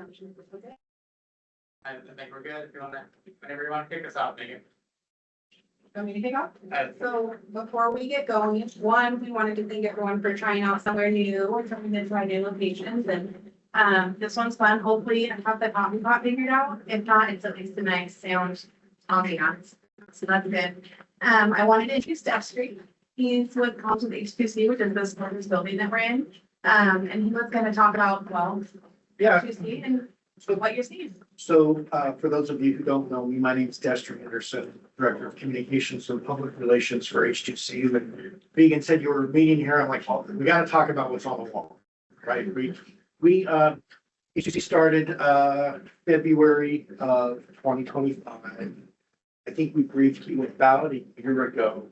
I think we're good. If you wanna, whenever you wanna kick us off, Megan. Want me to kick off? So before we get going, one, we wanted to thank everyone for trying out somewhere new and coming to try new locations, and this one's fun. Hopefully I have the coffee pot figured out. If not, it's at least a nice sound ambiance. So that's good. I wanted to introduce Steph Street. He's with Comms with H2C, which is this building that we're in. And he was gonna talk about, well, Yeah, H2C and what you're seeing. so for those of you who don't know me, my name is Destry Anderson, Director of Communications and Public Relations for H2C. When Megan said you were meeting here, I'm like, well, we gotta talk about what's on the wall, right? H2C started February of 2025. I think we briefed you about a year ago,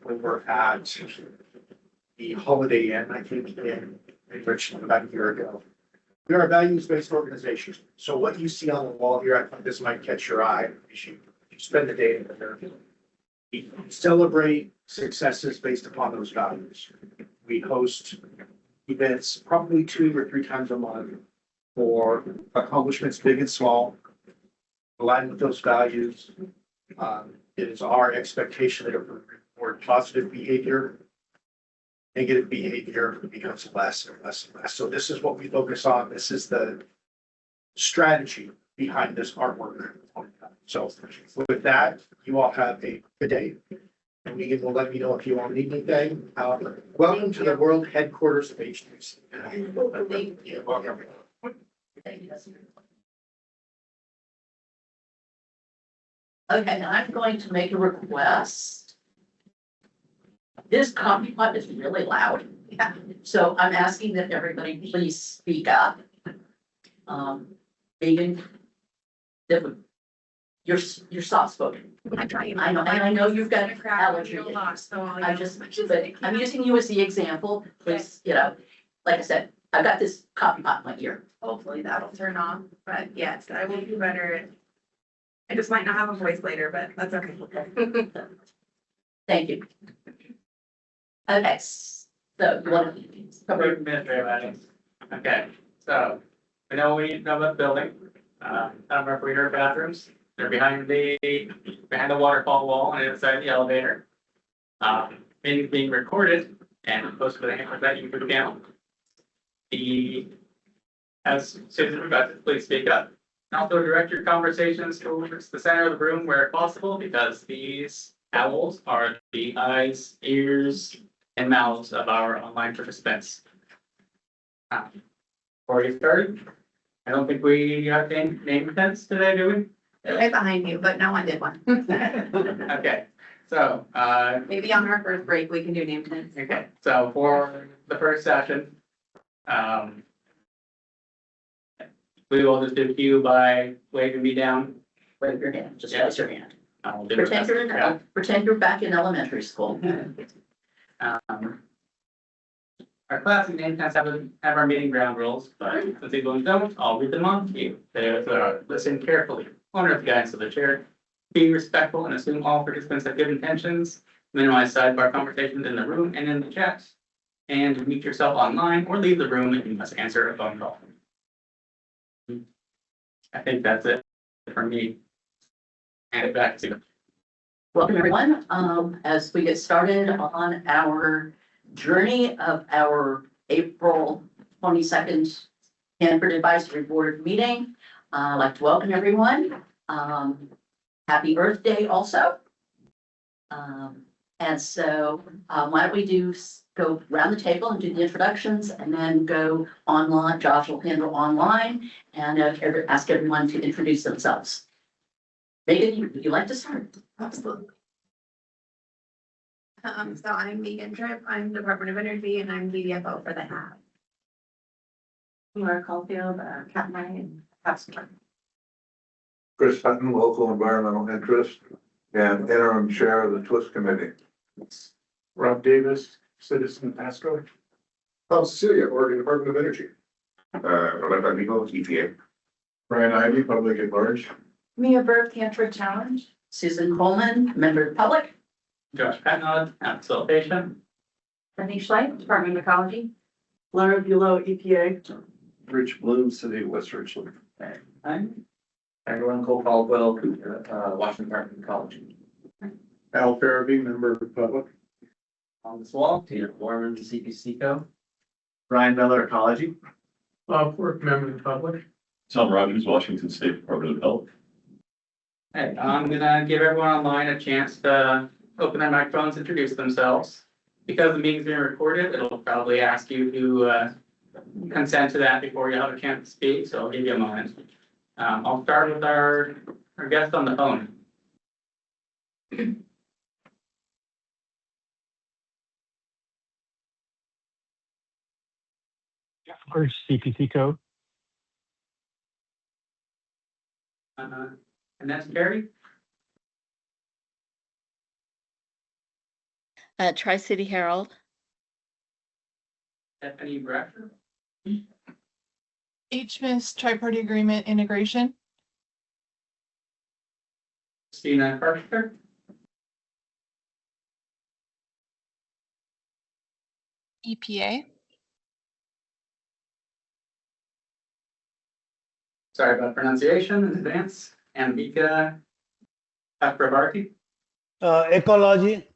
when we're at the Holiday Inn, I think in Richmond, about a year ago. We are a values-based organization. So what you see on the wall here, I think this might catch your eye as you spend the day in there. We celebrate successes based upon those values. We host events probably 2 or 3 times a month for accomplishments big and small, aligned with those values. It is our expectation that if we reward positive behavior, negative behavior becomes less and less and less. So this is what we focus on. This is the strategy behind this artwork. So with that, you all have a good day. And Megan will let me know if you want anything. Welcome to the world headquarters of H2C. Thank you. Welcome. Okay, I'm going to make a request. This coffee pot is really loud. Yeah. So I'm asking that everybody please speak up. Megan, you're soft spoken. I'm trying. I know, and I know you've got allergy. allergy. So I'm using you as the example, because, you know, like I said, I've got this coffee pot in my ear. hopefully that'll turn off, but yes, I will do better. I just might not have a voice later, but that's okay. Thank you. Okay, so you want to cover? Administrative items. Okay, so we know we know about the building. I don't remember if we heard bathrooms. They're behind the waterfall wall and inside the elevator. Meeting being recorded and posted with a handle that you can put down. As Susan forgot, please speak up. And also direct your conversations towards the center of the room where possible, because these owls are the eyes, ears, and mouths of our online participants. Before we start, I don't think we have any name tags today, do we? They're right behind you, but no one did one. Okay, so, Maybe on our first break, we can do name tags. okay, so for the first session, we will just do cue by waving me down. Wave your hand, just raise your hand. I'll do Pretend you're back in elementary school. Our classic name tags have our meeting ground rules, but since these ones don't, I'll read them on to you. Listen carefully, honor the guidance of the chair, be respectful and assume all participants have good intentions, minimize sidebar conversations in the room and in the chat, and mute yourself online or leave the room if you must answer a phone call. I think that's it for me. Hand it back to you. Welcome, everyone. As we get started on our journey of our April 22nd Hanford Advisory Board meeting, I'd like to welcome everyone. Happy Earth Day also. And so why don't we go around the table and do the introductions and then go online. Josh will handle online and ask everyone to introduce themselves. Megan, would you like to start? Absolutely. So I'm Megan Tripp, I'm Department of Energy, and I'm DFO for the HAB. Laura Caulfield, Captain and Pastor. Chris Hutton, local environmental interest and interim chair of the TWIST committee. Rob Davis, citizen pastor. Paul Cecilia, Oregon Department of Energy. Rebecca Amigo, EPA. Brian Ivy, Public at Large. Mia Burke, Cantor Challenge. Susan Coleman, member of the public. Josh Patnod, facilitation. Bernie Schleif, Department of Ecology. Laura Bulow, EPA. Rich Bloom, City of West Richland. I'm everyone Cole Caldwell, Washington Department of Ecology. Al Farabee, member of the public. On this wall, Peter Foreman, CPC Co. Brian Miller, Ecology. Bob Quirk, member of the public. Tom Rogers, Washington State Department of Health. Hey, I'm gonna give everyone online a chance to open their microphones, introduce themselves. Because the meeting's being recorded, it'll probably ask you to consent to that before you have a chance to speak, so I'll give you a moment. I'll start with our guest on the phone. Or CPC code. And that's Carrie. Tri-City Herald. Stephanie Bratcher. HMIS Tri-Party Agreement Integration. Christina Carpenter. EPA. Sorry about pronunciation in advance. Ambika Chakrabarti. Ecology.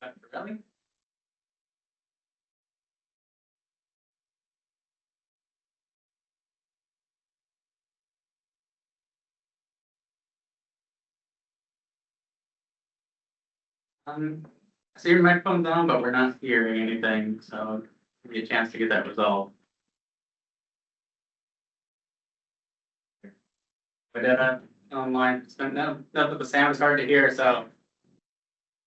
Chakrabarti. I see your microphone's on, but we're not hearing anything, so give you a chance to get that resolved. But online, no, the sound is hard to hear, so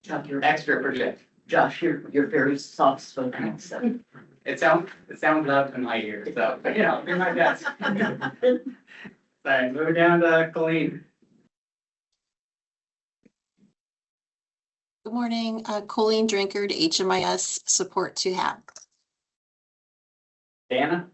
Josh, you're, extra project. Josh, you're very soft spoken, so. It sounds loud to my ears, so, but, you know, do my best. Sorry, moving down to Colleen. Good morning, Colleen Drinkard, HMIS Support to HAB. Dana.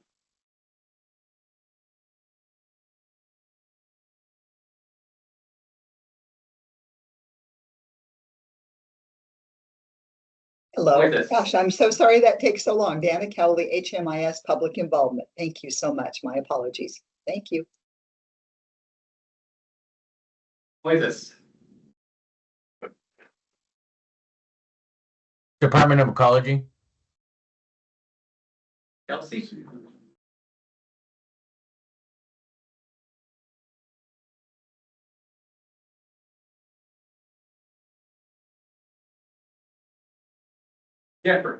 Hello. Who is this? Gosh, I'm so sorry that takes so long. Dana Kelly, HMIS Public Involvement. Thank you so much. My apologies. Thank you. Who is this? Department of Ecology. Kelsey. Jeffrey.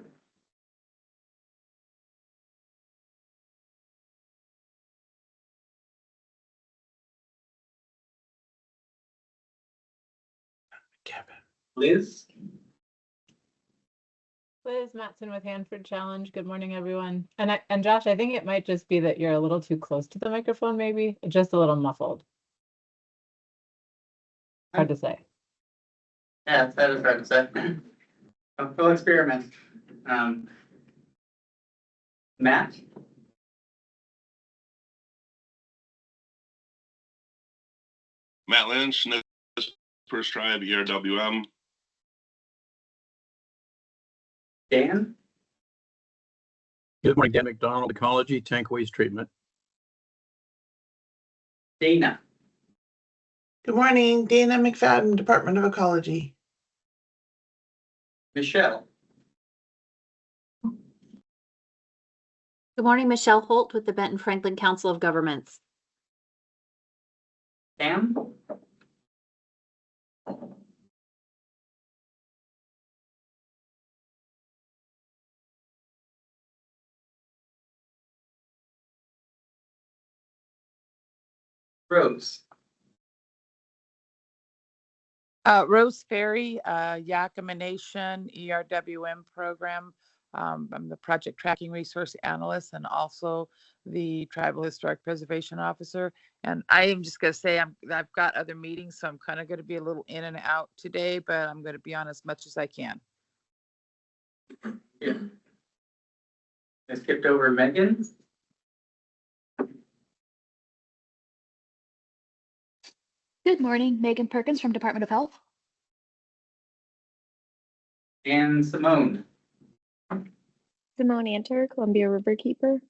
Kevin. Liz. Liz Matson with Hanford Challenge. Good morning, everyone. And Josh, I think it might just be that you're a little too close to the microphone, maybe just a little muffled. Hard to say. Yeah, that is hard to say. We'll experiment. Matt. Matt Lynch, First Tribe, ERWM. Dan. Good morning, Dan McDonald, Ecology, Tank Waste Treatment. Dana. Good morning, Dana McFadden, Department of Ecology. Michelle. Good morning, Michelle Holt with the Benton Franklin Council of Governments. Pam. Rose. Rose Ferry, Yakima Nation, ERWM program. I'm the project tracking resource analyst and also the Tribal Historic Preservation Officer. And I am just going to say I've got other meetings, so I'm kind of going to be a little in and out today, but I'm going to be on as much as I can. Yeah. I skipped over Megan. Good morning, Megan Perkins from Department of Health. And Simone. Simone Anter, Columbia River Keeper.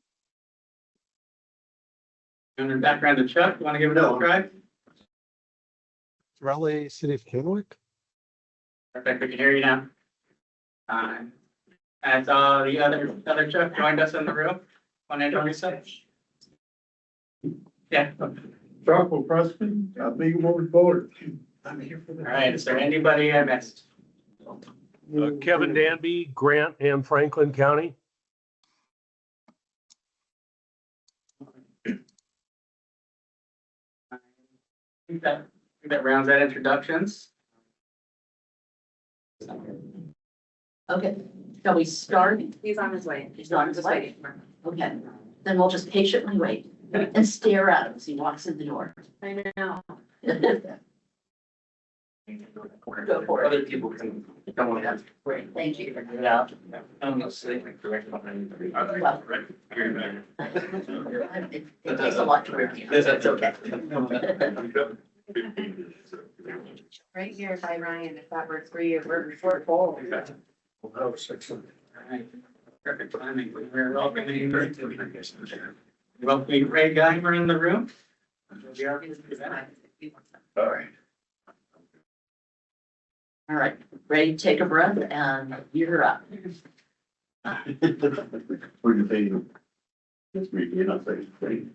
And in background to Chuck, you want to give it a try? Raleigh, City of Kennewick. Perfect, we can hear you now. And the other Chuck joined us in the room. Want to introduce yourself? Yeah. Chuck will press me. I'll be moving forward. I'm here for All right, is there anybody I missed? Kevin Danby, Grant and Franklin County. I think that rounds out introductions. Okay, shall we start? He's on his way. He's on his way. Okay, then we'll just patiently wait and stare at him as he walks in the door. I know. Go for it. Other people can, don't want to have. Great, thank you. Yeah. I'm not saying like direct behind. Well, it takes a lot to review. It's okay. Right here by Ryan, if that works for you, we're short goal. Well, that was excellent. Alright. Perfect timing. We're welcoming Ray Geimer in the room. All right. All right, ready, take a breath and you're up. We're debating. This meeting, not saying.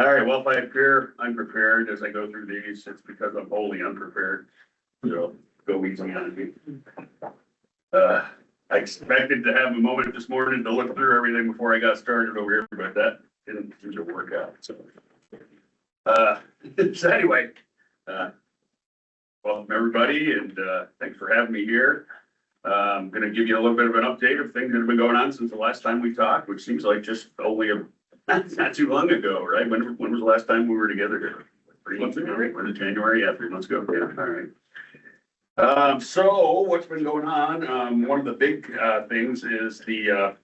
All right, well, if I appear unprepared as I go through these, it's because I'm wholly unprepared. So go easy on me. I expected to have a moment this morning to look through everything before I got started over here, but that didn't seem to work out, so. So anyway, welcome everybody, and thanks for having me here. I'm gonna give you a little bit of an update of things that have been going on since the last time we talked, which seems like just only not too long ago, right? When was the last time we were together here? 3 months ago, right? Was it January? Yeah, 3 months ago. Yeah, all right. So what's been going on? One of the big things is the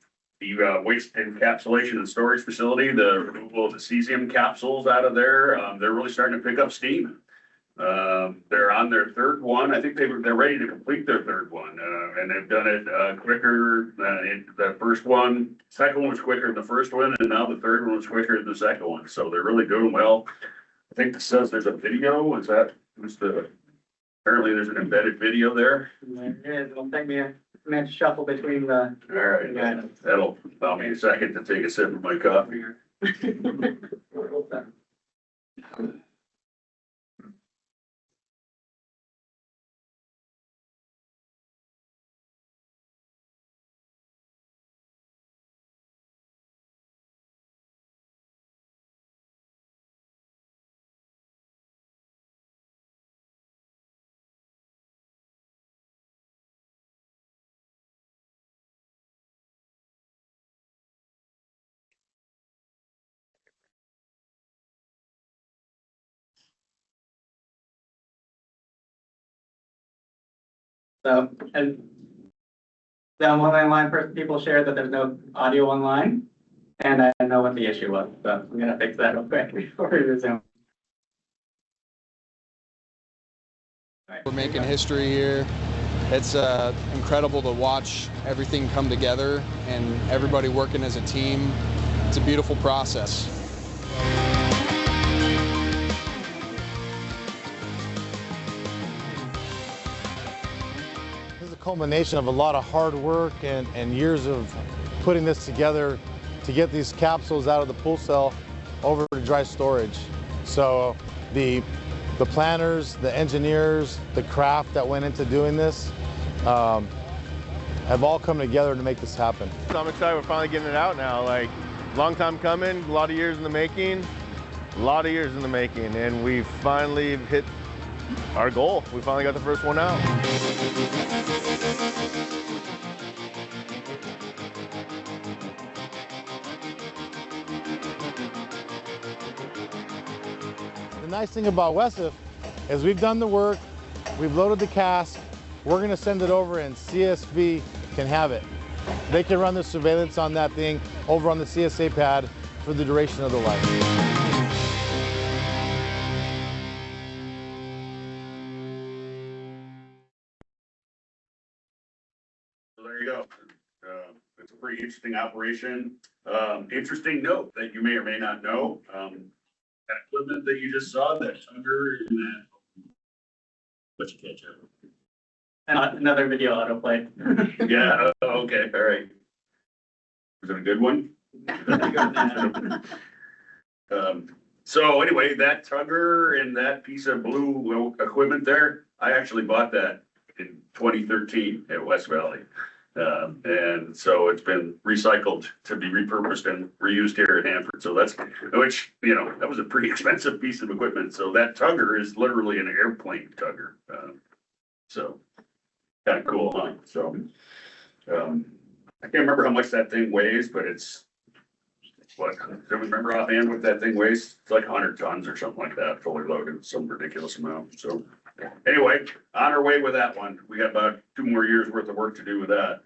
waste encapsulation and storage facility, the removal of the cesium capsules out of there. They're really starting to pick up steam. They're on their third one. I think they're ready to complete their third one, and they've done it quicker. The first one, second one was quicker than the first one, and now the third one was quicker than the second one. So they're really doing well. I think it says there's a video. Is that apparently there's an embedded video there. There it is. It'll take me a minute to shuffle between the. All right, that'll allow me a second to take a sip of my coffee. So, and down one line, first people shared that there's no audio online, and I didn't know what the issue was, so I'm gonna fix that real quick before we resume. We're making history here. It's incredible to watch everything come together and everybody working as a team. It's a beautiful process. This is a culmination of a lot of hard work and years of putting this together to get these capsules out of the pool cell over to dry storage. So the planners, the engineers, the craft that went into doing this have all come together to make this happen. So I'm excited we're finally getting it out now. Like, long time coming, a lot of years in the making, and we finally hit our goal. We finally got the first one out. The nice thing about WESF is we've done the work, we've loaded the cask, we're gonna send it over and CSV can have it. They can run the surveillance on that thing over on the CSA pad for the duration of the life. So there you go. pretty interesting operation. Interesting note that you may or may not know, that equipment that you just saw, that tugger and that. What you catch up? And another video autoplay. Yeah, okay, all right. Was it a good one? So anyway, that tugger and that piece of blue equipment there, I actually bought that in 2013 at West Valley. And so it's been recycled to be repurposed and reused here in Hanford. So that's, which, you know, that was a pretty expensive piece of equipment. So that tugger is literally an airplane tugger. So kind of cool, huh? So, I can't remember how much that thing weighs, but it's, what, do you remember offhand what that thing weighs? It's like 100 tons or something like that, fully loaded, some ridiculous amount. So anyway, on our way with that one. We got about 2 more years worth of work to do with that.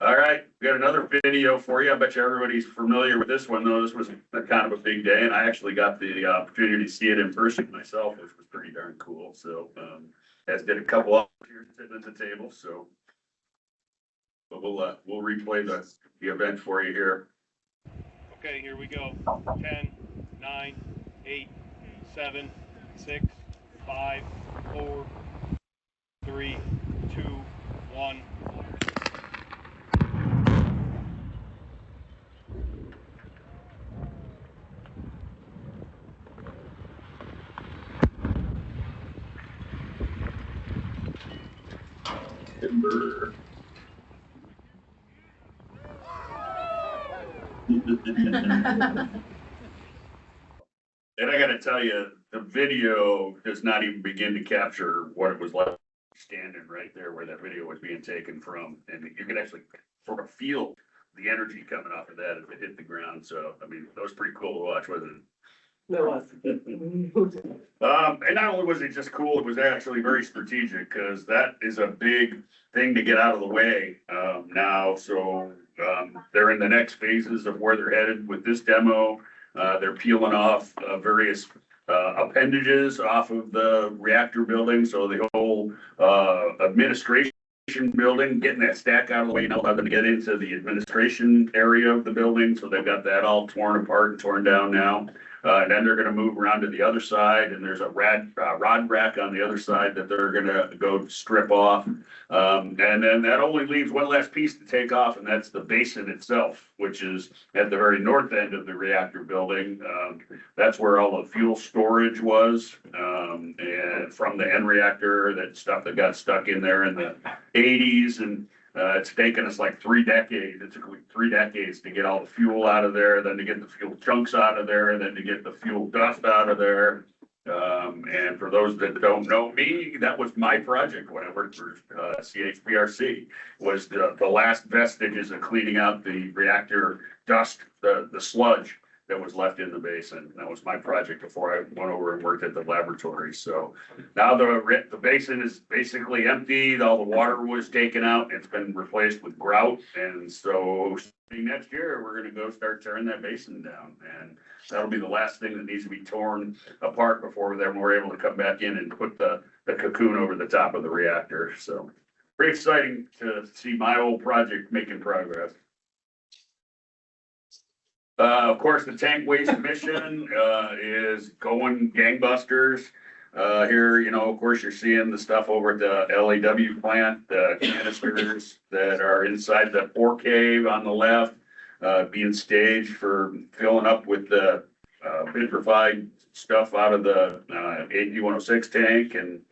All right, we got another video for you. I bet you everybody's familiar with this one, though. This was kind of a big day, and I actually got the opportunity to see it in person myself, which was pretty darn cool. So, as did a couple of here sitting at the table. So, but we'll replay the event for you here. Okay, here we go. 10, 9, 8, 7, 6, 5, 4, 3, 2, 1. Timber. And I gotta tell you, the video does not even begin to capture what it was like standing right there where that video was being taken from. And you can actually sort of feel the energy coming off of that as it hit the ground. So, I mean, that was pretty cool to watch, wasn't it? And not only was it just cool, it was actually very strategic because that is a big thing to get out of the way now. So they're in the next phases of where they're headed with this demo. They're peeling off various appendages off of the reactor building. So the whole administration building, getting that stack out of the way, now allow them to get into the administration area of the building. So they've got that all torn apart and torn down now. And then they're gonna move around to the other side, and there's a rod rack on the other side that they're gonna go strip off. And then that only leaves one last piece to take off, and that's the basin itself, which is at the very north end of the reactor building. That's where all the fuel storage was, and from the end reactor, that stuff that got stuck in there in the 80s, and it's taken us like 3 decades. It took like 3 decades to get all the fuel out of there, then to get the fuel chunks out of there, then to get the fuel dust out of there. And for those that don't know me, that was my project when I worked for CHPRC, was the last vestiges of cleaning out the reactor dust, the sludge that was left in the basin. That was my project before I went over and worked at the laboratory. So now the basin is basically emptied. All the water was taken out. It's been replaced with grout. And so next year, we're going to go start tearing that basin down. And that'll be the last thing that needs to be torn apart before then we're able to come back in and put the cocoon over the top of the reactor. So pretty exciting to see my old project making progress. Of course, the tank waste mission is going gangbusters. Here, you know, of course, you're seeing the stuff over at the LAW plant, the canisters that are inside the pore cave on the left, being staged for filling up with the vitrified stuff out of the AD-106 tank. And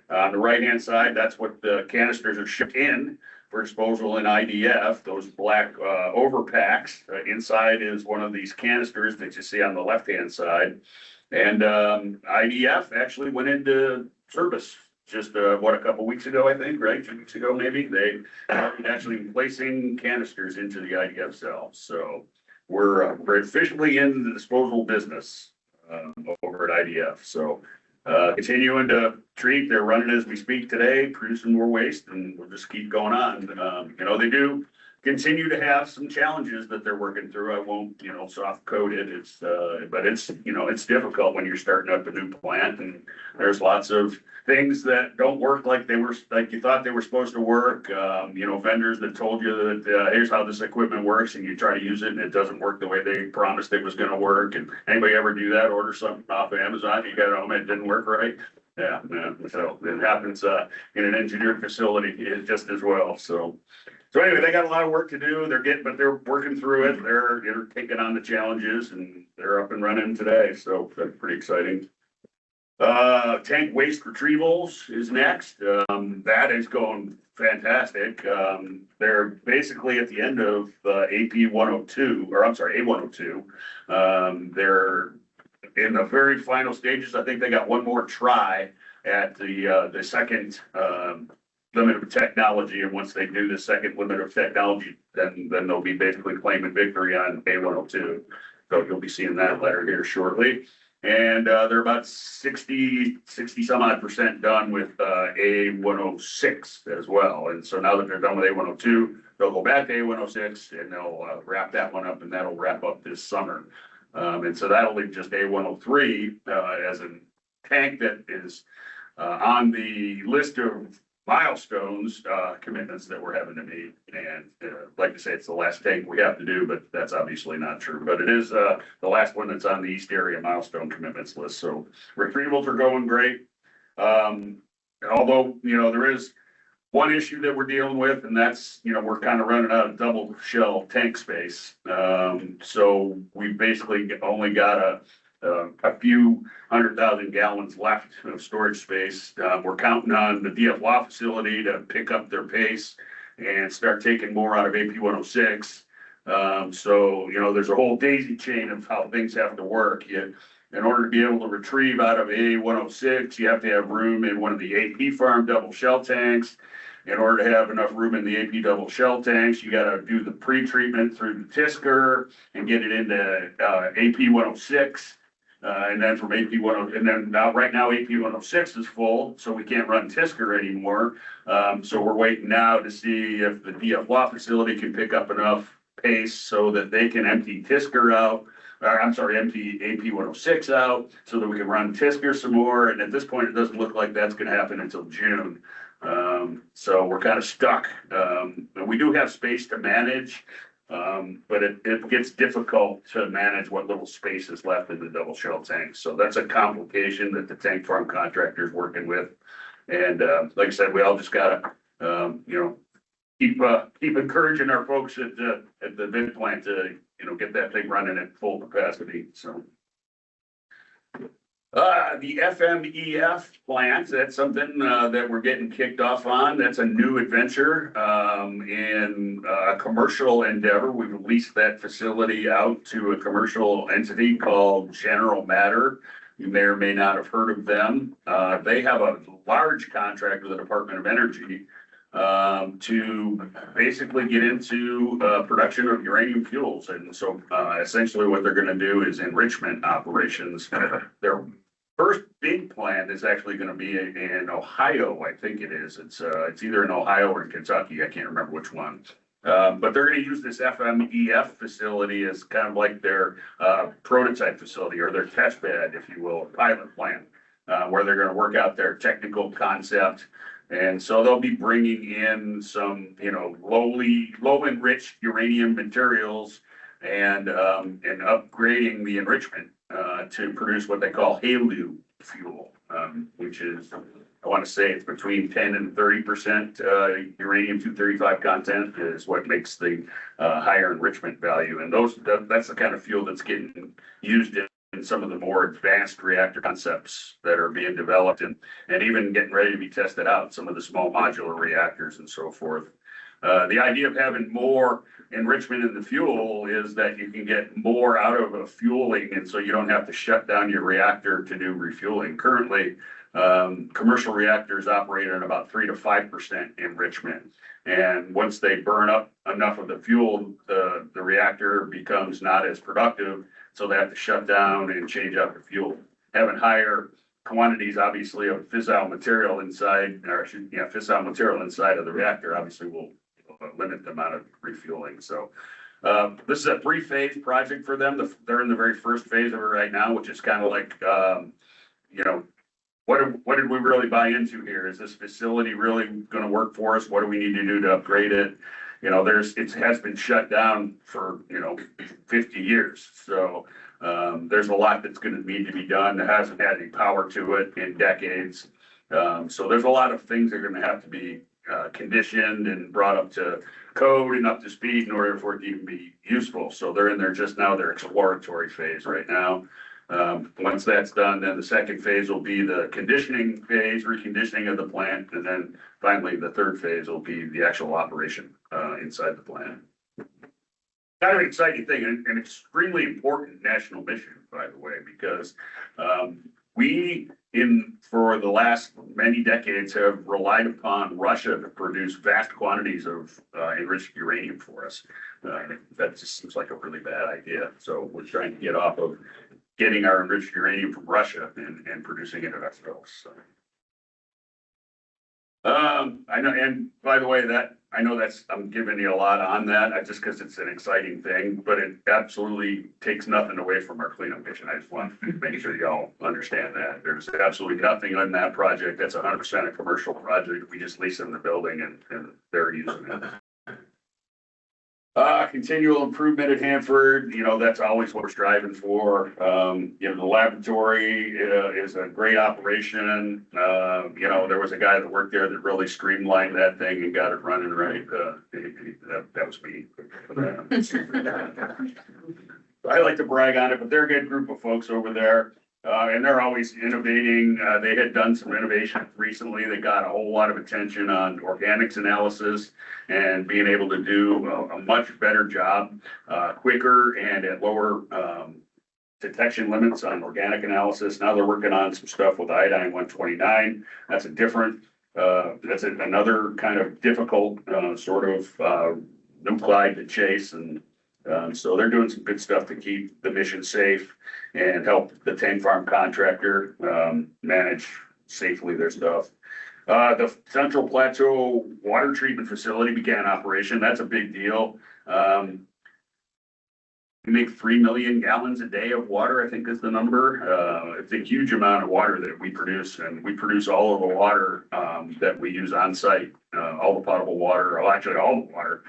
on the right-hand side, that's what the canisters are shipped in for disposal in IDF, those black overpacks. Inside is one of these canisters that you see on the left-hand side. And IDF actually went into service just, a couple weeks ago, I think, right? 2 weeks ago, maybe. They started actually placing canisters into the IDF cells. So we're officially in the disposal business over at IDF. So continuing to treat, they're running as we speak today, producing more waste, and we'll just keep going on. You know, they do continue to have some challenges that they're working through. I won't, soft code it. It's, but it's, it's difficult when you're starting up a new plant and there's lots of things that don't work like you thought they were supposed to work. Vendors that told you that, here's how this equipment works and you try to use it and it doesn't work the way they promised it was gonna work. And anybody ever do that? Order something off of Amazon, you got it home, it didn't work right? Yeah, so it happens, in an engineered facility just as well, so. So anyway, they got a lot of work to do. But they're working through it. They're taking on the challenges and they're up and running today. So that's pretty exciting. Tank waste retrievals is next. That is going fantastic. They're basically at the end of AP 102, or I'm sorry, A102. They're in the very final stages. I think they got one more try at the second limit of technology, and once they do the second limit of technology, then they'll be basically claiming victory on A102. So you'll be seeing that letter here shortly. And they're about 60 some odd % done with A106 as well. And so now that they're done with A102, they'll go back to A106 and they'll wrap that one up, and that'll wrap up this summer. And so that'll leave just A103 as a tank that is on the list of milestones, commitments that we're having to meet. And like I say, it's the last tank we have to do, but that's obviously not true. But it is the last one that's on the East Area milestone commitments list. So retrievals are going great. Although, there is one issue that we're dealing with, and that's, we're kind of running out of double shell tank space. So we basically only got a few 100,000 gallons left of storage space. We're counting on the DFLA facility to pick up their pace and start taking more out of AP 106. So, there's a whole daisy chain of how things have to work. In order to be able to retrieve out of A 106, you have to have room in one of the AP farm double shell tanks. In order to have enough room in the AP double shell tanks, you got to do the pre-treatment through the Tisker and get it into AP 106. And then from AP 106, and then right now AP 106 is full, so we can't run Tisker anymore. So we're waiting now to see if the DFLA facility can pick up enough pace so that they can empty Tisker out. Empty AP 106 out so that we can run Tisker some more. And at this point, it doesn't look like that's going to happen until June. So we're kind of stuck. And we do have space to manage. But it gets difficult to manage what little space is left in the double shell tanks. So that's a complication that the tank farm contractor is working with. And like I said, we all just gotta keep encouraging our folks at the vent plant to get that thing running at full capacity. So the FMEF plant, that's something that we're getting kicked off on. That's a new adventure in a commercial endeavor. We've leased that facility out to a commercial entity called General Matter. You may or may not have heard of them. They have a large contract with the Department of Energy to basically get into production of uranium fuels. And so essentially what they're going to do is enrichment operations. Their first big plant is actually going to be in Ohio, I think it is. It's either in Ohio or in Kentucky. I can't remember which one. But they're going to use this FMEF facility as kind of like their prototype facility or their test bed, if you will, pilot plant, where they're going to work out their technical concept. And so they'll be bringing in some, low enriched uranium materials and upgrading the enrichment to produce what they call HALEU fuel, which is, I want to say it's between 10 and 30% uranium-235 content is what makes the higher enrichment value. And that's the kind of fuel that's getting used in some of the more advanced reactor concepts that are being developed and even getting ready to be tested out, some of the small modular reactors and so forth. The idea of having more enrichment in the fuel is that you can get more out of a fueling, and so you don't have to shut down your reactor to do refueling. Currently, commercial reactors operate at about 3 to 5% enrichment. And once they burn up enough of the fuel, the reactor becomes not as productive, so they have to shut down and change out the fuel. Having higher quantities, obviously, of fissile material inside, fissile material inside of the reactor obviously will limit the amount of refueling. So this is a 3-phase project for them. They're in the very first phase of it right now, which is kind of like, you know, what did we really buy into here? Is this facility really going to work for us? What do we need to do to upgrade it? You know, it has been shut down for, 50 years. So there's a lot that's going to need to be done. It hasn't had any power to it in decades. So there's a lot of things that are going to have to be conditioned and brought up to code and up to speed in order for it to even be useful. So they're in there just now, their exploratory phase right now. Once that's done, then the second phase will be the conditioning phase, reconditioning of the plant. And then finally, the third phase will be the actual operation inside the plant. Kind of an exciting thing and an extremely important national mission, by the way, because for the last many decades have relied upon Russia to produce vast quantities of enriched uranium for us. That just seems like a really bad idea. So we're trying to get off of getting our enriched uranium from Russia and producing it ourselves. So. I know, and by the way, I know I'm giving you a lot on that, just because it's an exciting thing, but it absolutely takes nothing away from our cleanup mission. I just want to make sure y'all understand that. There's absolutely nothing on that project. That's 100% a commercial project. We just lease them the building and they're using it. Continual improvement at Hanford, that's always what we're striving for. The laboratory is a great operation. There was a guy that worked there that really streamlined that thing and got it running right. That was me. I like to brag on it, but they're a good group of folks over there. And they're always innovating. They had done some innovation recently. They got a whole lot of attention on organics analysis and being able to do a much better job, quicker and at lower detection limits on organic analysis. Now they're working on some stuff with iodine-129. That's another kind of difficult sort of nuclide to chase. And so they're doing some good stuff to keep the mission safe and help the tank farm contractor manage safely their stuff. The Central Plateau Water Treatment Facility began operation. That's a big deal. We make 3 million gallons a day of water, I think is the number. It's a huge amount of water that we produce, and we produce all of the water that we use on site, all the potable water, well, actually all the water.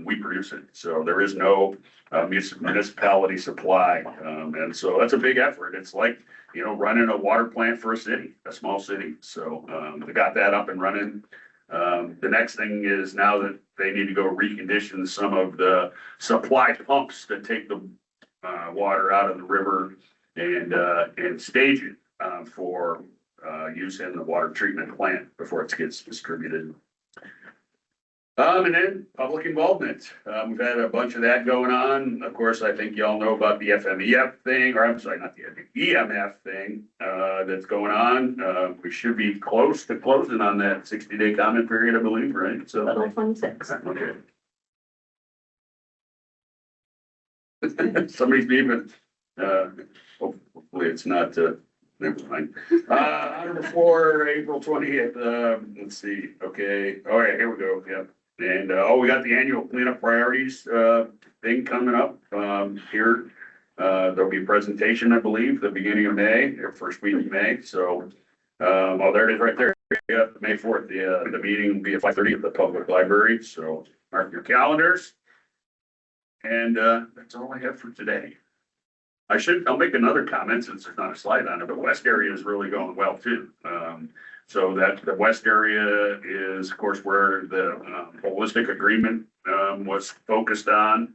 We produce it. So there is no municipality supply. And so that's a big effort. It's like, running a water plant for a city, a small city. So they got that up and running. The next thing is now that they need to go recondition some of the supply pumps that take the water out of the river and stage it for use in the water treatment plant before it gets distributed. And then public involvement. We've had a bunch of that going on. Of course, I think y'all know about the FMEF thing, or I'm sorry, not the EMF thing that's going on. We should be close to closing on that 60-day comment period, I believe, right? So 26. Okay. Somebody's beeping. Hopefully it's not, never mind. Before April 20th, let's see. Okay. All right, here we go. Yeah. And, we got the annual cleanup priorities, thing coming up, here. There'll be a presentation, I believe, the beginning of May, or first week of May. So, there it is right there. Yeah, May 4th, the meeting will be at 5:30 at the public library. So mark your calendars. And, that's all I have for today. I'll make another comment since there's not a slide on it, but West area is really going well too. So that the West area is, of course, where the holistic agreement was focused on.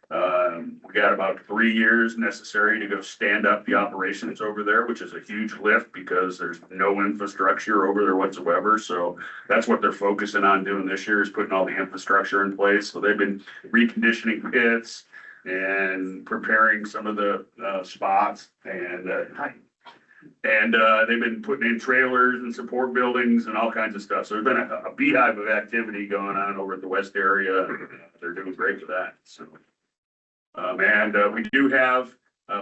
We got about 3 years necessary to go stand up the operations over there, which is a huge lift because there's no infrastructure over there whatsoever. So that's what they're focusing on doing this year, is putting all the infrastructure in place. So they've been reconditioning pits and preparing some of the spots, and they've been putting in trailers and support buildings and all kinds of stuff. So there's been a beehive of activity going on over at the West area. They're doing great with that. So, we do have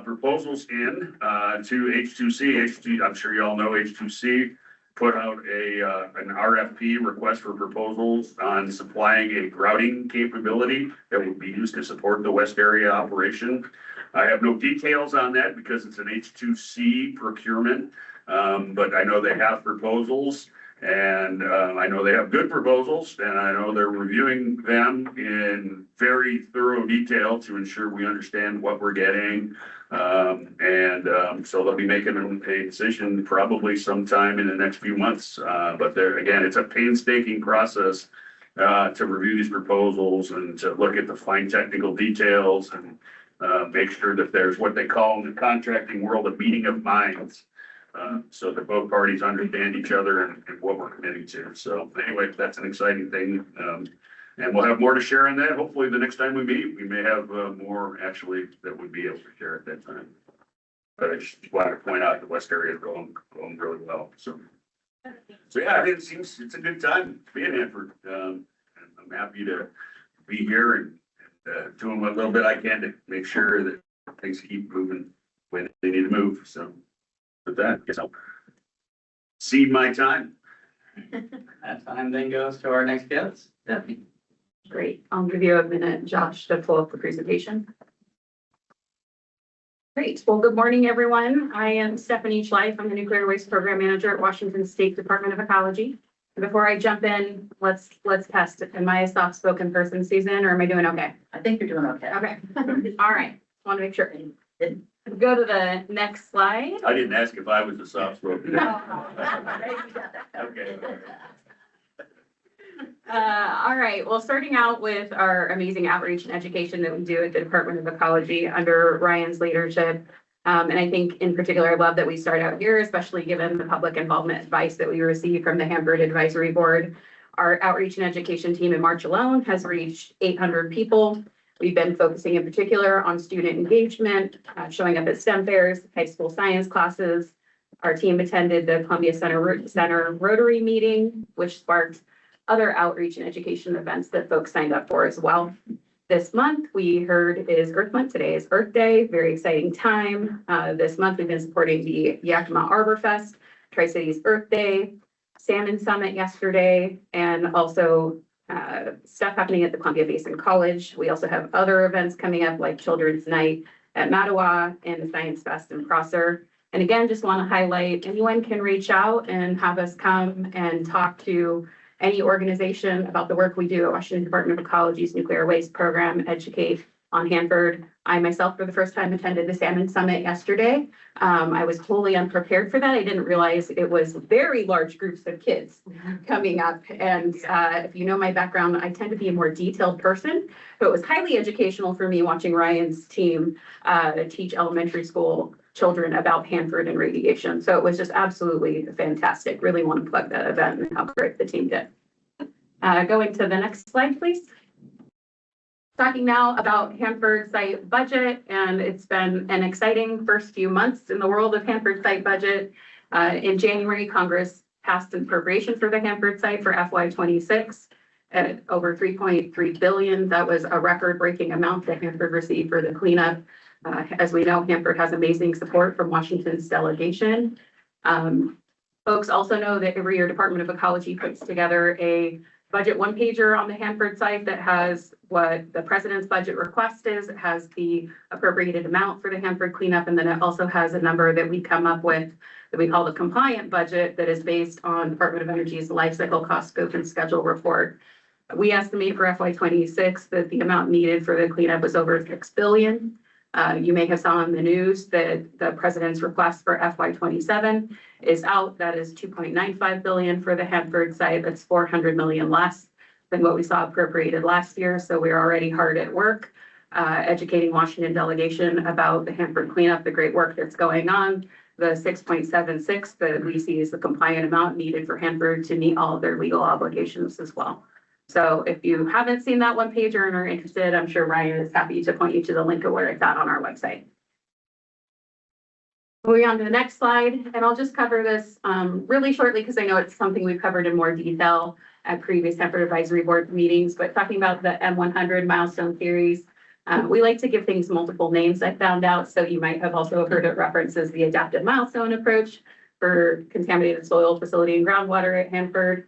proposals in to H2C. I'm sure you all know H2C. put out an RFP, request for proposals on supplying a grouting capability that would be used to support the west area operation. I have no details on that because it's an H2C procurement, but I know they have proposals. And I know they have good proposals, and I know they're reviewing them in very thorough detail to ensure we understand what we're getting. So they'll be making a decision probably sometime in the next few months. But there, again, it's a painstaking process to review these proposals and to look at the fine technical details and make sure that there's what they call in the contracting world, a meeting of minds. So that both parties understand each other and what we're committing to. So anyway, that's an exciting thing. And we'll have more to share on that. Hopefully the next time we meet, we may have more actually that we'd be able to share at that time. But I just wanted to point out the west area is going really well. So yeah, it's a good time to be in Hanford. And I'm happy to be here and doing a little bit I can to make sure that things keep moving when they need to move. So with that, I guess I'll cede my time. That time then goes to our next guest. Stephanie. Great. I'll give you a minute, Josh, to pull up the presentation. Great. Well, good morning, everyone. I am Stephanie Schleif. I'm the Nuclear Waste Program Manager at Washington State Department of Ecology. Before I jump in, let's test. Am I a soft-spoken person, Susan, or am I doing okay? I think you're doing okay. Okay. All right. Want to make sure. Go to the next slide. I didn't ask if I was a soft spoken. Okay. All right. Well, starting out with our amazing outreach and education that we do at the Department of Ecology under Ryan's leadership. And I think in particular, I love that we start out here, especially given the public involvement advice that we received from the Hanford Advisory Board. Our outreach and education team in March alone has reached 800 people. We've been focusing in particular on student engagement, showing up at STEM fairs, high school science classes. Our team attended the Columbia Center Rotary meeting, which sparked other outreach and education events that folks signed up for as well. This month, we heard is Earth Month. Today is Earth Day, very exciting time. This month, we've been supporting the Yakima Arbor Fest, Tri-Cities Earth Day, Salmon Summit yesterday, and also stuff happening at the Columbia Basin College. We also have other events coming up like Children's Night at Mattawa and the Science Fest in Prosser. And again, just want to highlight anyone can reach out and have us come and talk to any organization about the work we do at Washington Department of Ecology's Nuclear Waste Program, educate on Hanford. I myself, for the first time, attended the Salmon Summit yesterday. I was wholly unprepared for that. I didn't realize it was very large groups of kids coming up. And if you know my background, I tend to be a more detailed person. So it was highly educational for me watching Ryan's team teach elementary school children about Hanford and radiation. So it was just absolutely fantastic. Really want to plug that event and how great the team did. Going to the next slide, please. Talking now about Hanford site budget, and it's been an exciting first few months in the world of Hanford site budget. In January, Congress passed an appropriation for the Hanford site for FY26 at over $3.3 billion. That was a record-breaking amount that Hanford received for the cleanup. As we know, Hanford has amazing support from Washington's delegation. Folks also know that every year Department of Ecology puts together a budget one-pager on the Hanford site that has what the president's budget request is. It has the appropriated amount for the Hanford cleanup, and then it also has a number that we come up with that we call the compliant budget that is based on Department of Energy's life cycle cost scope and schedule report. We estimate for FY26 that the amount needed for the cleanup was over $6 billion. You may have saw in the news that the president's request for FY27 is out. That is $2.95 billion for the Hanford site. That's $400 million less than what we saw appropriated last year. So we're already hard at work educating Washington delegation about the Hanford cleanup, the great work that's going on. The 6.76 that we see is the compliant amount needed for Hanford to meet all of their legal obligations as well. So if you haven't seen that one pager and are interested, I'm sure Ryan is happy to point you to the link of where it's at on our website. Moving on to the next slide, and I'll just cover this really shortly because I know it's something we've covered in more detail at previous Hanford Advisory Board meetings, but talking about the M100 milestone series, we like to give things multiple names I found out, so you might have also heard it references the adaptive milestone approach for contaminated soil facility and groundwater at Hanford.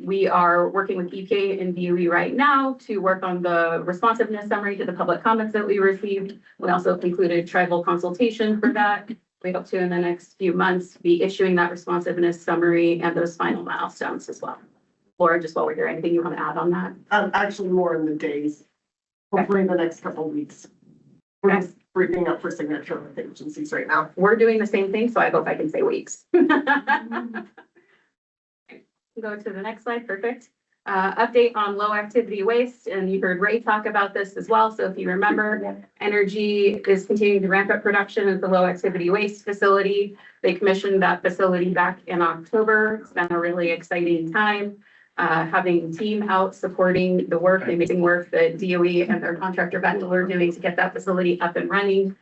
We are working with EPA and DOE right now to work on the responsiveness summary to the public comments that we received. We also concluded tribal consultation for that. We hope to, in the next few months, be issuing that responsiveness summary and those final milestones as well. Laura, just while we're here, anything you want to add on that? Actually more in the days, hopefully in the next couple of weeks. We're just briefing up for signature with agencies right now. We're doing the same thing, so I hope I can say weeks. Go to the next slide, perfect. Update on low activity waste, and you heard Ray talk about this as well. So if you remember, Energy is continuing to ramp up production at the low activity waste facility. They commissioned that facility back in October. It's been a really exciting time. Having the team out supporting the work, the amazing work that DOE and their contractor Bechtel are doing to get that facility up and running.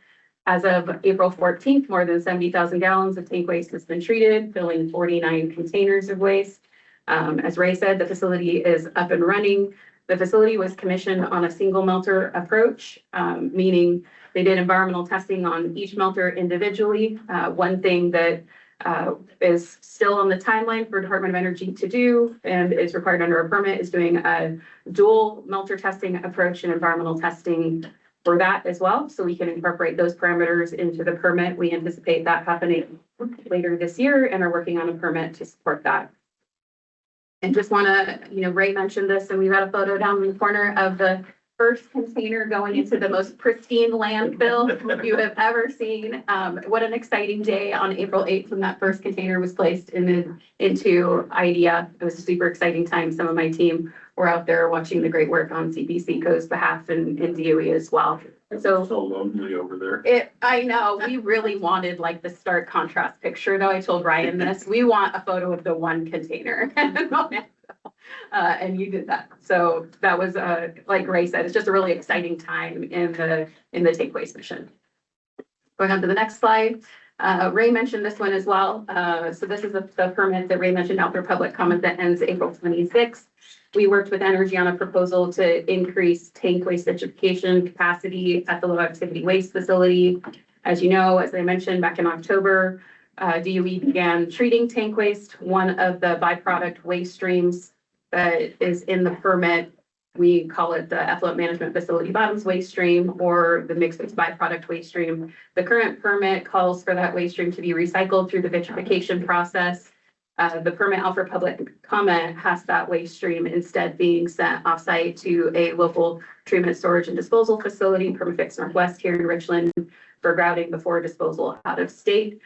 As of April 14th, more than 70,000 gallons of tank waste has been treated, filling 49 containers of waste. As Ray said, the facility is up and running. The facility was commissioned on a single melter approach, meaning they did environmental testing on each melter individually. One thing that is still on the timeline for Department of Energy to do and is required under a permit is doing a dual melter testing approach and environmental testing for that as well. So we can incorporate those parameters into the permit. We anticipate that happening later this year and are working on a permit to support that. And just want to, Ray mentioned this, and we've got a photo down in the corner of the first container going into the most pristine landfill you have ever seen. What an exciting day on April 8th when that first container was placed into IDEA. It was a super exciting time. Some of my team were out there watching the great work on CPCCO's behalf and DOE as well. So lonely over there. I know, we really wanted like the stark contrast picture, though. I told Ryan this, we want a photo of the one container. And you did that. So that was, like Ray said, it's just a really exciting time in the take waste mission. Going on to the next slide. Ray mentioned this one as well. So this is the permit that Ray mentioned out for public comment that ends April 26th. We worked with Energy on a proposal to increase tank waste vitrification capacity at the low activity waste facility. As you know, as I mentioned back in October, DOE began treating tank waste, one of the byproduct waste streams that is in the permit. We call it the effluent management facility bottoms waste stream or the mixed waste byproduct waste stream. The current permit calls for that waste stream to be recycled through the vitrification process. The permit out for public comment has that waste stream instead being sent offsite to a local treatment, storage, and disposal facility, Perma-Fix Northwest here in Richland, for grouting before disposal out of state.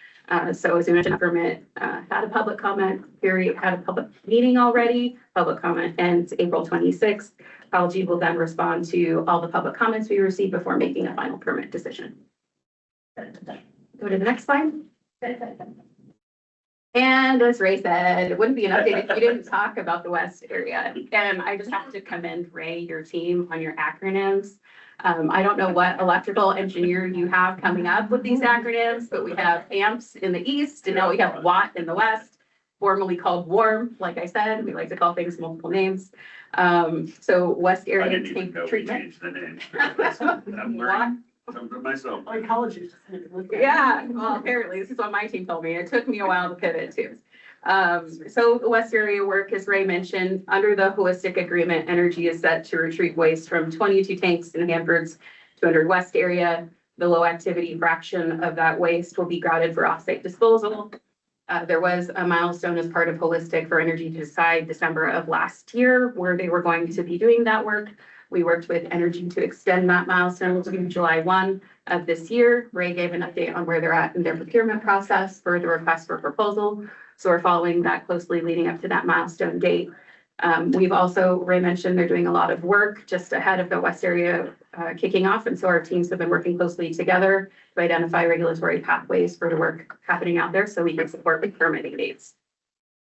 So as we mentioned, the permit had a public comment period, had a public meeting already. Public comment ends April 26th. Ecology will then respond to all the public comments we received before making a final permit decision. Go to the next slide. And as Ray said, it wouldn't be an update if you didn't talk about the West area. And I just have to commend Ray, your team, on your acronyms. I don't know what electrical engineer you have coming up with these acronyms, but we have AMPS in the east, and now we have Watt in the west, formerly called WARM. Like I said, we like to call things multiple names. So West I area didn't even tank know we treatment. changed the name. I'm learning something myself. Ecology. Yeah, well, apparently, this is what my team told me. It took me a while to pivot too. So the West area work, as Ray mentioned, under the holistic agreement, Energy is set to retrieve waste from 22 tanks in Hanford's 200 West area. The low activity fraction of that waste will be grouted for offsite disposal. There was a milestone as part of holistic for Energy to decide December of last year where they were going to be doing that work. We worked with Energy to extend that milestone to July 1 of this year. Ray gave an update on where they're at in their procurement process for the request for proposal. So we're following that closely leading up to that milestone date. We've also, Ray mentioned, they're doing a lot of work just ahead of the West area kicking off. And so our teams have been working closely together to identify regulatory pathways for the work happening out there so we can support the permitting dates.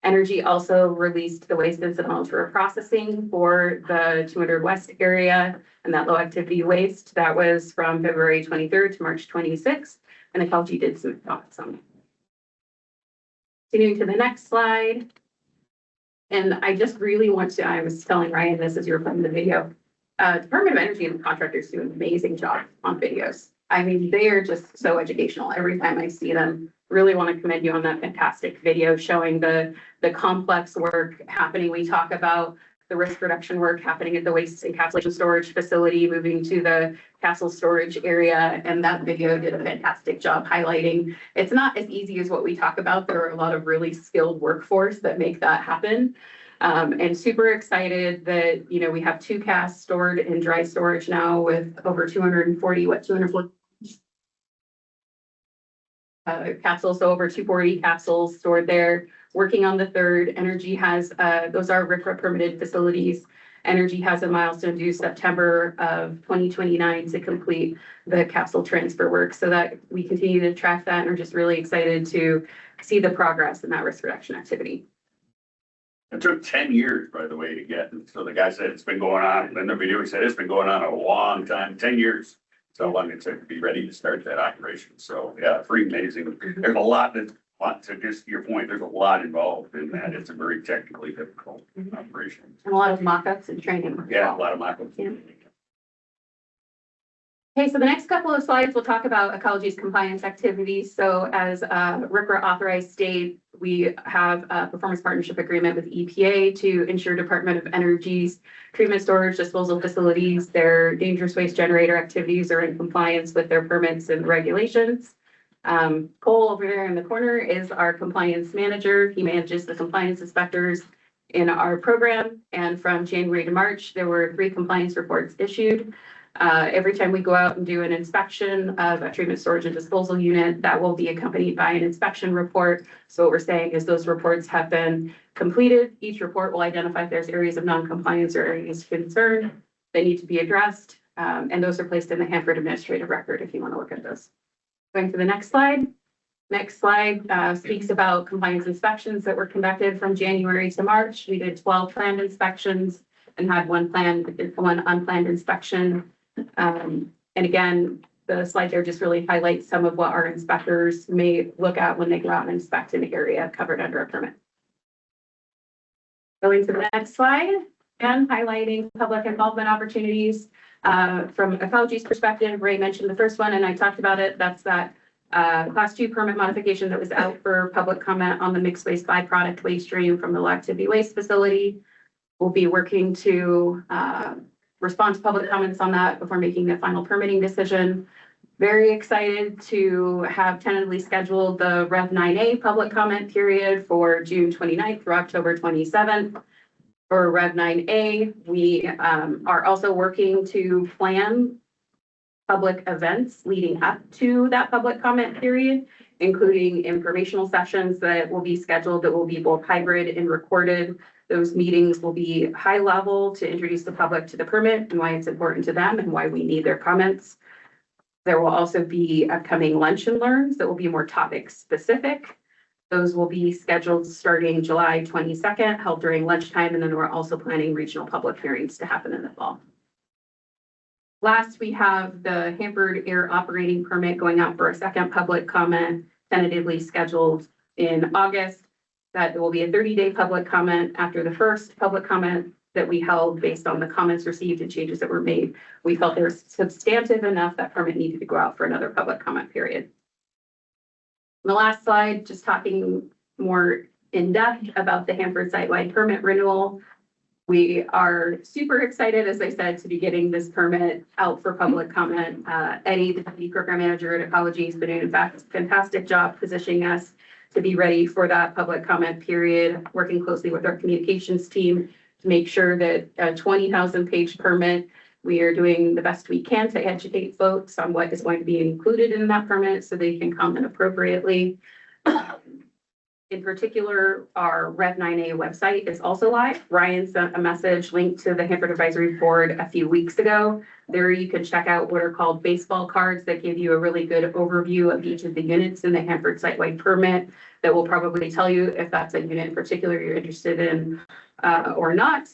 Energy also released the waste incidental to processing for the 200 West area and that low activity waste. That was from February 23rd to March 26th. And Ecology did some thoughts on it. Continuing to the next slide. And I just really want to, I was telling Ryan this as you were playing the video. Department of Energy and the contractors do an amazing job on videos. I mean, they are just so educational every time I see them. Really want to commend you on that fantastic video showing the complex work happening. We talk about the risk reduction work happening at the waste encapsulation storage facility, moving to the castle storage area. And that video did a fantastic job highlighting it's not as easy as what we talk about. There are a lot of really skilled workforce that make that happen. And super excited that, you know, we have 2 casks stored in dry storage now with over 240 capsules, so over 240 capsules stored there. Working on the 3rd, Energy has, those are RCRA permitted facilities. Energy has a milestone due September of 2029 to complete the capsule transfer work, so that we continue to track that and are just really excited to see the progress in that risk reduction activity. It took 10 years, by the way, to get, so the guy said it's been going on, and then the video said it's been going on a long time, 10 years. So long it took to be ready to start that operation. So yeah, pretty amazing. There's a lot to just your point, there's a lot involved in that. It's a very technically difficult operation. And a lot of mock-ups and training. Yeah, a lot of mock-ups. Yeah. Okay, so the next couple of slides, we'll talk about Ecology's compliance activities. So as RCRA authorized state, we have a performance partnership agreement with EPA to ensure Department of Energy's treatment, storage, disposal facilities, their dangerous waste generator activities are in compliance with their permits and regulations. Cole over there in the corner is our compliance manager. He manages the compliance inspectors in our program. And from January to March, there were 3 compliance reports issued. Every time we go out and do an inspection of a treatment, storage, and disposal unit, that will be accompanied by an inspection report. So what we're saying is those reports have been completed. Each report will identify if there's areas of non-compliance or areas of concern that need to be addressed. And those are placed in the Hanford Administrative Record if you want to look at those. Going to the next slide. Next slide speaks about compliance inspections that were conducted from January to March. We did 12 planned inspections and had one unplanned inspection. And again, the slide there just really highlights some of what our inspectors may look at when they go out and inspect an area covered under a permit. Going to the next slide and highlighting public involvement opportunities. From Ecology's perspective, Ray mentioned the first one and I talked about it. That's that class 2 permit modification that was out for public comment on the mixed waste byproduct waste stream from the low activity waste facility. We'll be working to respond to public comments on that before making the final permitting decision. Very excited to have tentatively scheduled the Rev 9A public comment period for June 29th through October 27th. For Rev 9A, we are also working to plan public events leading up to that public comment period, including informational sessions that will be scheduled that will be both hybrid and recorded. Those meetings will be high level to introduce the public to the permit and why it's important to them and why we need their comments. There will also be upcoming lunch and learns that will be more topic specific. Those will be scheduled starting July 22nd, held during lunchtime, and then we're also planning regional public hearings to happen in the fall. Last, we have the Hanford Air Operating Permit going out for a second public comment, tentatively scheduled in August. That will be a 30-day public comment after the first public comment that we held based on the comments received and changes that were made. We felt they were substantive enough that permit needed to go out for another public comment period. The last slide, just talking more in depth about the Hanford site-wide permit renewal. We are super excited, as I said, to be getting this permit out for public comment. Eddie, the deputy program manager at Ecology, has been doing a fantastic job positioning us to be ready for that public comment period, working closely with our communications team to make sure that a 20,000 page permit, we are doing the best we can to educate folks on what is going to be included in that permit so they can comment appropriately. In particular, our Rev 9A website is also live. Ryan sent a message linked to the Hanford Advisory Board a few weeks ago. There you can check out what are called baseball cards that give you a really good overview of each of the units in the Hanford site-wide permit that will probably tell you if that's a unit in particular you're interested in or not.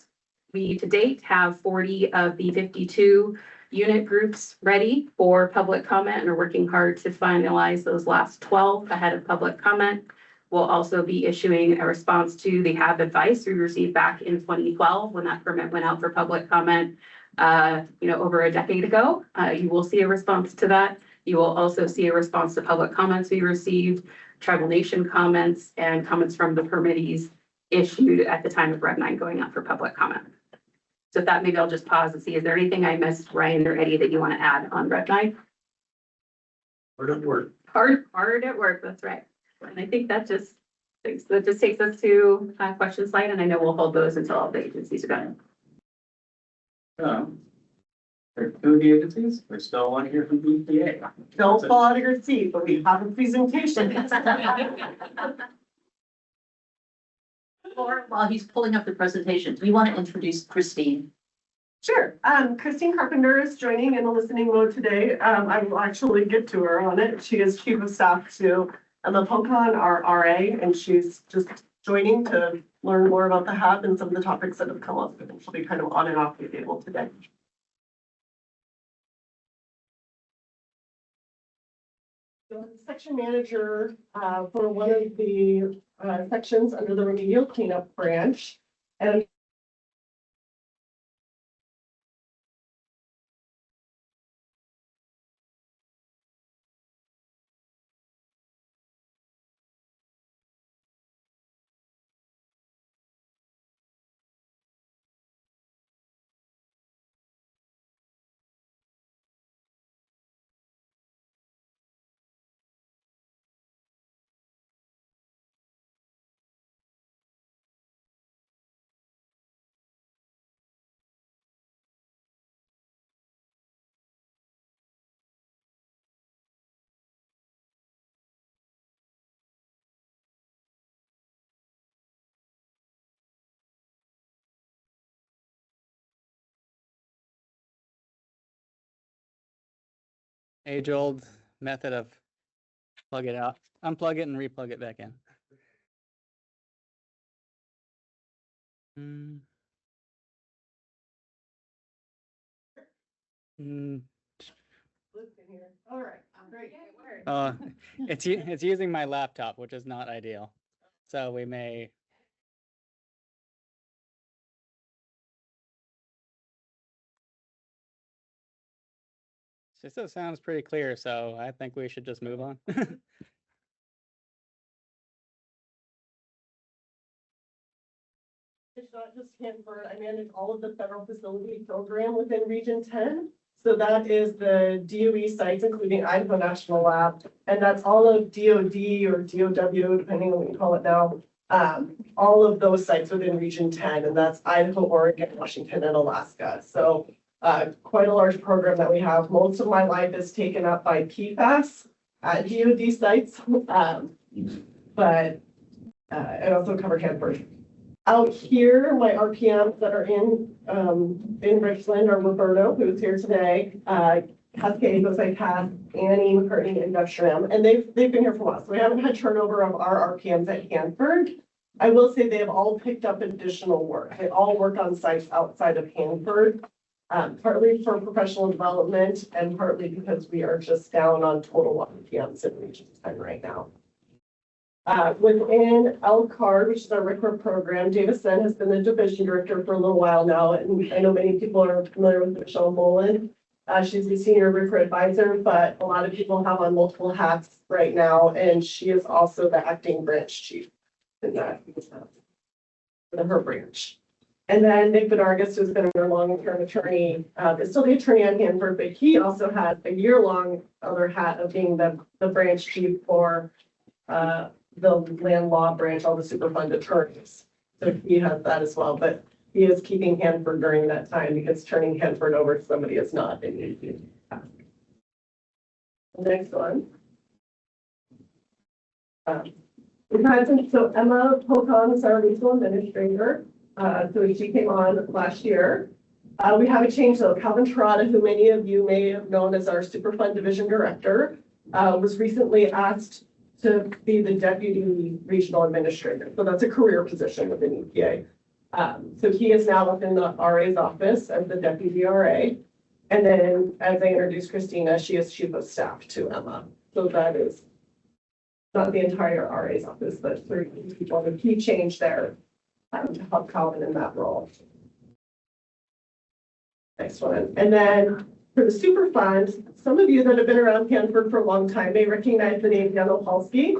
We to date have 40 of the 52 unit groups ready for public comment and are working hard to finalize those last 12 ahead of public comment. We'll also be issuing a response to the HAB advice we received back in 2012 when that permit went out for public comment, over a decade ago. You will see a response to that You will also see a response to public comments we received, tribal nation comments, and comments from the permittees issued at the time of Rev 9 going out for public comment. So with that, maybe I'll just pause and see, is there anything I missed, Ryan or Eddie, that you want to add on Rev 9? Hard at work. Hard at work, that's right. And I think that just takes us to question slide, and I know we'll hold those until all the agencies are done. There are two of the agencies, we still want to hear from EPA. Don't fall out of your seat, but we have a presentation. Or while he's pulling up the presentation, do you want to introduce Christine? Sure. Christine Carpenter is joining in the listening mode today. I will actually get to her on it. She is Chief of Staff to Emma Pocon, our RA, and she's just joining to learn more about the HAB and some of the topics that have come up. And she'll be kind of on and off the table today. So section manager for one of the sections under the remedial cleanup branch. And age-old method of plug it out, unplug it and replug it back in. all right, great. It's using my laptop, which is not ideal. So we may. It still sounds pretty clear, so I think we should just move on. It's not just Hanford. I manage all of the federal facility program within Region 10. So that is the DOE sites, including Idaho National Lab, and that's all of DOD or DOW, depending on what you call it now. All of those sites within Region 10, and that's Idaho, Oregon, Washington, and Alaska. So quite a large program that we have. Most of my life is taken up by PFAS at DOD sites, but I also cover Hanford. Out here, my RPMs that are in Richland are Roberto, who's here today, Cascade, Jose Cass, Annie, McCartney, and Jeff Schramm, and they've been here for a while. So we haven't had turnover of our RPMs at Hanford. I will say they have all picked up additional work. They all work on sites outside of Hanford, partly for professional development and partly because we are just down on total RPMs in Region 10 right now. Within LCARD, which is our RCRA program, Davison has been the division director for a little while now, and I know many people are familiar with Michelle Boland. She's the senior RCRA advisor, but a lot of people have on multiple hats right now, and she is also the acting branch chief in that in her branch. And then Nick Benargas, who's been our long-term attorney, is still the attorney on Hanford, but he also had a year-long other hat of being the branch chief for the land law branch, all the Superfund attorneys. So he has that as well, but he is keeping Hanford during that time because turning Hanford over to somebody is not an easy task. The next one. So Emma Pocon is our regional administrator. So she came on last year. We have a change though. Calvin Terada, who many of you may have known as our Superfund division director, was recently asked to be the deputy regional administrator. So that's a career position within EPA. So he is now within the RA's office as the deputy RA. And then as I introduced Christina, she is chief of staff to Emma. So that is not the entire RA's office, but 30 people. The key change there to help Calvin in that role. Next one. And then for the Superfund, some of you that have been around Hanford for a long time may recognize the name Dan Opalski.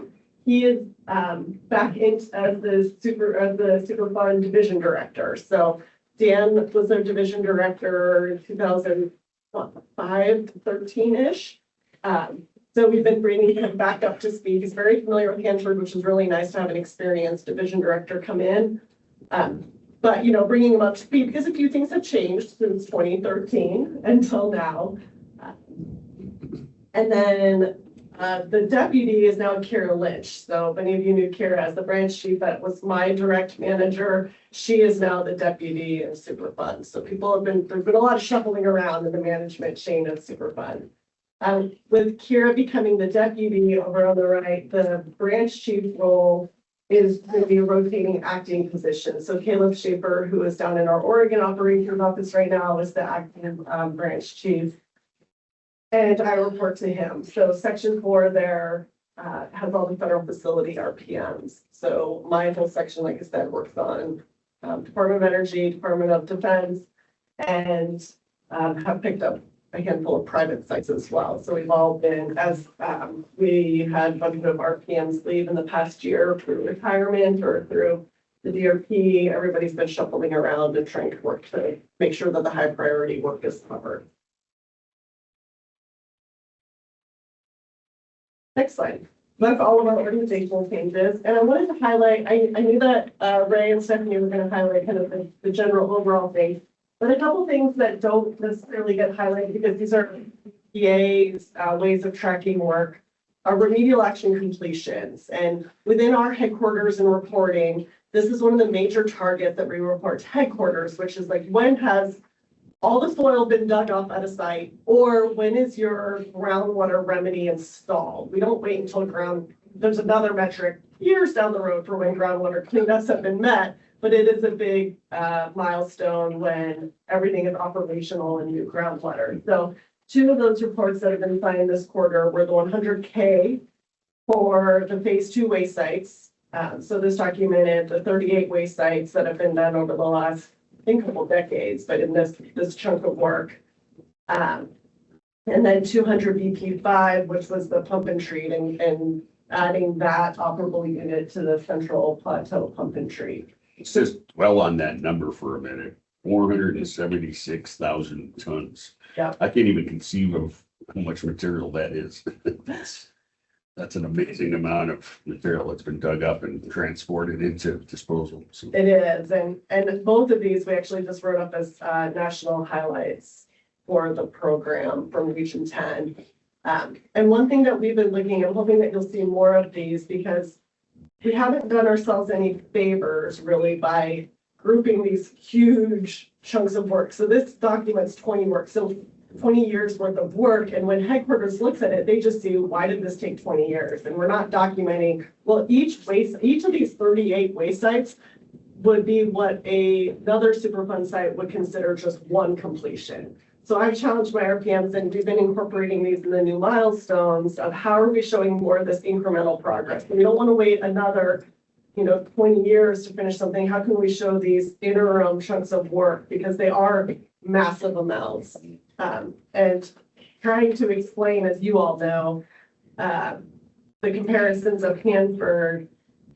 He is back in as the Superfund division director. So Dan was their division director in 2005 to 13-ish. So we've been bringing him back up to speed. He's very familiar with Hanford, which is really nice to have an experienced division director come in. But, you know, bringing him up to speed because a few things have changed since 2013 until now. And then the deputy is now Kara Lynch. So if any of you knew Kara as the branch chief, that was my direct manager. She is now the deputy in Superfund. So there's been a lot of shuffling around in the management chain of Superfund. With Kira becoming the deputy over on the right, the branch chief role is going to be a rotating acting position. So Caleb Schaefer, who is down in our Oregon operations office right now, is the acting branch chief. And I report to him. So section 4 there has all the federal facility RPMs. So my whole section, like I said, works on Department of Energy, Department of Defense, and have picked up a handful of private sites as well. So we've all been, as we had a bunch of RPMs leave in the past year through retirement or through the DRP, everybody's been shuffling around and trying to work to make sure that the high priority work is covered. Next slide. That's all of our organizational changes. And I wanted to highlight, I knew that Ray and Stephanie were going to highlight kind of the general overall thing. But a couple things that don't necessarily get highlighted because these are EA's ways of tracking work are remedial action completions. And within our headquarters and reporting, this is one of the major targets that we report to headquarters, which is like, when has all the soil been dug up at a site, or when is your groundwater remedy installed? We don't wait until there's another metric years down the road for when groundwater cleanups have been met. But it is a big milestone when everything is operational and new groundwater. So 2 of those reports that have been signed this quarter were the 100K for the phase 2 waste sites. So this documented the 38 waste sites that have been done over the last, I think, couple decades, but in this chunk of work. And then 200 BP5, which was the pump and treat, and adding that operable unit to the central plateau pump and treat. Let's just dwell on that number for a minute. 476,000 tons. Yeah. I can't even conceive of how much material that is. That's an amazing amount of material that's been dug up and transported into disposal. So It is, and both of these we actually just wrote up as national highlights for the program from Region 10. And one thing that we've been looking at, hoping that you'll see more of these, because we haven't done ourselves any favors really by grouping these huge chunks of work. So this documents 20 years worth of work. And when headquarters looks at it, they just see, why did this take 20 years? And we're not documenting, well, each of these 38 waste sites would be what another Superfund site would consider just one completion. So I've challenged my RPMs, and we've been incorporating these in the new milestones of how are we showing more of this incremental progress. And we don't want to wait another 20 years to finish something. How can we show these interim chunks of work, because they are massive amounts, and trying to explain, as you all know, the comparisons of Hanford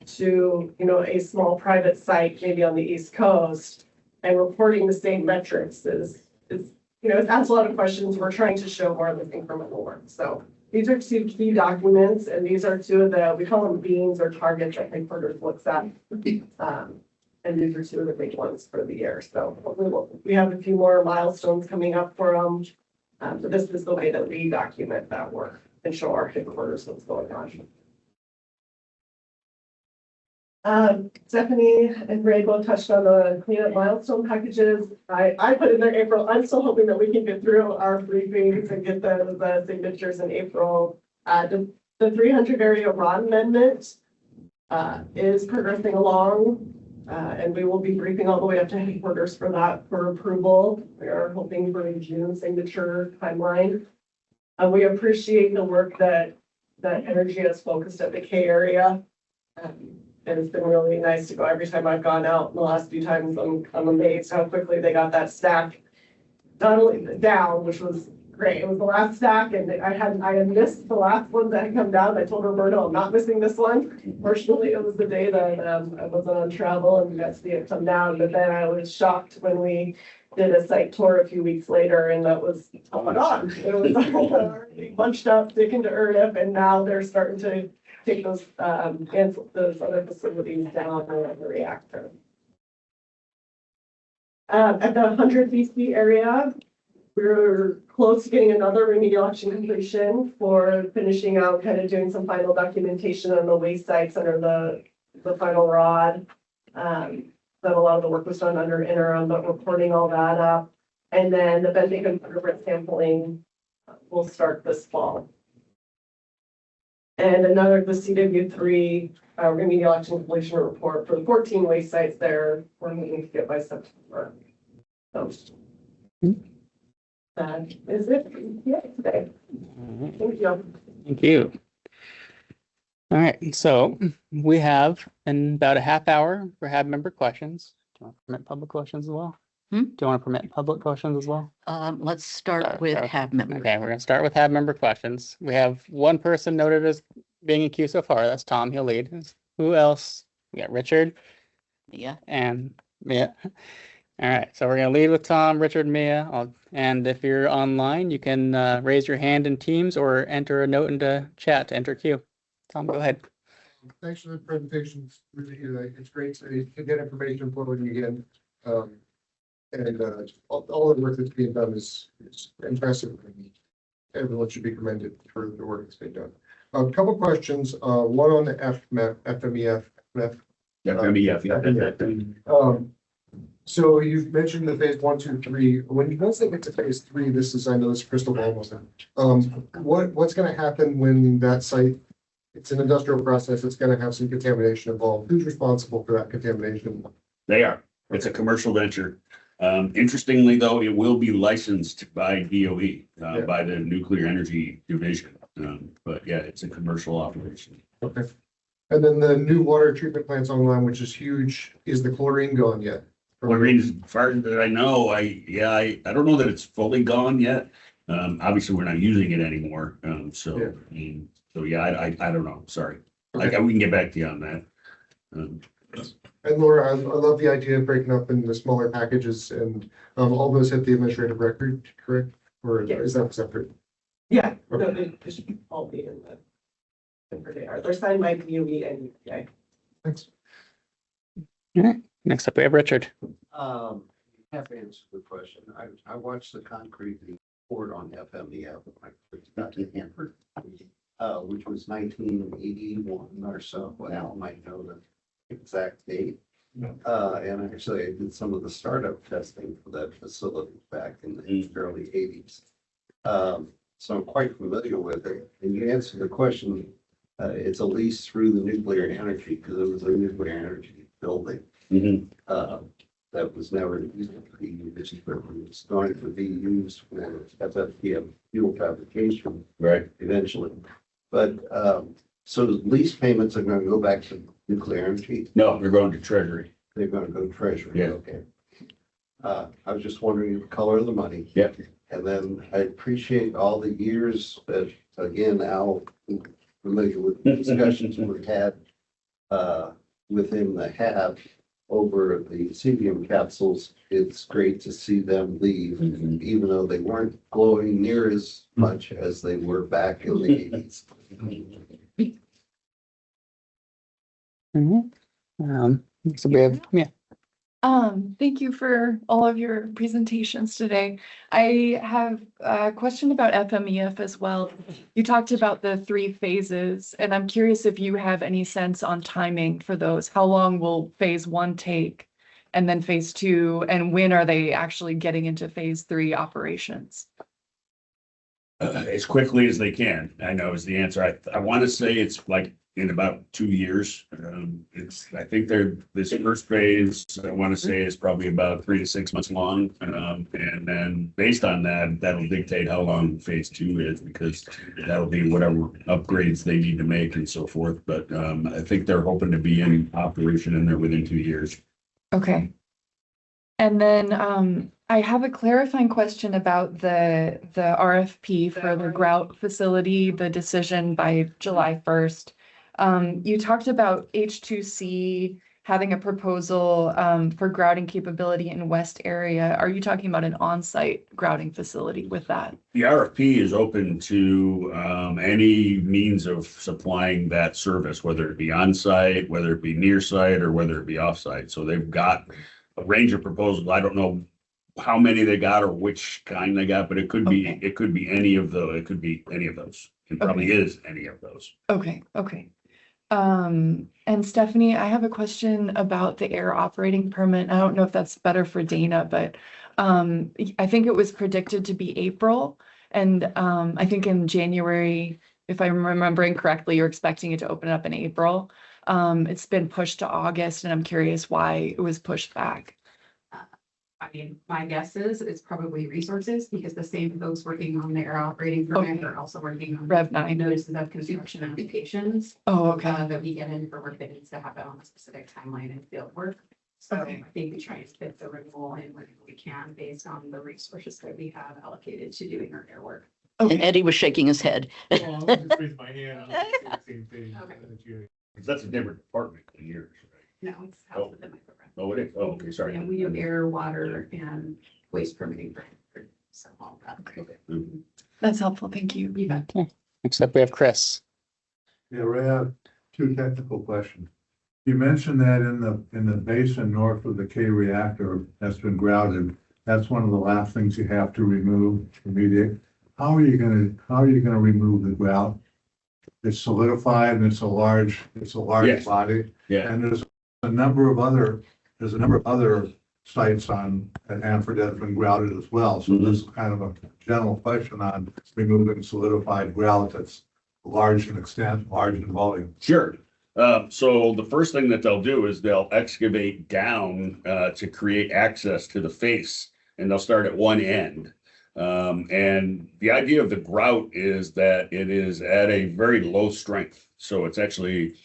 to a small private site maybe on the East Coast, and reporting the same metrics is it asks a lot of questions. We're trying to show more of this incremental work. So these are 2 key documents, and these are 2 of we call them beans or targets that headquarters looks at. And these are 2 of the big ones for the year. So hopefully we have a few more milestones coming up for them. So this is the way that we document that work and show our headquarters what's going on. Stephanie and Ray both touched on the cleanup milestone packages. I put in there April. I'm still hoping that we can get through our briefings and get the signatures in April. The 300 area RON amendment is progressing along, and we will be briefing all the way up to headquarters for that for approval. We are hoping for a June signature timeline. We appreciate the work that Energy has focused at the K area. And it's been really nice to go. Every time I've gone out in the last few times, I'm amazed how quickly they got that stack not only down, which was great. It was the last stack and I had missed the last ones that had come down. I told Roberto, I'm not missing this one. Fortunately, it was the day that I wasn't on travel and we got to see it come down. But then I was shocked when we did a site tour a few weeks later and that was, oh my God, it was already bunched up, sticking to ERDIP, and now they're starting to take those other facilities down around the reactor. At the 100 BC area, we're close to getting another remedial action completion for finishing out, kind of doing some final documentation on the waste sites under the final rod. That a lot of the work was done under interim, but reporting all that up. And then the bending and fingerprint sampling will start this fall. And another, the CW3 remedial action completion report for the 14 waste sites there, we're moving to get by September. So that is it today. Thank you. Thank you. All right, so we have in about a half hour for HAB member questions. Do you want to permit public questions as well? Do you want to permit public questions as well? Let's start with HAB members. Okay, we're gonna start with HAB member questions. We have one person noted as being in queue so far. That's Tom. He'll lead. Who else? We got Richard. Mia. And Mia. All right, so we're gonna lead with Tom, Richard, Mia. And if you're online, you can raise your hand in Teams or enter a note into chat to enter queue. Tom, go ahead. Thanks for the presentation. It's great to get information flowing again. And all the work that's being done is impressive. Everyone should be commended for the work that's being done. A couple questions. One on the FMEF. So you've mentioned the phase 1, 2, 3. Once they get to phase 3, this is, I know this crystal ball almost. What's going to happen when that site? It's an industrial process. It's going to have some contamination involved. Who's responsible for that contamination? They are. It's a commercial venture. Interestingly, though, it will be licensed by DOE, by the Nuclear Energy Division. But yeah, it's a commercial operation. Okay. And then the new water treatment plant's online, which is huge. Is the chlorine gone yet? Chlorine, as far as I know, I don't know that it's fully gone yet. Obviously, we're not using it anymore. So I don't know. Sorry. Okay. We can get back to you on that. And Laura, I love the idea of breaking up in the smaller packages and all those hit the administrative record, correct? Or is that separate? Yeah, Okay. no, they should all be in they're signed by DOE and UPI. Thanks. All right, next up we have Richard. You have to answer the question. I watched the concrete report on FMEF when I first got to Hanford, which was 1981 or so. Al might know the exact date. And actually, I did some of the startup testing for that facility back in the early 80s. So I'm quite familiar with it. And you answered the question, it's a lease through the nuclear energy because it was a nuclear energy building. That was never used to be used, but it was going to be used for FFPM fuel fabrication eventually. But so lease payments are going to go back to nuclear energy? No, they're going to Treasury. They're going to go to Treasury. Yeah. Okay. I was just wondering the color of the money. Yeah. And then I appreciate all the years that, again, Al, familiar with the discussions we've had within the HAB over the cesium capsules. It's great to see them leave, even though they weren't glowing near as much as they were back in the 80s. So we have, Thank you for all of your presentations today. I have a question about FMEF as well. You talked about the 3 phases, and I'm curious if you have any sense on timing for those. How long will phase 1 take, and then phase 2, and when are they actually getting into phase 3 operations? As quickly as they can, I know is the answer. I want to say it's like in about 2 years. I think this first phase, I want to say, is probably about 3 to 6 months long. And then based on that, that'll dictate how long phase 2 is, because that'll be whatever upgrades they need to make and so forth. But I think they're hoping to be in operation in there within 2 years. Okay. And then I have a clarifying question about the RFP for the grout facility, the decision by July 1st. You talked about H2C having a proposal for grouting capability in West area. Are you talking about an on-site grouting facility with that? The RFP is open to any means of supplying that service, whether it be on-site, whether it be near-site, or whether it be off-site. So they've got a range of proposals. I don't know how many they got or which kind they got, but it could be any of those. It could be any of those. It probably is any of those. Okay. And Stephanie, I have a question about the air operating permit. I don't know if that's better for Dana, but I think it was predicted to be April. And I think in January, if I'm remembering correctly, you're expecting it to open up in April. It's been pushed to August, and I'm curious why it was pushed back. I mean, my guess is it's probably resources because the same folks working on the air operating permit are also working on Rev 9 notices of construction applications. Oh, okay. That we get in for work that needs to happen on a specific timeline and field work. So I think we try to fit the renewal in when we can based on the resources that we have allocated to doing our air work. And Eddie was shaking his head. Well, I'll just raise my hand. I'll say the same thing. That's a different department than yours, No, it's housed within my program. right? Oh, it is. Oh, okay, sorry. And we do air, water, and waste permitting for so all that. Mhm. That's helpful. Thank you. You bet. Okay. Next up, we have Chris. Yeah, Ray, I have two technical questions. You mentioned that in the basin north of the K reactor that's been grouted, that's one of the last things you have to remove, remediate. How are you gonna remove the grout? It's solidified and it's a large Yes. body. Yeah. And there's a number of other sites at Hanford that have been grouted as well. So this is kind of a general question on removing solidified grout that's large in extent, large in volume. Sure. So the first thing that they'll do is they'll excavate down to create access to the face, and they'll start at one end. And the idea of the grout is that it is at a very low strength. So it's actually,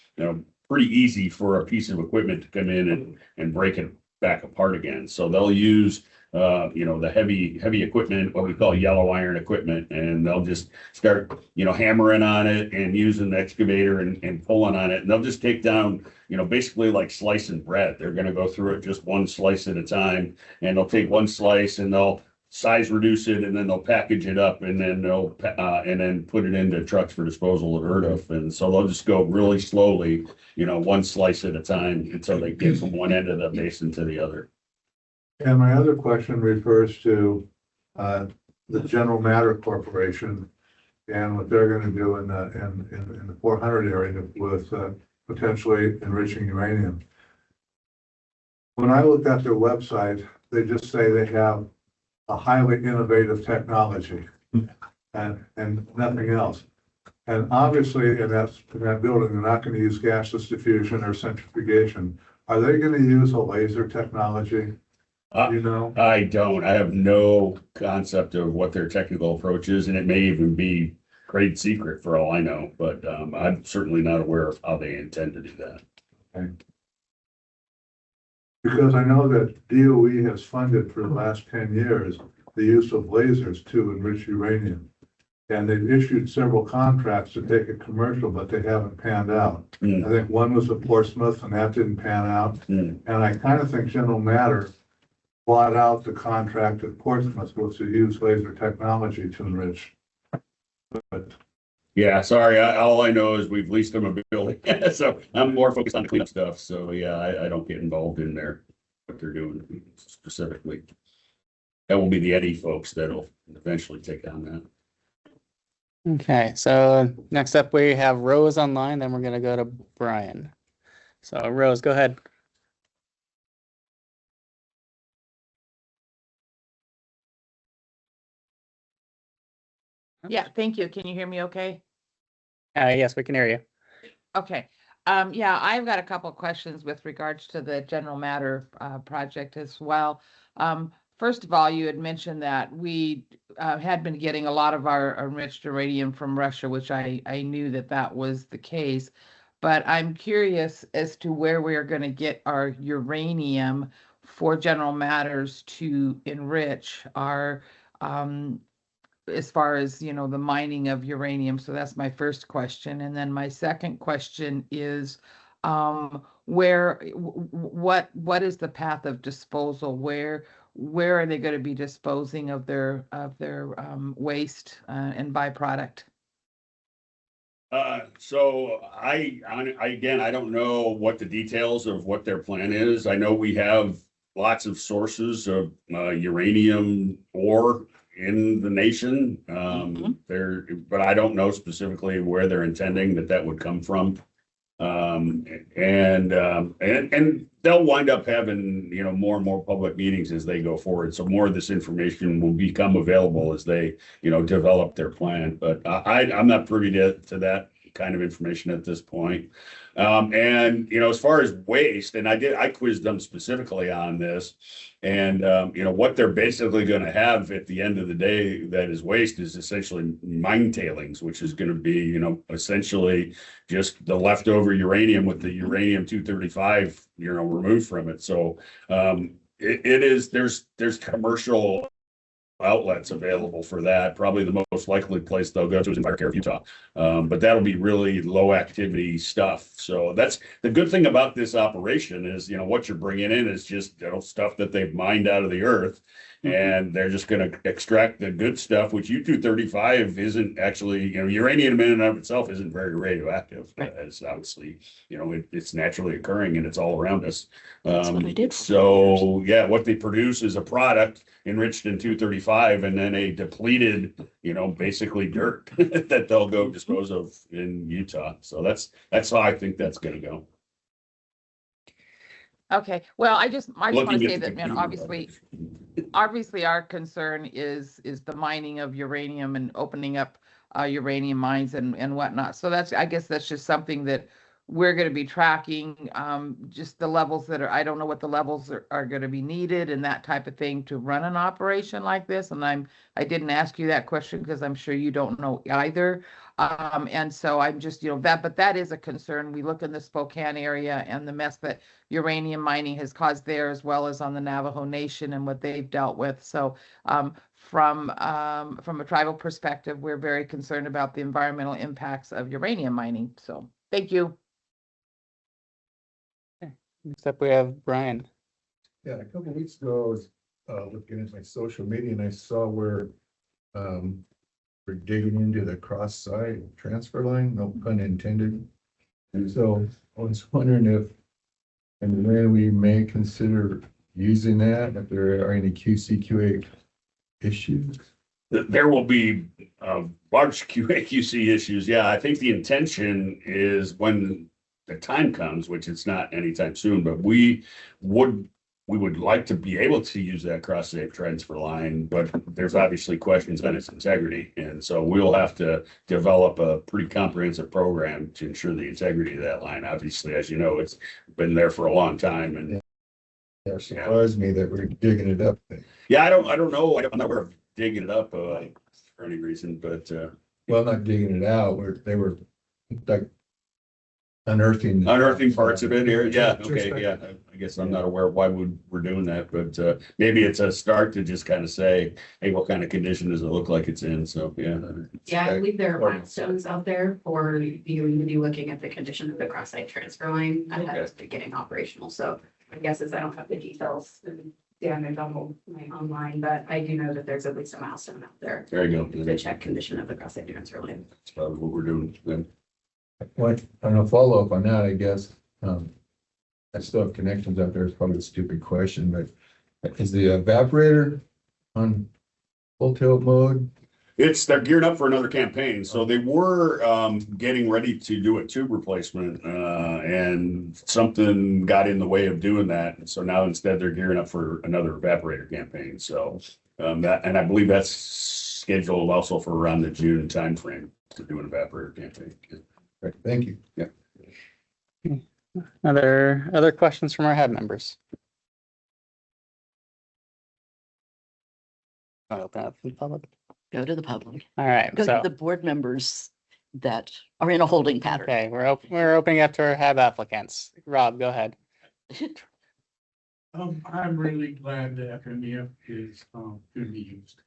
pretty easy for a piece of equipment to come in and break it back apart again. So they'll use, the heavy equipment, what we call yellow iron equipment, and they'll just start, hammering on it and using the excavator and pulling on it. And they'll just take down, basically like slicing bread. They're going to go through it just one slice at a time, and they'll take one slice and they'll size reduce it, and then they'll package it up, and then they'll and then put it into trucks for disposal at Erdf. And so they'll just go really slowly, one slice at a time until they get from one end of the basin to the other. And my other question refers to the General Matter Corporation and what they're going to do in the 400 area with potentially enriching uranium. When I looked at their website, they just say they have a highly innovative technology and nothing else. And obviously, in that building, they're not going to use gaseous diffusion or centrifugation. Are they going to use a laser technology? I don't. I have no concept of what their technical approach is, and it may even be trade secret for all I know, but I'm certainly not aware of how they intend to do that. Okay. Because I know that DOE has funded for the last 10 years the use of lasers to enrich uranium. And they've issued several contracts to take it commercial, but they haven't panned out. I think one was at Portsmouth and that didn't pan out. And I kind of think General Matter bought out the contract at Portsmouth was to use laser technology to enrich. But Yeah, sorry. All I know is we've leased them a building, so I'm more focused on cleanup stuff. So yeah, I don't get involved in what they're doing specifically. That will be the Eddie folks that'll eventually take on that. Okay, so next up we have Rose online, then we're gonna go to Brian. So Rose, go ahead. Yeah, thank you. Can you hear me okay? Yes, we can hear you. Okay. Yeah, I've got a couple of questions with regards to the General Matter project as well. First of all, you had mentioned that we had been getting a lot of our enriched uranium from Russia, which I knew that was the case. But I'm curious as to where we are going to get our uranium for General Matters to enrich are, as far as, you know, the mining of uranium. So that's my first question. And then my second question is, what is the path of disposal? Where are they going to be disposing of their waste and byproduct? So again, I don't know what the details of what their plan is. I know we have lots of sources of uranium ore in the nation. But I don't know specifically where they're intending that would come from. And they'll wind up having, you know, more and more public meetings as they go forward. So more of this information will become available as they, you know, develop their plan. But I'm not privy to that kind of information at this point. And, you know, as far as waste, and I quizzed them specifically on this, and, you know, what they're basically going to have at the end of the day that is waste is essentially mine tailings, which is going to be, you know, essentially just the leftover uranium with the uranium-235, you know, removed from it. So there's commercial outlets available for that. Probably the most likely place they'll go to is in Fire Care of Utah. But that'll be really low activity stuff. So that's the good thing about this operation is, you know, what you're bringing in is just, you know, stuff that they've mined out of the earth. And they're just going to extract the good stuff, which U-235 isn't actually, you know, uranium in and of itself isn't very radioactive. As obviously, you know, it's naturally occurring and it's all around us. So yeah, what they produce is a product enriched in 235 and then a depleted, you know, basically dirt that they'll go dispose of in Utah. So that's how I think that's going to go. Okay, well, I just want to Looking say at the that, you know, computer. obviously our concern is the mining of uranium and opening up uranium mines and whatnot. So I guess that's just something that we're going to be tracking, just the levels that I don't know what the levels are going to be needed and that type of thing to run an operation like this. And I didn't ask you that question because I'm sure you don't know either. And so I'm just, you know, but that is a concern. We look in the Spokane area and the mess that uranium mining has caused there, as well as on the Navajo Nation and what they've dealt with. So from a tribal perspective, we're very concerned about the environmental impacts of uranium mining. So thank you. Next up, we have Brian. Yeah, a couple weeks ago, I was looking at my social media and I saw where we're digging into the cross-site transfer line, no pun intended. And so I was wondering if and when we may consider using that, if there are any QC/QA issues. There will be large QA/QC issues. Yeah, I think the intention is when the time comes, which it's not anytime soon, but we would like to be able to use that cross-site transfer line, but there's obviously questions on its integrity. And so we'll have to develop a pretty comprehensive program to ensure the integrity of that line. Obviously, as you know, it's been there for a long time and Yeah, it surprised me that we're digging it up. yeah, I don't know. I'm not aware of digging it up for any reason, but Well, not digging it out, they were like unearthing parts of it here. Yeah, okay, yeah. I guess I'm not aware of why we're doing that, but maybe it's a start to just kind of say, hey, what kind of condition does it look like it's in? So, yeah. Yeah, I believe there are milestones out there for you to be looking at the condition of the cross-site transfer line ahead of it getting operational. So my guess is I don't have the details damage on my online, but I do know that there's at least a milestone out there. There you go. To check condition of the cross-site transfer line. That's probably what we're doing then. What, I don't know, follow up on that, I guess. I still have connections out there. It's probably a stupid question, but is the evaporator on full tilt mode? They're geared up for another campaign. So they were getting ready to do a tube replacement and something got in the way of doing that. So now instead they're gearing up for another evaporator campaign. So and I believe that's scheduled also for around the June timeframe to do an evaporator campaign. Right, thank you. Yeah. Other questions from our HAB members? I'll open up to the public. Go to the public. All right. Go to the board members that are in a holding pattern. Okay, we're opening up to our HAB applicants. Rob, go ahead. I'm really glad that FMEF is, going to be used.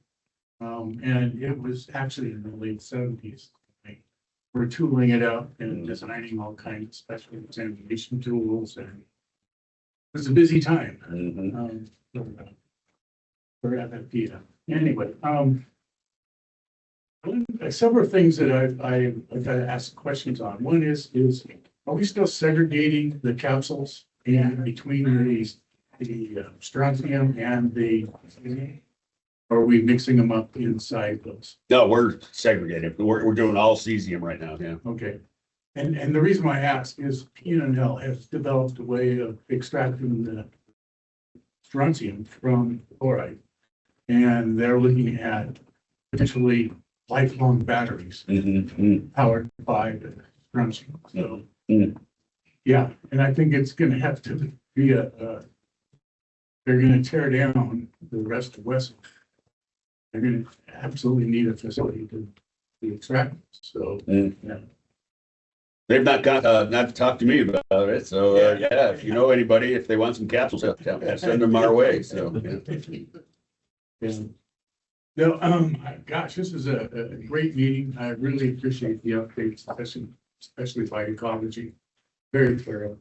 And it was actually in the late seventies. We're tooling it up and designing all kinds of special examination tools, and it was a busy time. For FFPF. Anyway, several things that I've got to ask questions on. One is are we still segregating the capsules in between the strontium and the, or are we mixing them up inside those? No, we're segregated. We're doing all cesium right now, yeah. Okay. And the reason why I ask is P&L has developed a way of extracting the strontium from chloride. And they're looking at potentially lifelong batteries powered by the strontium. So, yeah, and I think it's going to have to be they're going to tear down the rest of West. They're going to absolutely need a facility to extract. So, yeah. They've not talked to me about it. So, yeah, if you know anybody, if they want some capsules, send them our way. So, yeah. No, gosh, this is a great meeting. I really appreciate the updates, especially by ecology. Very thorough.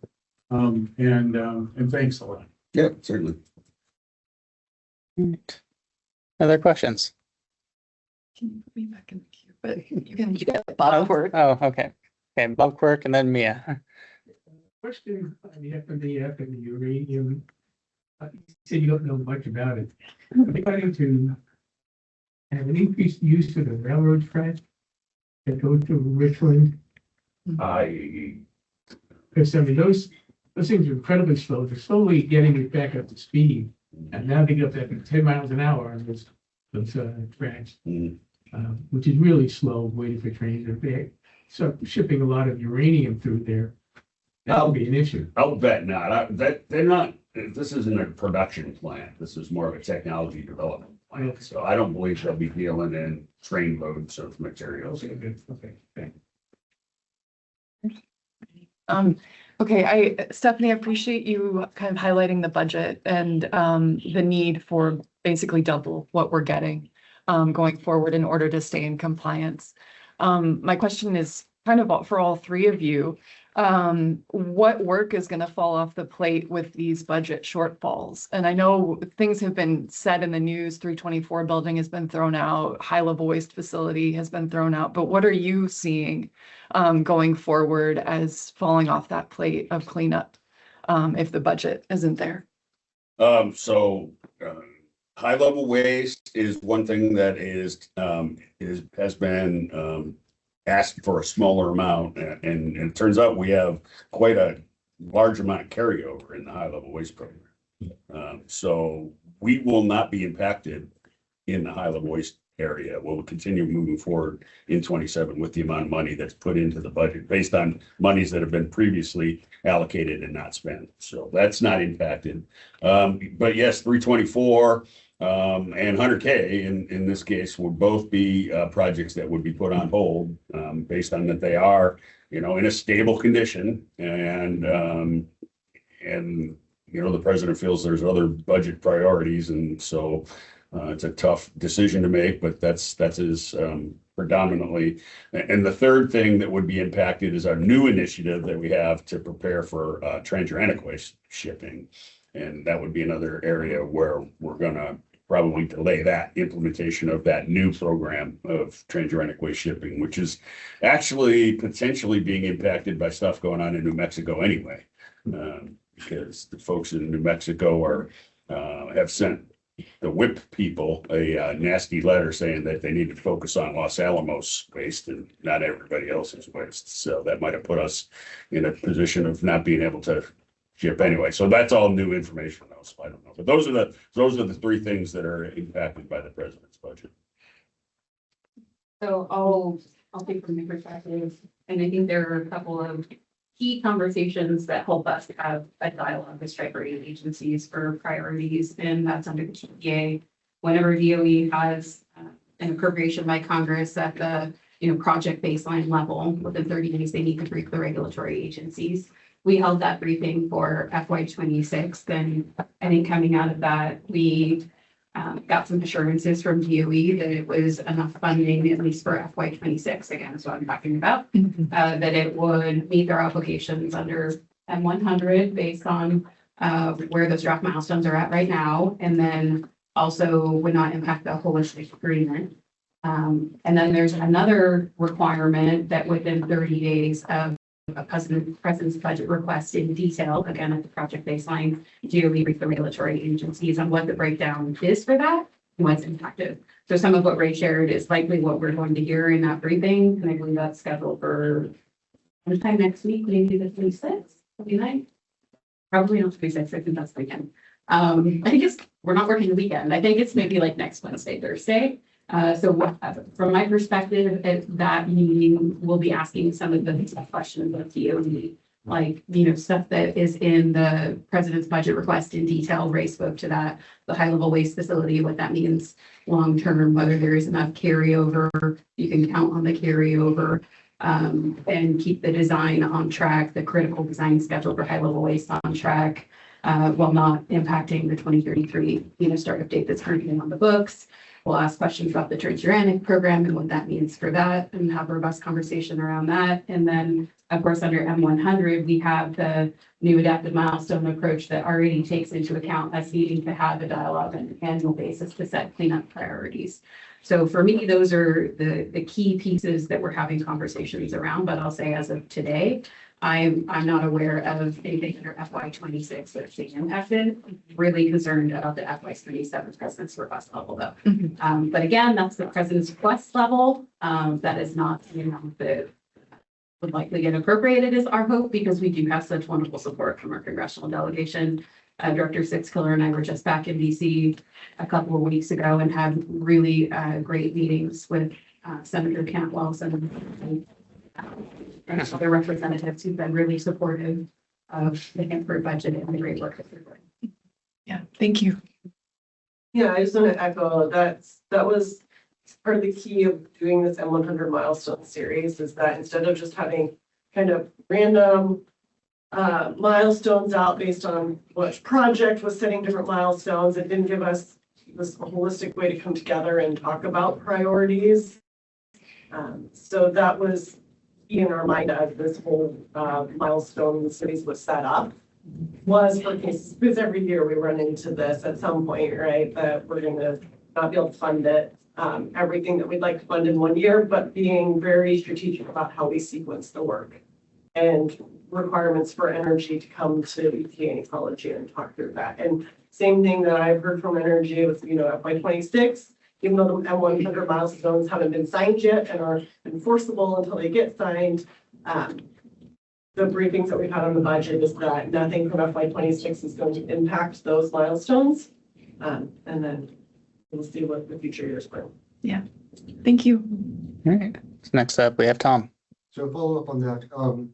And thanks a lot. Yeah, certainly. Other questions? Can you put me back in the queue? But you got Bob Quirk. Oh, okay. Okay, Bob Quirk and then Mia. Question on the FMEF and the uranium. You said you don't know much about it. Are they going to have an increased use of the railroad track that goes to Richland? Because I mean, those things are incredibly slow. They're slowly getting it back up to speed. And now they get up to 10 miles an hour on those tracks, which is really slow waiting for trains. If they start shipping a lot of uranium through there, that would be an issue. I'll bet not. They're not. This isn't a production plant. This is more of a technology development plant. So I don't believe they'll be dealing in train loads of materials. Okay, good. Okay, thanks. Okay, Stephanie, I appreciate you kind of highlighting the budget and the need for basically double what we're getting going forward in order to stay in compliance. My question is kind of for all three of you. What work is going to fall off the plate with these budget shortfalls? And I know things have been said in the news, 324 building has been thrown out, high level waste facility has been thrown out, but what are you seeing going forward as falling off that plate of cleanup if the budget isn't there? High level waste is one thing that has been asked for a smaller amount, and it turns out we have quite a large amount of carryover in the high level waste program. So we will not be impacted in the high level waste area. We'll continue moving forward in 27 with the amount of money that's put into the budget based on monies that have been previously allocated and not spent. So that's not impacted. But yes, 324 and 100K in this case would both be projects that would be put on hold based on that they are, in a stable condition, and the president feels there's other budget priorities, and so it's a tough decision to make, but that's his predominantly. And the third thing that would be impacted is our new initiative that we have to prepare for transuranic waste shipping. And that would be another area where we're going to probably delay that implementation of that new program of transuranic waste shipping, which is actually potentially being impacted by stuff going on in New Mexico anyway, because the folks in New Mexico have sent the WIP people a nasty letter saying that they need to focus on Los Alamos waste and not everybody else's waste. So that might have put us in a position of not being able to ship anyway. So that's all new information though, so I don't know. But those are the three things that are impacted by the president's budget. So I'll take from my perspective, and I think there are a couple of key conversations that help us have a dialogue with strike rating agencies for priorities, and that's under the TPA. Whenever DOE has an appropriation by Congress at the project baseline level, within 30 days, they need to brief the regulatory agencies. we held that briefing for FY 26. Then I think coming out of that, we got some assurances from DOE that it was enough funding, at least for FY 26, again, is what I'm talking about, that it would meet their obligations under M100 based on where those draft milestones are at right now, and then also would not impact the holistic agreement. And then there's another requirement that within 30 days of a president's budget request in detail, again, at the project baseline, DOE brief the regulatory agencies on what the breakdown is for that and what's impacted. So some of what Ray shared is likely what we're going to hear in that briefing, and I believe that's scheduled for sometime next week, maybe the 26th, 29th. Probably not 26th, I think that's the weekend. I think we're not working the weekend. I think it's maybe like next Wednesday, Thursday. From my perspective, at that meeting, we'll be asking some of the questions of DOE, like, stuff that is in the president's budget request in detail. Ray spoke to that, the high level waste facility, what that means long-term, whether there is enough carryover, you can count on the carryover, and keep the design on track, the critical design schedule for high level waste on track, while not impacting the 2033, startup date that's currently on the books. We'll ask questions about the Transuranic program and what that means for that, and have a robust conversation around that. And then, of course, under M100, we have the new adaptive milestone approach that already takes into account us needing to have a dialogue on an annual basis to set cleanup priorities. So for me, those are the key pieces that we're having conversations around. But I'll say, as of today, I'm not aware of anything under FY 26 that's being impacted. Really concerned about the FY 27 president's request level, though. But again, that's the president's request level. That is not, that would likely get appropriated, is our hope, because we do have such wonderful support from our congressional delegation. Director Sixkiller and I were just back in DC a couple of weeks ago and had really great meetings with Senator Cantwell, Senator and other representatives who've been really supportive of the Hanford budget and the great work that they're doing. Yeah, thank you. Yeah, I just want to echo that was part of the key of doing this M100 milestone series, is that instead of just having kind of random milestones out based on which project was setting different milestones, it didn't give us this holistic way to come together and talk about priorities. So that was in our mind as this whole milestone series was set up, was for cases, because every year we run into this at some point, right, that we're going to not be able to fund it, everything that we'd like to fund in one year, but being very strategic about how we sequence the work and requirements for energy to come to EPA and ecology and talk through that. And same thing that I've heard from energy with, FY 26, even though the M100 milestones haven't been signed yet and are enforceable until they get signed. The briefings that we've had on the budget is that nothing from FY 26 is going to impact those milestones. And then we'll see what the future years bring. Yeah, thank you. All right. So next up, we have Tom. So follow up on that,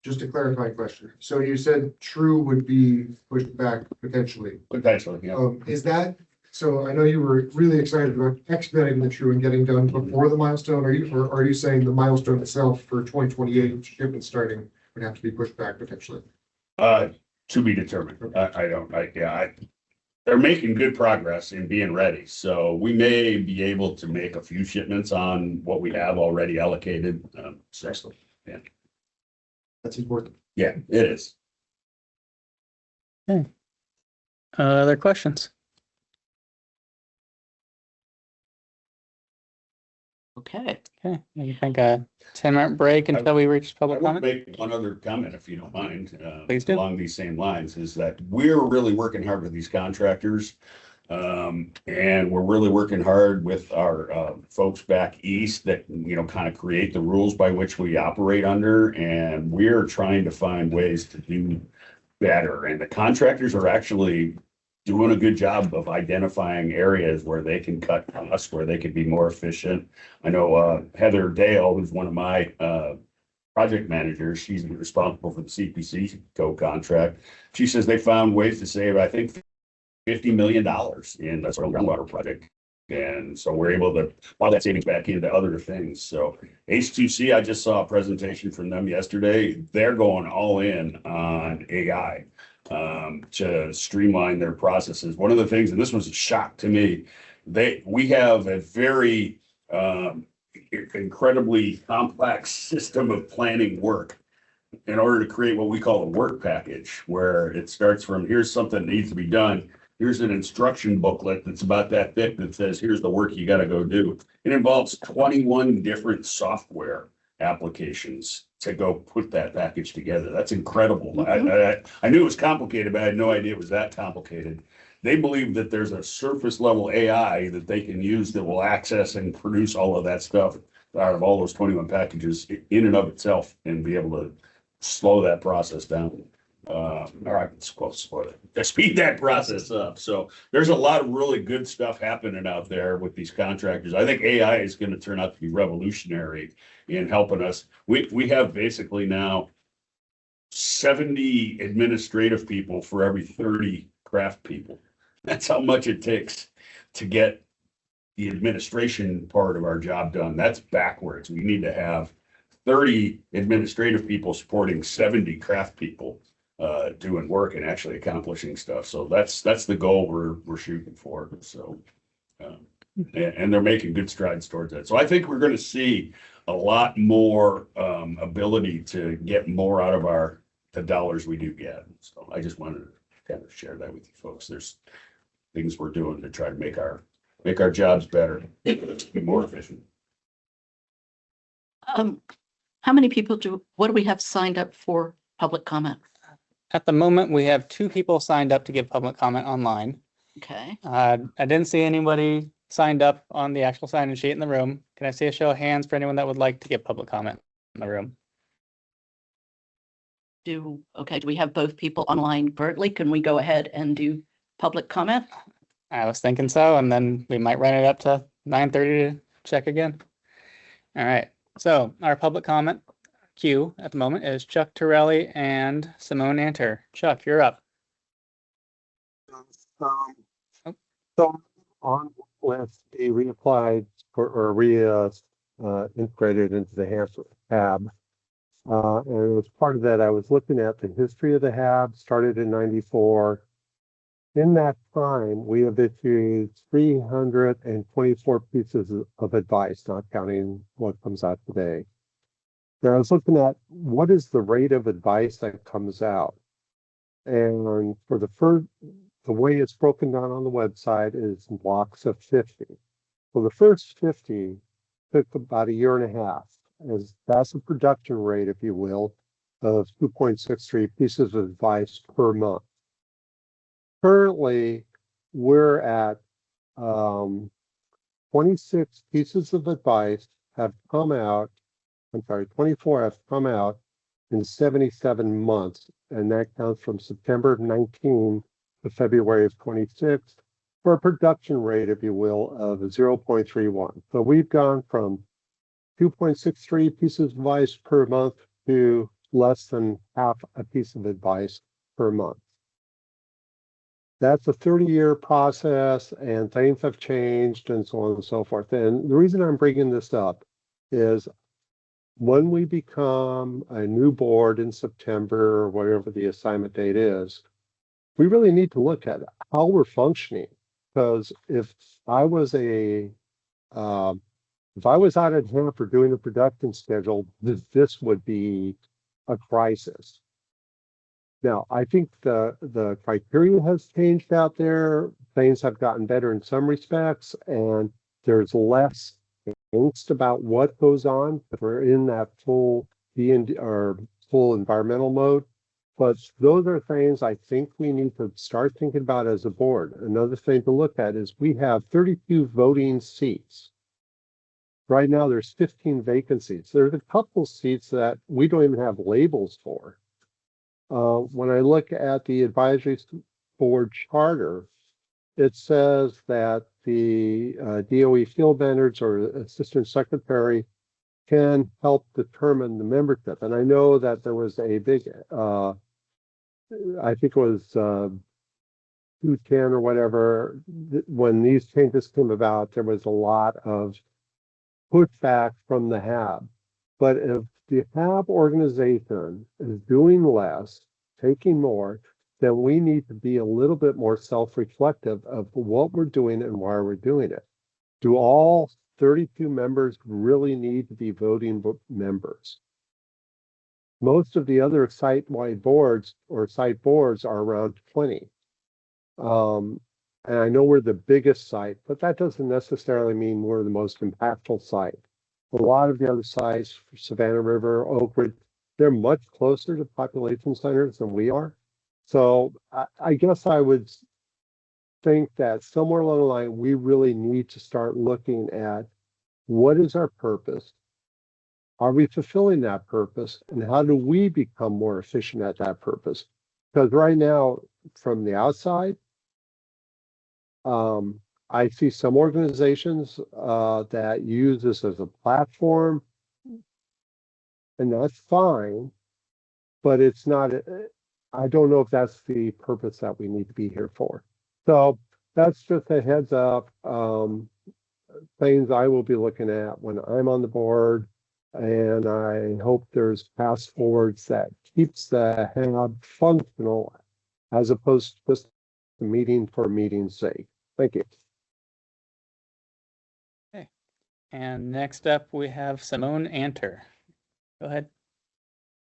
just a clarifying question. So you said True would be pushed back potentially. Potentially, yeah. Is that, so I know you were really excited about expediting the True and getting done before the milestone. Are you saying the milestone itself for 2028 shipment starting would have to be pushed back potentially? To be determined. They're making good progress in being ready. So we may be able to make a few shipments on what we have already allocated. Yeah. That's important. Yeah, it is. Okay. Other questions? Okay. Okay, I think a 10-minute break until we reach I public want to comment. make one other comment, if you don't mind. Please do. Along these same lines, is that we're really working hard with these contractors. And we're really working hard with our folks back east that, kind of create the rules by which we operate under. And we're trying to find ways to do better. And the contractors are actually doing a good job of identifying areas where they can cut costs, where they could be more efficient. I know Heather Dale, who's one of my project managers, she's responsible for the CPC co-contract. She says they found ways to save, I think, $50 million in the groundwater project And so we're able to plow that savings back into other things. So H2C, I just saw a presentation from them yesterday. They're going all in on AI to streamline their processes. One of the things, and this was a shock to me, we have a very incredibly complex system of planning work in order to create what we call a work package, where it starts from here's something that needs to be done. Here's an instruction booklet that's about that thick that says, here's the work you got to go do. It involves 21 different software applications to go put that package together. That's incredible. I knew it was complicated, but I had no idea it was that complicated. They believe that there's a surface level AI that they can use that will access and produce all of that stuff out of all those 21 packages in and of itself and be able to slow that process down. All right, speed that process up. So there's a lot of really good stuff happening out there with these contractors. I think AI is going to turn out to be revolutionary in helping us. We have basically now 70 administrative people for every 30 craft people. That's how much it takes to get the administration part of our job done. That's backwards. We need to have 30 administrative people supporting 70 craft people doing work and actually accomplishing stuff. So that's the goal we're shooting for. So and they're making good strides towards that. So I think we're going to see a lot more ability to get more out of the dollars we do get. So I just wanted to kind of share that with you folks. There's things we're doing to try to make our jobs better, be more efficient. How many people what do we have signed up for public comment? At the moment, we have 2 people signed up to give public comment online. Okay. I didn't see anybody signed up on the actual sign-in sheet in the room. Can I see a show of hands for anyone that would like to give public comment in the room? Do we have both people online currently? Can we go ahead and do public comment? I was thinking so, and then we might run it up to 9:30 to check again. All right, so our public comment queue at the moment is Chuck Torelli and Simone Anter. Chuck, you're up. So on with a reapplied or integrated into the HAB. And as part of that, I was looking at the history of the HAB, started in '94. In that time, we have issued 324 pieces of advice, not counting what comes out today. Now, I was looking at what is the rate of advice that comes out. And for the way it's broken down on the website is in blocks of 50. So the first 50 took about a year and a half. That's a production rate, if you will, of 2.63 pieces of advice per month. Currently, we're at 26 pieces of advice have come out. 24 have come out in 77 months, and that counts from September of 19 to February of 26 for a production rate, if you will, of 0.31. So we've gone from 2.63 pieces of advice per month to less than half a piece of advice per month. That's a 30-year process, and things have changed and so on and so forth. And the reason I'm bringing this up is when we become a new board in September or whatever the assignment date is, we really need to look at how we're functioning. Because if I was out at hand for doing a production schedule, this would be a crisis. Now, I think the criteria has changed out there. Things have gotten better in some respects, and there's less angst about what goes on. We're in that full full environmental mode. But those are things I think we need to start thinking about as a board. Another thing to look at is we have 32 voting seats. Right now, there's 15 vacancies. There's a couple seats that we don't even have labels for. When I look at the advisory board charter, it says that the DOE field managers or assistant secretary can help determine the membership. And I know that there was a big, I think it was 210 or whatever, when these changes came about, there was a lot of pushback from the HAB. But if the HAB organization is doing less, taking more, then we need to be a little bit more self-reflective of what we're doing and why we're doing it. Do all 32 members really need to be voting members? Most of the other site-wide boards or site boards are around 20. And I know we're the biggest site, but that doesn't necessarily mean we're the most impactful site. A lot of the other sites, Savannah River, Oak Ridge, they're much closer to population centers than we are. So I guess I would think that somewhere along the line, we really need to start looking at what is our purpose? Are we fulfilling that purpose? And how do we become more efficient at that purpose? Because right now, from the outside, I see some organizations that use this as a platform, and that's fine, but it's not, I don't know if that's the purpose that we need to be here for. So that's just a heads up, things I will be looking at when I'm on the board, and I hope there's fast forwards that keeps the HAB functional as opposed to just a meeting for meeting's sake. Thank you. Okay. And next up, we have Simone Anter. Go ahead.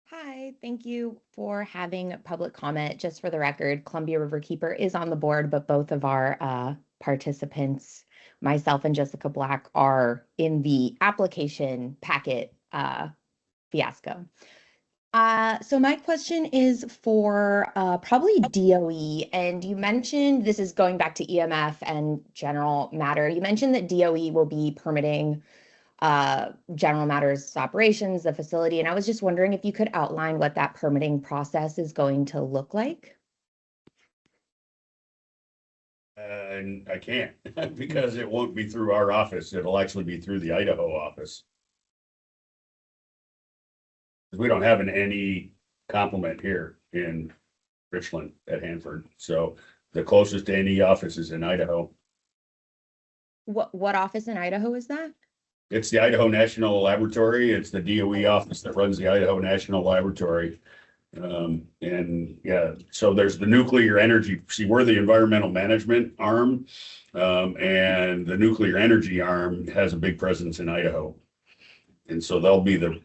Hi, thank you for having public comment. Just for the record, Columbia Riverkeeper is on the board, but both of our participants, myself and Jessica Black, are in the application packet fiasco. So my question is for probably DOE, and you mentioned, this is going back to EMF and general matter, you mentioned that DOE will be permitting general matters operations, the facility, and I was just wondering if you could outline what that permitting process is going to look like. And I can't, because it won't be through our office. It'll actually be through the Idaho office. We don't have any complement here in Richland at Hanford. So the closest to any office is in Idaho. What office in Idaho is that? It's the Idaho National Laboratory. It's the DOE office that runs the Idaho National Laboratory. And yeah, so there's the nuclear energy. See, we're the environmental management arm, and the nuclear energy arm has a big presence in Idaho. And so they'll be the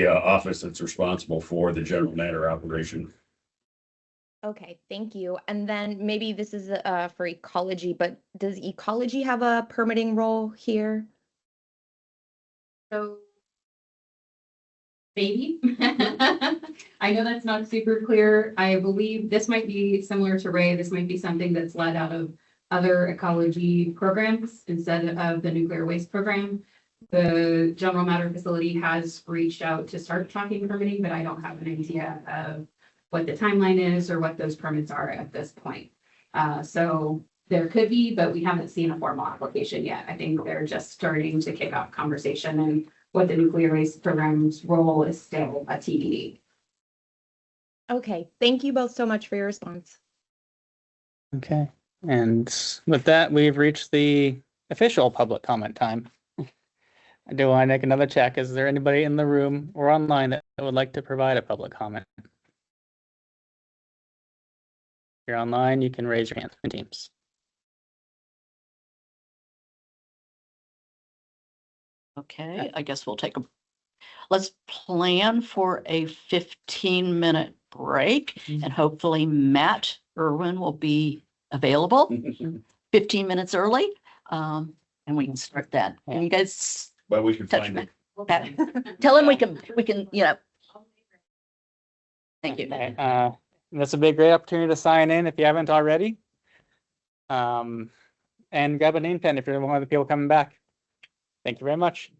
office that's responsible for the general matter operation. Okay, thank you. And then maybe this is for ecology, but does ecology have a permitting role here? So maybe. I know that's not super clear. I believe this might be similar to Ray. This might be something that's led out of other ecology programs instead of the nuclear waste program. The general matter facility has reached out to start tracking permitting, but I don't have an idea of what the timeline is or what those permits are at this point. So there could be, but we haven't seen a formal application yet. I think they're just starting to kick off conversation, and what the nuclear waste program's role is still a TBD. Okay, thank you both so much for your response. Okay. And with that, we've reached the official public comment time. I do want to make another check. Is there anybody in the room or online that would like to provide a public comment? If you're online, you can raise your hand in Teams. Okay, I guess we'll let's plan for a 15-minute break, and hopefully Matt Irwin will be available 15 minutes early, and we can start that. And you guys, but we can touch find Matt. Tell him we can, Thank you. Okay, that's a great opportunity to sign in if you haven't already. And grab a name pen if you're one of the people coming back. Thank you very much.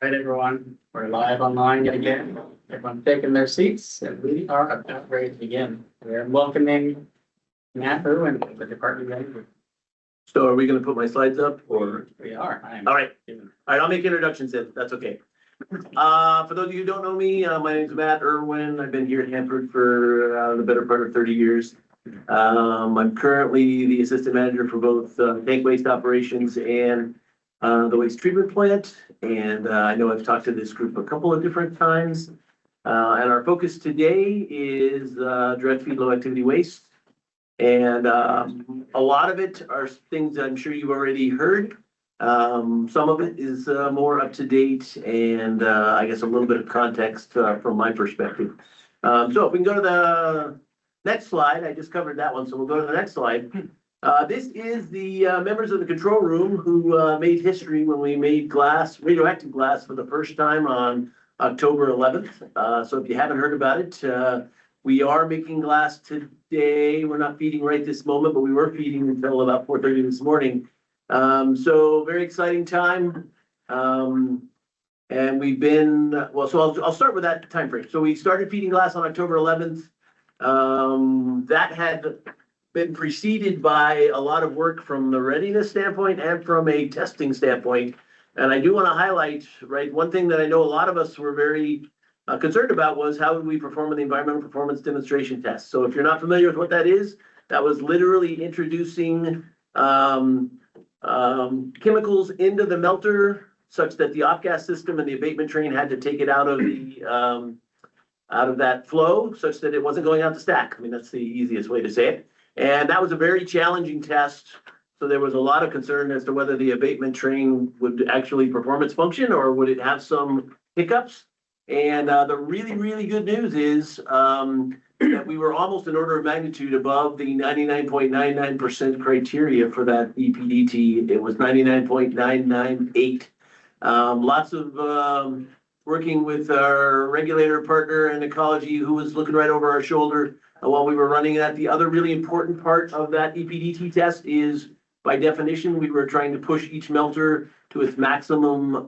All right, everyone, we're live online yet again. Everyone's taking their seats, and we are about ready to begin. We're welcoming Matt Irwin, the department manager. So are we gonna put my slides up or? We are. All right, I'll make introductions if that's okay. For those of you who don't know me, my name is Matt Irwin. I've been here at Hanford for the better part of 30 years. I'm currently the assistant manager for both tank waste operations and the waste treatment plant. And I know I've talked to this group a couple of different times. And our focus today is direct feed low activity waste. And a lot of it are things that I'm sure you've already heard. Some of it is more up to date and I guess a little bit of context from my perspective. So if we can go to the next slide, I just covered that one, so we'll go to the next slide. This is the members of the control room who made history when we made glass, radioactive glass for the first time on October 11th. So if you haven't heard about it, we are making glass today. We're not feeding right this moment, but we were feeding until about 4:30 this morning. So very exciting time. And we've been, well, so I'll start with that time frame. So we started feeding glass on October 11th. That had been preceded by a lot of work from the readiness standpoint and from a testing standpoint. And I do want to highlight, right, one thing that I know a lot of us were very concerned about was how would we perform in the environmental performance demonstration test. So if you're not familiar with what that is, that was literally introducing chemicals into the melter such that the off-gas system and the abatement train had to take it out of the out of that flow such that it wasn't going out the stack. I mean, that's the easiest way to say it. And that was a very challenging test. So there was a lot of concern as to whether the abatement train would actually perform its function or would it have some hiccups. And the really, really good news is that we were almost an order of magnitude above the 99.99% criteria for that EPDT. It was 99.998. Lots of working with our regulator partner and ecology who was looking right over our shoulder while we were running that. The other really important part of that EPDT test is, by definition, we were trying to push each melter to its maximum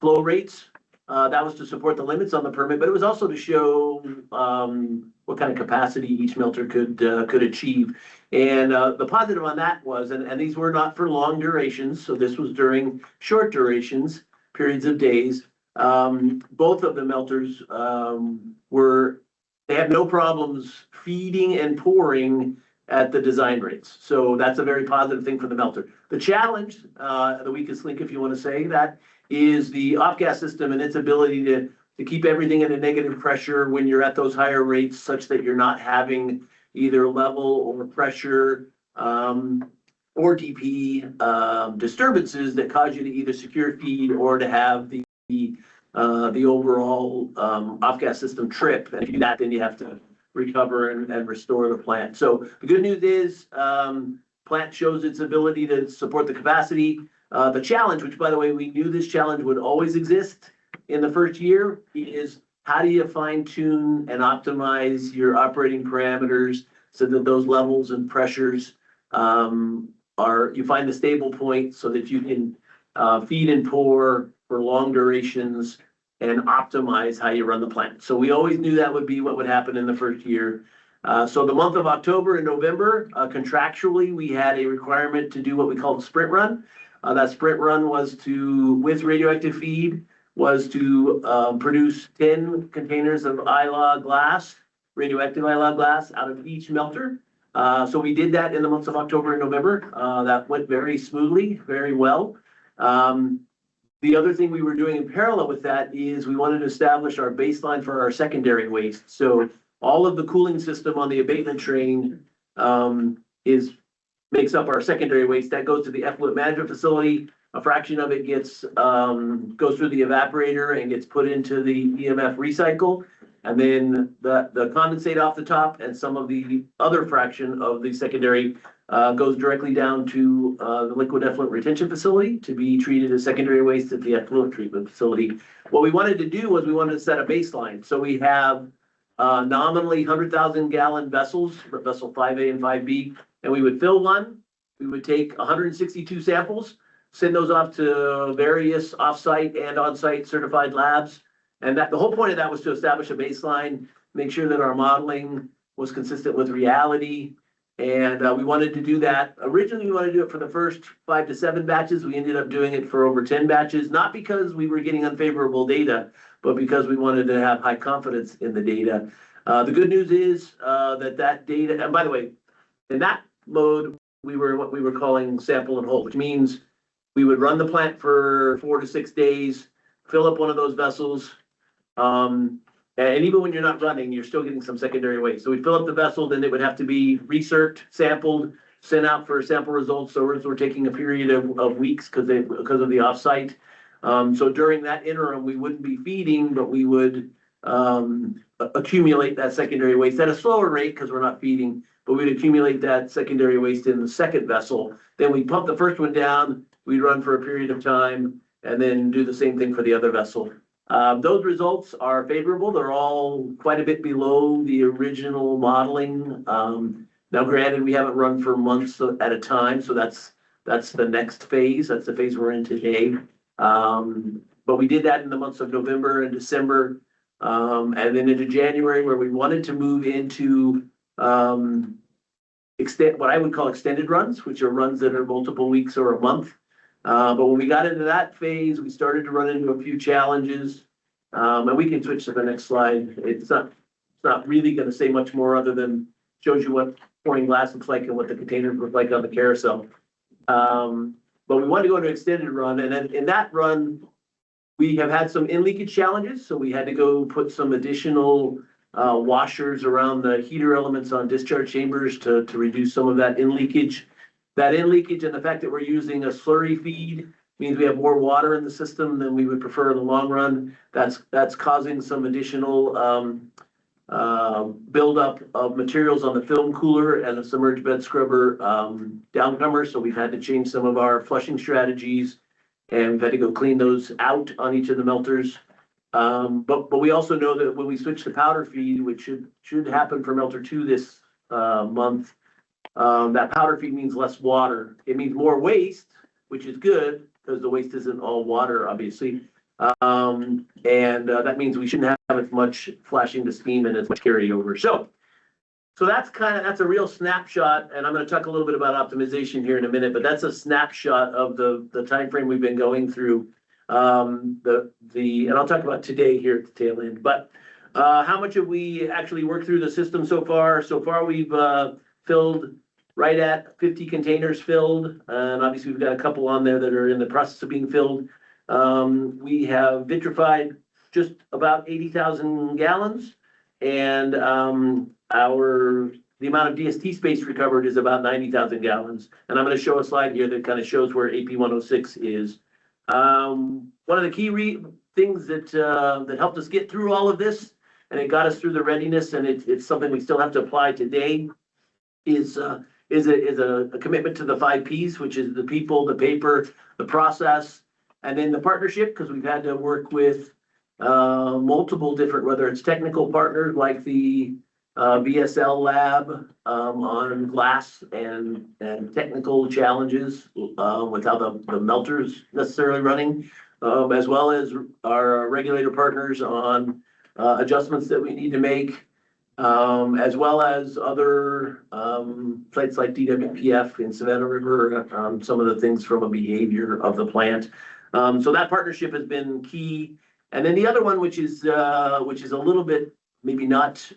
flow rates. That was to support the limits on the permit, but it was also to show what kind of capacity each melter could achieve. And the positive on that was, and these were not for long durations, so this was during short durations, periods of days. Both of the melters they have no problems feeding and pouring at the design rates. So that's a very positive thing for the melter. The challenge, the weakest link, if you want to say that, is the off-gas system and its ability to keep everything at a negative pressure when you're at those higher rates such that you're not having either level or pressure or DP disturbances that cause you to either secure feed or to have the overall off-gas system trip. And if you do that, then you have to recover and restore the plant. So the good news is plant shows its ability to support the capacity. The challenge, which by the way, we knew this challenge would always exist in the first year, is how do you fine tune and optimize your operating parameters so that those levels and pressures you find the stable point so that you can feed and pour for long durations and optimize how you run the plant. So we always knew that would be what would happen in the first year. So the month of October and November, contractually, we had a requirement to do what we called a sprint run. That sprint run was with radioactive feed, was to produce 10 containers of ILA glass, radioactive ILA glass out of each melter. So we did that in the months of October and November. That went very smoothly, very well. The other thing we were doing in parallel with that is we wanted to establish our baseline for our secondary waste. So all of the cooling system on the abatement train makes up our secondary waste. That goes to the effluent management facility. A fraction of it goes through the evaporator and gets put into the EMF recycle. And then the condensate off the top and some of the other fraction of the secondary goes directly down to the liquid effluent retention facility to be treated as secondary waste at the effluent treatment facility. What we wanted to do was we wanted to set a baseline. So we have nominally 100,000 gallon vessels, vessel 5A and 5B, and we would fill one. We would take 162 samples, send those off to various offsite and onsite certified labs. And the whole point of that was to establish a baseline, make sure that our modeling was consistent with reality, And we wanted to do that. Originally, we wanted to do it for the first 5 to 7 batches. We ended up doing it for over 10 batches, not because we were getting unfavorable data, but because we wanted to have high confidence in the data. The good news is that data, and by the way, in that mode, we were what we were calling sample and hold, which means we would run the plant for 4 to 6 days, fill up one of those vessels. And even when you're not running, you're still getting some secondary waste. So we'd fill up the vessel, then it would have to be recirced, sampled, sent out for sample results. So we're taking a period of weeks because of the offsite. So during that interim, we wouldn't be feeding, but we would accumulate that secondary waste at a slower rate because we're not feeding, but we'd accumulate that secondary waste in the second vessel. Then we'd pump the first one down, we'd run for a period of time, and then do the same thing for the other vessel. Those results are favorable. They're all quite a bit below the original modeling. Now granted, we haven't run for months at a time, so that's the next phase. That's the phase we're in today. But we did that in the months of November and December, and then into January, where we wanted to move into what I would call extended runs, which are runs that are multiple weeks or a month. But when we got into that phase, we started to run into a few challenges. And we can switch to the next slide. It's not really going to say much more other than shows you what pouring glass looks like and what the containers look like on the carousel. But we wanted to go into extended run, and then in that run, we have had some in leakage challenges. So we had to go put some additional washers around the heater elements on discharge chambers to reduce some of that in leakage. That in leakage and the fact that we're using a slurry feed means we have more water in the system than we would prefer in the long run. That's causing some additional buildup of materials on the film cooler and the submerged bed scrubber downcomer. So we've had to change some of our flushing strategies, and we've had to go clean those out on each of the melters. But we also know that when we switch to powder feed, which should happen for melter 2 this month, that powder feed means less water. It means more waste, which is good because the waste isn't all water, obviously. And that means we shouldn't have as much flashing to steam and as much carryover. So that's a real snapshot. And I'm going to talk a little bit about optimization here in a minute, but that's a snapshot of the time frame we've been going through. And I'll talk about today here at the tail end. But how much have we actually worked through the system so far? So far, we've filled right at 50 containers filled. And obviously, we've got a couple on there that are in the process of being filled. We have vitrified just about 80,000 gallons. And the amount of DST space recovered is about 90,000 gallons. And I'm going to show a slide here that kind of shows where AP 106 is. One of the key things that helped us get through all of this, and it got us through the readiness, and it's something we still have to apply today, is a commitment to the 5 Ps, which is the people, the paper, the process, and then the partnership, because we've had to work with multiple different, whether it's technical partners like the VSL lab on glass and technical challenges with how the melters necessarily running, as well as our regulator partners on adjustments that we need to make, as well as other sites like DWPF in Savannah River, some of the things from a behavior of the plant. So that partnership has been key. And then the other one, which is a little bit maybe not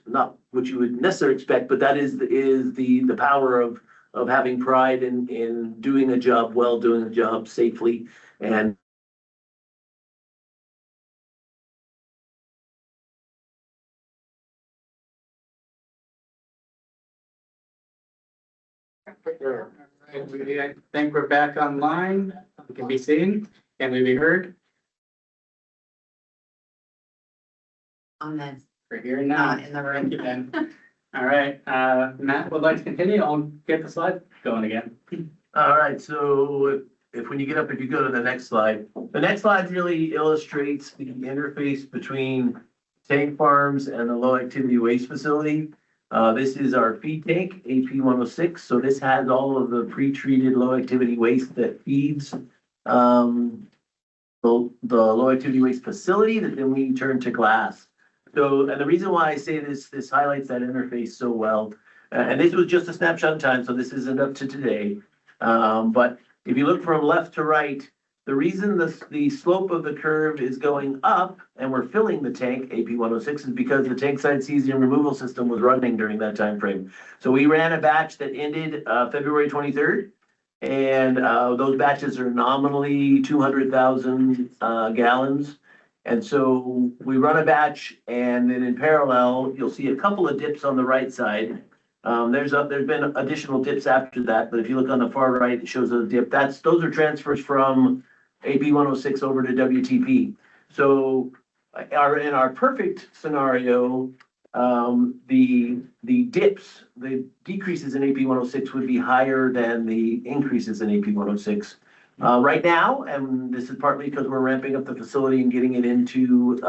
what you would necessarily expect, but that is the power of having pride in doing a job well, doing a job safely, and I think we're back online. We can be seen. Can we be heard? On this. We're here now. In the room. Thank you, Ben. All right, Matt would like to continue. I'll get the slide going again. all right. So if when you get up, if you go to the next slide, the next slide really illustrates the interface between tank farms and the low activity waste facility. This is our feed tank, AP 106. So this has all of the pre-treated low activity waste that feeds the low activity waste facility that then we turn to glass. So, and the reason why I say this highlights that interface so well. And this was just a snapshot in time, so this isn't up to today. But if you look from left to right, the reason the slope of the curve is going up and we're filling the tank, AP 106, is because the tank side cesium removal system was running during that time frame. So we ran a batch that ended February 23rd. And those batches are nominally 200,000 gallons. And so we run a batch, and then in parallel, you'll see a couple of dips on the right side. There's been additional dips after that, but if you look on the far right, it shows a dip. Those are transfers from AB 106 over to WTP. So in our perfect scenario, the dips, the decreases in AP 106 would be higher than the increases in AP 106. Right now, and this is partly because we're ramping up the facility and getting it into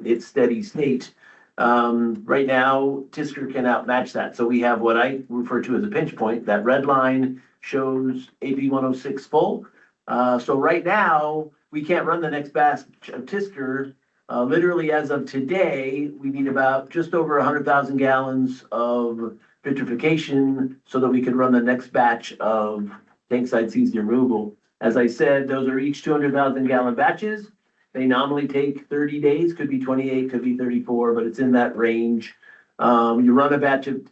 its steady state. Right now, Tisker can outmatch that. So we have what I refer to as a pinch point. That red line shows AP 106 full. So right now, we can't run the next batch of Tisker. Literally as of today, we need about just over 100,000 gallons of vitrification so that we can run the next batch of tank side cesium removal. As I said, those are each 200,000 gallon batches. They nominally take 30 days, could be 28, could be 34, but it's in that range. You run a batch of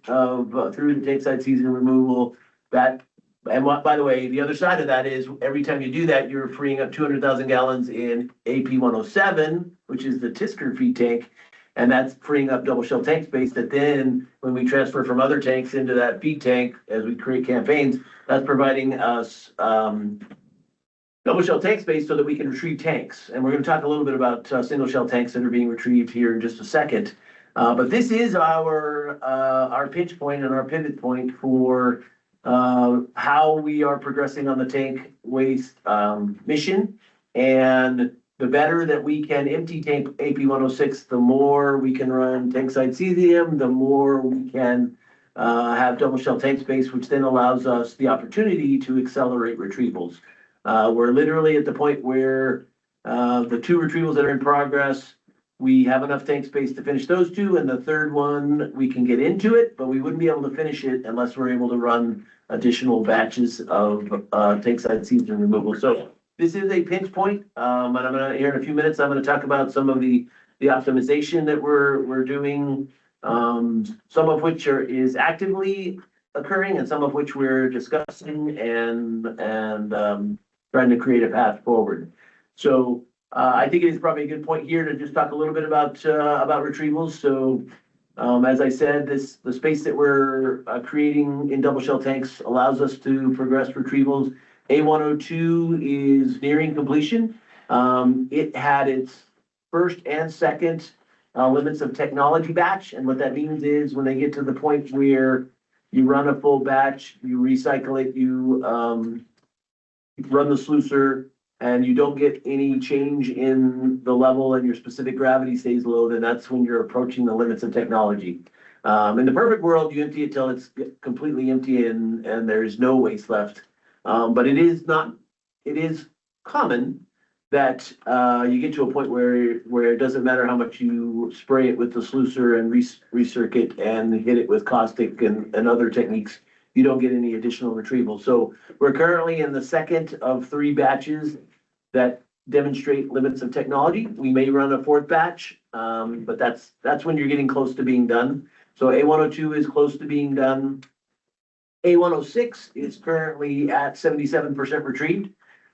through the tank side cesium removal. And by the way, the other side of that is every time you do that, you're freeing up 200,000 gallons in AP 107, which is the Tisker feed tank. And that's freeing up double shell tank space that then when we transfer from other tanks into that feed tank, as we create campaigns, that's providing us double shell tank space so that we can retrieve tanks. And we're going to talk a little bit about single shell tanks that are being retrieved here in just a second. But this is our pinch point and our pivot point for how we are progressing on the tank waste mission. And the better that we can empty tank AP 106, the more we can run tank side cesium, the more we can have double shell tank space, which then allows us the opportunity to accelerate retrievals. We're literally at the point where the 2 retrievals that are in progress, we have enough tank space to finish those 2, and the third one, we can get into it, but we wouldn't be able to finish it unless we're able to run additional batches of tank side cesium removal. So this is a pinch point, and I'm gonna, here in a few minutes, I'm gonna talk about some of the optimization that we're doing, some of which is actively occurring and some of which we're discussing and trying to create a path forward. So I think it is probably a good point here to just talk a little bit about retrievals. So as I said, the space that we're creating in double shell tanks allows us to progress retrievals. A102 is nearing completion. It had its first and second limits of technology batch. And what that means is when they get to the point where you run a full batch, you recycle it, you run the sluicer, and you don't get any change in the level and your specific gravity stays low, then that's when you're approaching the limits of technology. In the perfect world, you empty it till it's completely empty and there is no waste left. But it is common that you get to a point where it doesn't matter how much you spray it with the sluicer and recircuit and hit it with caustic and other techniques, you don't get any additional retrieval. So we're currently in the second of 3 batches that demonstrate limits of technology. We may run a 4th batch, but that's when you're getting close to being done. So A102 is close to being done. A106 is currently at 77% retrieved.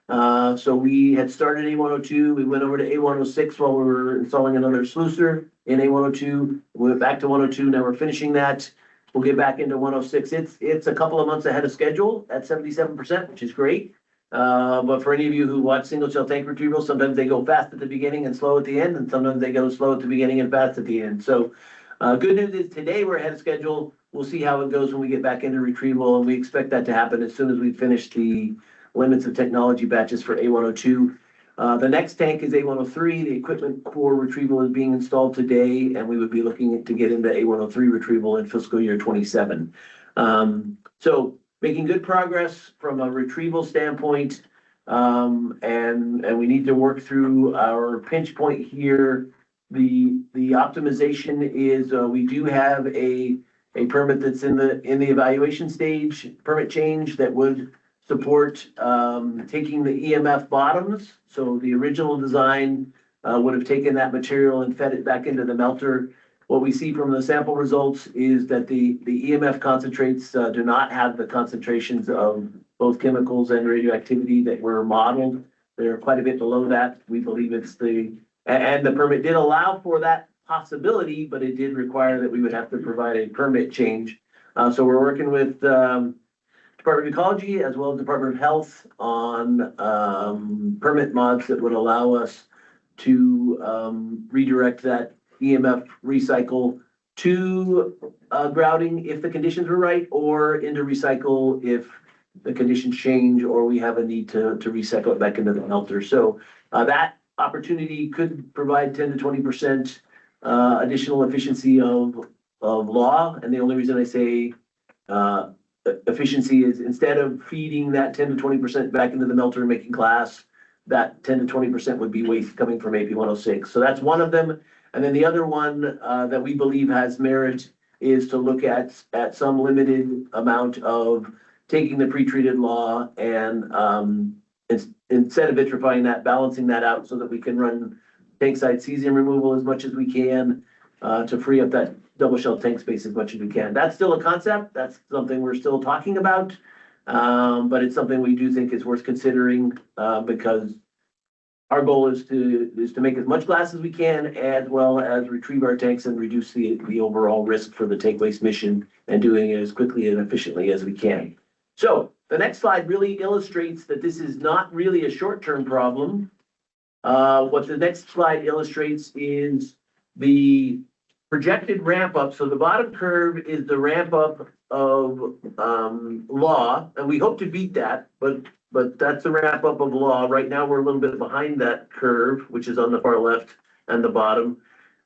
So we had started A102, we went over to A106 while we were installing another sluicer in A102. We went back to 102, now we're finishing that. We'll get back into 106. It's a couple of months ahead of schedule at 77%, which is great. But for any of you who watch single shell tank retrieval, sometimes they go fast at the beginning and slow at the end, and sometimes they go slow at the beginning and fast at the end. So good news is today we're ahead of schedule. We'll see how it goes when we get back into retrieval, and we expect that to happen as soon as we finish the limits of technology batches for A102. The next tank is A103. The equipment core retrieval is being installed today, and we would be looking to get into A103 retrieval in fiscal year 27. So making good progress from a retrieval standpoint, and we need to work through our pinch point here. The optimization is we do have a a permit that's in the evaluation stage, permit change that would support, taking the EMF bottoms. So the original design, would have taken that material and fed it back into the melter. What we see from the sample results is that the EMF concentrates, do not have the concentrations of both chemicals and radioactivity that were modeled. They're quite a bit below that. We believe it's and the permit did allow for that possibility, but it did require that we would have to provide a permit change. So we're working with Department of Ecology as well as Department of Health on permit mods that would allow us to redirect that EMF recycle to grouting if the conditions were right, or into recycle if the conditions change or we have a need to recycle it back into the melter. So that opportunity could provide 10 to 20% additional efficiency of law. And the only reason I say efficiency is instead of feeding that 10 to 20% back into the melter and making glass, that 10 to 20% would be waste coming from AP 106. So that's one of them. And then the other one that we believe has merit is to look at some limited amount of taking the pretreated law and instead of vitrifying that, balancing that out so that we can run tank side cesium removal as much as we can to free up that double shell tank space as much as we can. That's still a concept. That's something we're still talking about. But it's something we do think is worth considering because our goal is to make as much glass as we can, as well as retrieve our tanks and reduce the overall risk for the tank waste mission, and doing it as quickly and efficiently as we can. So the next slide really illustrates that this is not really a short-term problem. What the next slide illustrates is the projected ramp up. So the bottom curve is the ramp up of law, and we hope to beat that, but that's the ramp up of law. Right now, we're a little bit behind that curve, which is on the far left and the bottom.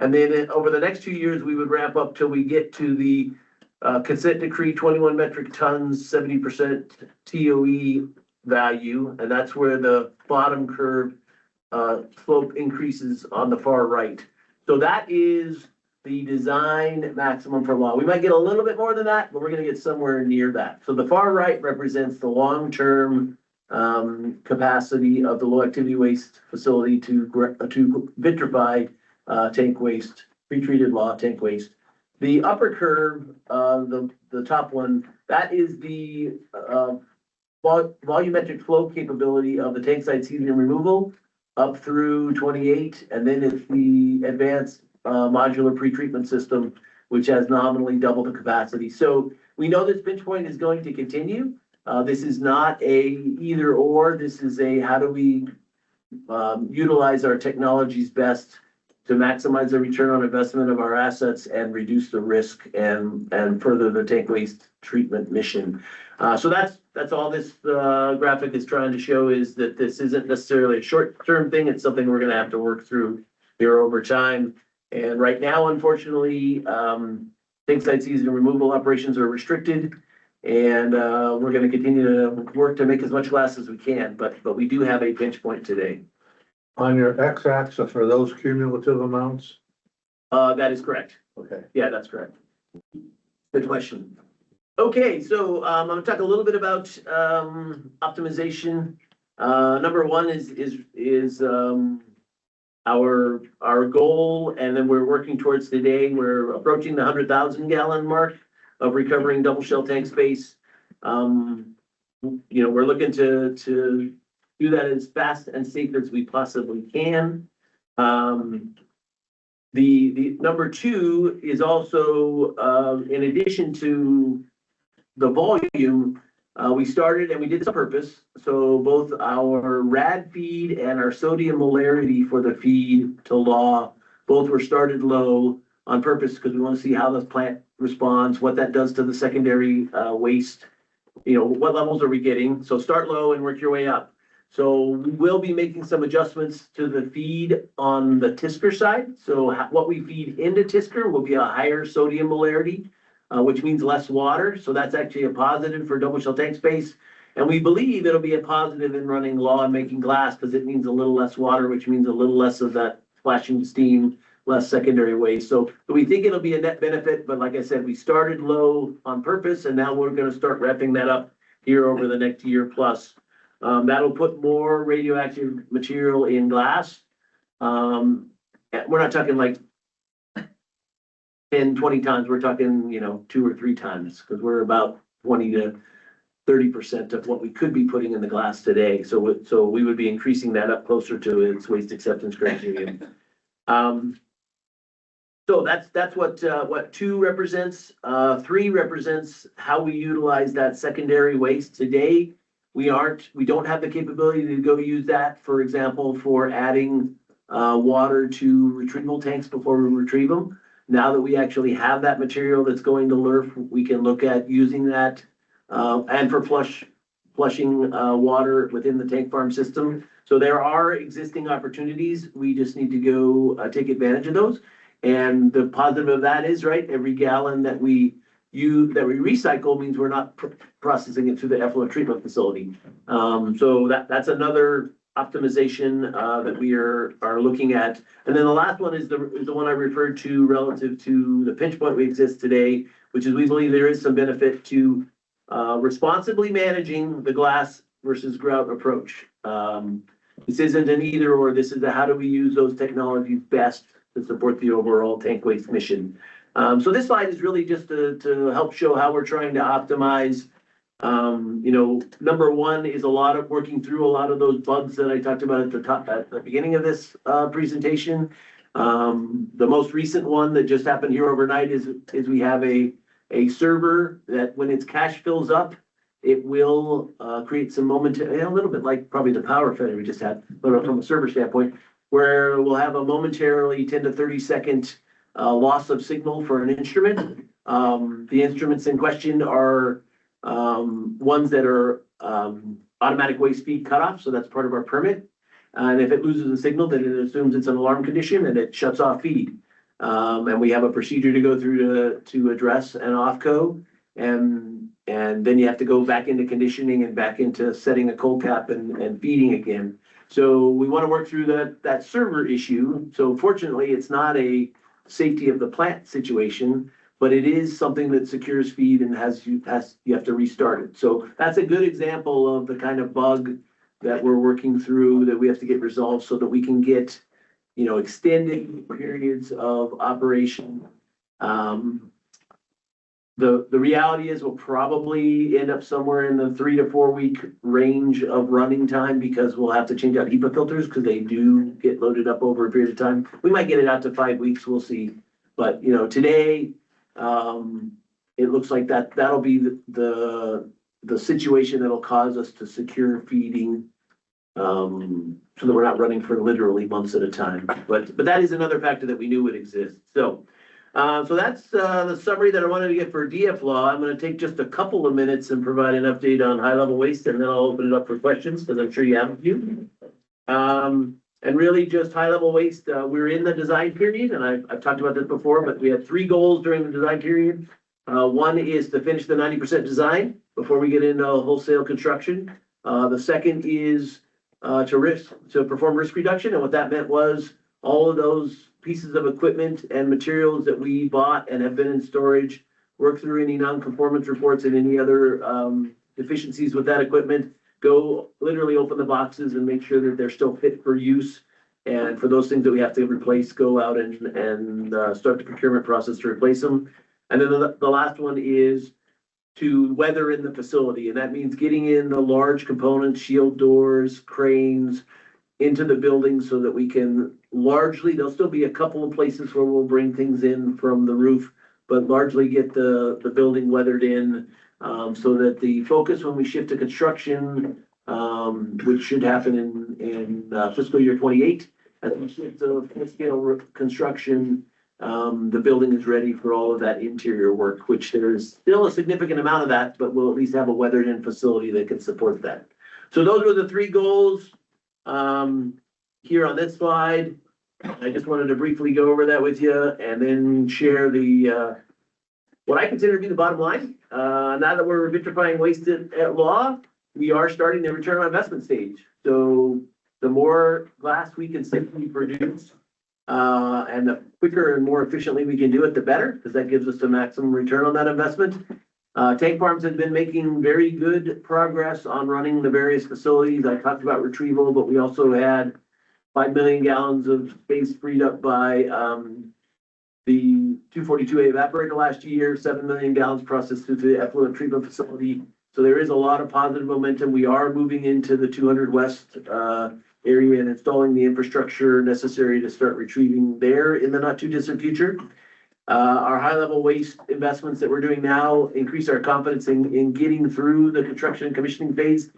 And then over the next 2 years, we would ramp up till we get to the consent decree 21 metric tons, 70% TOE value. And that's where the bottom curve slope increases on the far right. So that is the design maximum for law. We might get a little bit more than that, but we're going to get somewhere near that. So the far right represents the long-term capacity of the low activity waste facility to vitrify tank waste, pre-treated law tank waste. The upper curve, the top one, that is the volumetric flow capability of the tank side cesium removal up through 28, and then it's the advanced modular pretreatment system, which has nominally double the capacity. So we know this pinch point is going to continue. This is not a either or. This is a how do we utilize our technologies best to maximize the return on investment of our assets and reduce the risk and further the tank waste treatment mission. So that's all this graphic is trying to show, is that this isn't necessarily a short-term thing. It's something we're going to have to work through here over time. And right now, unfortunately, tank side cesium removal operations are restricted, and we're going to continue to work to make as much glass as we can. But we do have a pinch point today. On your x-axis, are those cumulative amounts? That is correct. Okay. Yeah, that's correct. Good question. Okay, so I'm going to talk a little bit about optimization. Number one is our goal, and then we're working towards today. We're approaching the 100,000 gallon mark of recovering double shell tank space. We're looking to do that as fast and safe as we possibly can. The number two is also, in addition to the volume, we started, and we did this on purpose. So both our rad feed and our sodium molarity for the feed to law, both were started low on purpose because we want to see how the plant responds, what that does to the secondary waste. What levels are we getting? So start low and work your way up. So we will be making some adjustments to the feed on the Tisker side. So what we feed into Tisker will be a higher sodium molarity, which means less water. So that's actually a positive for double shell tank space. And we believe it'll be a positive in running law and making glass because it means a little less water, which means a little less of that splashing steam, less secondary waste. So we think it'll be a net benefit, but like I said, we started low on purpose and now we're gonna start wrapping that up here over the next year plus. That'll put more radioactive material in glass. We're not talking like 10, 20 tons, we're talking, 2 or 3 tons, because we're about 20 to 30% of what we could be putting in the glass today. So we would be increasing that up closer to its waste acceptance criteria. So that's what 2 represents. 3 represents how we utilize that secondary waste. Today, we don't have the capability to go use that, for example, for adding water to retrieval tanks before we retrieve them. Now that we actually have that material that's going to LRF, we can look at using that and for flushing water within the tank farm system. So there are existing opportunities. We just need to go take advantage of those. And the positive of that is, right, every gallon that we recycle means we're not processing it through the effluent treatment facility. So that's another optimization that we are looking at. And then the last one is the one I referred to relative to the pinch point we exist today, which is we believe there is some benefit to responsibly managing the glass versus grout approach. This isn't an either or, this is a how do we use those technologies best to support the overall tank waste mission. So this slide is really just to help show how we're trying to optimize. Number 1 is a lot of working through a lot of those bugs that I talked about at the beginning of this presentation. The most recent one that just happened here overnight is we have a server that when its cache fills up, it will create some momentary, a little bit like probably the power failure we just had, but from a server standpoint, where we'll have a momentarily 10 to 30 second loss of signal for an instrument. The instruments in question are ones that are automatic waste feed cutoff, so that's part of our permit. And if it loses a signal, then it assumes it's an alarm condition and it shuts off feed. And we have a procedure to go through to address an off-co. And then you have to go back into conditioning and back into setting a cold cap and feeding again. So we want to work through that server issue. So fortunately, it's not a safety of the plant situation, but it is something that secures feed and you have to restart it. So that's a good example of the kind of bug that we're working through that we have to get resolved so that we can get, extended periods of operation. The reality is we'll probably end up somewhere in the 3 to 4 week range of running time because we'll have to change out HEPA filters because they do get loaded up over a period of time. We might get it out to 5 weeks, we'll see. But, today, it looks like that'll be the situation that'll cause us to secure feeding, so that we're not running for literally months at a time. But that is another factor that we knew would exist. So that's the summary that I wanted to get for DFLAW. I'm going to take just a couple of minutes and provide an update on high-level waste, and then I'll open it up for questions because I'm sure you have a few. And really just high-level waste, we're in the design period, and I've talked about this before, but we had 3 goals during the design period. One is to finish the 90% design before we get into wholesale construction. The second is to perform risk reduction, and what that meant was all of those pieces of equipment and materials that we bought and have been in storage, work through any non-conformance reports and any other deficiencies with that equipment, go literally open the boxes and make sure that they're still fit for use. And for those things that we have to replace, go out and start the procurement process to replace them. And then the last one is to weather in the facility. And that means getting in the large components, shield doors, cranes, into the building so that we can there'll still be a couple of places where we'll bring things in from the roof, but largely get the building weathered in, so that the focus when we shift to construction, which should happen in fiscal year 28, as we shift to full-scale construction, the building is ready for all of that interior work, which there's still a significant amount of that, but we'll at least have a weathered-in facility that can support that. So those were the 3 goals. Here on this slide, I just wanted to briefly go over that with you and then share what I consider to be the bottom line. Now that we're vitrifying waste at law, we are starting the return on investment stage. So the more glass we can safely produce, And the quicker and more efficiently we can do it, the better, because that gives us the maximum return on that investment. Tank farms have been making very good progress on running the various facilities. I talked about retrieval, but we also had 5 million gallons of space freed up by the 242A evaporator last year, 7 million gallons processed through the effluent treatment facility. So there is a lot of positive momentum. We are moving into the 200 West area and installing the infrastructure necessary to start retrieving there in the not too distant future. Our high level waste investments that we're doing now increase our confidence in getting through the construction and commissioning phase,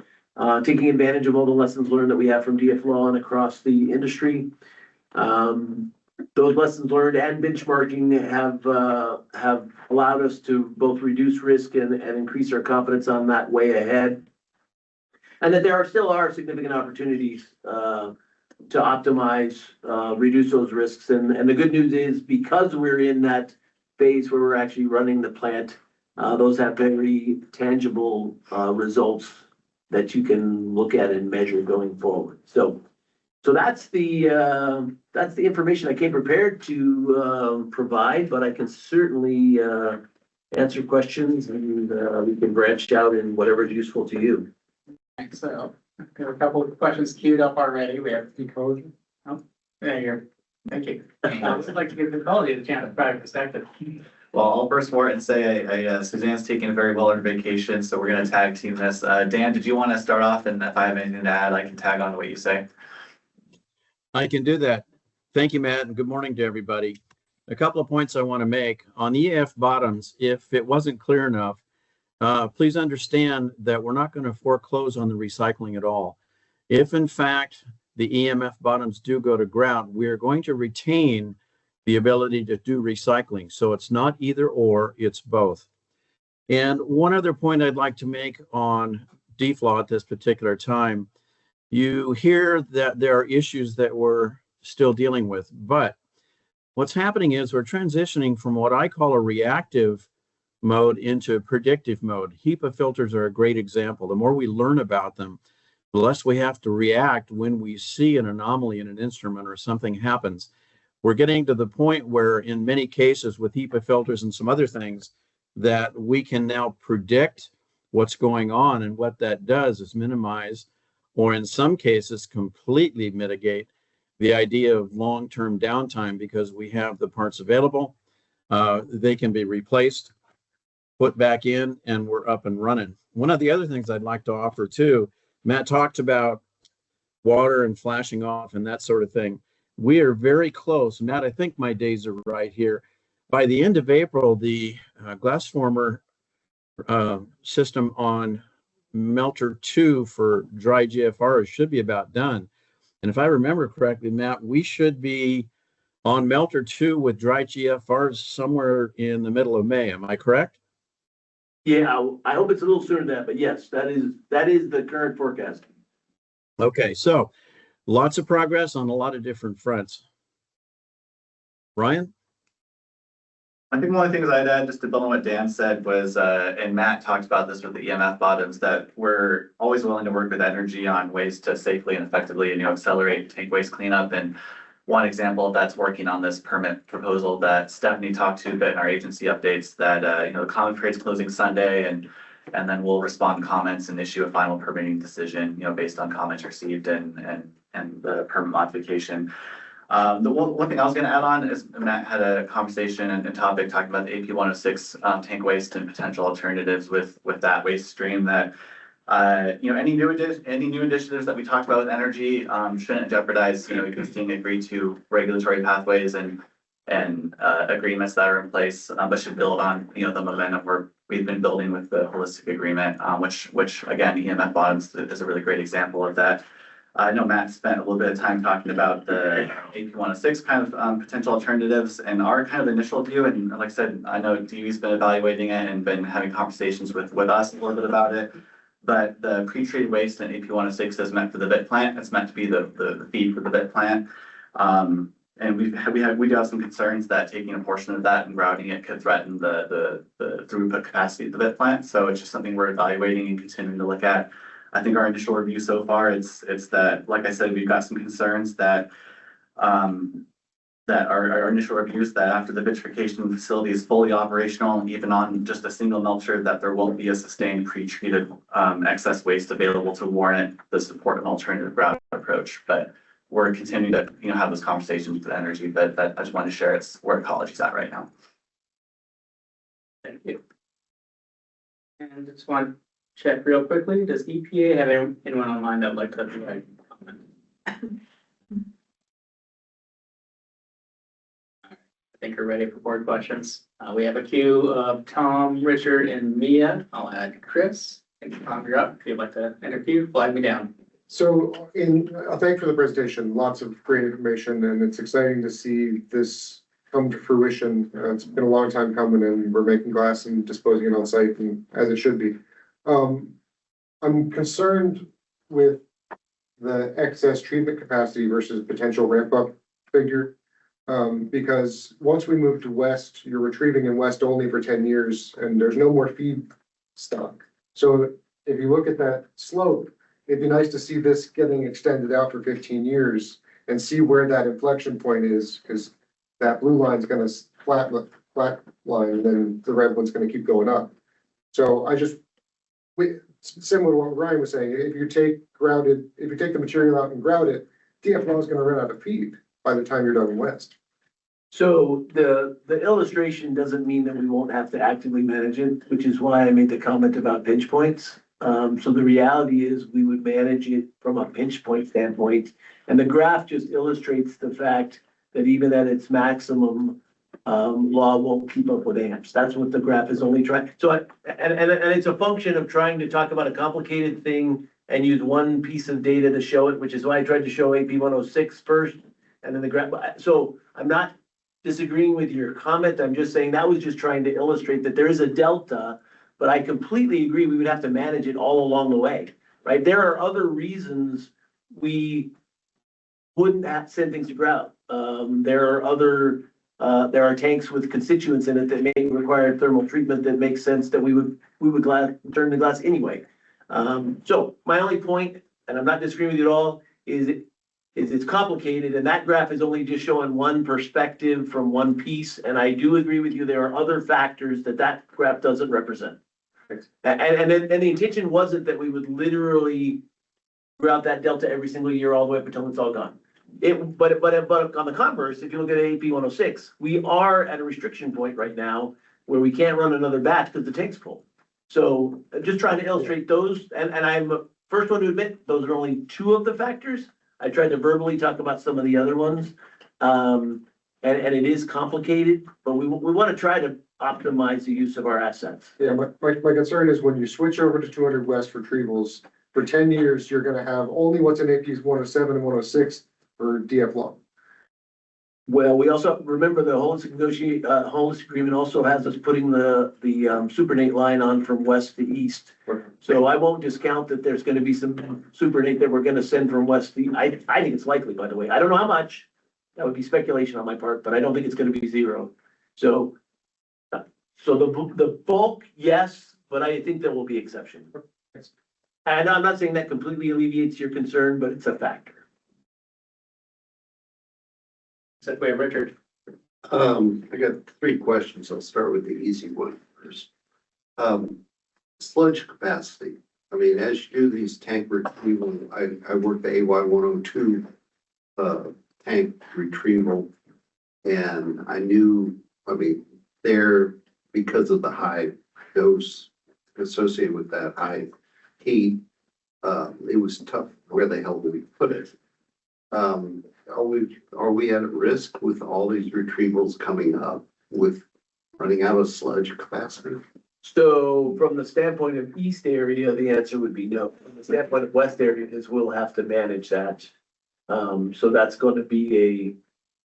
taking advantage of all the lessons learned that we have from DFLAW and across the industry. Those lessons learned and benchmarking have allowed us to both reduce risk and increase our confidence on that way ahead. And that there still are significant opportunities to optimize, reduce those risks. And the good news is, because we're in that phase where we're actually running the plant, those have very tangible results that you can look at and measure going forward. So that's the information I came prepared to provide, but I can certainly answer questions, and we can branch out in whatever is useful to you. Thanks. So, we have a couple of questions queued up already. We have code. Oh, there you go. Thank you. I would like to give the quality of the chance to provide perspective. Well, I'll first forward and say Suzanne's taking a very well-earned vacation, so we're going to tag team this. Dan, did you want to start off? And if I have anything to add, I can tag on to what you say. I can do that. Thank you, Matt, and good morning to everybody. A couple of points I want to make. On the EF bottoms, if it wasn't clear enough, please understand that we're not going to foreclose on the recycling at all. If in fact the EMF bottoms do go to ground, we are going to retain the ability to do recycling. So it's not either or, it's both. And one other point I'd like to make on DFLAW at this particular time, you hear that there are issues that we're still dealing with, but what's happening is we're transitioning from what I call a reactive mode into predictive mode. HEPA filters are a great example. The more we learn about them, the less we have to react when we see an anomaly in an instrument or something happens. We're getting to the point where, in many cases with HEPA filters and some other things, that we can now predict what's going on, and what that does is minimize, or in some cases completely mitigate, the idea of long-term downtime, because we have the parts available. They can be replaced, put back in, and we're up and running. One of the other things I'd like to offer too, Matt talked about water and flashing off and that sort of thing. We are very close. Matt, I think my days are right here. By the end of April, the glass former system on Melter 2 for dry GFRs should be about done. And if I remember correctly, Matt, we should be on Melter 2 with dry GFRs somewhere in the middle of May. Am I correct? Yeah, I hope it's a little sooner than that, but yes, that is the current forecast. Okay, so lots of progress on a lot of different fronts. Ryan? I think one of the things I'd add, just to build on what Dan said, was, and Matt talked about this with the EMF bottoms, that we're always willing to work with energy on ways to safely and effectively, accelerate tank waste cleanup. And one example of that's working on this permit proposal that Stephanie talked to in our agency updates, that the comment period's closing Sunday, and then we'll respond to comments and issue a final permitting decision, based on comments received and the permit modification. The one thing I was going to add on is Matt had a conversation and topic talking about the AP 106 tank waste and potential alternatives with that waste stream. That any new initiatives that we talked about with energy shouldn't jeopardize existing agreed to regulatory pathways and agreements that are in place, but should build on the momentum we've been building with the holistic agreement, which again, EMF bottoms is a really great example of that. I know Matt spent a little bit of time talking about the AP 106 kind of potential alternatives, and our kind of initial view. And like I said, I know DUE's been evaluating it and been having conversations with us a little bit about it. But the pre-treated waste in AP 106 is meant for the BIT plant. It's meant to be the feed for the BIT plant. And we do have some concerns that taking a portion of that and routing it could threaten the throughput capacity of the BIT plant. So it's just something we're evaluating and continuing to look at. I think our initial review so far, it's that, like I said, we've got some concerns that that our initial reviews, that after the vitrification facility is fully operational, even on just a single melter, that there won't be a sustained pre-treated excess waste available to warrant the support of an alternative grout approach. But we're continuing to, have those conversations with energy, but that I just wanted to share it's where ecology's at right now. Thank you. And just want to check real quickly, does EPA have anyone online that would like to provide comment? I think we're ready for board questions. We have a queue of Tom, Richard, and Mia. I'll add Chris. And Tom, you're up. If you'd like to interview, flag me down. So thank you for the presentation, lots of great information, and it's exciting to see this come to fruition. It's been a long time coming, and we're making glass and disposing it on site, and as it should be. I'm concerned with the excess treatment capacity versus potential ramp up figure. Because once we move to west, you're retrieving in west only for 10 years and there's no more feed stock. So if you look at that slope, it'd be nice to see this getting extended out for 15 years and see where that inflection point is, because that blue line is going to flat line, and then the red one's going to keep going up. So similar to what Ryan was saying, if you take the material out and grout it, DFL is going to run out of feed by the time you're done west. So the illustration doesn't mean that we won't have to actively manage it, which is why I made the comment about pinch points. So the reality is we would manage it from a pinch point standpoint. And the graph just illustrates the fact that even at its maximum, law won't keep up with amps. That's what the graph is only trying. So, and it's a function of trying to talk about a complicated thing and use one piece of data to show it, which is why I tried to show AP 106 first. And then the graph, so I'm not disagreeing with your comment. I'm just saying that was just trying to illustrate that there is a delta, but I completely agree we would have to manage it all along the way, right? There are other reasons we wouldn't have send things to grout. There are tanks with constituents in it that may require thermal treatment that makes sense that we would turn the glass anyway. So my only point, and I'm not disagreeing with you at all, is it's complicated, and that graph is only just showing one perspective from one piece. And I do agree with you, there are other factors that graph doesn't represent. And the intention wasn't that we would literally grout that delta every single year all the way up until it's all gone. But on the converse, if you look at AP 106, we are at a restriction point right now where we can't run another batch because the tank's full. So just trying to illustrate those, and I'm the first one to admit, those are only two of the factors. I tried to verbally talk about some of the other ones. And it is complicated, but we want to try to optimize the use of our assets. Yeah, my concern is when you switch over to 200 West retrievals, for 10 years, you're gonna have only what's in APs 107 and 106 for DFLAW. Well, we also, remember the holistic agreement also has us putting the supernate line on from west to east. So I won't discount that there's gonna be some supernate that we're gonna send from west to, I think it's likely, by the way. I don't know how much. That would be speculation on my part, but I don't think it's gonna be zero. So the bulk, yes, but I think there will be exceptions. And I'm not saying that completely alleviates your concern, but it's a factor. Said we have Richard. I got three questions. I'll start with the easy one first. Sludge capacity. I mean, as you do these tank retrieval, I worked the AY 102 tank retrieval, and I knew, there, because of the high dose associated with that high heat, it was tough. Where the hell do we put it? Are we at risk with all these retrievals coming up with running out of sludge capacity? So from the standpoint of east area, the answer would be no. From the standpoint of west area is we'll have to manage that. So that's going to be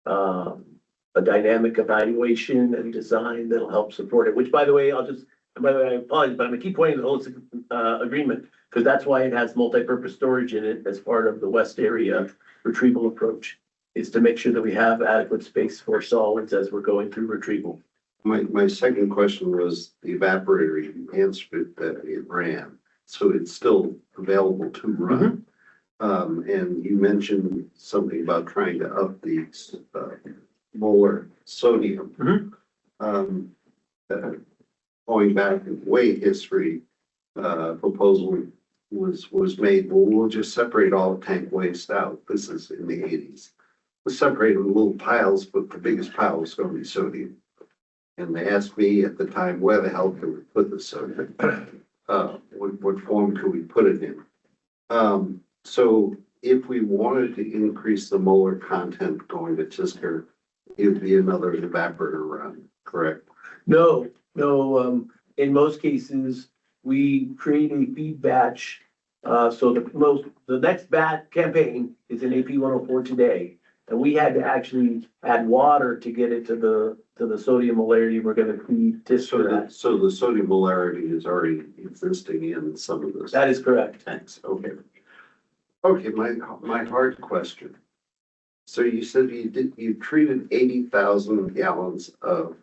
a dynamic evaluation and design that'll help support it, which by the way, I apologize, but I'm gonna keep pointing to the holistic agreement because that's why it has multi-purpose storage in it as part of the west area retrieval approach, is to make sure that we have adequate space for solids as we're going through retrieval. My second question was the evaporator. You answered that it ran, so it's still available to run. And you mentioned something about trying to up the molar sodium. Mhm. Going back in way history, proposal was made, well, we'll just separate all tank waste out. This is in the eighties. We separated in little piles, but the biggest pile was gonna be sodium. And they asked me at the time, where the hell could we put the sodium? What form could we put it in? So if we wanted to increase the molar content going to Tisker, it would be another evaporator run, correct? No, in most cases, we create a feed batch. So the next bat campaign is in AP 104 today. And we had to actually add water to get it to the sodium molarity we're gonna feed Tisker at. So the sodium molarity is already existing in some of those. That is correct. Tanks, okay. Okay, my hard question. So you said you treated 80,000 gallons of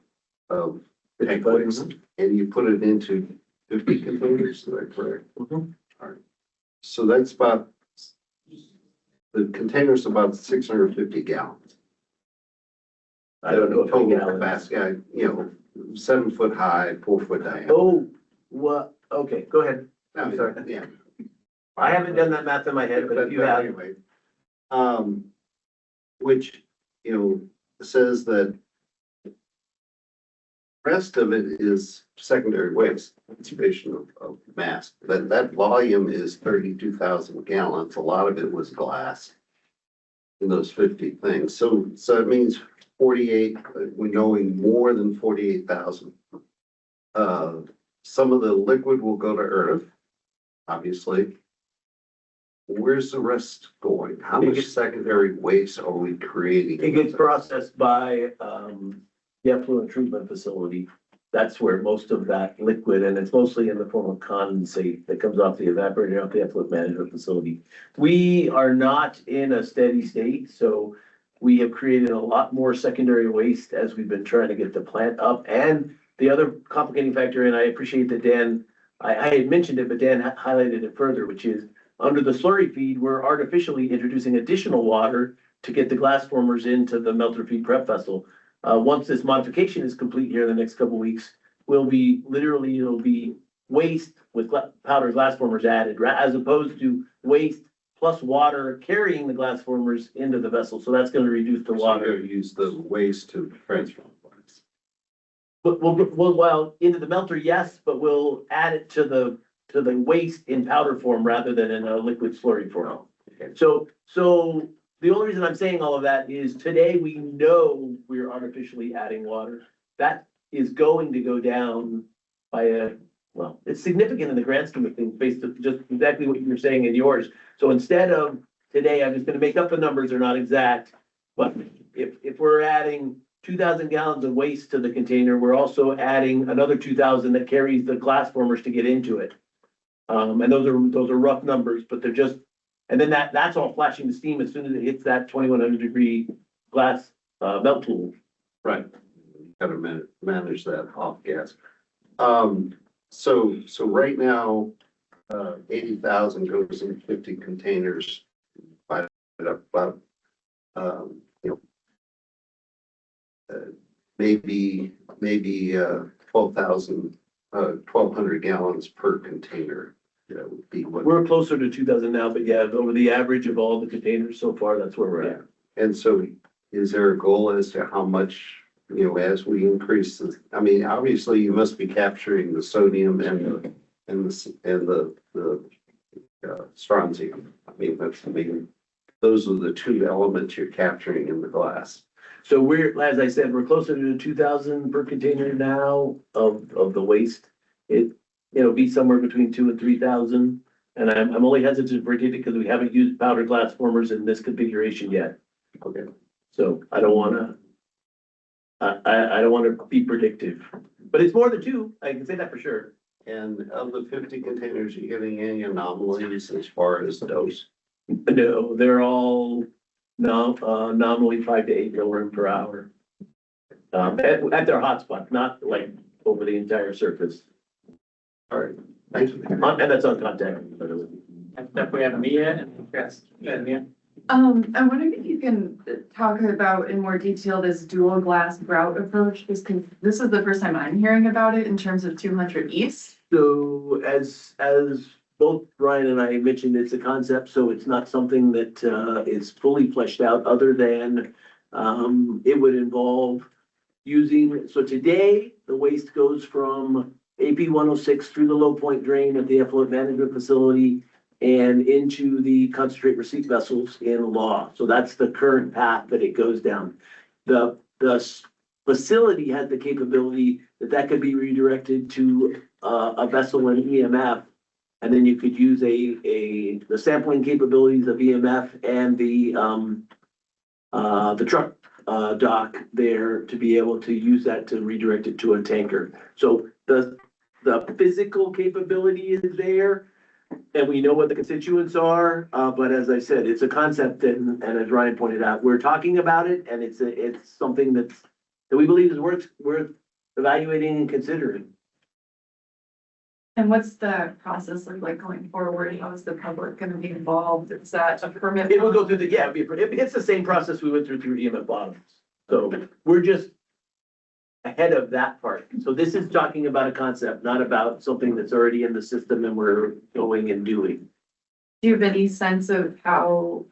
tank waste and you put it into 50 containers, is that correct? Mhm. All right. So that's about, the container's about 650 gallons. I don't know if Total gallons. capacity, 7 foot high, 4 foot diameter. Oh, what? Okay, go ahead. I'm sorry. Yeah. I haven't done that math in my head, but if you have. Anyway, which, says that rest of it is secondary waste, conservation of mass. That volume is 32,000 gallons. A lot of it was glass in those 50 things. So it means 48, we're knowing more than 48,000. Some of the liquid will go to earth, obviously. Where's the rest going? How much secondary waste are we creating? It gets processed by the effluent treatment facility. That's where most of that liquid, and it's mostly in the form of condensate that comes off the evaporator, off the effluent management facility. We are not in a steady state, so we have created a lot more secondary waste as we've been trying to get the plant up. And the other complicating factor, and I appreciate that Dan, I had mentioned it, but Dan highlighted it further, which is under the slurry feed, we're artificially introducing additional water to get the glass formers into the melter feed prep vessel. Once this modification is complete here in the next couple of weeks, it'll be waste with powder glass formers added, as opposed to waste plus water carrying the glass formers into the vessel. So that's going to reduce the water. So you're gonna use the waste to transform. But well, into the melter, yes, but we'll add it to the waste in powder form rather than in a liquid slurry form. Okay. So the only reason I'm saying all of that is today we know we're artificially adding water. That is going to go down by it's significant in the grand scheme of things based on just exactly what you were saying in yours. So instead of today, I'm just gonna make up the numbers, they're not exact. But if we're adding 2,000 gallons of waste to the container, we're also adding another 2,000 that carries the glass formers to get into it. And those are rough numbers, but they're just, and then that's all flashing the steam as soon as it hits that 2,100 degree glass melt pool. Right. Gotta manage that off gas. So right now, 80,000 goes in 50 containers. By about, maybe 12,000, 1,200 gallons per container. That would be what. We're closer to 2,000 now, but yeah, over the average of all the containers so far, that's where we're at. And so is there a goal as to how much, as we increase the, I mean, obviously you must be capturing the sodium and the strontium. I mean, those are the two elements you're capturing in the glass. So as I said, we're closer to 2,000 per container now of the waste. It'll be somewhere between 2,000 and 3,000. And I'm only hesitant to predict it because we haven't used powder glass formers in this configuration yet. Okay. So I don't want to be predictive, but it's more than 2. I can say that for sure. And of the 50 containers, you getting any anomalies as far as dose? No, they're all nominally 5 to 8 milligram per hour. At their hotspot, not like over the entire surface. All right, thank you. And that's on contact. Next up, we have Mia and Chris. Mia. I'm wondering if you can talk about in more detail this dual glass grout approach, because this is the first time I'm hearing about it in terms of 200 East. So as both Ryan and I mentioned, it's a concept, so it's not something that is fully fleshed out other than it would involve using, so today the waste goes from AP 106 through the low point drain at the effluent management facility and into the concentrate receipt vessels in Law. So that's the current path that it goes down. The facility had the capability that could be redirected to a vessel in EMF. And then you could use the sampling capabilities of EMF and the truck dock there to be able to use that to redirect it to a tanker. So the physical capability is there, and we know what the constituents are. But as I said, it's a concept, and as Ryan pointed out, we're talking about it, and it's something that we believe is worth evaluating and considering. And what's the process look like going forward? How is the public gonna be involved? Is that a permit? It will go through it's the same process we went through EMF bottoms. So we're just ahead of that part. So this is talking about a concept, not about something that's already in the system and we're going and doing. Do you have any sense of how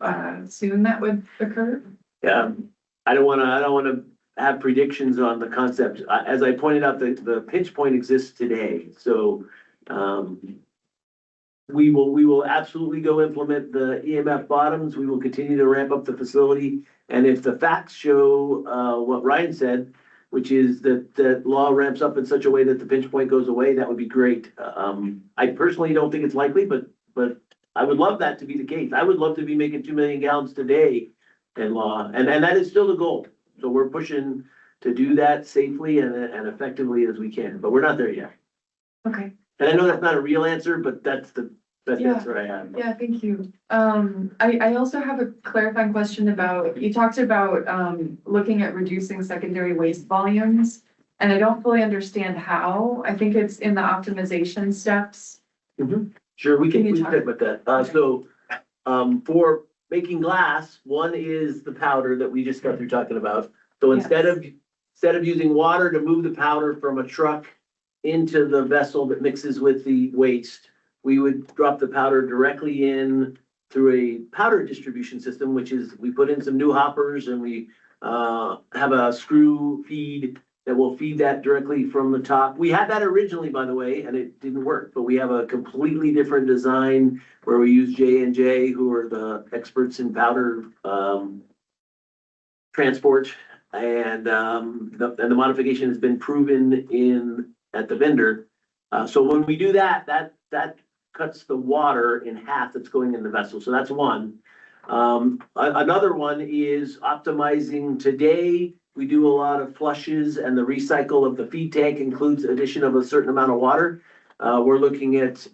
soon that would occur? Yeah, I don't wanna have predictions on the concept. As I pointed out, the pinch point exists today, so we will absolutely go implement the EMF bottoms. We will continue to ramp up the facility. And if the facts show what Ryan said, which is that Law ramps up in such a way that the pinch point goes away, that would be great. I personally don't think it's likely, but I would love that to be the case. I would love to be making 2 million gallons today in Law, and that is still the goal. So we're pushing to do that safely and effectively as we can, but we're not there yet. Okay. And I know that's not a real answer, but that's the best answer I have. Yeah, thank you. I also have a clarifying question about, you talked about looking at reducing secondary waste volumes, and I don't fully understand how. I think it's in the optimization steps. Sure, we Can you can talk- stick with that. So for making glass, one is the powder that we just got through talking about. So instead of using water to move the powder from a truck into the vessel that mixes with the waste, we would drop the powder directly in through a powder distribution system, which is we put in some new hoppers and we have a screw feed that will feed that directly from the top. We had that originally, by the way, and it didn't work, but we have a completely different design where we use J&J, who are the experts in powder transport. And the modification has been proven at the vendor. So when we do that cuts the water in half that's going in the vessel. So that's one. Another one is optimizing. Today, we do a lot of flushes, and the recycle of the feed tank includes addition of a certain amount of water. We're looking at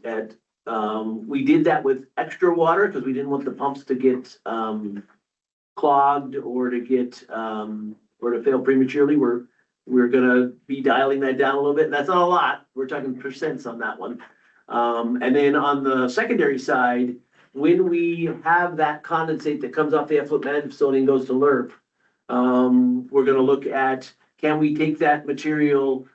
we did that with extra water because we didn't want the pumps to get clogged or to get or to fail prematurely. We're gonna be dialing that down a little bit. And that's not a lot. We're talking percents on that one. And then on the secondary side, when we have that condensate that comes off the effluent management facility and goes to LERP, we're gonna look at, can we take that material,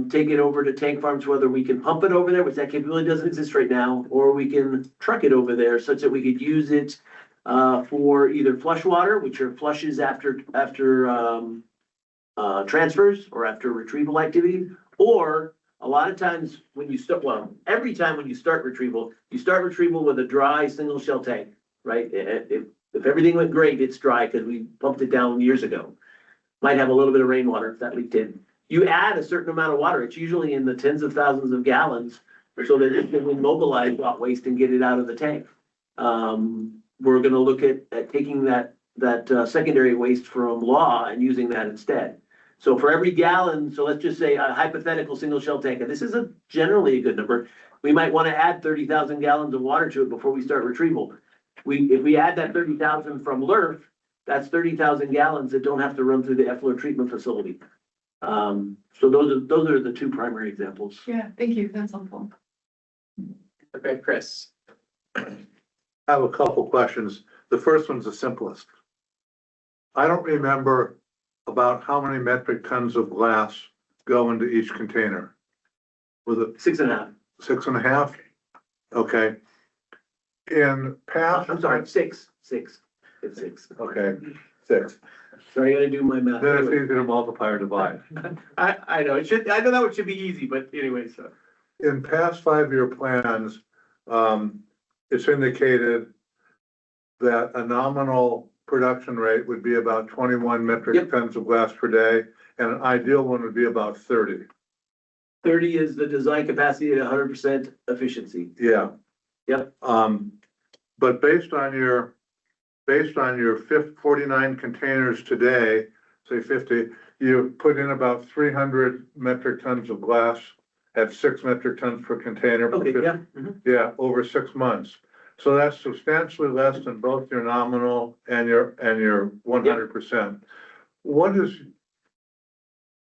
take it over to tank farms, whether we can pump it over there, which that capability doesn't exist right now, or we can truck it over there such that we could use it for either flush water, which are flushes after transfers or after retrieval activity, or a lot of times when you start, every time when you start retrieval with a dry single shell tank, right? If everything went great, it's dry because we pumped it down years ago. Might have a little bit of rainwater if that leaked in. You add a certain amount of water, it's usually in the tens of thousands of gallons, so that it can mobilize hot waste and get it out of the tank. We're gonna look at taking that secondary waste from Law and using that instead. So for every gallon, so let's just say a hypothetical single shell tank, and this is generally a good number, we might want to add 30,000 gallons of water to it before we start retrieval. If we add that 30,000 from LERF, that's 30,000 gallons that don't have to run through the effluent treatment facility. So those are the two primary examples. Yeah, thank you. That's helpful. Okay, Chris. I have a couple questions. the first one's the simplest. I don't remember about how many metric tons of glass go into each container. Was it 6.5. 6.5? Okay. In past. I'm sorry, six. It's 6. Okay, 6. So I gotta do my math. Then it's easy to multiply or divide. I know, I know that one should be easy, but anyway, so. In past 5-year plans, it's indicated that a nominal production rate would be about 21 metric Yep. tons of glass per day, and an ideal one would be about 30. 30 is the design capacity at 100% efficiency. Yeah. Yep. But based on your 49 containers today, say 50, you put in about 300 metric tons of glass at 6 metric tons per container. per Okay, 50 yeah. Yeah, over 6 months. So that's substantially less than both your nominal and your 100%. What is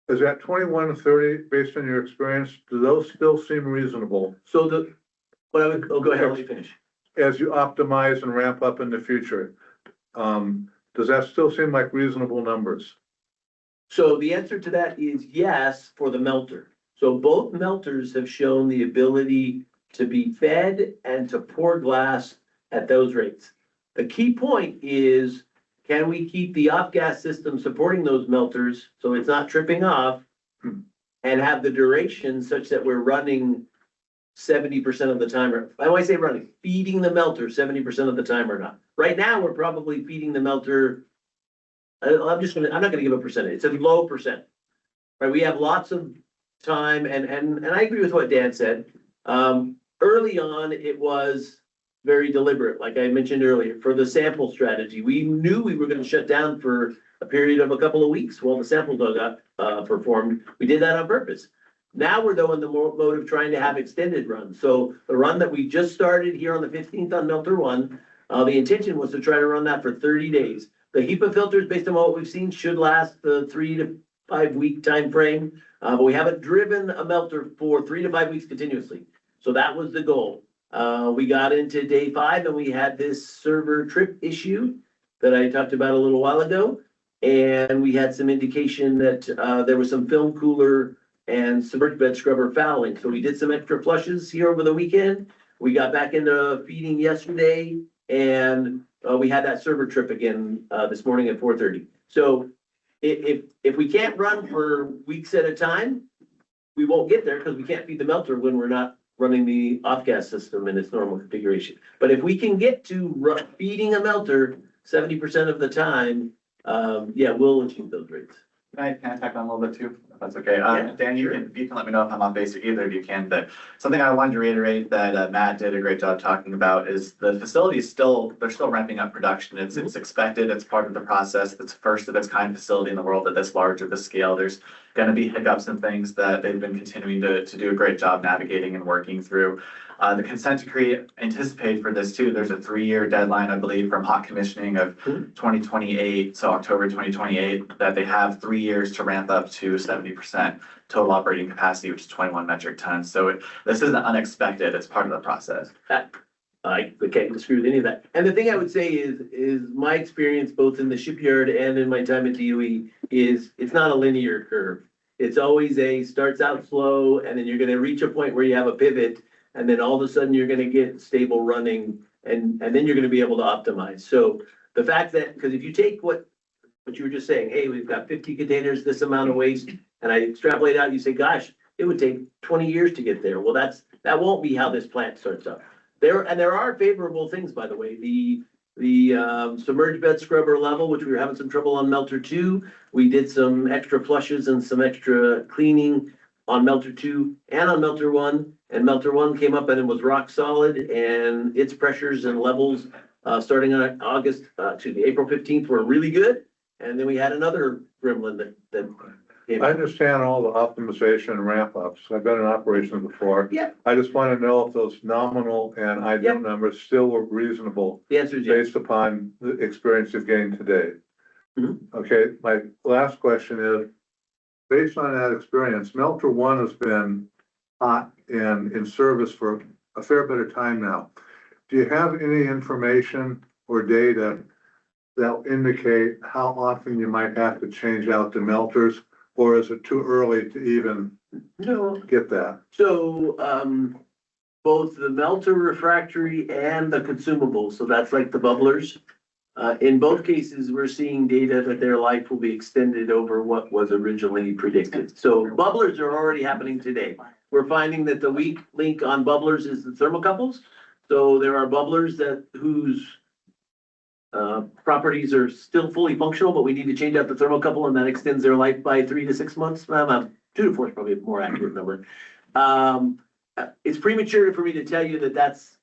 that 21 to 30 based on your experience? Do those still seem reasonable So go ahead, let me finish. as you optimize and ramp up in the future? Does that still seem like reasonable numbers? So the answer to that is yes for the melter. So both melters have shown the ability to be fed and to pour glass at those rates. The key point is, can we keep the off-gas system supporting those melters so it's not tripping off and have the duration such that we're running 70% of the time, or when I say running, feeding the melter 70% of the time or not. Right now, we're probably feeding the melter. I'm not gonna give a percentage. It's a low percent. Right, we have lots of time and I agree with what Dan said. Early on, it was very deliberate, like I mentioned earlier, for the sample strategy. We knew we were gonna shut down for a period of a couple of weeks while the sample got performed. We did that on purpose. Now we're though in the mode of trying to have extended runs. So the run that we just started here on the 15th on Melter 1, the intention was to try to run that for 30 days. The HEPA filters, based on what we've seen, should last the 3 to 5 week time frame. But we haven't driven a melter for 3 to 5 weeks continuously. So that was the goal. We got into day 5 and we had this server trip issue that I talked about a little while ago. And we had some indication that there was some film cooler and submerged bed scrubber fouling. So we did some extra flushes here over the weekend. We got back into feeding yesterday and we had that server trip again this morning at 4:30. So if we can't run for weeks at a time, we won't get there because we can't feed the melter when we're not running the off-gas system in its normal configuration. But if we can get to feeding a melter 70% of the time, yeah, we'll achieve those rates. Can I tack on a little bit too, if that's okay? Yeah, Dan, you can let me know if I'm off base, or either of you can, but something I wanted to reiterate that Matt did a great job talking about is the facility is they're still ramping up production. It's expected, it's part of the process. It's first of its kind facility in the world at this large of a scale. There's gonna be hiccups and things that they've been continuing to do a great job navigating and working through. The consent decree anticipated for this too. There's a 3-year deadline, I believe, from hot commissioning of 2028, so October 2028, that they have 3 years to ramp up to 70% total operating capacity, which is 21 metric tons. So this isn't unexpected. It's part of the process. I can't disagree with any of that. And the thing I would say is my experience both in the shipyard and in my time at DOE is it's not a linear curve. It's always starts out slow and then you're gonna reach a point where you have a pivot. And then all of a sudden you're gonna get stable running and then you're gonna be able to optimize. So the fact that, because if you take what you were just saying, hey, we've got 50 containers, this amount of waste, and I extrapolate out, you say, gosh, it would take 20 years to get there. Well, that won't be how this plant starts up. There are favorable things, by the way. The submerged bed scrubber level, which we were having some trouble on Melter 2. We did some extra flushes and some extra cleaning on Melter 2 and on Melter 1. And Melter 1 came up and it was rock solid and its pressures and levels starting on April 15th were really good. And then we had another gremlin that came. I understand all the optimization and ramp ups. I've been in operations before. Yeah. I just want to know if those nominal and ideal numbers still were reasonable. The answer is yes. Based upon the experience you've gained today. Mm-hmm. Okay, my last question is, based on that experience, Melter 1 has been hot and in service for a fair bit of time now. Do you have any information or data that indicate how often you might have to change out the melters? Or is it too early to even No, get that? so, both the melter refractory and the consumables, so that's like the bubblers. In both cases, we're seeing data that their life will be extended over what was originally predicted. So bubblers are already happening today. We're finding that the weak link on bubblers is the thermocouples. So there are bubblers whose properties are still fully functional, but we need to change out the thermocouple, and that extends their life by 3 to 6 months. 2 to 4 is probably a more accurate number. It's premature for me to tell you that that's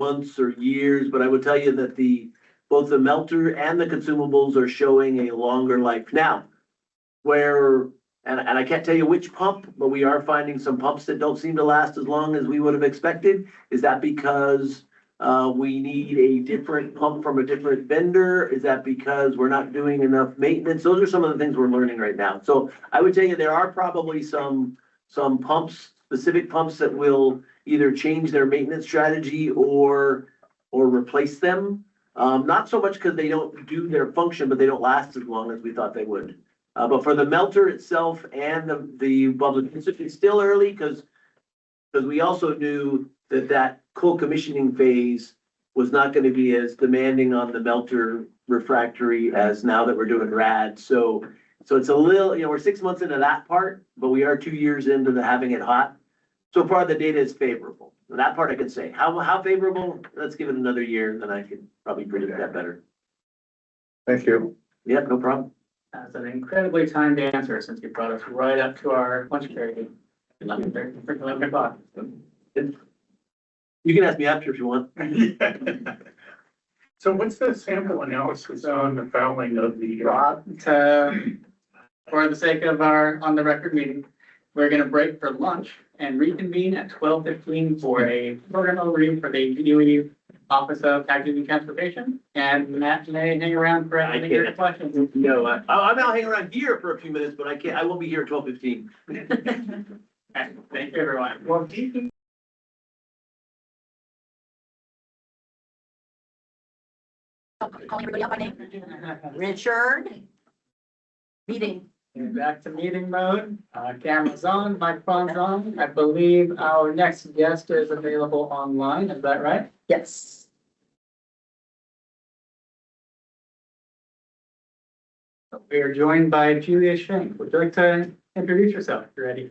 months or years, but I would tell you that both the melter and the consumables are showing a longer life now. And I can't tell you which pump, but we are finding some pumps that don't seem to last as long as we would have expected. Is that because we need a different pump from a different vendor? Is that because we're not doing enough maintenance? Those are some of the things we're learning right now. So I would tell you there are probably some pumps, specific pumps that will either change their maintenance strategy or replace them. Not so much because they don't do their function, but they don't last as long as we thought they would. But for the melter itself and the bubbler, it's still early because we also knew that cold commissioning phase was not going to be as demanding on the melter refractory as now that we're doing rad. So it's a little, we're 6 months into that part, but we are 2 years into having it hot. So far, the data is favorable. That part I could say. How favorable? Let's give it another year, then I could probably predict that better. Thank you. Yeah, no problem. That's an incredibly timed answer since you brought us right up to our lunch period. 11 o'clock. You can ask me after if you want. So what's the sample analysis on the fouling of the? For the sake of our on the record meeting, we're gonna break for lunch and reconvene at 12:15 for a program overview for the DOE Office of Packaging and Transportation. And Matt may hang around for any of your questions. No, I'm now hanging around here for a few minutes, but I won't be here at 12:15. Thank you, everyone. Well, Calling everybody out by name. Richard. Meeting. Back to meeting mode. Camera's on, microphone's on. I believe our next guest is available online. Is that right? Yes. We are joined by Julia Schenk. Would you like to introduce yourself? If you're ready.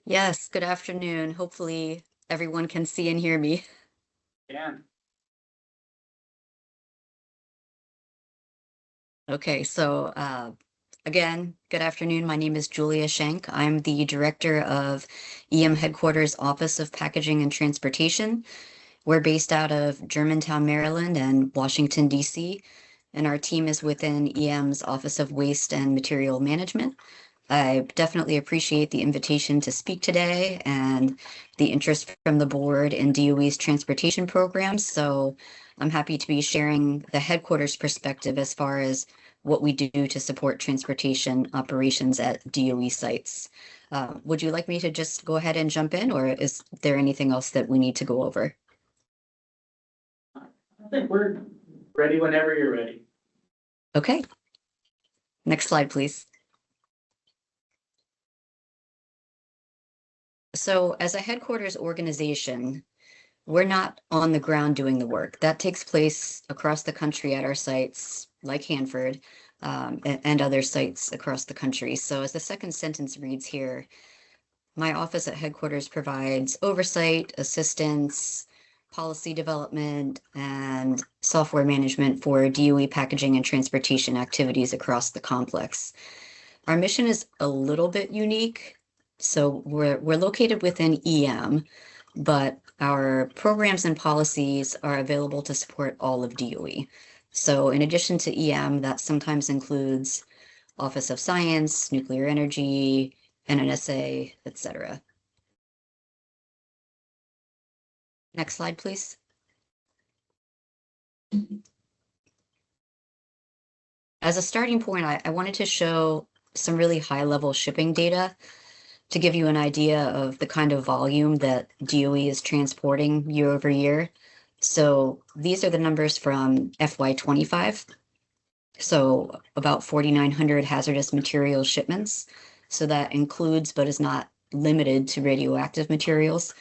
Yes, good afternoon. Hopefully everyone can see and hear me. Yeah. Okay, so again, good afternoon. My name is Julia Schenk. I'm the director of EM Headquarters Office of Packaging and Transportation. We're based out of Germantown, Maryland and Washington, D.C., and our team is within EM's Office of Waste and Material Management. I definitely appreciate the invitation to speak today and the interest from the board in DOE's transportation programs. So I'm happy to be sharing the headquarters perspective as far as what we do to support transportation operations at DOE sites. Would you like me to just go ahead and jump in, or is there anything else that we need to go over? I think we're ready whenever you're ready. Okay. Next slide, please. So as a headquarters organization, we're not on the ground doing the work. That takes place across the country at our sites like Hanford and other sites across the country. So as the second sentence reads here, my office at headquarters provides oversight, assistance, policy development, and software management for DOE packaging and transportation activities across the complex. Our mission is a little bit unique. So we're located within EM, but our programs and policies are available to support all of DOE. So in addition to EM, that sometimes includes Office of Science, Nuclear Energy, NNSA, etc. Next slide, please. As a starting point, I wanted to show some really high-level shipping data to give you an idea of the kind of volume that DOE is transporting year over year. So these are the numbers from FY25. So about 4,900 hazardous materials shipments. So that includes, but is not limited to, radioactive materials.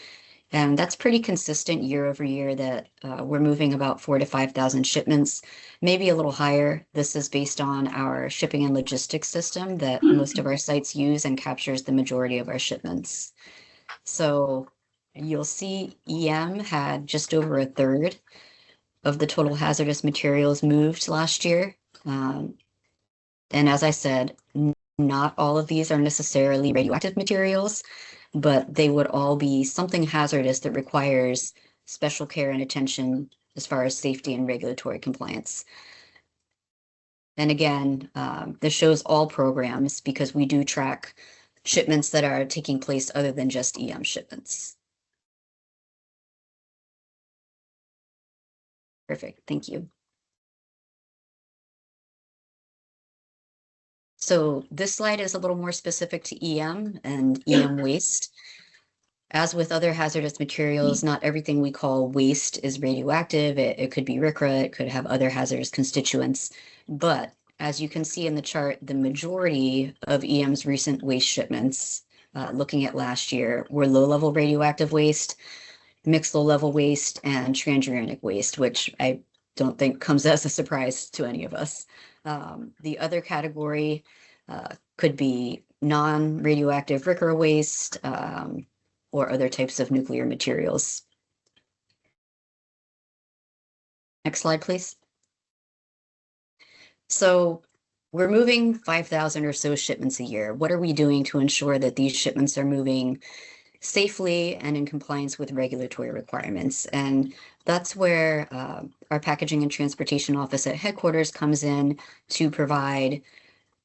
And that's pretty consistent year over year that we're moving about 4,000 to 5,000 shipments, maybe a little higher. This is based on our shipping and logistics system that most of our sites use and captures the majority of our shipments. So you'll see EM had just over a third of the total hazardous materials moved last year. And as I said, not all of these are necessarily radioactive materials, but they would all be something hazardous that requires special care and attention as far as safety and regulatory compliance. And again, this shows all programs because we do track shipments that are taking place other than just EM shipments. Perfect, thank you. So this slide is a little more specific to EM and EM waste. As with other hazardous materials, not everything we call waste is radioactive. It could be RCRA, it could have other hazardous constituents. But as you can see in the chart, the majority of EM's recent waste shipments, looking at last year, were low-level radioactive waste, mixed low-level waste, and transuranic waste, which I don't think comes as a surprise to any of us. The other category could be non-radioactive RCRA waste, or other types of nuclear materials. Next slide, please. So we're moving 5,000 or so shipments a year. What are we doing to ensure that these shipments are moving safely and in compliance with regulatory requirements? And that's where our packaging and transportation office at headquarters comes in to provide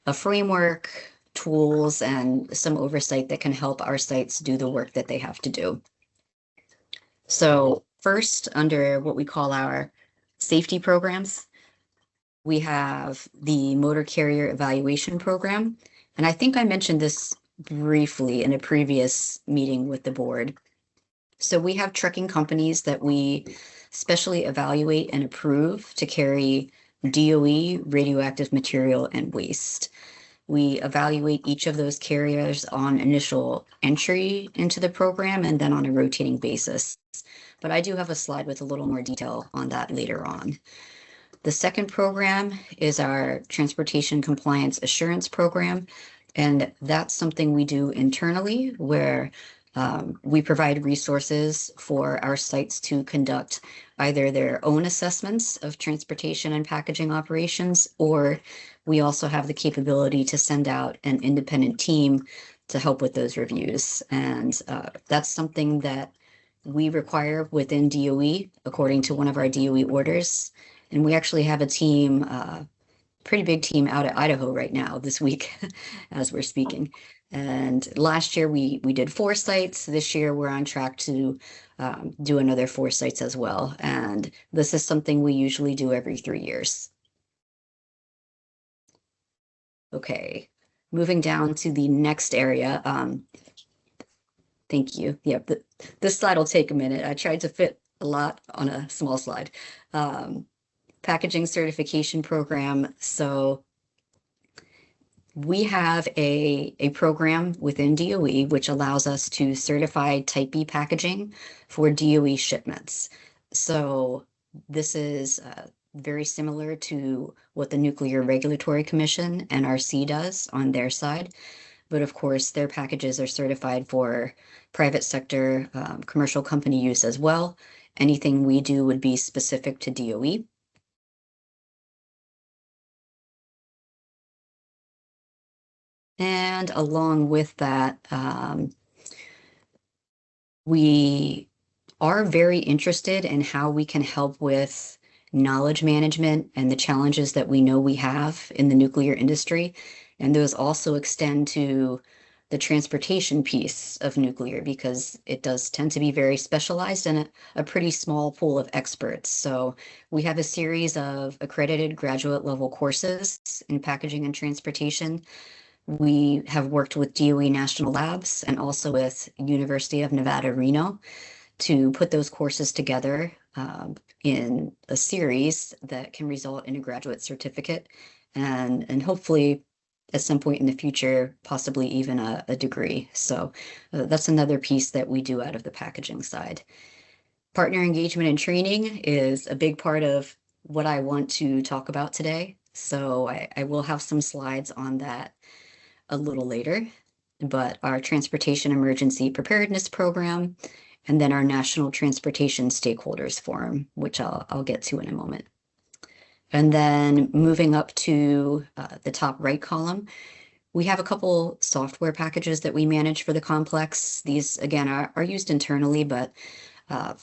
a framework, tools, and some oversight that can help our sites do the work that they have to do. So first, under what we call our safety programs, we have the motor carrier evaluation program. And I think I mentioned this briefly in a previous meeting with the board. So we have trucking companies that we specially evaluate and approve to carry DOE, radioactive material, and waste. We evaluate each of those carriers on initial entry into the program and then on a rotating basis. But I do have a slide with a little more detail on that later on. The second program is our Transportation Compliance Assurance Program, and that's something we do internally where we provide resources for our sites to conduct either their own assessments of transportation and packaging operations, or we also have the capability to send out an independent team to help with those reviews. And that's something that we require within DOE according to one of our DOE orders. And we actually have a team, pretty big team out at Idaho right now this week as we're speaking. And last year we did 4 sites. This year we're on track to do another 4 sites as well. And this is something we usually do every 3 years. Okay, moving down to the next area. Thank you. Yep, this slide will take a minute. I tried to fit a lot on a small slide. Packaging certification program. So we have a program within DOE which allows us to certify Type B packaging for DOE shipments. So this is very similar to what the Nuclear Regulatory Commission, NRC, does on their side. But of course, their packages are certified for private sector, commercial company use as well. Anything we do would be specific to DOE. And along with that, we are very interested in how we can help with knowledge management and the challenges that we know we have in the nuclear industry. And those also extend to the transportation piece of nuclear because it does tend to be very specialized and a pretty small pool of experts. So we have a series of accredited graduate level courses in packaging and transportation. We have worked with DOE National Labs and also with University of Nevada, Reno to put those courses together in a series that can result in a graduate certificate and hopefully at some point in the future, possibly even a degree. So that's another piece that we do out of the packaging side. Partner engagement and training is a big part of what I want to talk about today. So I will have some slides on that a little later, but our Transportation Emergency Preparedness Program, and then our National Transportation Stakeholders Forum, which I'll get to in a moment. And then moving up to the top right column, we have a couple software packages that we manage for the complex. These, again, are used internally, but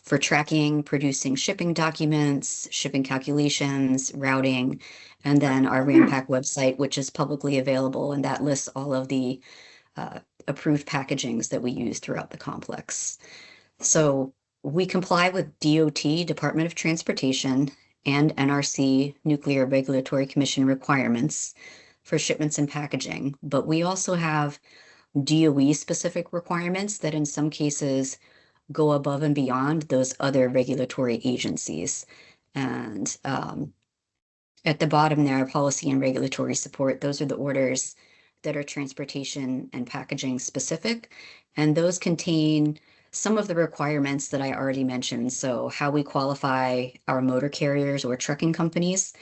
for tracking, producing shipping documents, shipping calculations, routing, and then our Ranpack website, which is publicly available, and that lists all of the approved packagings that we use throughout the complex. So we comply with DOT, Department of Transportation, and NRC, Nuclear Regulatory Commission requirements for shipments and packaging, but we also have DOE-specific requirements that in some cases go above and beyond those other regulatory agencies. And at the bottom there, policy and regulatory support, those are the orders that are transportation and packaging specific. And those contain some of the requirements that I already mentioned. So how we qualify our motor carriers or trucking companies,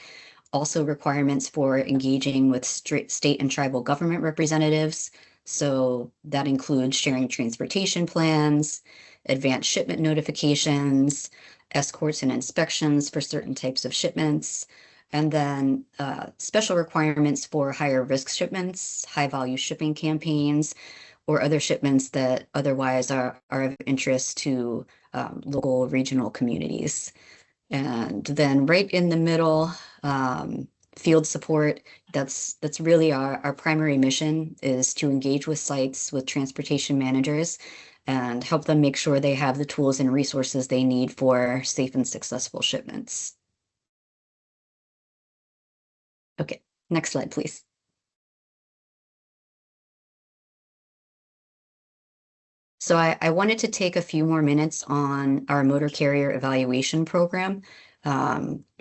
also requirements for engaging with state and tribal government representatives. So that includes sharing transportation plans, advanced shipment notifications, escorts and inspections for certain types of shipments, and then special requirements for higher risk shipments, high value shipping campaigns, or other shipments that otherwise are of interest to local regional communities. And then right in the middle, field support, that's really our primary mission, is to engage with sites, with transportation managers, and help them make sure they have the tools and resources they need for safe and successful shipments. Okay, next slide, please. So I wanted to take a few more minutes on our motor carrier evaluation program,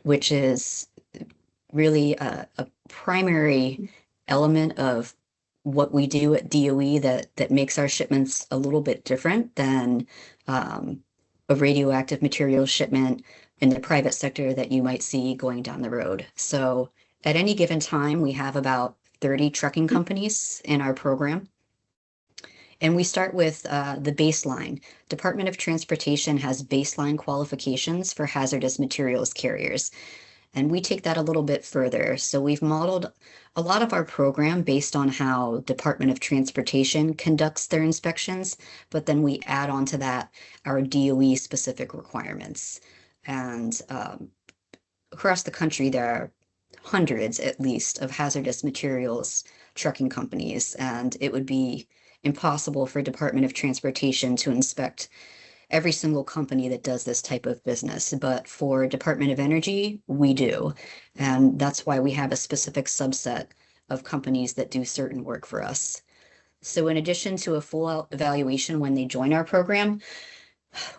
which is really a primary element of what we do at DOE that makes our shipments a little bit different than a radioactive materials shipment in the private sector that you might see going down the road. So at any given time, we have about 30 trucking companies in our program. And we start with the baseline. Department of Transportation has baseline qualifications for hazardous materials carriers. And we take that a little bit further. So we've modeled a lot of our program based on how Department of Transportation conducts their inspections, but then we add on to that our DOE specific requirements. And across the country, there are hundreds at least of hazardous materials trucking companies, and it would be impossible for Department of Transportation to inspect every single company that does this type of business. But for Department of Energy, we do. And that's why we have a specific subset of companies that do certain work for us. So in addition to a full evaluation when they join our program,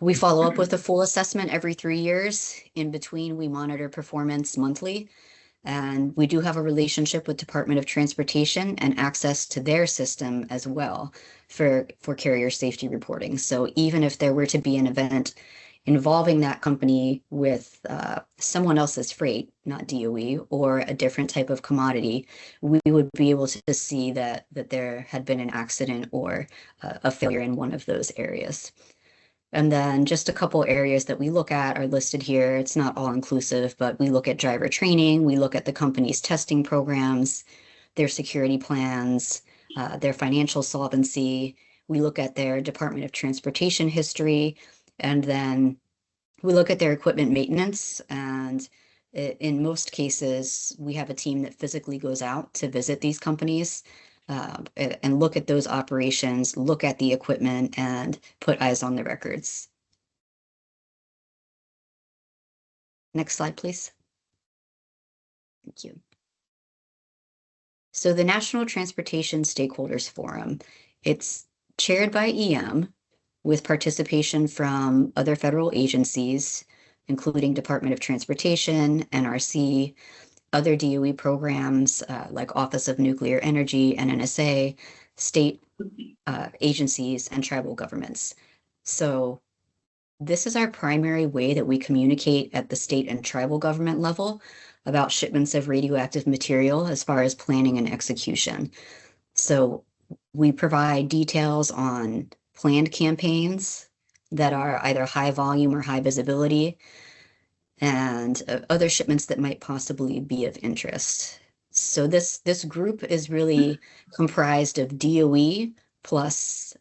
we follow up with a full assessment every 3 years. In between, we monitor performance monthly. And we do have a relationship with Department of Transportation and access to their system as well for carrier safety reporting. So even if there were to be an event involving that company with someone else's freight, not DOE, or a different type of commodity, we would be able to see that there had been an accident or a failure in one of those areas. And then just a couple areas that we look at are listed here. It's not all inclusive, but we look at driver training. We look at the company's testing programs, their security plans, their financial solvency. We look at their Department of Transportation history, and then we look at their equipment maintenance. And in most cases, we have a team that physically goes out to visit these companies and look at those operations, look at the equipment, and put eyes on the records. Next slide, please. Thank you. So the National Transportation Stakeholders Forum, it's chaired by EM with participation from other federal agencies, including Department of Transportation, NRC, other DOE programs like Office of Nuclear Energy and NSA, state agencies, and tribal governments. So this is our primary way that we communicate at the state and tribal government level about shipments of radioactive material as far as planning and execution. So we provide details on planned campaigns that are either high volume or high visibility, and other shipments that might possibly be of interest. So this group is really comprised of DOE plus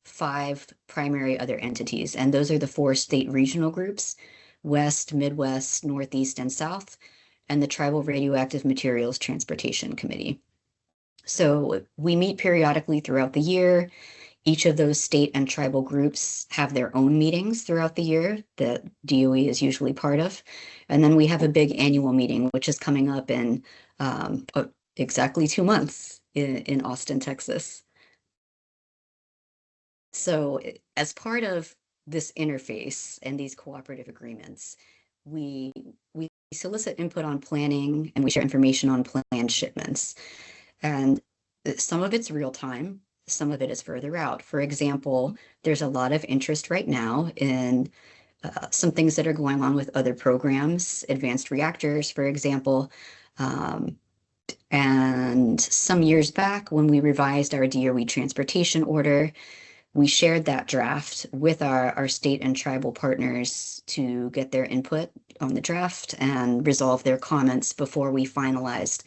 5 primary other entities, and those are the 4 state regional groups: West, Midwest, Northeast, and South, and the Tribal Radioactive Materials Transportation Committee. So we meet periodically throughout the year. Each of those state and tribal groups have their own meetings throughout the year that DOE is usually part of. And then we have a big annual meeting, which is coming up in exactly 2 months in Austin, Texas. So as part of this interface and these cooperative agreements, we solicit input on planning and we share information on planned shipments. And some of it's real time, some of it is further out. For example, there's a lot of interest right now in some things that are going on with other programs, advanced reactors, for example. And some years back, when we revised our DOE transportation order, we shared that draft with our state and tribal partners to get their input on the draft and resolve their comments before we finalized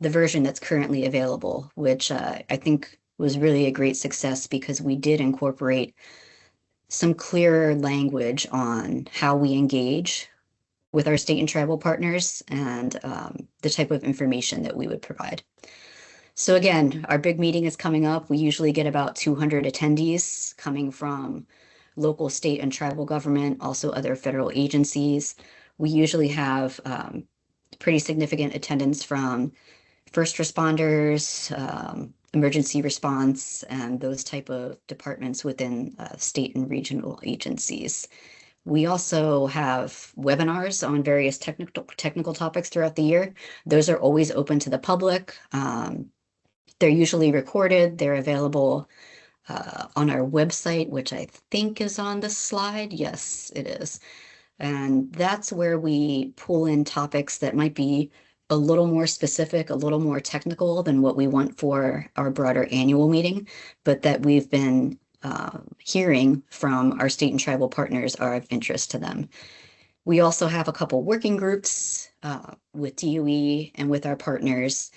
the version that's currently available, which I think was really a great success because we did incorporate some clearer language on how we engage with our state and tribal partners and the type of information that we would provide. So again, our big meeting is coming up. We usually get about 200 attendees coming from local, state, and tribal government, also other federal agencies. We usually have pretty significant attendance from first responders, emergency response, and those type of departments within state and regional agencies. We also have webinars on various technical topics throughout the year. Those are always open to the public. They're usually recorded. They're available on our website, which I think is on the slide. Yes, it is. And that's where we pull in topics that might be a little more specific, a little more technical than what we want for our broader annual meeting, but that we've been hearing from our state and tribal partners are of interest to them. We also have a couple working groups with DOE and with our partners,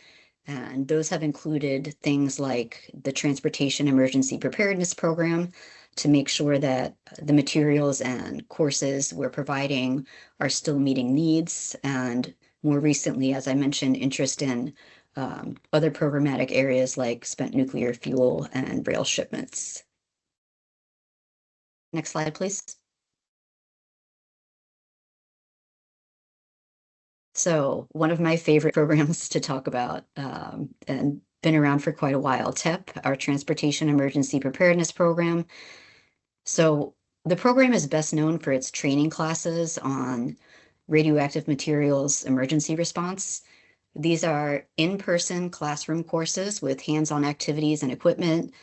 and those have included things like the Transportation Emergency Preparedness Program to make sure that the materials and courses we're providing are still meeting needs, and more recently, as I mentioned, interest in other programmatic areas like spent nuclear fuel and rail shipments. Next slide, please. So one of my favorite programs to talk about and been around for quite a while, TEP, our Transportation Emergency Preparedness Program. So the program is best known for its training classes on radioactive materials emergency response. These are in-person classroom courses with hands-on activities and equipment,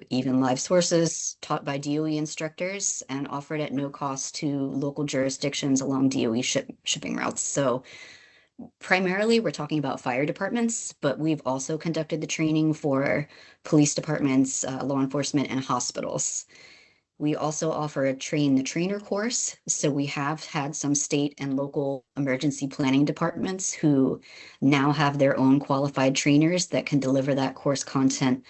even live sources taught by DOE instructors and offered at no cost to local jurisdictions along DOE shipping routes. So primarily we're talking about fire departments, but we've also conducted the training for police departments, law enforcement, and hospitals. We also offer a train the trainer course. So we have had some state and local emergency planning departments who now have their own qualified trainers that can deliver that course content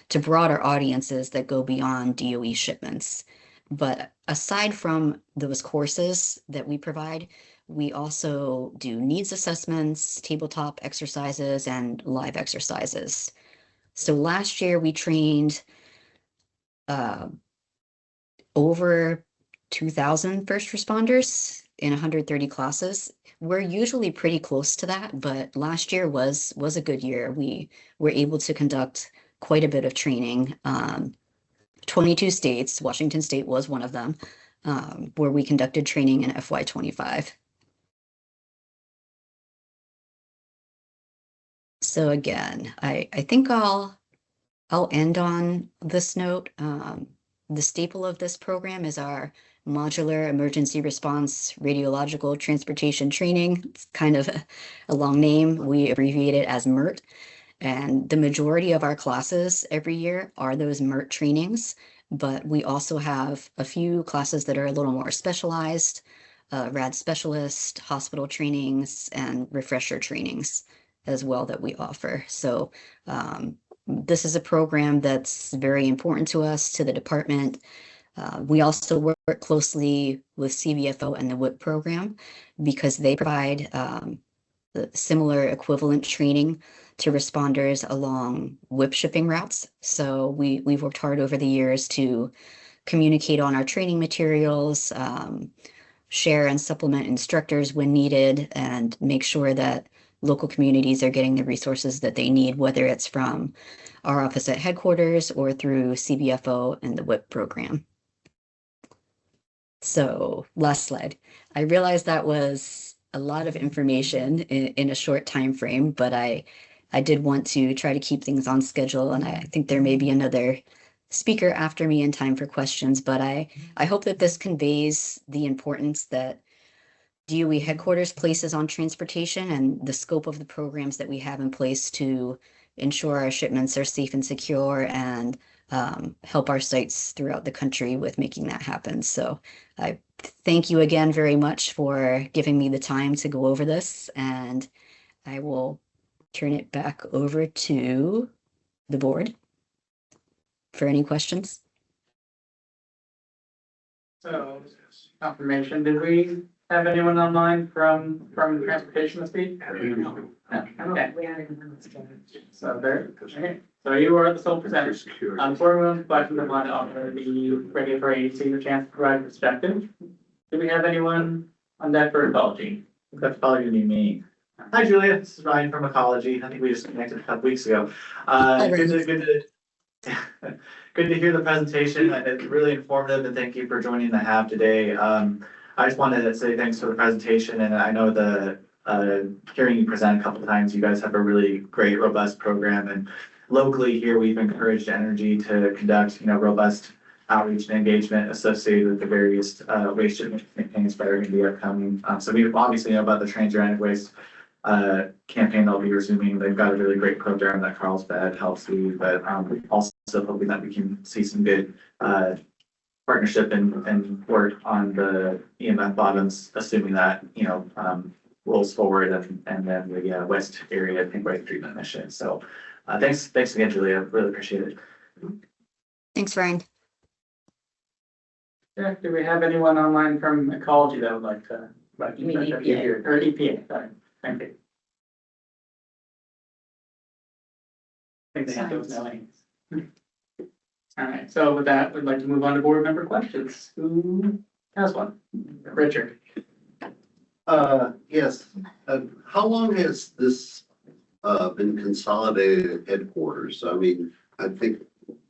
to broader audiences that go beyond DOE shipments. But aside from those courses that we provide, we also do needs assessments, tabletop exercises, and live exercises. So last year we trained over 2,000 first responders in 130 classes. We're usually pretty close to that, but last year was a good year. We were able to conduct quite a bit of training. 22 states, Washington State was one of them, where we conducted training in FY25. So again, I think I'll end on this note. The staple of this program is our modular emergency response radiological transportation training. It's kind of a long name. We abbreviate it as MERT. And the majority of our classes every year are those MERT trainings, but we also have a few classes that are a little more specialized, RAD specialist, hospital trainings, and refresher trainings as well that we offer. So this is a program that's very important to us, to the department. We also work closely with CVFO and the WIP program because they provide the similar equivalent training to responders along WIP shipping routes. So we've worked hard over the years to communicate on our training materials, share and supplement instructors when needed, and make sure that local communities are getting the resources that they need, whether it's from our office at headquarters or through CVFO and the WIP program. So last slide. I realized that was a lot of information in a short time frame, but I did want to try to keep things on schedule, and I think there may be another speaker after me in time for questions, but I hope that this conveys the importance that DOE headquarters places on transportation and the scope of the programs that we have in place to ensure our shipments are safe and secure and help our sites throughout the country with making that happen. So I thank you again very much for giving me the time to go over this, and I will turn it back over to the board for any questions. So, confirmation, did we have anyone online from transportation to speak? No. Okay. So there, okay. So you are the sole presenter. Before we move on to questions, I want to offer the regulatory agency a chance to provide perspective. Do we have anyone on that for ecology? That's probably gonna be me. Hi, Julia. This is Ryan from Ecology. I think we just connected a couple weeks ago. Good to hear the presentation. It's really informative, and thank you for joining the HAB today. I just wanted to say thanks for the presentation, and I know the hearing you present a couple of times, you guys have a really great, robust program, and locally here, we've encouraged Energy to conduct, robust outreach and engagement associated with the various waste shipment campaigns that are going to be upcoming. So we obviously know about the Transuranic waste campaign they'll be resuming. They've got a really great program that Carlsbad helps lead, but also hoping that we can see some good partnership and work on the EMF bottoms, assuming that, rolls forward and then the west area pink waste treatment mission. So thanks again, Julia. Really appreciate it. Thanks, Ryan. Yeah, do we have anyone online from ecology that would like to? You mean EPA? Or EPA, sorry. Thank you. I think they have those names. All right, so with that, we'd like to move on to board member questions. Who has one? Richard. Yes. How long has this been consolidated at headquarters? I mean, I think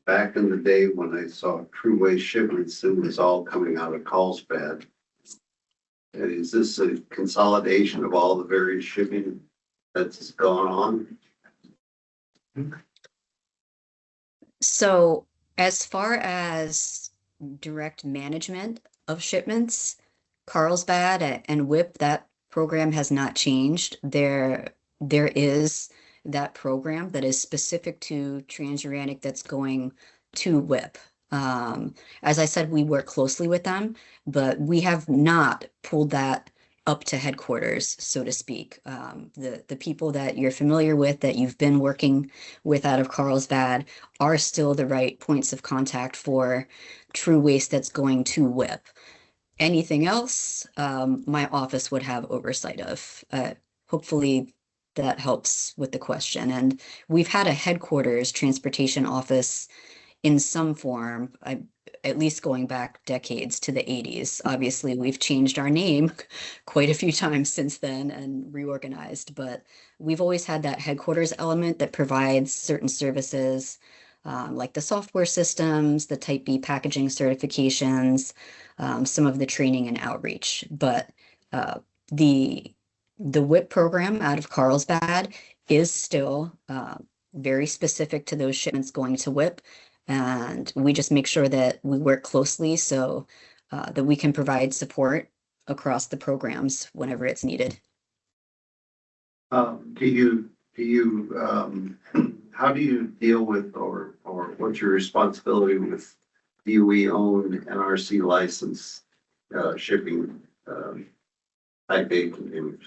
back in the day when I saw True Waste Shipments, it was all coming out of Carlsbad. And is this a consolidation of all the various shipping that's gone on? So as far as direct management of shipments, Carlsbad and WIP, that program has not changed. There is that program that is specific to Transuranic that's going to WIP. As I said, we work closely with them, but we have not pulled that up to headquarters, so to speak. The people that you're familiar with, that you've been working with out of Carlsbad, are still the right points of contact for True Waste that's going to WIP. Anything else, my office would have oversight of. Hopefully that helps with the question. And we've had a headquarters transportation office in some form. at least going back decades to the 80s. Obviously, we've changed our name quite a few times since then and reorganized, but we've always had that headquarters element that provides certain services, like the software systems, the Type B packaging certifications, some of the training and outreach. But the WIP program out of Carlsbad is still very specific to those shipments going to WIP. And we just make sure that we work closely so that we can provide support across the programs whenever it's needed. How do you deal with, or what's your responsibility with DOE owned NRC license shipping Type A containers?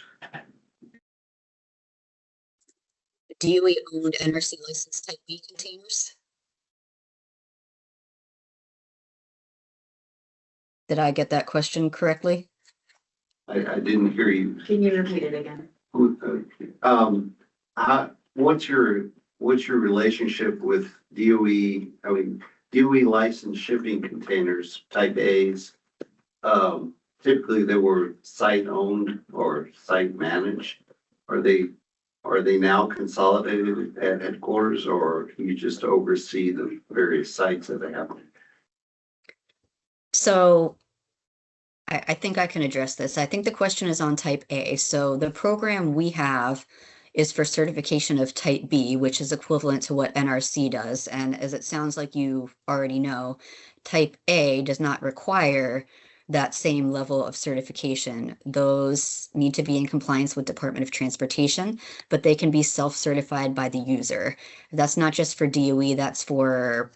DOE owned NRC licensed Type B containers? Did I get that question correctly? I didn't hear you. Can you repeat it again? What's your relationship with DOE? I mean, DOE licensed shipping containers, Type A's. Typically they were site owned or site managed. Are they now consolidated at headquarters, or you just oversee the various sites that they have? So I think I can address this. I think the question is on Type A. So the program we have is for certification of Type B, which is equivalent to what NRC does. And as it sounds like you already know, Type A does not require that same level of certification. Those need to be in compliance with Department of Transportation, but they can be self-certified by the user. That's not just for DOE, that's for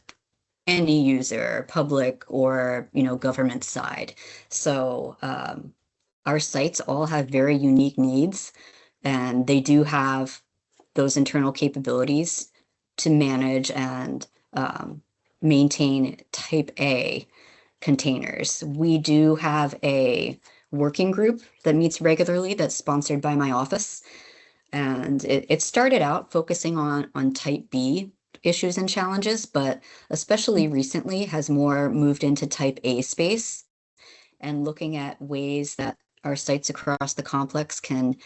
any user, public or, government side. So our sites all have very unique needs, and they do have those internal capabilities to manage and maintain Type A containers. We do have a working group that meets regularly that's sponsored by my office. And it started out focusing on Type B issues and challenges, but especially recently has more moved into Type A space and looking at ways that our sites across the complex can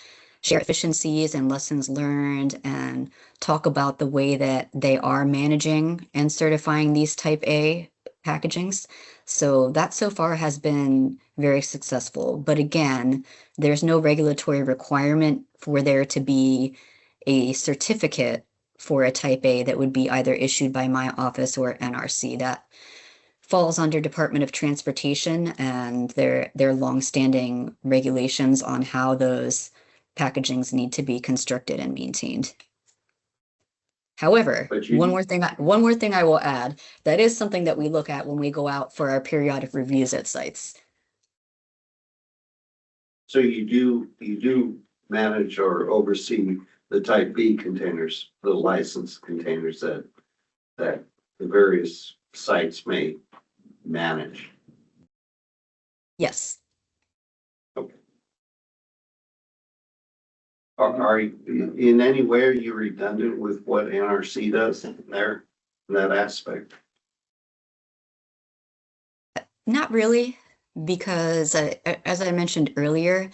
share efficiencies and lessons learned and talk about the way that they are managing and certifying these Type A packagings. So that so far has been very successful. But again, there's no regulatory requirement for there to be a certificate for a Type A that would be either issued by my office or NRC. That falls under Department of Transportation and their longstanding regulations on how those packagings need to be constructed and maintained. However, one more thing I will add, that is something that we look at when we go out for our periodic reviews at sites. So you do manage or oversee the Type B containers, the licensed containers that the various sites may manage. Yes. Okay. Are you, in any way, are you redundant with what NRC does in that aspect? Not really, because as I mentioned earlier,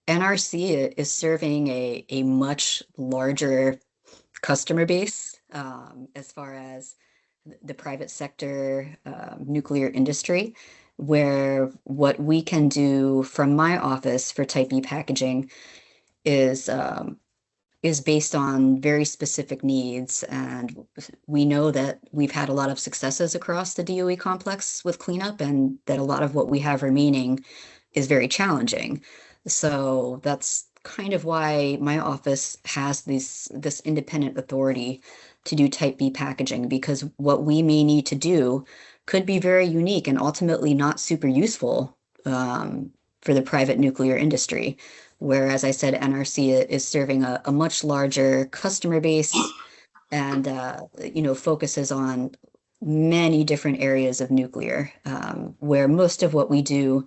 NRC is serving a much larger customer base as far as the private sector nuclear industry, where what we can do from my office for Type B packaging is based on very specific needs. And we know that we've had a lot of successes across the DOE complex with cleanup, and that a lot of what we have remaining is very challenging. So that's kind of why my office has this independent authority to do Type B packaging, because what we may need to do could be very unique and ultimately not super useful for the private nuclear industry. Whereas I said NRC is serving a much larger customer base and focuses on many different areas of nuclear, where most of what we do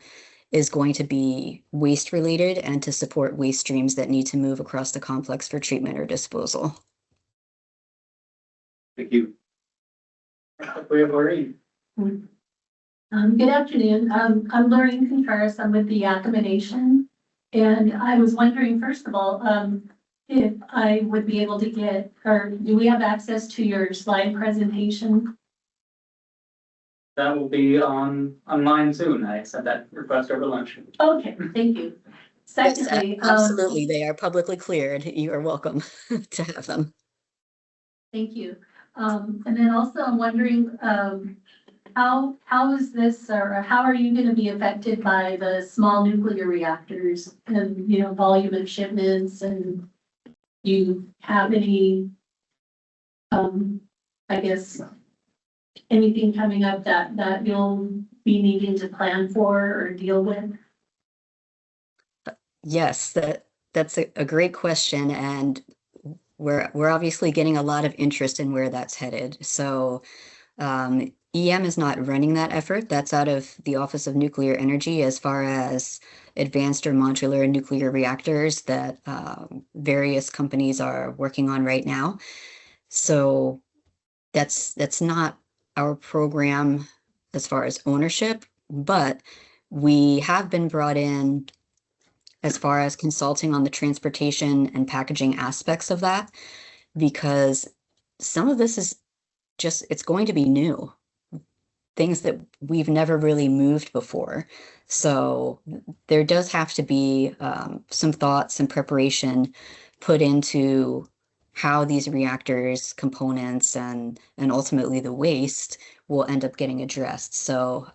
is going to be waste related and to support waste streams that need to move across the complex for treatment or disposal. Thank you. We have already Good afternoon. I'm Lorraine Contreras. I'm with the Yakima Nation. And I was wondering, first of all, if I would be able to get, or do we have access to your slide presentation? That will be online soon. I sent that request over lunch. Okay, thank you. Yes, Secondly, absolutely. They are publicly cleared. You are welcome to have them. thank you. And then also I'm wondering, how is this, or how are you gonna be affected by the small nuclear reactors and, volume of shipments, and do you have any, I guess, anything coming up that you'll be needing to plan for or deal with? Yes, that's a great question, and we're obviously getting a lot of interest in where that's headed. So EM is not running that effort. That's out of the Office of Nuclear Energy as far as advanced or modular nuclear reactors that various companies are working on right now. So that's not our program as far as ownership, but we have been brought in as far as consulting on the transportation and packaging aspects of that, because some of this is just, it's going to be new. Things that we've never really moved before. So there does have to be some thoughts and preparation put into how these reactors, components, and ultimately the waste will end up getting addressed. So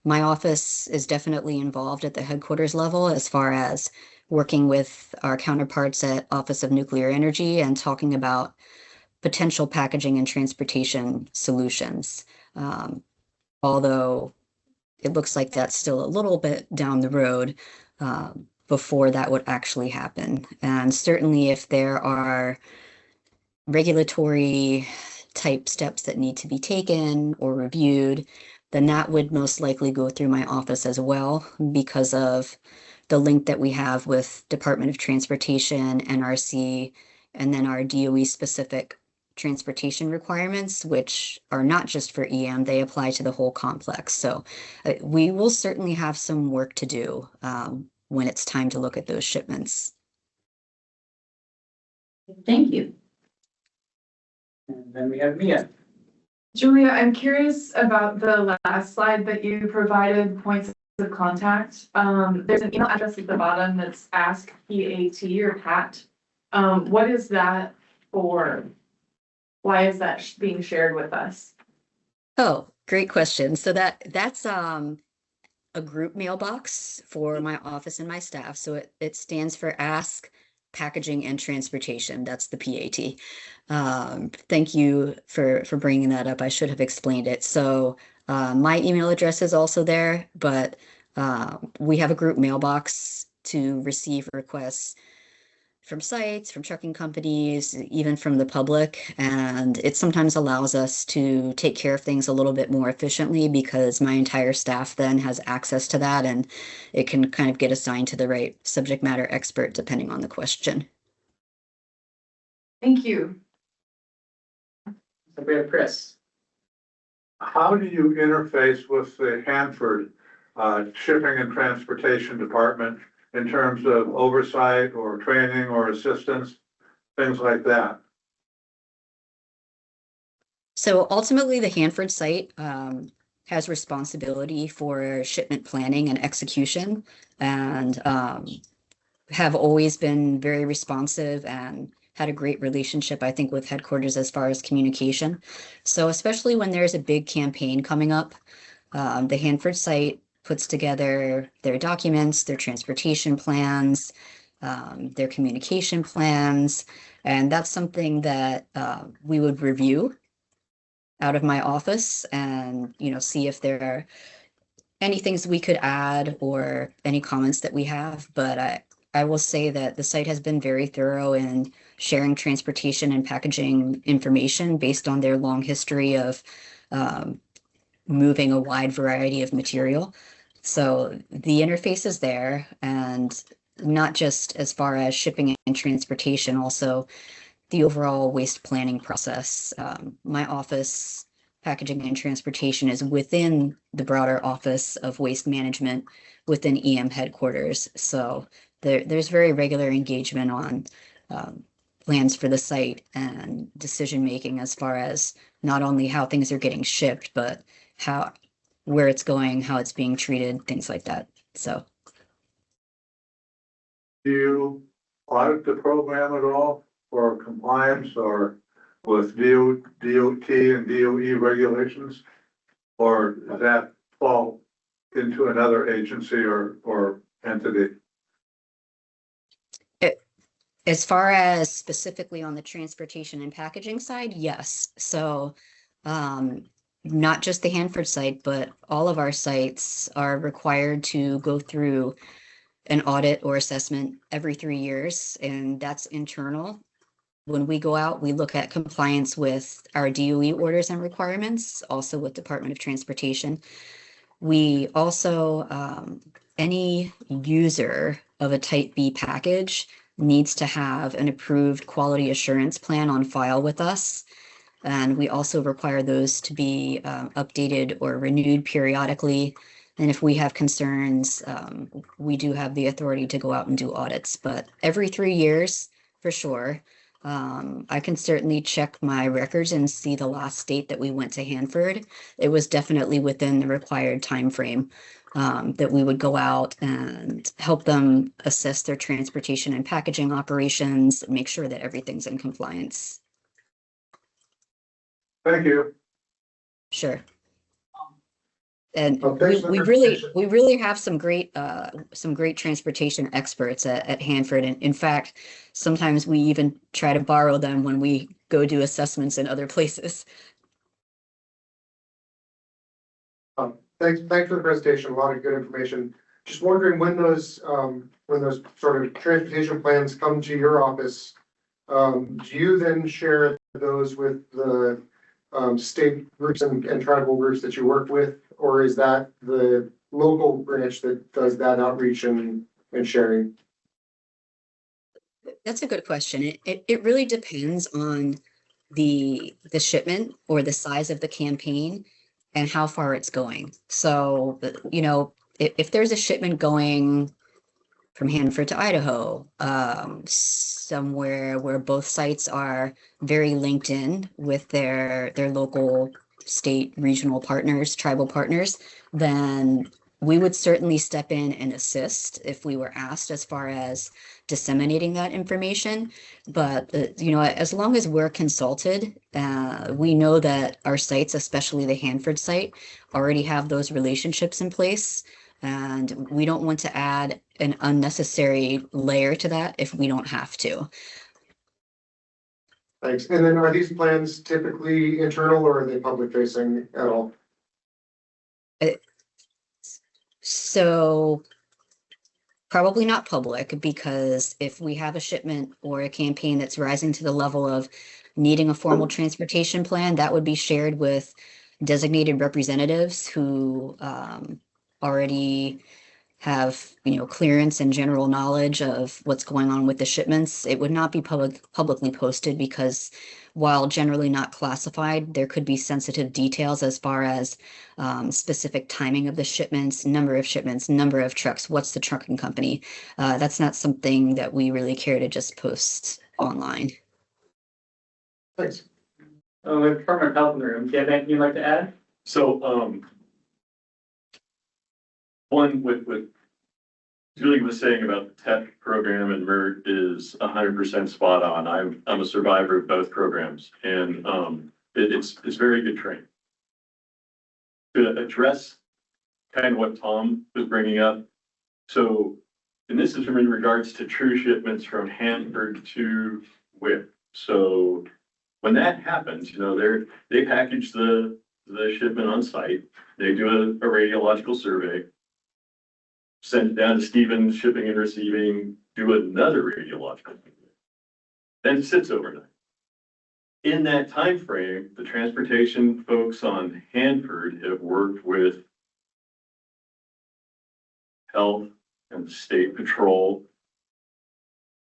my office is definitely involved at the headquarters level as far as working with our counterparts at Office of Nuclear Energy and talking about potential packaging and transportation solutions. Although it looks like that's still a little bit down the road before that would actually happen. And certainly if there are regulatory type steps that need to be taken or reviewed, then that would most likely go through my office as well because of the link that we have with Department of Transportation, NRC, and then our DOE specific transportation requirements, which are not just for EM, they apply to the whole complex. So we will certainly have some work to do when it's time to look at those shipments. Thank you. And then we have Mia. Julia, I'm curious about the last slide that you provided, points of contact. There's an email address at the bottom that's ask PAT or PAT. What is that for? Why is that being shared with us? Oh, great question. So that's a group mailbox for my office and my staff. So it stands for Ask Packaging and Transportation. That's the PAT. Thank you for bringing that up. I should have explained it. So my email address is also there, but we have a group mailbox to receive requests from sites, from trucking companies, even from the public. And it sometimes allows us to take care of things a little bit more efficiently because my entire staff then has access to that and it can kind of get assigned to the right subject matter expert depending on the question. Thank you. So we have Chris. How do you interface with the Hanford Shipping and Transportation Department in terms of oversight or training or assistance, things like that? So ultimately, the Hanford site has responsibility for shipment planning and execution, and have always been very responsive and had a great relationship, I think, with headquarters as far as communication. So especially when there's a big campaign coming up, the Hanford site puts together their documents, their transportation plans, their communication plans, and that's something that we would review out of my office and, see if there are any things we could add or any comments that we have. But I will say that the site has been very thorough in sharing transportation and packaging information based on their long history of moving a wide variety of material. So the interface is there, and not just as far as shipping and transportation, also the overall waste planning process. My office Packaging and Transportation is within the broader Office of Waste Management within EM headquarters. So there's very regular engagement on plans for the site and decision-making as far as not only how things are getting shipped, but where it's going, how it's being treated, things like that. So. Do you audit the program at all for compliance or with DOT and DOE regulations? Or does that fall into another agency or entity? As far as specifically on the transportation and packaging side, yes. So not just the Hanford site, but all of our sites are required to go through an audit or assessment every 3 years, and that's internal. When we go out, we look at compliance with our DOE orders and requirements, also with Department of Transportation. We also, any user of a Type B package needs to have an approved quality assurance plan on file with us. And we also require those to be updated or renewed periodically. And if we have concerns, we do have the authority to go out and do audits, but every 3 years for sure. I can certainly check my records and see the last date that we went to Hanford. It was definitely within the required time frame that we would go out and help them assess their transportation and packaging operations, make sure that everything's in compliance. Thank you. Sure. And thanks for we the really have some great transportation experts at Hanford. And in fact, sometimes we even try to borrow them when we go do assessments in other places. Thanks for the presentation. A lot of good information. Just wondering when those sort of transportation plans come to your office, do you then share those with the state groups and tribal groups that you work with, or is that the local branch that does that outreach and sharing? That's a good question. It really depends on the shipment or the size of the campaign and how far it's going. So, you know, if there's a shipment going from Hanford to Idaho, somewhere where both sites are very linked in with their local, state, regional partners, tribal partners, then we would certainly step in and assist if we were asked as far as disseminating that information. But, you know, as long as we're consulted, we know that our sites, especially the Hanford site, already have those relationships in place. And we don't want to add an unnecessary layer to that if we don't have to. Thanks. And then are these plans typically internal or are they public facing at all? So probably not public, because if we have a shipment or a campaign that's rising to the level of needing a formal transportation plan, that would be shared with designated representatives who already have, you know, clearance and general knowledge of what's going on with the shipments. It would not be publicly posted because while generally not classified, there could be sensitive details as far as specific timing of the shipments, number of trucks, what's the trucking company. That's not something that we really care to just post online. Thanks. The Department of Health in the room, do you have anything you'd like to add? So, one with Julie was saying about the TEP program and MERT is 100% spot on. I'm a survivor of both programs, and it's very good training. To address kind of what Tom was bringing up, so, and this is in regards to true shipments from Hanford to WIP. So when that happens, you know, they package the shipment on site, they do a radiological survey, send it down to Stevens Shipping and Receiving, do another radiological, then it sits overnight. In that time frame, the transportation folks on Hanford have worked with health and the state patrol,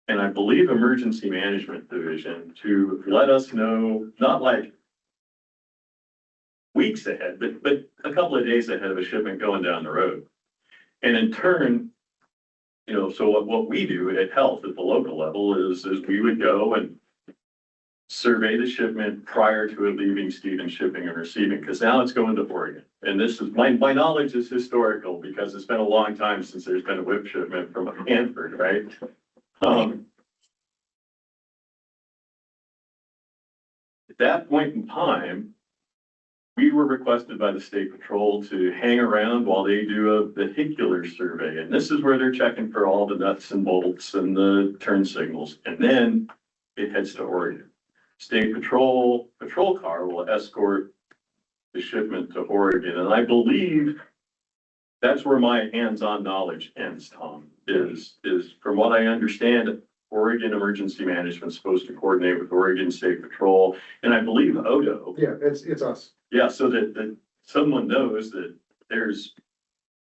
and I believe emergency management division, to let us know, not like weeks ahead, but a couple of days ahead of a shipment going down the road. And in turn, so what we do at Health at the local level is we would go and survey the shipment prior to it leaving Stevens Shipping and Receiving, because now it's going to Oregon. And this is, my knowledge is historical because it's been a long time since there's been a whip shipment from Hanford, right? At that point in time, we were requested by the state patrol to hang around while they do a vehicular survey. And this is where they're checking for all the nuts and bolts and the turn signals. And then it heads to Oregon. State patrol car will escort the shipment to Oregon. And I believe that's where my hands-on knowledge ends, Tom, is from what I understand, Oregon Emergency Management is supposed to coordinate with Oregon State Patrol. And I believe Odo. Yeah, it's us. Yeah, so that someone knows that there's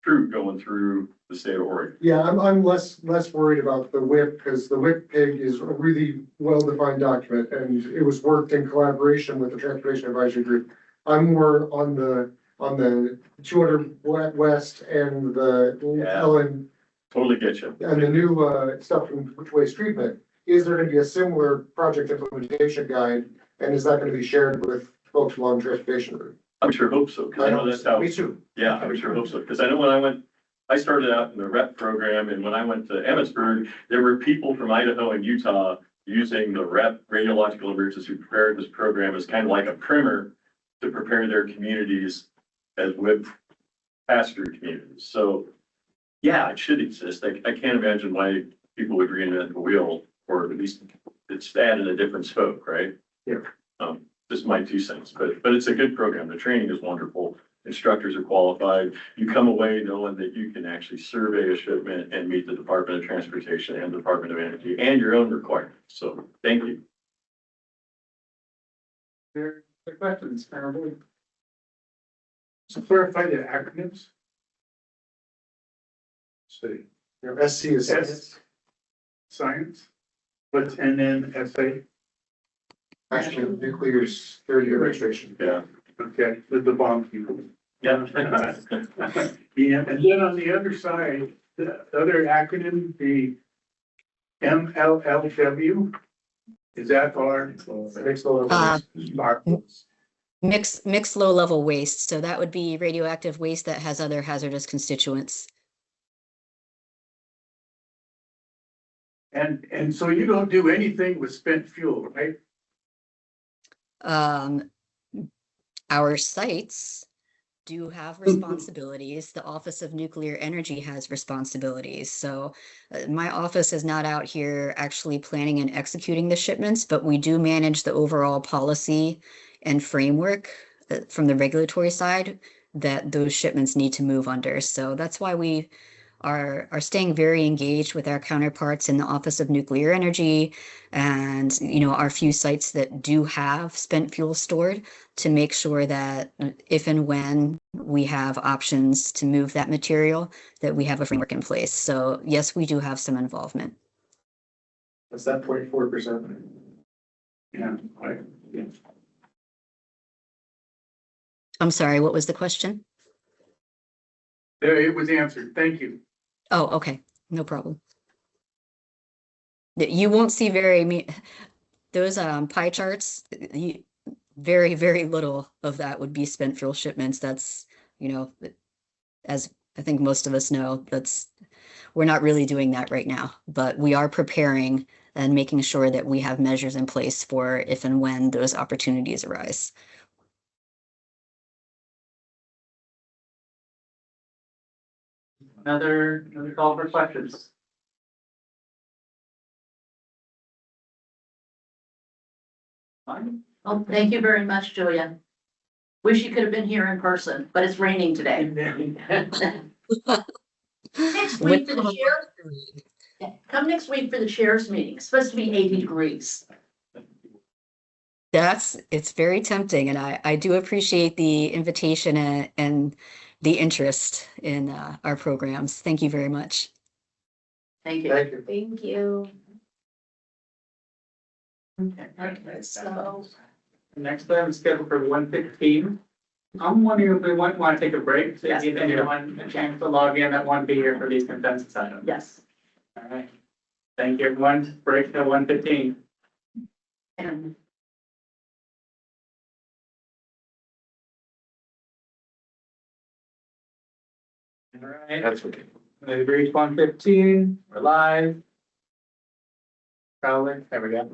troop going through the state of Oregon. Yeah, I'm less worried about the whip, because the whip pig is a really well-defined document, and it was worked in collaboration with the Transportation Advisory Group. I'm more on the 200 West and the Ellen. Totally get you. And the new stuff from Which Way Treatment. Is there gonna be a similar project implementation guide, and is that gonna be shared with folks along transportation route? I would sure hope so, because I know that's how. Me too. Yeah, I would sure hope so, because I know when I started out in the REP program, and when I went to Emmitsburg, there were people from Idaho and Utah using the REP Radiological Emergency Preparedness Program as kind of like a primer to prepare their communities as WIP pass-through communities. So, yeah, it should exist. I can't imagine why people would reinvent the wheel, or at least it's added a different spoke, right? Yeah. This is my 2 cents, but it's a good program. The training is wonderful. Instructors are qualified. You come away knowing that you can actually survey a shipment and meet the Department of Transportation and Department of Energy and your own requirements. So thank you. There are questions, Harold? So clarify the acronyms. See. Your SC is science. Science, but, and then SA. National Nuclear Security Administration. Yeah. Okay, with the bomb people. Yeah. Yeah, and then on the other side, the other acronym, the MLLW, is that our? Mixed low-level waste, so that would be radioactive waste that has other hazardous constituents. And so you don't do anything with spent fuel, right? Our sites do have responsibilities. The Office of Nuclear Energy has responsibilities. So my office is not out here actually planning and executing the shipments, but we do manage the overall policy and framework from the regulatory side that those shipments need to move under. So that's why we are staying very engaged with our counterparts in the Office of Nuclear Energy and, our few sites that do have spent fuel stored to make sure that if and when we have options to move that material, that we have a framework in place. So yes, we do have some involvement. That's that 0.4%. Yeah. I'm sorry, what was the question? It was answered. Thank you. Oh, okay, no problem. You won't see those pie charts, very, very little of that would be spent fuel shipments. That's, as I think most of us know, we're not really doing that right now, but we are preparing and making sure that we have measures in place for if and when those opportunities arise. Another call for questions. Fine. Well, thank you very much, Julia. Wish you could have been here in person, but it's raining today. Next week for the chair. Come next week for the chair's meeting. It's supposed to be 80 degrees. It's very tempting, and I do appreciate the invitation and the interest in our programs. Thank you very much. Thank you. Thank you. Thank you. Okay, so Next item is scheduled for 1:15. I'm wondering if we want to take a break, to Yes. give anyone a chance to log in that want to be here for these consensus items. Yes. All right. Thank you, everyone. Break till 1:15. And All right. That's okay. We've reached 1:15. We're live. Probably. There we go.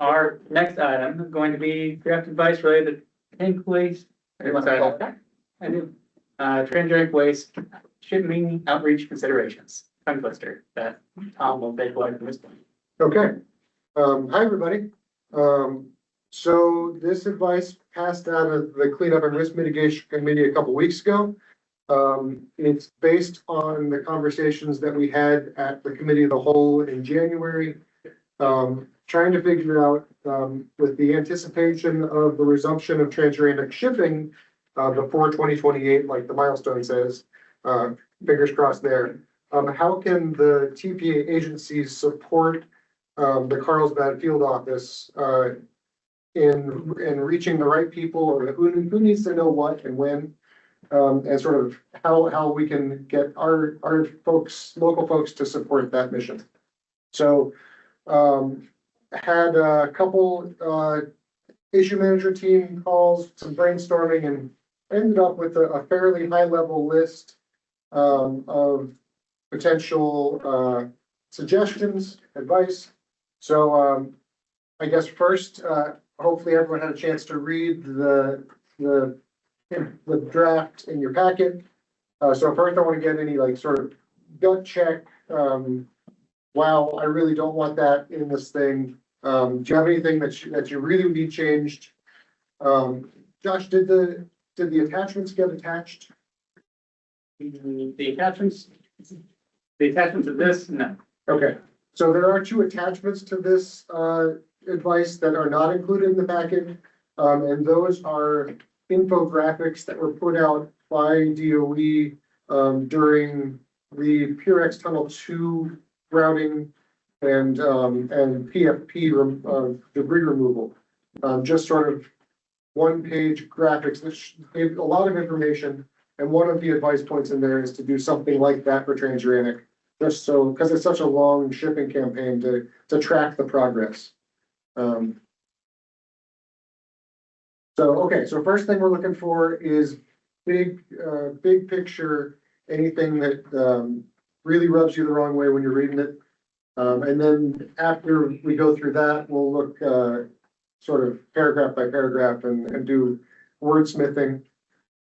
Our next item is going to be draft advice related to tank waste. What's that? I do. Transuranic waste shipping outreach considerations. Tongue twister that Tom will take away from this point. Okay. Hi, everybody. So this advice passed out of the Cleanup and Risk Mitigation Committee a couple weeks ago. It's based on the conversations that we had at the Committee of the Whole in January. Trying to figure out, with the anticipation of the resumption of transuranic shipping, before 2028, like the milestone says, fingers crossed there. How can the TPA agencies support the Carlsbad field office in reaching the right people, or who needs to know what and when, and sort of how we can get our folks, local folks, to support that mission. So had a couple issue manager team calls, some brainstorming, and ended up with a fairly high level list of potential suggestions, advice. So I guess first, hopefully everyone had a chance to read the draft in your packet. So first I want to get any like sort of gut check. Wow, I really don't want that in this thing. Do you have anything that you really need changed? Josh, did the attachments get attached? The attachments of this, no. Okay, so there are two attachments to this advice that are not included in the packet. And those are infographics that were put out by DOE during the PureX Tunnel 2 routing and PFP debris removal. Just sort of one-page graphics that gave a lot of information. And one of the advice points in there is to do something like that for Transuranic, just so, because it's such a long shipping campaign to track the progress. So first thing we're looking for is big picture, anything that really rubs you the wrong way when you're reading it. And then after we go through that, we'll look sort of paragraph by paragraph and do wordsmithing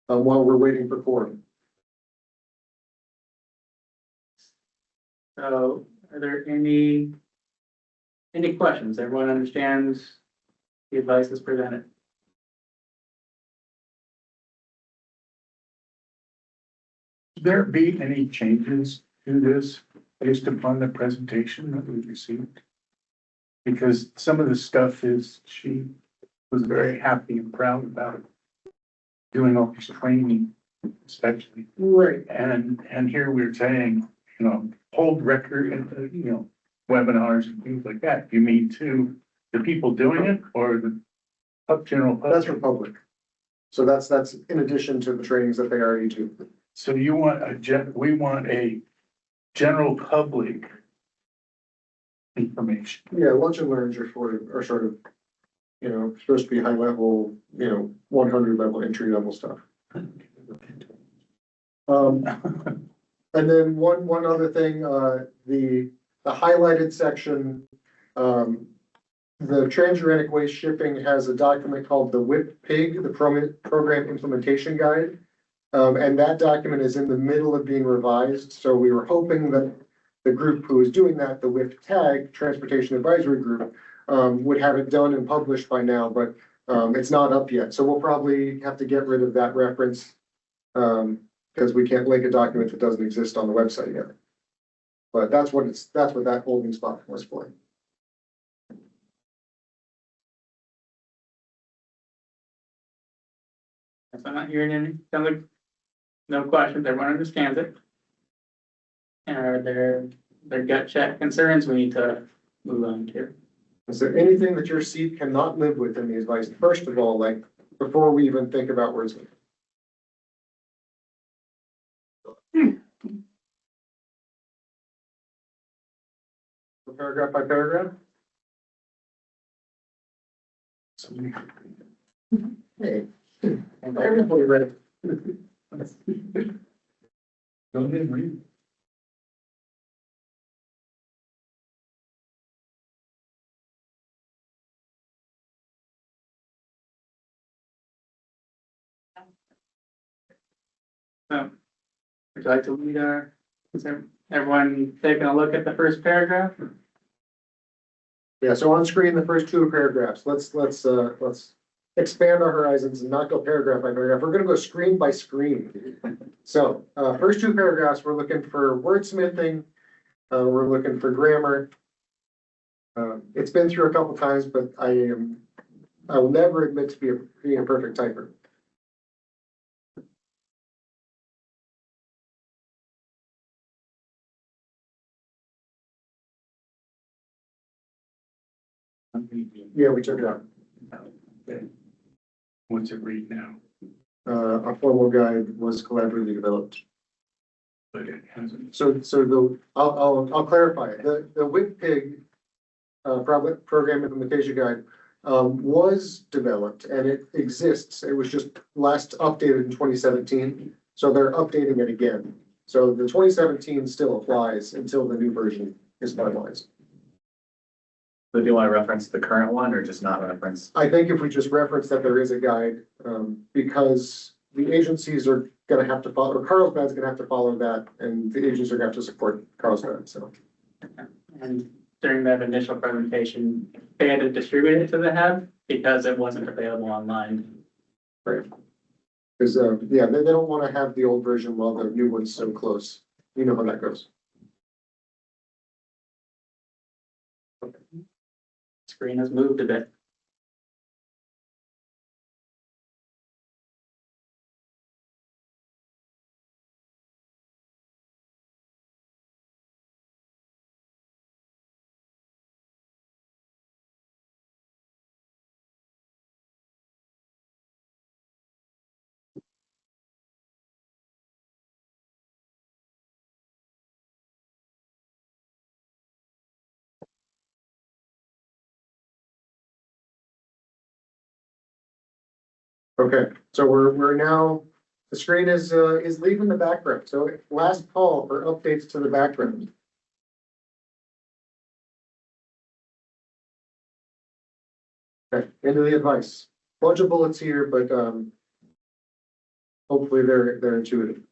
while we're waiting for quorum. So are there any questions? Everyone understands the advice that's presented? Should there be any changes to this based upon the presentation that we received? Because some of the stuff she was very happy and proud about doing all this training, especially. Right. And here we're saying, hold record and, webinars and things like that. You mean to the people doing it or the general public? That's for public. So that's in addition to the trainings that they already do. So you want we want a general public information. Yeah, lunch and learns are sort of, supposed to be high level, 100 level, entry level stuff. And then one other thing, the highlighted section, the Transuranic Waste Shipping has a document called the WIP-PIG, the Program Implementation Guide. And that document is in the middle of being revised. So we were hoping that the group who is doing that, the WIP-TAG, Transportation Advisory Group, would have it done and published by now, but it's not up yet. So we'll probably have to get rid of that reference because we can't link a document that doesn't exist on the website yet. But that's what that holding spot was for. If I'm not hearing any, no questions, everyone understands it. And are there gut check concerns we need to move on to? Is there anything that your seat cannot live with in the advice? First of all, like before we even think about wordsmithing. Paragraph by paragraph? Hey. Everybody read it. Go ahead and read. So, would you like to lead our, is everyone taking a look at the first paragraph? Yeah, so on screen, the first two paragraphs, let's expand our horizons and not go paragraph by paragraph. We're gonna go screen by screen. So, first two paragraphs, we're looking for wordsmithing, we're looking for grammar. It's been through a couple times, but I will never admit to being a perfect typer. Yeah, we took it out. Okay. What's it read now? A formal guide was collaboratively developed. But it hasn't. I'll clarify, the WIPPIG program implementation guide was developed and it exists. It was just last updated in 2017. So they're updating it again. So the 2017 still applies until the new version is finalized. So do you want to reference the current one or just not reference? I think if we just reference that there is a guide, because the agencies are gonna have to follow, or Carlsbad's gonna have to follow that, and the agencies are gonna have to support Carlsbad, so. And during that initial presentation, they had to distribute it to the HAB because it wasn't available online. Right. Because, yeah, they don't wanna have the old version while the new one's so close. You know how that goes. Screen has moved a bit. Okay, so we're now, the screen is leaving the background, so last call for updates to the background. Okay, into the advice. Bunch of bullets here, but hopefully they're intuitive.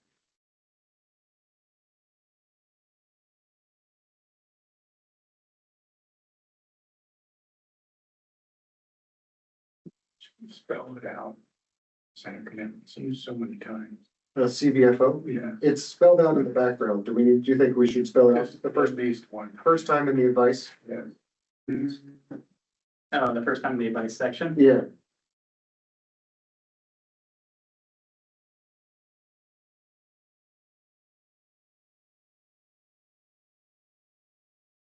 Spell it out. It's used so many times. CVFO? Yeah. It's spelled out in the background. Do you think we should spell it out the At least one. first time in the advice? Yes. Oh, the first time the advice section. Yeah.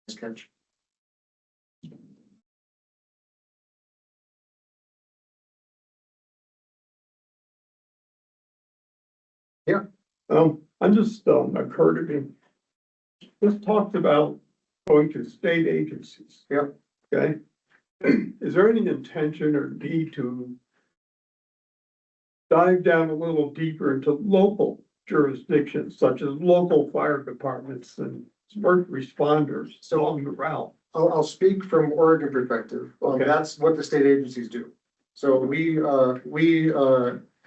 Nice catch. Yeah. I'm just, occurred to me. This talked about going to state agencies. Yep. Okay. Is there any intention or need to dive down a little deeper into local jurisdictions such as local fire departments and first responders along the route? I'll speak from Oregon perspective. Okay. That's what the state agencies do. So we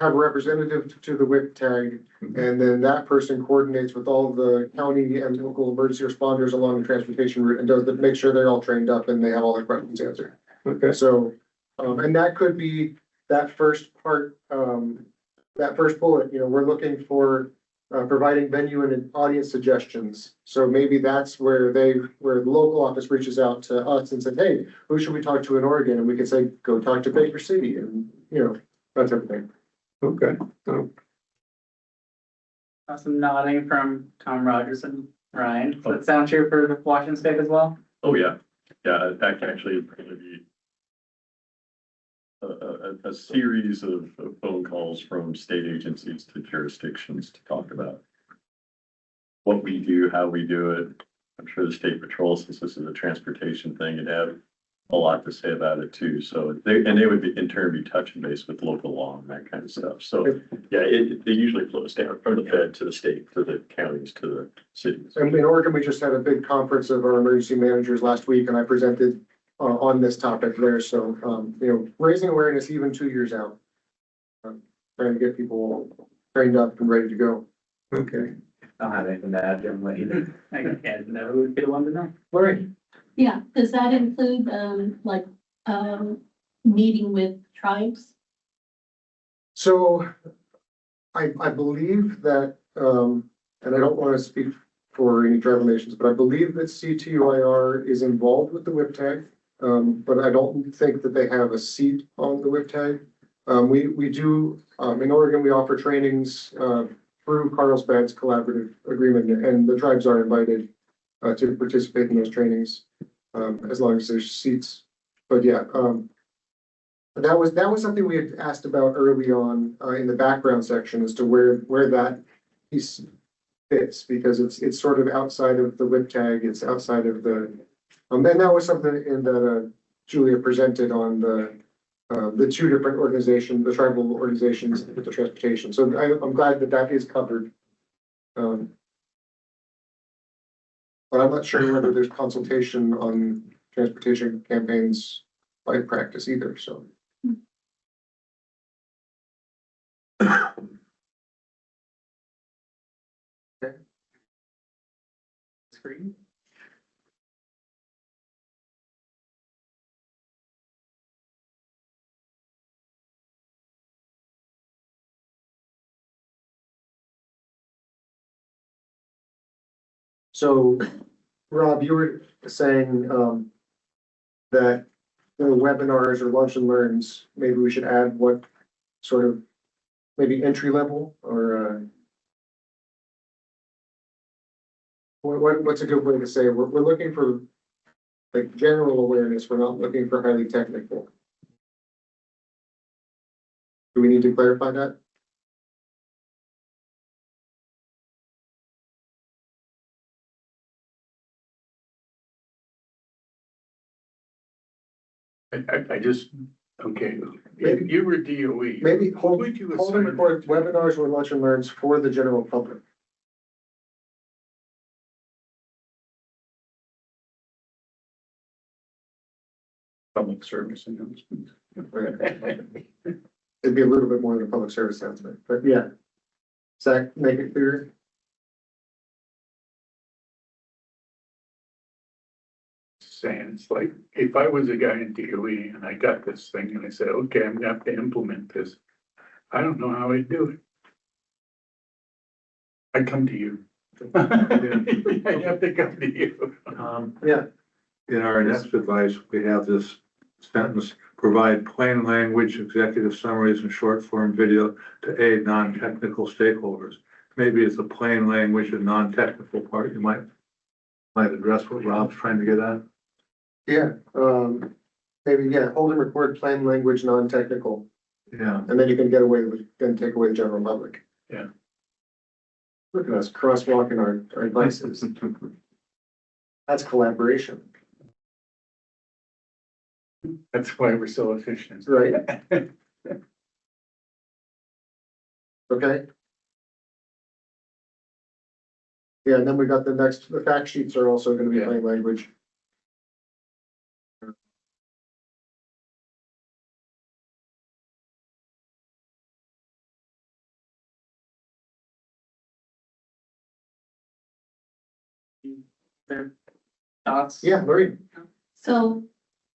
have a representative to the WIC tag, and then that person coordinates with all the county and local emergency responders along the transportation route and does make sure they're all trained up and they have all their questions answered. Okay. So, and that could be that first part, that first bullet, we're looking for providing venue and audience suggestions. So maybe that's where the local office reaches out to us and says, hey, who should we talk to in Oregon? And we can say, go talk to Baker City and, that type of thing. Okay. Some nodding from Tom Rogers and Ryan. Does that sound true for Washington State as well? Oh, yeah. Yeah, that can actually probably be a series of phone calls from state agencies to jurisdictions to talk about what we do, how we do it. I'm sure the state patrol, since this is a transportation thing, would have a lot to say about it too. So they would be, in turn, be touching base with local law and that kind of stuff. So yeah, it usually flows down from the fed to the state, to the counties, to the cities. And in Oregon, we just had a big conference of our emergency managers last week, and I presented on this topic there. So, raising awareness even 2 years out. Trying to get people trained up and ready to go. Okay. I don't have anything to add, Jim, either. I can't, never would be the one to know. Lori? Yeah, does that include, meeting with tribes? So I believe that, and I don't want to speak for any tribal nations, but I believe that CTUIR is involved with the whip tag. But I don't think that they have a seat on the whip tag. We do, in Oregon, we offer trainings, through Carlsbad's collaborative agreement, and the tribes are invited, to participate in those trainings, as long as there's seats. But yeah, that was something we had asked about early on, in the background section as to where that piece fits, because it's sort of outside of the whip tag, it's outside of the, and that was something that Julia presented on the two different organizations, the tribal organizations with the transportation. So I'm glad that is covered. But I'm not sure whether there's consultation on transportation campaigns by practice either, so. Okay. Screen. So, Rob, you were saying, that the webinars or lunch and learns, maybe we should add what sort of, maybe entry level or, what's a good way to say? We're looking for like general awareness. We're not looking for highly technical. Do we need to clarify that? I just, okay, if you were DOE. Maybe hold would you and assign record webinars or lunch and learns for the general public. Public service announcement. It'd be a little bit more than a public service announcement, but yeah. Zach, make it clear. Saying it's like, if I was a guy in DOE and I got this thing and I said, okay, I'm gonna have to implement this, I don't know how I'd do it. I'd come to you. I'd have to come to you. Yeah. In our next advice, we have this sentence, provide plain language, executive summaries and short form video to aid non-technical stakeholders. Maybe it's a plain language and non-technical part. You might address what Rob's trying to get at. Yeah, maybe, yeah, hold and record plain language, non-technical, Yeah. and then you can get away with, then take away the general public. Yeah. Look at us crosswalking our advices. That's collaboration. That's why we're so efficient. Right. Okay. Yeah, and then we got the fact sheets are also gonna be plain language. Thoughts? Yeah, Marie. So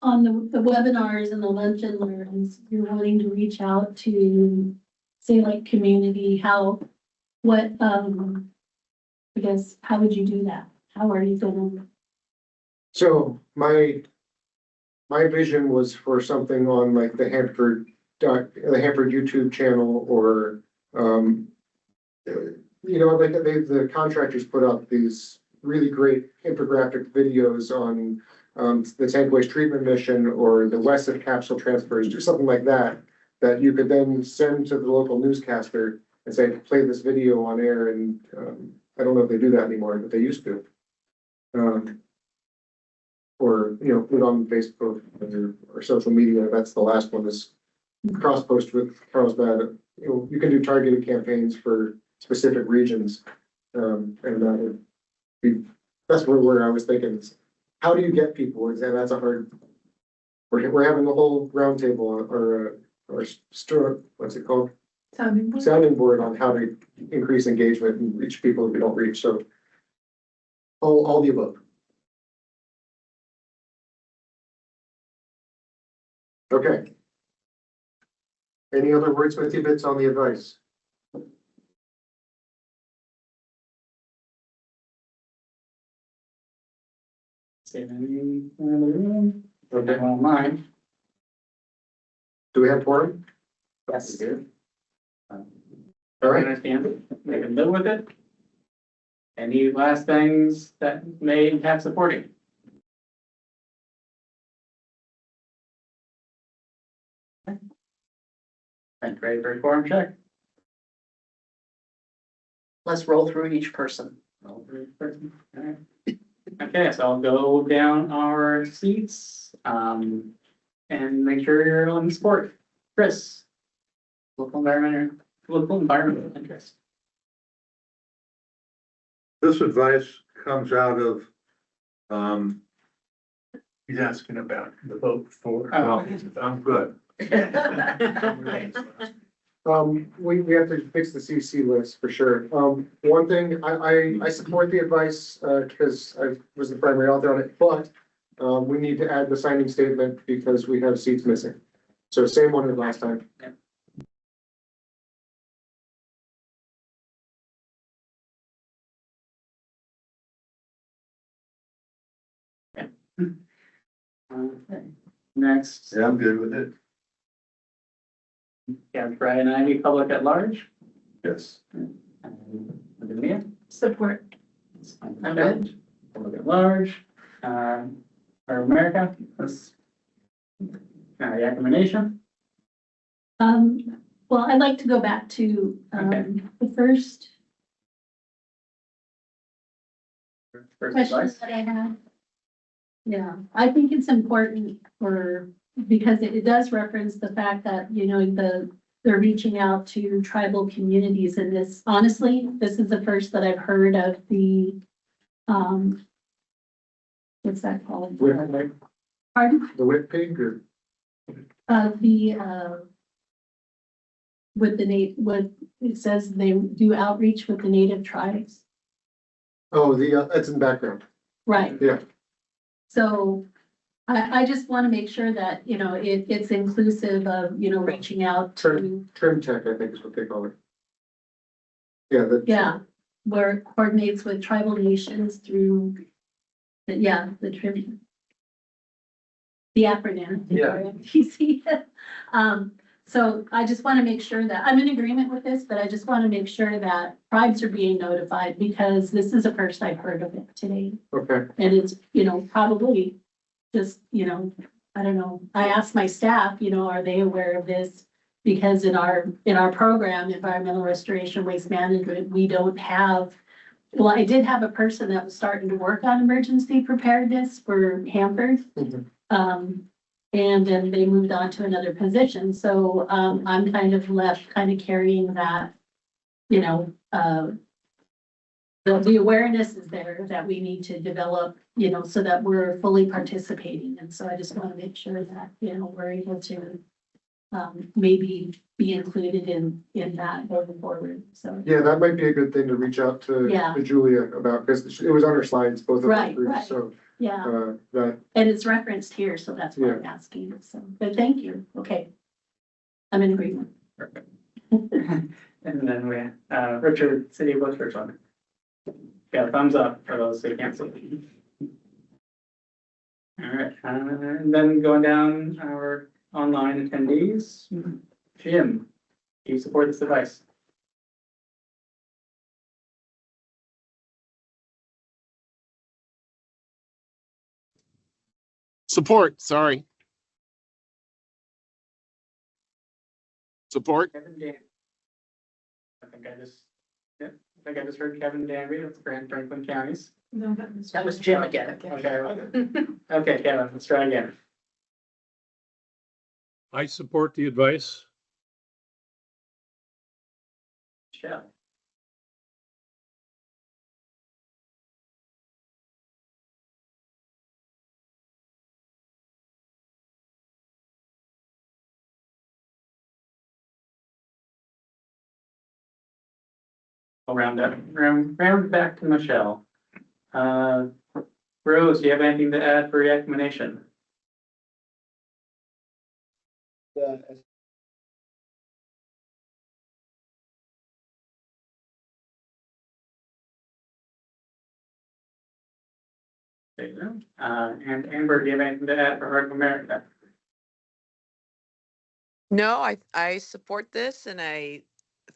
on the webinars and the lunch and learns, you're wanting to reach out to, say, like community, I guess, how would you do that? How are you gonna? So my vision was for something on like the Hanford YouTube channel or, like the contractors put up these really great infographic videos on the tank waste treatment mission or the west of capsule transfers, do something like that, that you could then send to the local newscaster and say, play this video on air, and, I don't know if they do that anymore, but they used to. Or, you know, put it on Facebook or social media. That's the last one, is cross post with Carlsbad. You know, you can do targeted campaigns for specific regions. And that would be, that's where I was thinking, is how do you get people? And that's a hard, we're having a whole roundtable or store, what's it called? Sounding board on how to increase engagement and reach people we don't reach. So all the above. Okay. Any other words with you bits on the advice? Say any in the room, okay, online. Do we have forum? Yes, we do. All right. Understand it, they can live with it. Any last things that may have supporting? And ready for a quorum check? Let's roll through each person. All right. Okay, so I'll go down our seats, and make sure you're on support. Chris. Local environmental interest. This advice comes out of, He's asking about the vote for. Oh. I'm good. We have to fix the CC list for sure. One thing, I support the advice, because I was the primary author on it, but we need to add the signing statement because we have seats missing. So same one as last time. Yep. Okay, next. Yeah, I'm good with it. Yeah, Brian Ivy, public at large. Yes. Mia. Support. I'm good. Public at large, or America, that's. Recommendation. Well, I'd like to go back to, the first question advice. that I had. Yeah, I think it's important because it does reference the fact that, you know, they're reaching out to tribal communities, and this, honestly, this is the first that I've heard of the, what's that called? Pardon? The whip pig or? With it says they do outreach with the native tribes. Oh, it's in the background. Right. Yeah. So I just want to make sure that, you know, it's inclusive of, you know, reaching out to, Trim tech, I think is what they call it. Yeah. yeah, where it coordinates with tribal nations through, the trim. The acronym. Yeah. You see, so I just want to make sure that I'm in agreement with this, but I just want to make sure that tribes are being notified because this is the first I've heard of it today. Okay. And it's, you know, probably just, you know, I don't know. I asked my staff, you know, are they aware of this? Because in our program, environmental restoration, waste management, we don't have, well, I did have a person that was starting to work on emergency preparedness for Hanford. And then they moved on to another position. So, I'm kind of left kind of carrying that, you know, the awareness is there that we need to develop, you know, so that we're fully participating. And so I just want to make sure that, you know, we're able to, maybe be included in that going forward. So. Yeah, that might be a good thing to reach out to Julia about, because it was on her slides, both of Right, them. right. So, Yeah, that, and it's referenced here, so that's why I'm asking. So, but thank you. Okay. I'm in agreement. Perfect. And then we, Richard, City of West Richland. Yeah, thumbs up for those who can't see. All right, and then going down our online attendees, Jim, do you support this advice? Support, sorry. Support. Kevin Dan. I think I just heard Kevin Danby, that's Grand Franklin counties. No, that was Jim again. Okay. Okay, Kevin, let's try again. I support the advice. Michelle. I'll round back to Michelle. Rose, do you have anything to add for recommendation? There you go. And Amber, do you have anything to add for Heart of America? No, I support this and I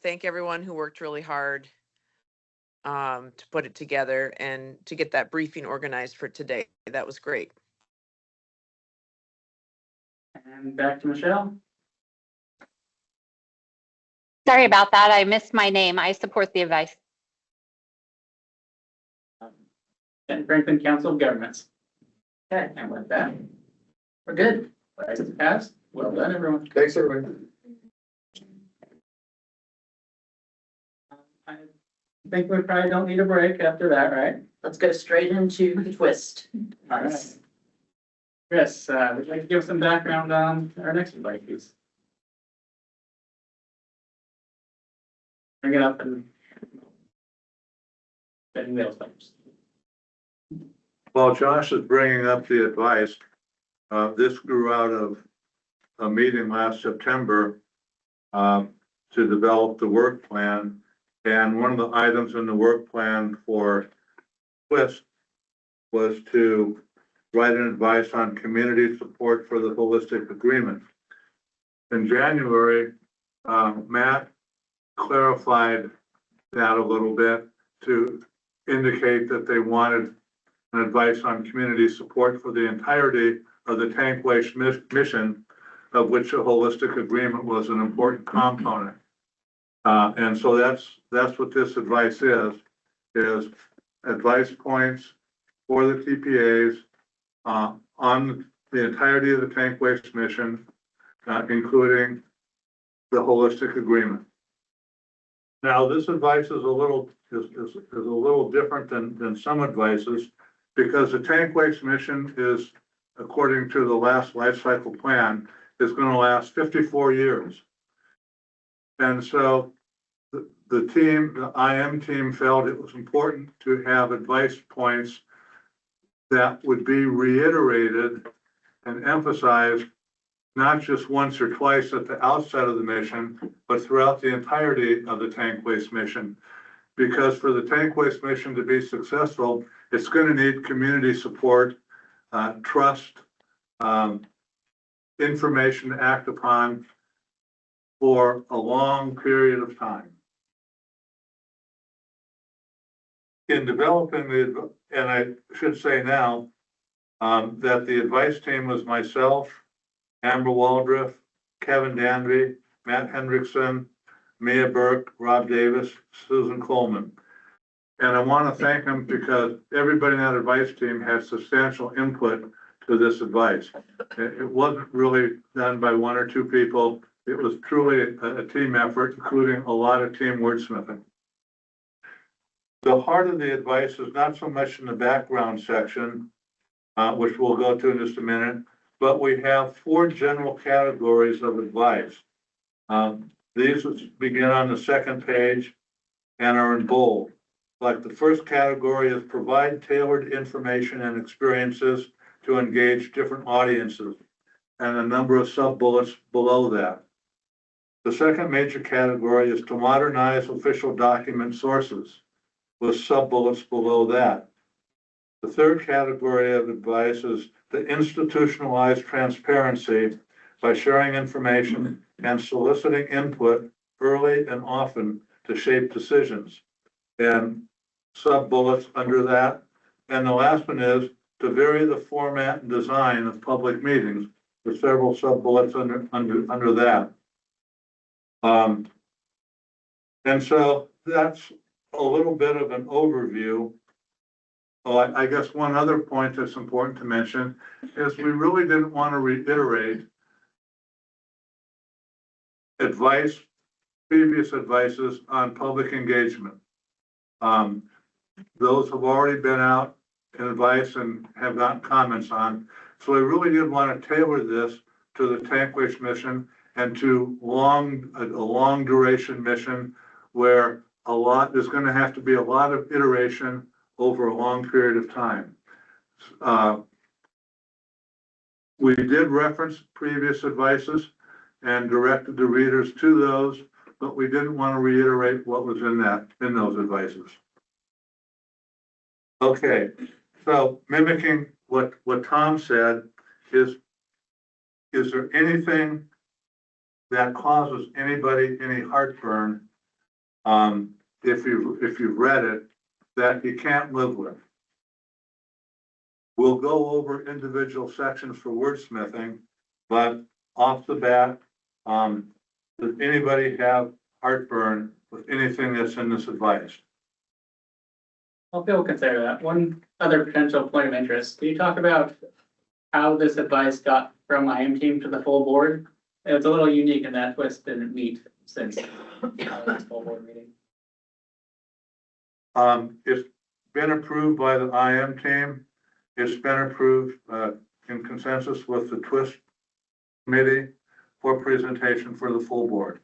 thank everyone who worked really hard to put it together and to get that briefing organized for today. That was great. And back to Michelle. Sorry about that. I missed my name. I support the advice. And Franklin Council of Governments. Okay, And with that, we're good. right, it's passed. Well done, everyone. Thanks, everyone. I think we probably don't need a break after that, right? Let's go straight into the twist. All right. Chris, would you like to give some background on our next advice, please? Bring it up and. Spinning wheels, folks. While Josh is bringing up the advice, this grew out of a meeting last September to develop the work plan. And one of the items in the work plan for Twist was to write an advice on community support for the holistic agreement. In January, Matt clarified that a little bit to indicate that they wanted an advice on community support for the entirety of the tank waste mission, of which a holistic agreement was an important component. And so that's what this advice is advice points for the TPAs on the entirety of the tank waste mission, including the holistic agreement. Now, this advice is a little different than some advices, because the tank waste mission is, according to the last life cycle plan, is going to last 54 years. And so the team, the IM team, felt it was important to have advice points that would be reiterated and emphasized not just once or twice at the outset of the mission, but throughout the entirety of the tank waste mission. Because for the tank waste mission to be successful, it's going to need community support, trust, information to act upon for a long period of time. In developing and I should say now that the advice team was myself, Amber Waldriff, Kevin Danby, Matt Hendrickson, Mia Burke, Rob Davis, Susan Coleman. And I want to thank them because everybody in that advice team had substantial input to this advice. It wasn't really done by one or two people. It was truly a team effort, including a lot of team wordsmithing. The heart of the advice is not so much in the background section, which we'll go to in just a minute, but we have 4 general categories of advice. These begin on the second page and are in bold. Like the first category is provide tailored information and experiences to engage different audiences, and a number of sub-bullets below that. The second major category is to modernize official document sources, with sub-bullets below that. The third category of advice is to institutionalize transparency by sharing information and soliciting input early and often to shape decisions. And sub-bullets under that. And the last one is to to vary the format and design of public meetings with several sub-bullets under that. And so that's a little bit of an overview. Oh, I guess one other point that's important to mention is we really didn't want to reiterate previous advices on public engagement. Those have already been out in advice and have gotten comments on. So we really did want to tailor this to the tank waste mission and to a long duration mission where there's going to have to be a lot of iteration over a long period of time. We did reference previous advices and directed the readers to those, but we didn't want to reiterate what was in those advices. Okay, so mimicking what Tom said, is there anything that causes anybody any heartburn, if you've read it, that you can't live with? We'll go over individual sections for wordsmithing, but off the bat, does anybody have heartburn with anything that's in this advice? Well, people consider that. One other potential point of interest, can you talk about how this advice got from IM team to the full board? It's a little unique in that Twist didn't meet since the full board meeting. It's been approved by the IM team. It's been approved in consensus with the Twist committee for presentation for the full board.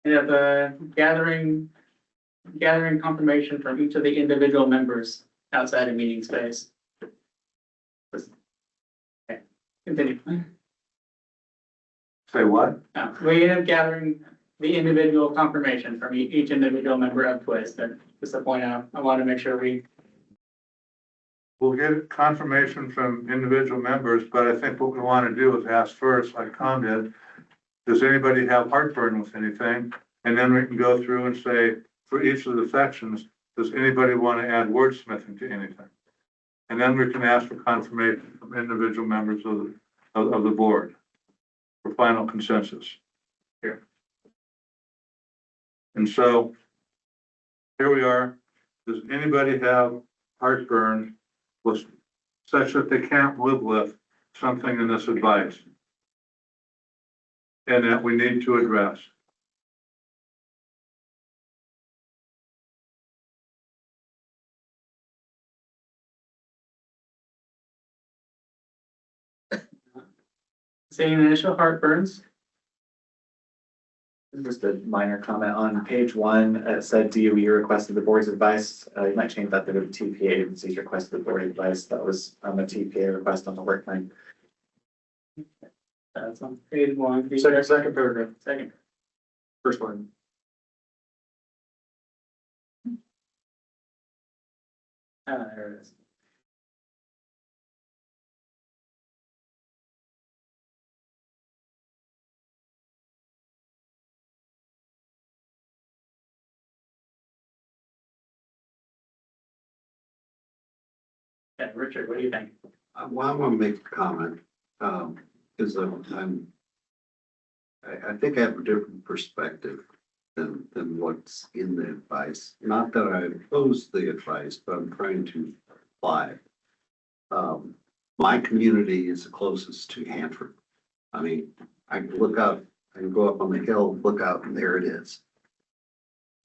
Yeah, the gathering confirmation from each of the individual members outside of meeting space. Okay, continue. Say what? We end up gathering the individual confirmation from each individual member of Twist. And just to point out, I want to make sure we'll get confirmation from individual members, but I think what we want to do is ask first, like Tom did, does anybody have heartburn with anything? And then we can go through and say, for each of the sections, does anybody want to add wordsmithing to anything? And then we can ask for confirmation from individual members of the board for final consensus here. And so here we are. Does anybody have heartburn with such that they can't live with something in this advice and that we need to address? Seeing initial heartburns. Just a minor comment on page 1, it said DOE requested the board's advice. You might change that to the TPA agencies requested the board advice. That was a TPA request on the work plan. That's on page 1. Second paragraph. Second. First one. There it is. Yeah, Richard, what do you think? Well, I want to make a comment, because I think I have a different perspective than what's in the advice. Not that I oppose the advice, but I'm trying to apply it. My community is the closest to Hanford. I mean, I can look out, I can go up on the hill, look out, and there it is.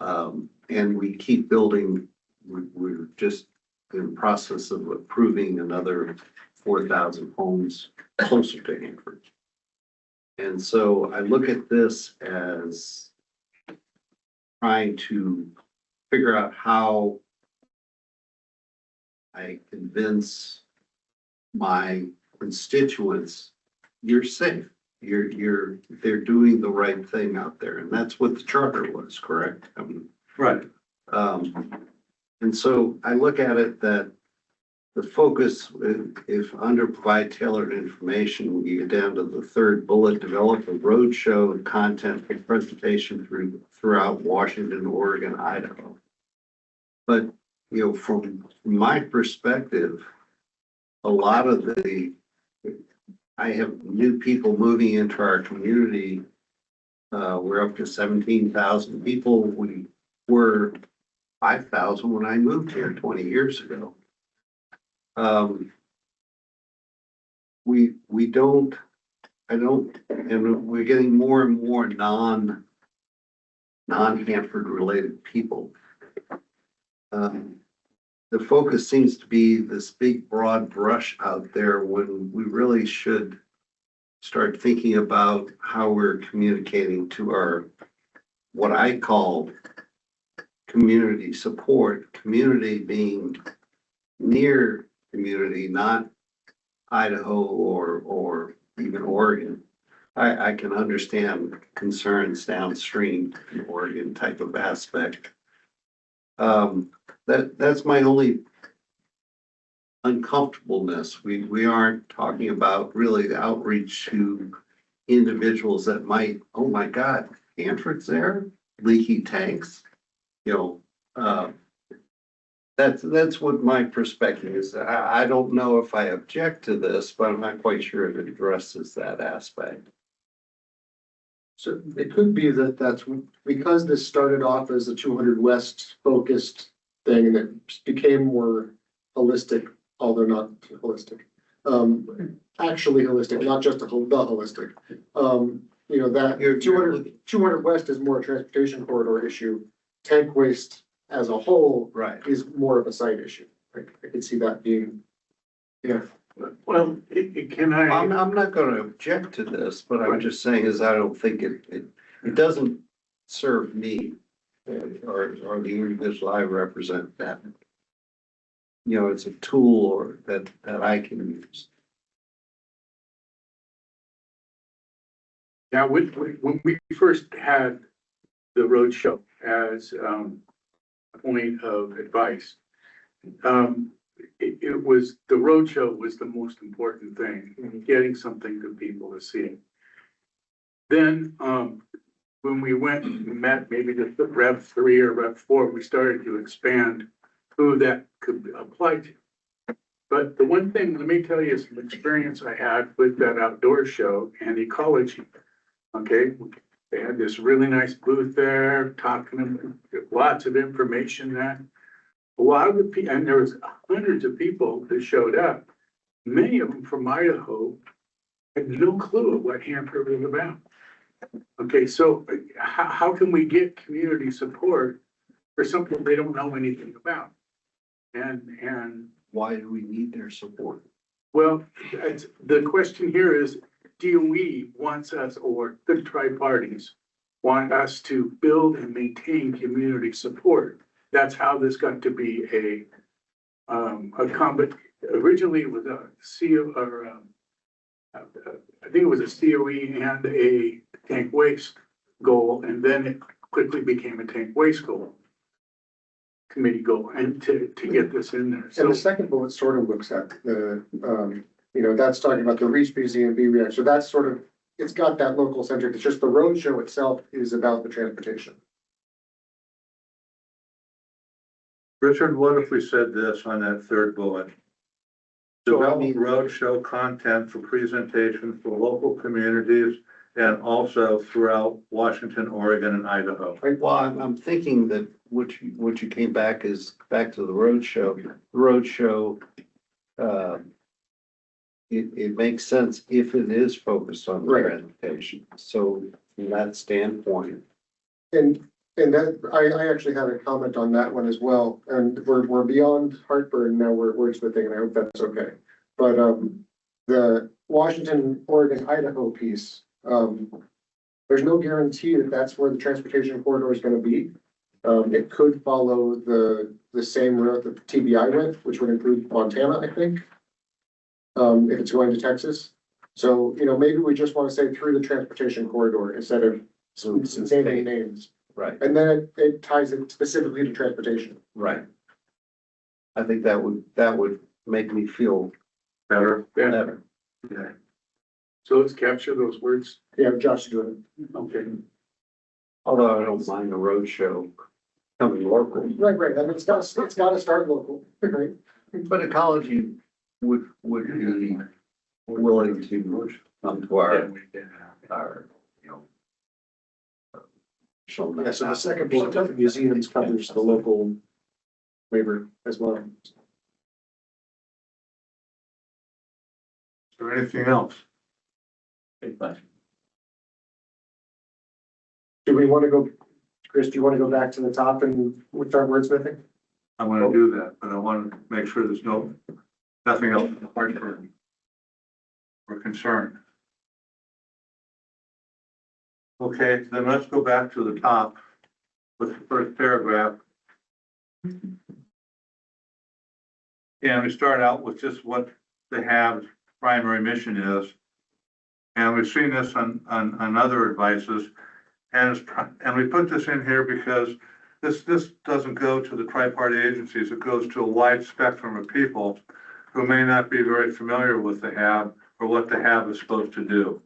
And we keep building. We're just in the process of approving another 4,000 homes closer to Hanford. And so I look at this as trying to figure out how I convince my constituents, you're safe. They're doing the right thing out there. And that's what the charter was, correct? I mean, right. And so I look at it that the focus, if under provide tailored information, we get down to the third bullet, develop a roadshow and content for presentation throughout Washington, Oregon, Idaho. But from my perspective, a lot of I have new people moving into our community. We're up to 17,000 people. We were 5,000 when I moved here 20 years ago. We don't, and we're getting more and more non-Hanford related people. The focus seems to be this big broad brush out there when we really should start thinking about how we're communicating to our, what I call community support, community being near community, not Idaho or even Oregon. I can understand concerns downstream in Oregon type of aspect. That's my only uncomfortableness. We aren't talking about really the outreach to individuals that might, oh my God, Hanford's there, leaky tanks, that's what my perspective is. I don't know if I object to this, but I'm not quite sure if it addresses that aspect. So it could be that that's because this started off as a 200 West focused thing and it became more holistic, although not holistic. Actually holistic, not just the holistic. That 200 West is more a transportation corridor issue. Tank waste as a whole is more of a site issue. I could see that being, Well, I'm not gonna object to this, but I'm just saying is I don't think it doesn't serve me or the individual I represent that. It's a tool that I can use. Now, when we first had the road show as a point of advice, it was, the road show was the most important thing, getting something to people to see. Then, when we went and met maybe the Rev 3 or Rev 4, we started to expand who that could apply to. But the one thing, let me tell you some experience I had with that outdoor show and ecology. Okay, they had this really nice booth there, talking lots of information there. A lot of the people, and there was hundreds of people that showed up. Many of them from Idaho had no clue what Hanford was about. Okay, so how can we get community support for something they don't know anything about? And why do we need their support? Well, the question here is, DOE wants us, or the tri-parties want us to build and maintain community support. That's how this got to be a combat. Originally, it was a CO, or I think it was a COE and a tank waste goal, and then it quickly became a tank waste goal. Committee goal, and to get this in there. And the second bullet sort of looks at the, that's talking about the reach BZMB reaction. So that's sort of, it's got that local centric. It's just the road show itself is about the transportation. Richard, what if we said this on that third bullet? Develop roadshow content for presentation for local communities and also throughout Washington, Oregon, and Idaho. Well, I'm thinking that what you came back is back to the roadshow. The roadshow, it makes sense if it is focused on transportation. So from that standpoint. And that, I actually had a comment on that one as well. And we're beyond heartburn now, we're wordsmithing, and I hope that's okay. But the Washington, Oregon, Idaho piece, there's no guarantee that that's where the transportation corridor is going to be. It could follow the same route that the TBI went, which would include Montana, I think, if it's going to Texas. So, maybe we just want to say through the transportation corridor instead of naming names. Right. And then it ties it specifically to transportation. Right. I think that would make me feel better. Better. Okay. So let's capture those words. Yeah, Josh doing it. Okay. Although I don't mind the road show Coming local. Right, right. I mean, it's gotta start local, right? But ecology would be willing to come to our, you know. Yeah, so the second bullet, of the museums covers the local waiver as well. Is there anything else? Good question. Do we want to go, Chris, do you want to go back to the top and we start wordsmithing? I want to do that, but I want to make sure there's nothing else in the heart or concern. Okay, then let's go back to the top with the first paragraph. And we start out with just what the HAB's primary mission is. And we've seen this on other advices. And we put this in here because this doesn't go to the tri-party agencies. It goes to a wide spectrum of people who may not be very familiar with the HAB or what the HAB is supposed to do.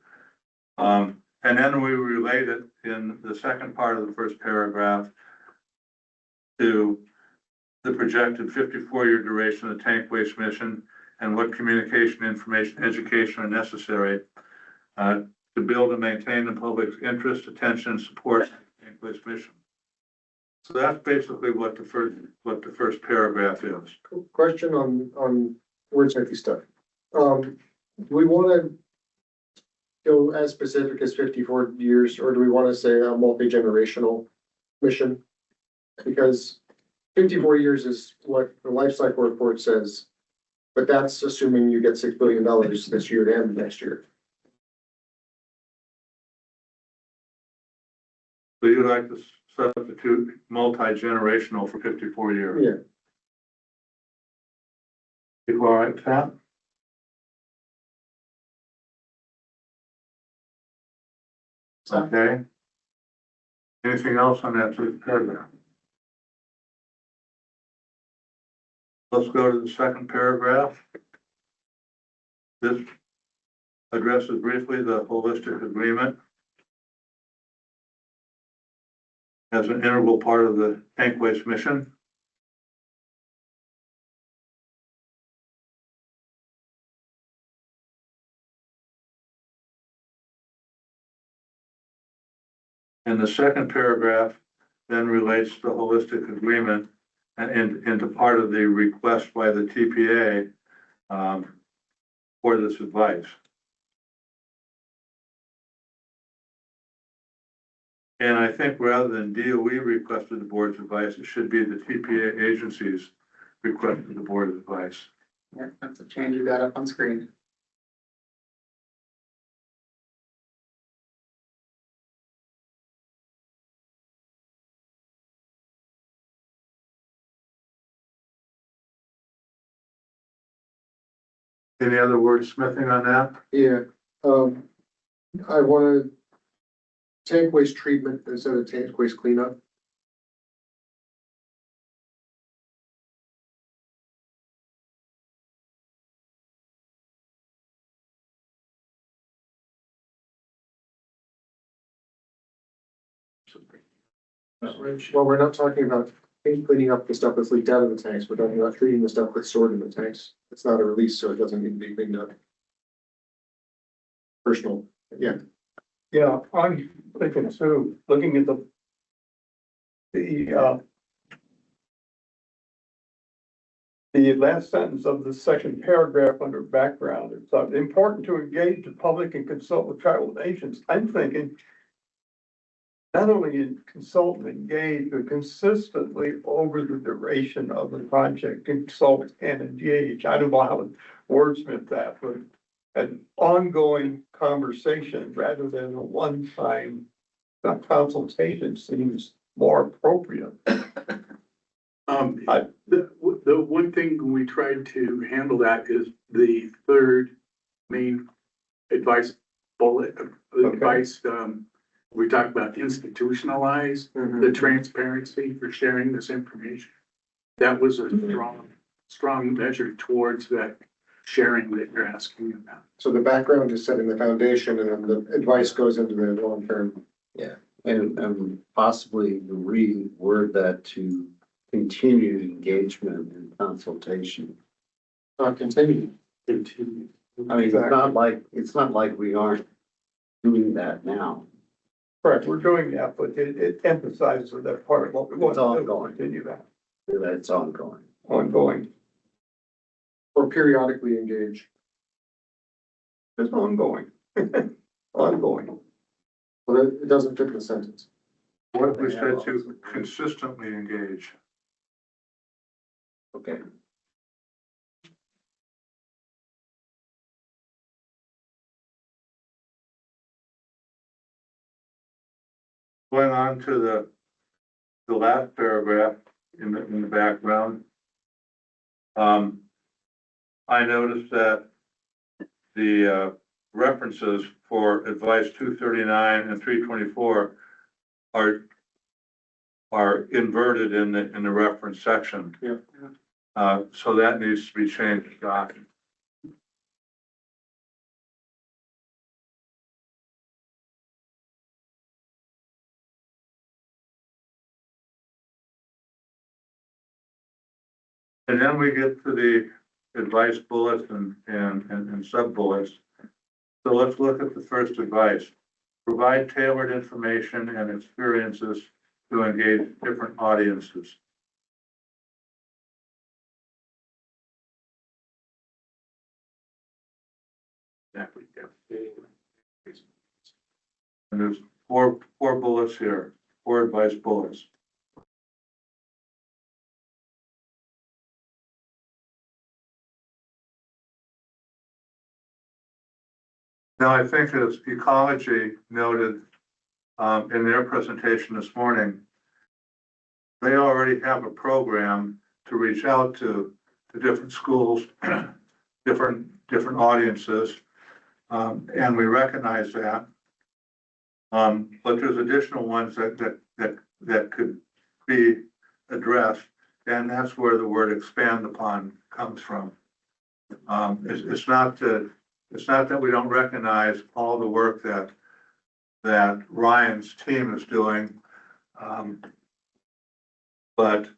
And then we relate it in the second part of the first paragraph to the projected 54-year duration of the tank waste mission and what communication, information, education are necessary to build and maintain the public's interest, attention, and support of the tank waste mission. So that's basically what the first paragraph is. Question on wordsmithy stuff. Do we want to go as specific as 54 years, or do we want to say a multi-generational mission? Because 54 years is what the life cycle report says, but that's assuming you get $6 billion this year and next year. So you like to substitute multi-generational for 54 years? Yeah. People all right with that? Okay. Anything else on that first paragraph? Let's go to the second paragraph. This addresses briefly the holistic agreement as an integral part of the tank waste mission. And the second paragraph then relates the holistic agreement and into part of the request by the TPA for this advice. And I think rather than DOE requested the board's advice, it should be the TPA agencies requested the board's advice. Yeah, that's a change you got up on screen. Any other wordsmithing on that? Yeah. I want to tank waste treatment instead of tank waste cleanup. Well, we're not talking about cleaning up the stuff that's leaked out of the tanks. We're talking about treating the stuff that's stored in the tanks. It's not a release, so it doesn't need to be cleaned up. Personal, yeah. Yeah, I'm thinking too, looking at the last sentence of the second paragraph under background, it's important to engage the public and consult with tribal nations. I'm thinking not only consult and engage, but consistently over the duration of the project, consult and engage. I don't know how to wordsmith that, but an ongoing conversation rather than a one-time consultation seems more appropriate. The one thing we tried to handle that is the third main advice bullet, advice, we talked about institutionalize the transparency for sharing this information. That was a strong measure towards that sharing that you're asking about. So the background is setting the foundation and then the advice goes into the long term. Yeah. And possibly reword that to continued engagement and consultation. Continue. Continue. I mean, it's not like we aren't doing that now. Correct, we're doing that, but it emphasizes that part of what we want It's to do. ongoing. Continue that, That's ongoing. ongoing, Or periodically engage. it's ongoing, ongoing. Well, it doesn't fit the sentence. What if we said to consistently engage? Okay. Going on to the last paragraph in the background. I noticed that the references for advice 239 and 324 are inverted in the reference section. Yeah. So that needs to be changed, Doc. And then we get to the advice bullets and sub bullets. So let's look at the first advice. Provide tailored information and experiences to engage different audiences. And there's four bullets here, 4 advice bullets. Now, I think as Ecology noted in their presentation this morning, they already have a program to reach out to different schools, different audiences, and we recognize that. But there's additional ones that could be addressed, and that's where the word expand upon comes from. It's not that we don't recognize all the work that Ryan's team is doing, but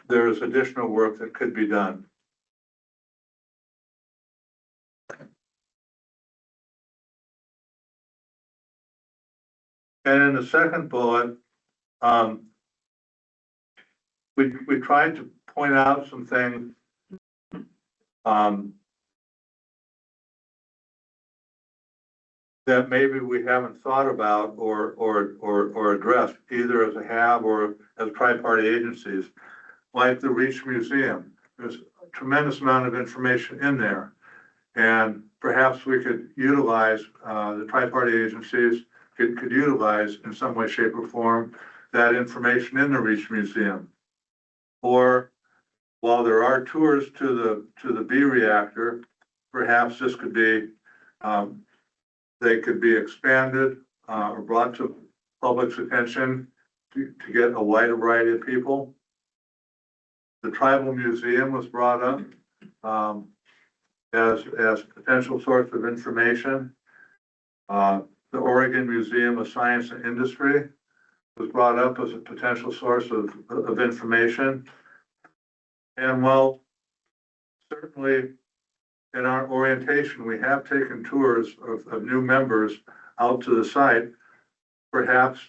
there's additional work that could be done. And in the second bullet, we tried to point out some things that maybe we haven't thought about or addressed either as a HAB or as tri-party agencies, like the Reach Museum. There's a tremendous amount of information in there, and perhaps we could utilize the tri-party agencies could utilize in some way, shape, or form that information in the Reach Museum. Or while there are tours to the B reactor, perhaps this could be they could be expanded or brought to public's attention to get a wider variety of people. The Tribal Museum was brought up as a potential source of information. The Oregon Museum of Science and Industry was brought up as a potential source of information. And while certainly in our orientation, we have taken tours of new members out to the site, perhaps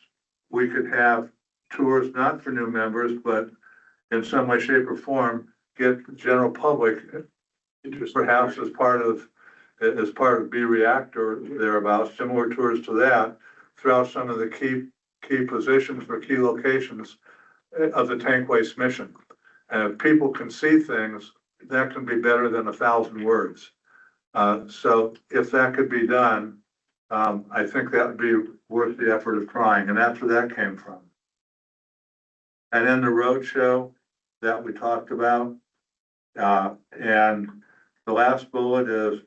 we could have tours not for new members, but in some way, shape, or form, get the general public, perhaps as part of B Reactor thereabouts, similar tours to that, throughout some of the key positions or key locations of the tank waste mission. And if people can see things, that can be better than 1,000 words. So if that could be done, I think that would be worth the effort of trying, and that's where that came from. And then the roadshow that we talked about, and the last bullet is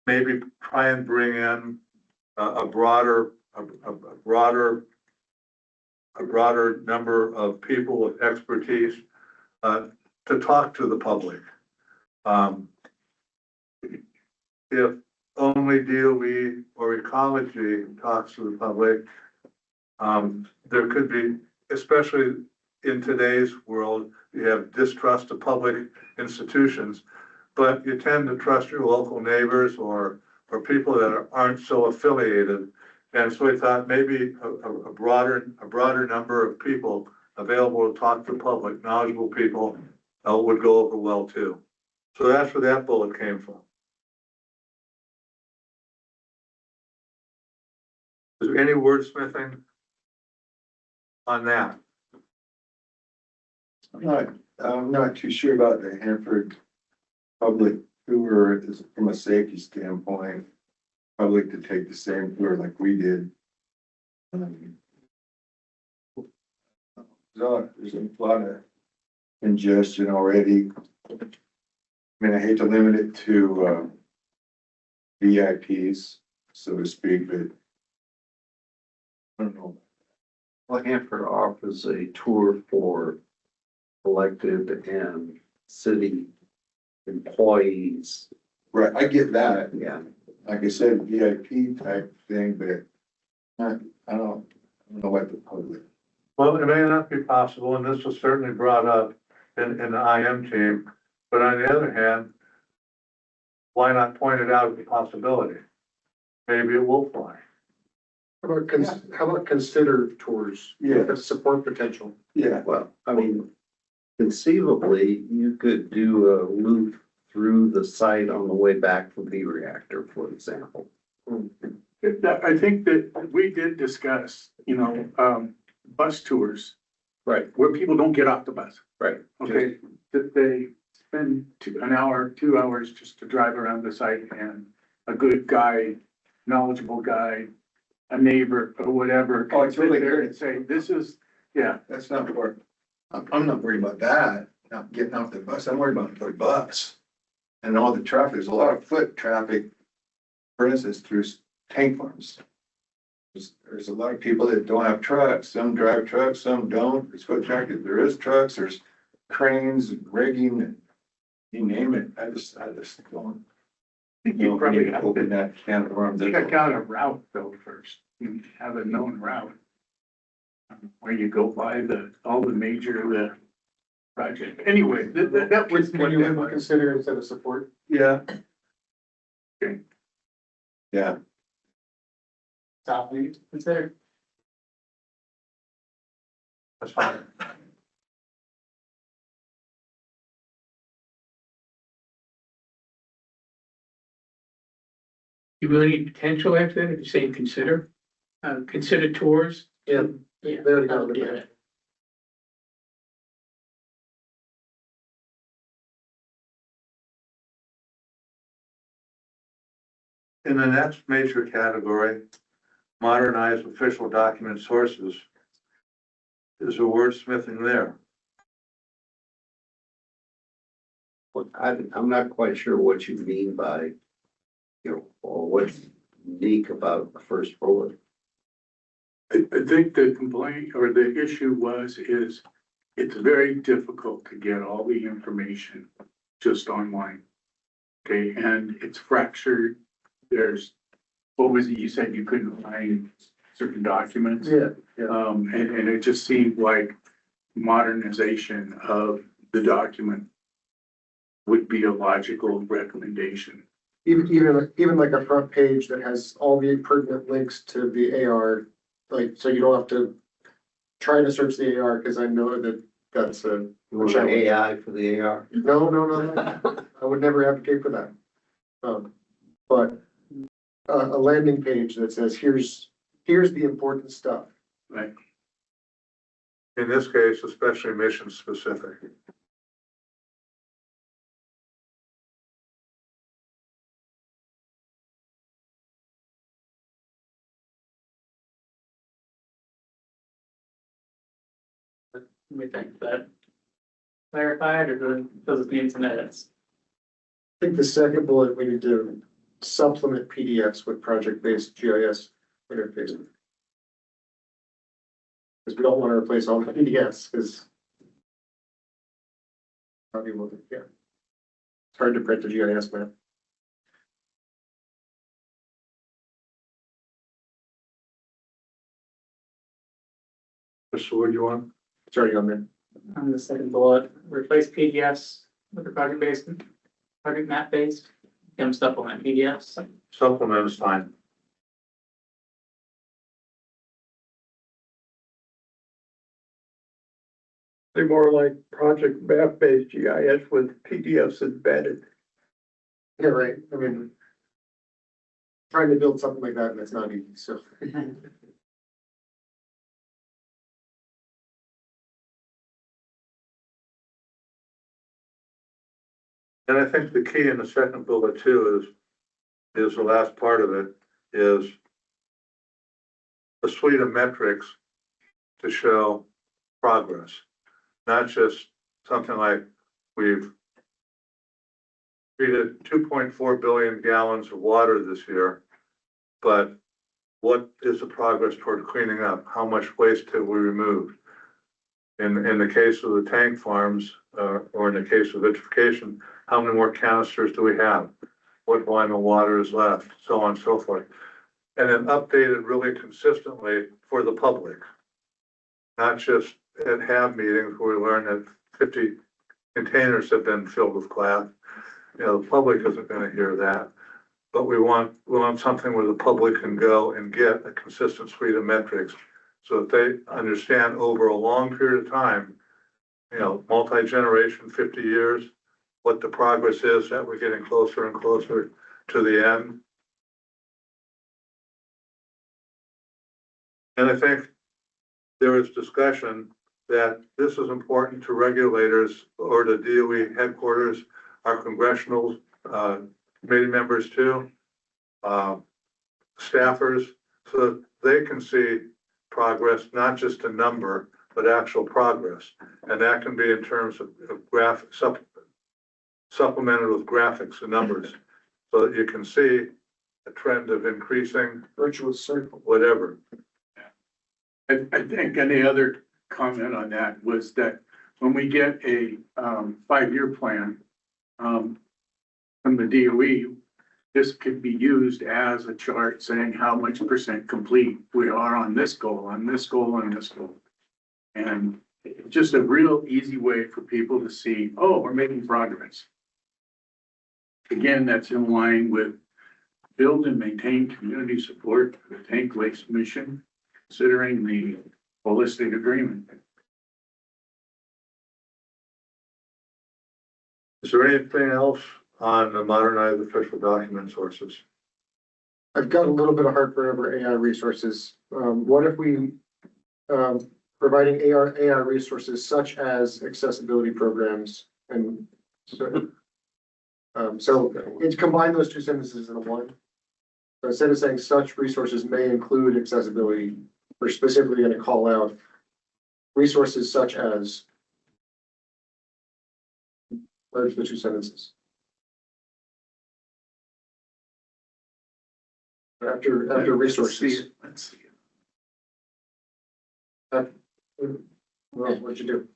maybe try and bring in a broader number of people with expertise to talk to the public. If only DOE or Ecology talks to the public, There could be, especially in today's world, you have distrust of public institutions, but you tend to trust your local neighbors or people that aren't so affiliated. And so we thought maybe a broader number of people available to talk to the public, knowledgeable people, would go over well too. So that's where that bullet came from. Is there any wordsmithing on that? I'm not too sure about the Hanford public tour is from a safety standpoint. Public to take the same tour like we did. There's a lot of congestion already. I mean, I hate to limit it to VIPs, so to speak, but I don't know. Well, Hanford offers a tour for elected and city employees. Right, I get that. Yeah. Like I said, VIP type thing, but I don't know what the public. Well, it may not be possible, and this was certainly brought up in the IM team, but on the other hand, why not point it out as a possibility? Maybe it will fly. How about consider tours? Yeah. Support potential. Yeah. Well, I mean, conceivably, you could do a loop through the site on the way back from the reactor, for example. I think that we did discuss, bus tours. Right. Where people don't get off the bus. Right. Okay, that they spend an hour, 2 hours just to drive around the site, and a good guide, knowledgeable guide, a neighbor or whatever. Oh, I can sit totally there agree. and say, this is, yeah. That's not where, I'm not worried about that, not getting off the bus, I'm worried about the bus. And all the traffic, there's a lot of foot traffic, for instance, through tank farms. There's a lot of people that don't have trucks, some drive trucks, some don't, there's foot traffic, there is trucks, there's cranes, rigging, you name it, I just don't. I think you probably have Open to that can of worms. check out a route though first. You have a known route. Where you go by all the major, project. Anyway, that was Can what you that ever was. consider instead of support? Yeah. Okay. Yeah. Stop, please, consider. That's fine. You really need potential after that, if you're saying consider, consider tours. Yeah. Yeah. They already got it. Yeah. In the next major category, modernize official document sources. Is a wordsmithing there? Well, I'm not quite sure what you mean by, or what's unique about the first bullet. I think the complaint or the issue is it's very difficult to get all the information just online. Okay, and it's fractured. There's, what was it you said you couldn't find certain documents? Yeah. And it just seemed like modernization of the document would be a logical recommendation. Even like a front page that has all the pertinent links to the AR, like, so you don't have to try to search the AR, because I know that that's a. You want an AI for the AR? No. I would never advocate for that. But a landing page that says, here's the important stuff. Right. In this case, especially mission specific. Let me think, that clarified, or does it need some edits? I think the second bullet, we need to supplement PDFs with project-based GIS interfaces. Because we don't want to replace all the PDFs, because. Yeah. It's hard to print a GIS map. Mr. Wood, you want? Sorry, on there. On the second bullet, replace PDFs with the project-based, project map-based, supplement PDFs. Supplement is fine. They're more like project map-based GIS with PDFs embedded. Yeah, right. I mean, trying to build something like that, and that's not easy, so. And I think the key in the second bullet too is the last part of it is a suite of metrics to show progress. Not just something like we've treated 2.4 billion gallons of water this year, but what is the progress toward cleaning up? How much waste have we removed? In the case of the tank farms, or in the case of vitrification, how many more canisters do we have? What volume of water is left? So on and so forth. And then updated really consistently for the public. Not just at HAB meetings where we learn that 50 containers have been filled with glass. You know, the public isn't gonna hear that. But we want something where the public can go and get a consistent suite of metrics so that they understand over a long period of time, you know, multi-generation, 50 years, what the progress is, that we're getting closer and closer to the end. And I think there is discussion that this is important to regulators or to DOE headquarters, our congressional committee members too, staffers, so that they can see progress, not just a number, but actual progress. And that can be in terms of supplemented with graphics and numbers, so that you can see a trend of increasing Virtuous circle. whatever. I think any other comment on that was that when we get a 5-year plan from the DOE, this could be used as a chart saying how much percent complete we are on this goal, on this goal, on this goal. And just a real easy way for people to see, oh, we're making progress. Again, that's in line with build and maintain community support for the tank waste mission, considering the holistic agreement. Is there anything else on the modernized official document sources? I've got a little bit of heartburn over AI resources. What if we, providing AI resources such as accessibility programs and so, it's combine those two sentences into one. So instead of saying such resources may include accessibility, we're specifically going to call out resources such as, merge the two sentences. After resources. Let's see. Well, what'd you do?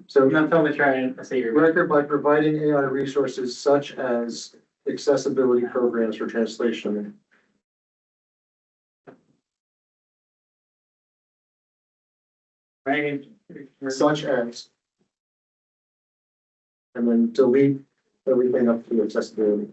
So I'm totally trying to say your Record by providing AI resources such as accessibility programs for translation. right. Such as. And then delete everything up to accessibility.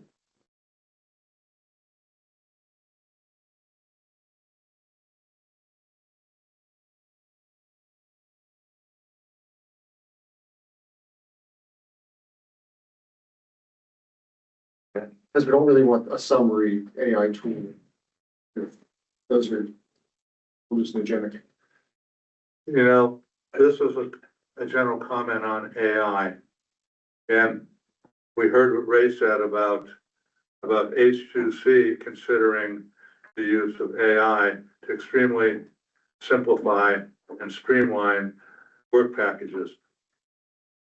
Because we don't really want a summary AI tool. Those are hallucinogenic. You know, this is a general comment on AI. And we heard what Ray said about H2C considering the use of AI to extremely simplify and streamline work packages.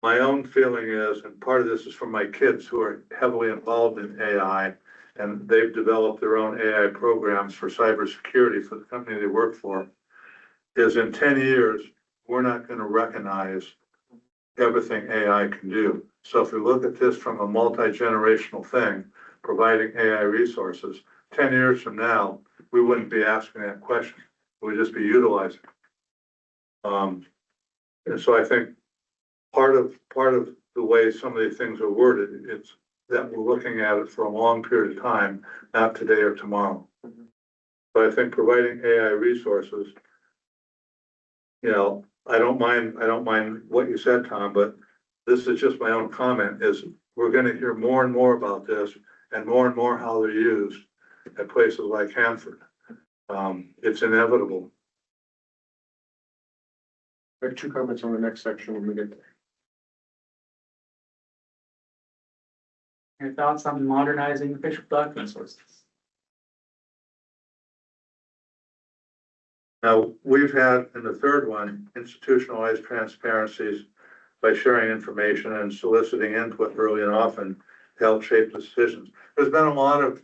My own feeling is, and part of this is from my kids who are heavily involved in AI, and they've developed their own AI programs for cybersecurity for the company they work for, is in 10 years, we're not going to recognize everything AI can do. So if we look at this from a multi-generational thing, providing AI resources, 10 years from now, we wouldn't be asking that question. We'd just be utilizing it. And so I think part of the way some of these things are worded, it's that we're looking at it for a long period of time, not today or tomorrow. But I think providing AI resources, you know, I don't mind what you said, Tom, but this is just my own comment, is we're gonna hear more and more about this and more how they're used at places like Hanford. It's inevitable. I have 2 comments on the next section when we get there. Your thoughts on modernizing official document sources? Now, we've had in the third one, institutionalized transparencies by sharing information and soliciting input early and often to help shape decisions. There's been a lot of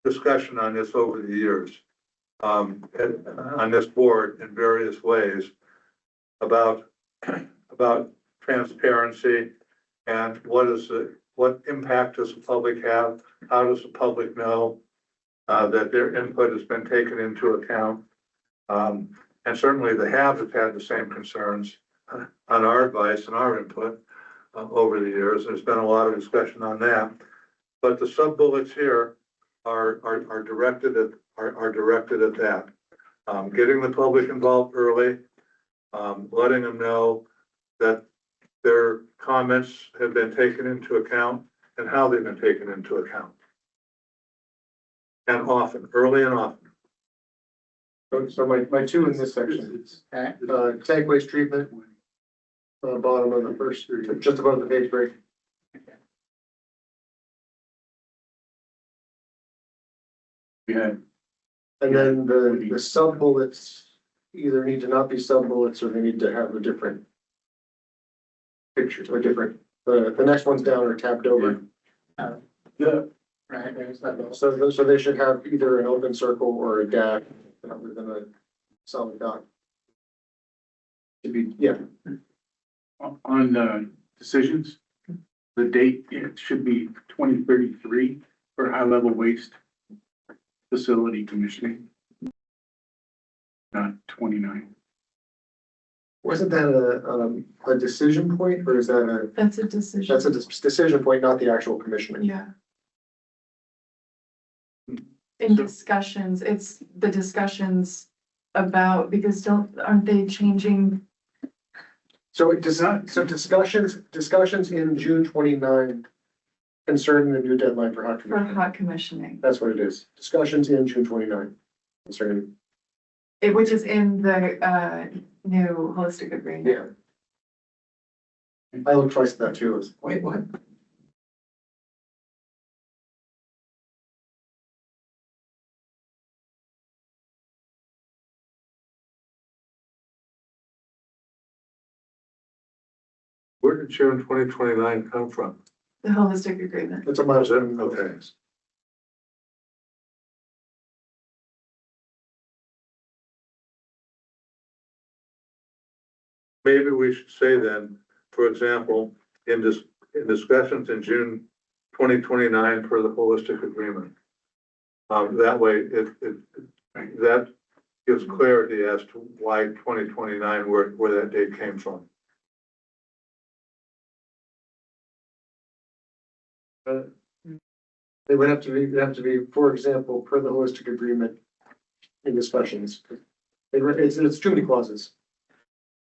discussion on this over the years, on this board in various ways about transparency and what impact does the public have? How does the public know that their input has been taken into account? And certainly the HAB have had the same concerns on our advice and our input over the years. There's been a lot of discussion on that. But the sub bullets here are directed at that. Getting the public involved early, letting them know that their comments have been taken into account and how they've been taken into account. And often, early and often. So my 2 in this section is, tank waste treatment. Bottom of the first, just above the page break. Yeah. And then the sub bullets either need to not be sub bullets or they need to have a different picture or different, the next one's down or tabbed over. Yeah. Right, there's that. So they should have either an open circle or a dash rather than a solid dot. To be, yeah. On the decisions, the date, it should be 2033 for high level waste facility commissioning. Not 29. Wasn't that a decision point or is that That's a decision. that's a decision point, not the actual commissioning? Yeah. In discussions, it's the discussions about, because aren't they changing? So it does not, so discussions in June 29 concerning the new deadline for hot For commissioning. hot commissioning, That's what it is. Discussions in June 29 concerning, which is in the new holistic agreement. yeah. I looked twice at that too. I was, wait, what? Where did June 2029 come from? The holistic agreement. It's a milestone. Okay. Maybe we should say then, for example, in discussions in June 2029 for the holistic agreement. That way that gives clarity as to why 2029, where that date came from. They would have to be, for example, per the holistic agreement in discussions. It's too many clauses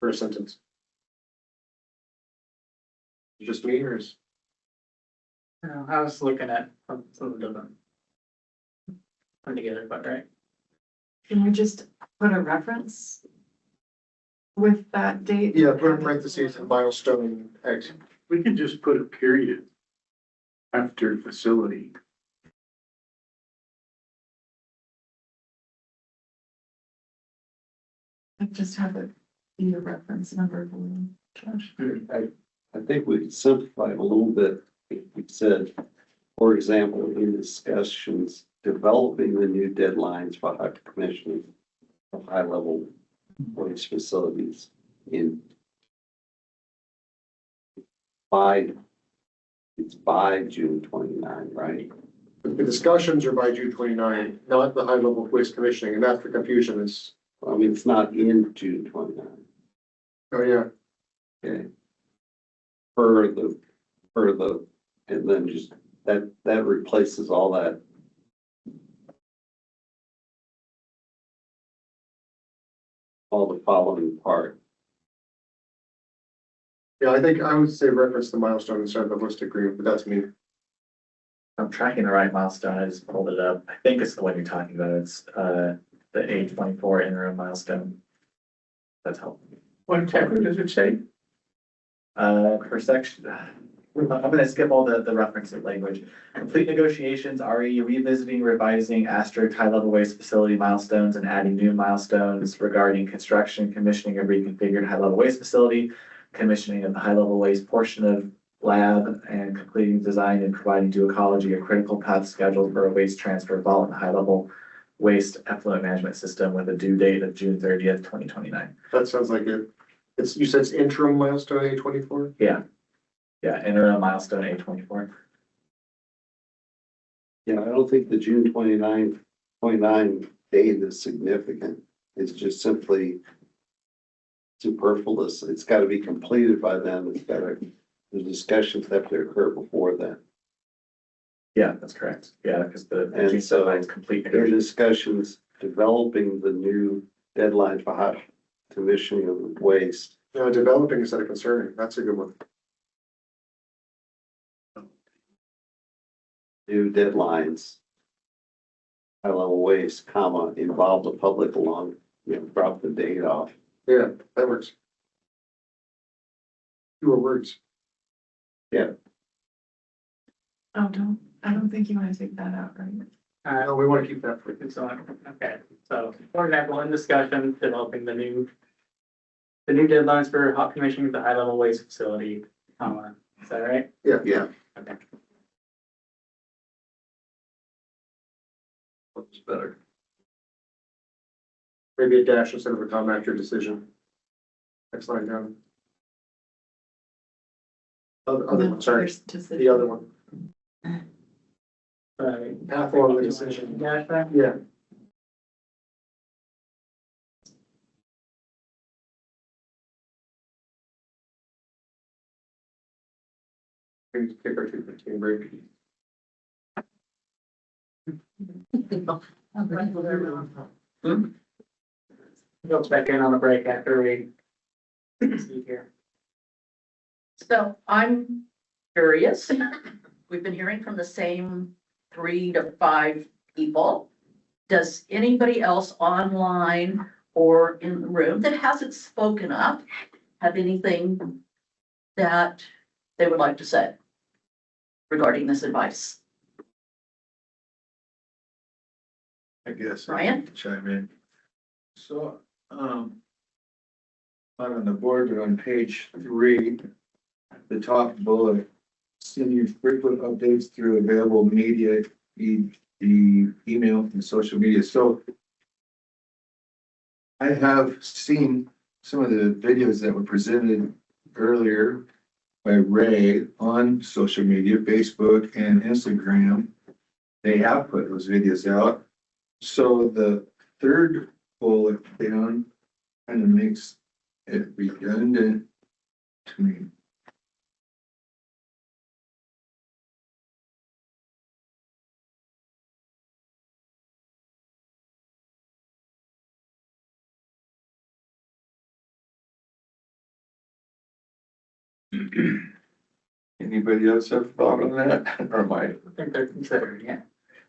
for a sentence. Just me or is? I was looking at some of them put together, but right. Can we just put a reference with that date? Yeah, put in parentheses and milestone X. We could just put a period after facility. Like just have it be a reference number. Josh. I think we could simplify it a little bit. We said, for example, in discussions, developing the new deadlines for high commissioning of high level waste facilities it's by June 29, right? The discussions are by June 29, not the high level waste commissioning, and that's the confusion is. I mean, it's not in June 29. Oh, yeah. Okay. For the, and then just, that replaces all that. All the following part. Yeah, I think I would say reference the milestone instead of the holistic agreement, but that's me. I'm tracking the right milestone. I just pulled it up. I think it's the one you're talking about. It's, the A24 interim milestone. That's helpful. What exactly does it say? For section, I'm gonna skip all the reference language. Complete negotiations, RE revisiting, revising asterisk high-level waste facility milestones and adding new milestones regarding construction, commissioning of reconfigured high-level waste facility, commissioning of the high-level waste portion of lab, and completing design and providing to ecology a critical path schedule for a waste transfer vault and high-level waste effluent management system with a due date of June 30th, 2029. That sounds like it. It's, you said it's interim milestone A24? Yeah. Yeah, interim milestone A24. Yeah, I don't think the June 29 date is significant. It's just simply superfluous. It's gotta be completed by then. The discussions have to occur before then. Yeah, that's correct. Yeah, because the And June so deadline is complete. there are discussions developing the new deadline for hot commissioning of waste. No, developing instead of concerning. That's a good one. New deadlines. High level waste, comma, involve the public along, drop the date off. Yeah, that works. Fewer words. Yeah. Oh, I don't think you want to take that out, right? No, we want to keep that for So, okay, so for example, in discussion, developing the new deadlines for hot commissioning of the high level waste facility, is that right? Yeah. Yeah. Okay. What's better? Maybe a dash instead of a comma after decision. Next line down. Other one, sorry, the other one. Half along the decision. Yeah. We need to take our 2:15 break. Go back in on the break after we see here. So I'm curious. We've been hearing from the same 3 to 5 people. Does anybody else online or in the room that hasn't spoken up have anything that they would like to say regarding this advice? I guess. Ryan? Chime in. So, on the board, but on page 3, the top bullet, send you frequent updates through available media, the email and social media. So I have seen some of the videos that were presented earlier by Ray on social media, Facebook and Instagram. They have put those videos out. So the third bullet down kind of makes it redundant to me. Anybody else have thought on that? Or am I? I think they're considering it.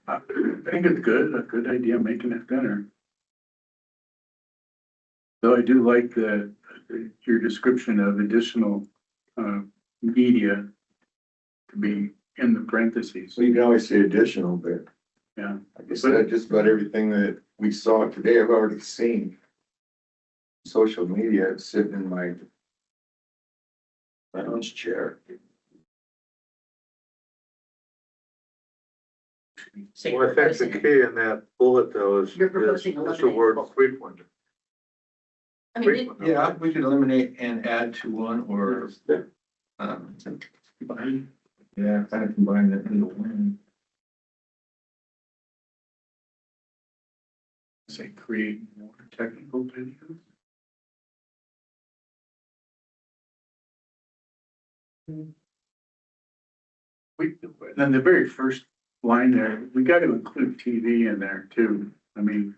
I think it's good, a good idea making it thinner. Though I do like your description of additional, media to be in the parentheses. So you can always say additional, but Yeah. like I said, just about everything that we saw today, I've already seen. Social media, it's sitting in my lounge chair. Well, I think the key in that bullet though is You're proposing the word frequent. I mean, Yeah, we could eliminate and add to one or, yeah, kind of combine that into one. Say create more technical videos. We, then the very first line there, we got to include TV in there too. I mean,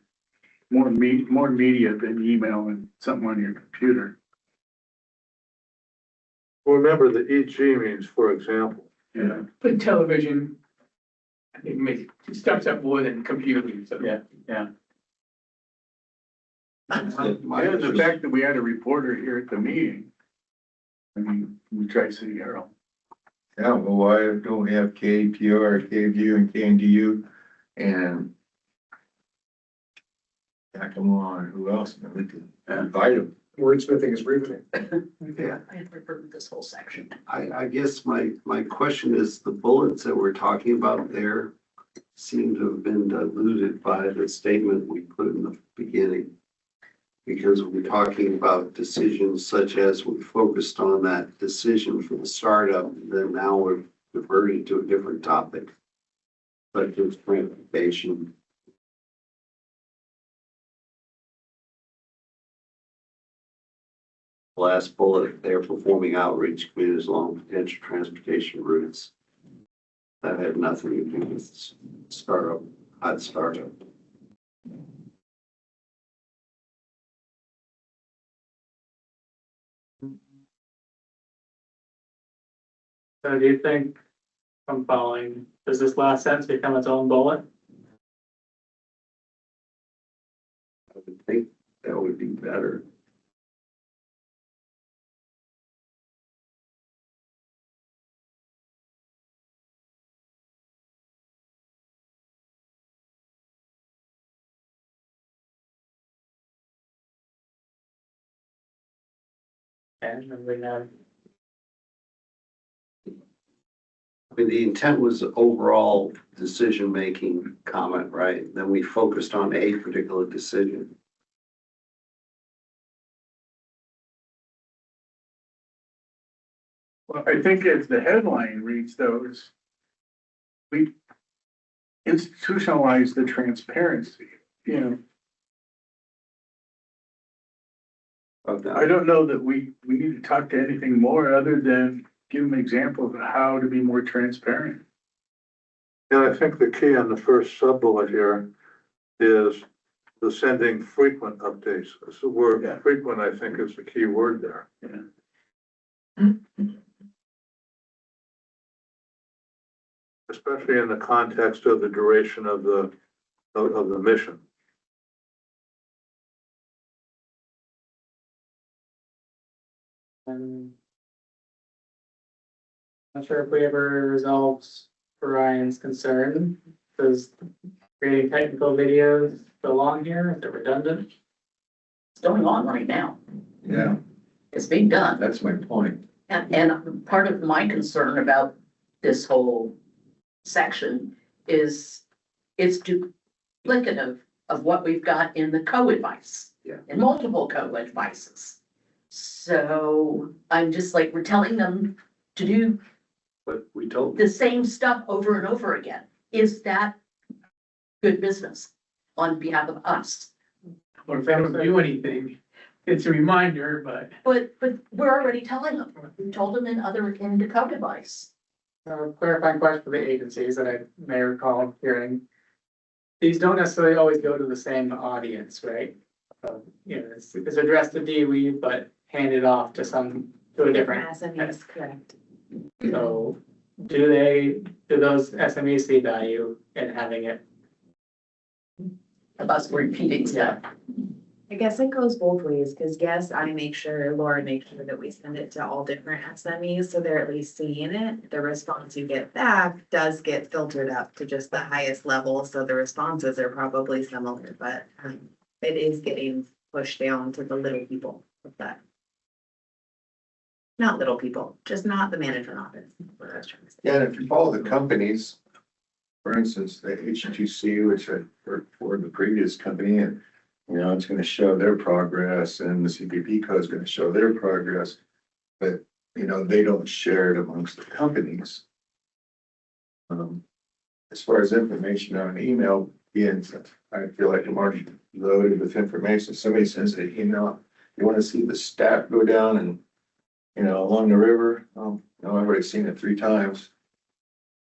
more media than email and something on your computer. Well, remember the EG means, for example. Yeah. Put television, I think makes two steps up more than computing, so. Yeah. My And the fact that we had a reporter here at the meeting. I mean, we tried City Herald. Yeah, well, why don't we have KPR, KVU and KNDU and yeah, come on, who else? We could invite them. Wordsmithing is riveting. Yeah, I had referred this whole section. I guess my question is the bullets that we're talking about there seem to have been diluted by the statement we put in the beginning. Because we're talking about decisions such as we focused on that decision for the startup, then now we're diverting to a different topic. Such as transportation. Last bullet, they're performing outreach communities along potential transportation routes. That had nothing to do with startup, hot startup. So do you think, from following, does this last sentence become its own bullet? I would think that would be better. And then we have, I mean, the intent was overall decision-making comment, right? Then we focused on a particular decision. Well, I think as the headline reads though, is we institutionalize the transparency, you know. I don't know that we need to talk to anything more other than give them examples of how to be more transparent. And I think the key on the first sub-bullet here is the sending frequent updates. So word frequent, I think, is the key word there. Yeah. Especially in the context of the duration of the mission. not sure if we ever resolved Ryan's concern. Does creating technical videos belong here? Is it redundant? It's going on right now. Yeah, It's being done. that's my point. And part of my concern about this whole section is it's duplicative of what we've got in the co-advice. Yeah. In multiple co-advices. So I'm just like, we're telling them to do But we told the same stuff over and over again. Is that good business on behalf of us? Or if they don't do anything, it's a reminder, but. But we're already telling them. We told them in the co-advice. Clarifying question for the agencies that I may recall hearing. These don't necessarily always go to the same audience, right? It's addressed to DOE, but handed off to a different. SMEs, correct. So do those SMEs see value in having it? Of us repeating stuff. I guess it goes both ways, because yes, Laura makes sure that we send it to all different SMEs, so they're at least seeing it. The response you get back does get filtered up to just the highest level, so the responses are probably similar, but it is getting pushed down to the little people with that. Not little people, just not the management office, what I was trying to say. Yeah, and if you follow the companies, for instance, the HTC, which I worked for the previous company, and it's gonna show their progress, and the CPP code is gonna show their progress. But, they don't share it amongst the companies. As far as information on an email, I feel like I'm already loaded with information. Somebody sends an email, you wanna see the staff go down and, along the river, I've already seen it 3 times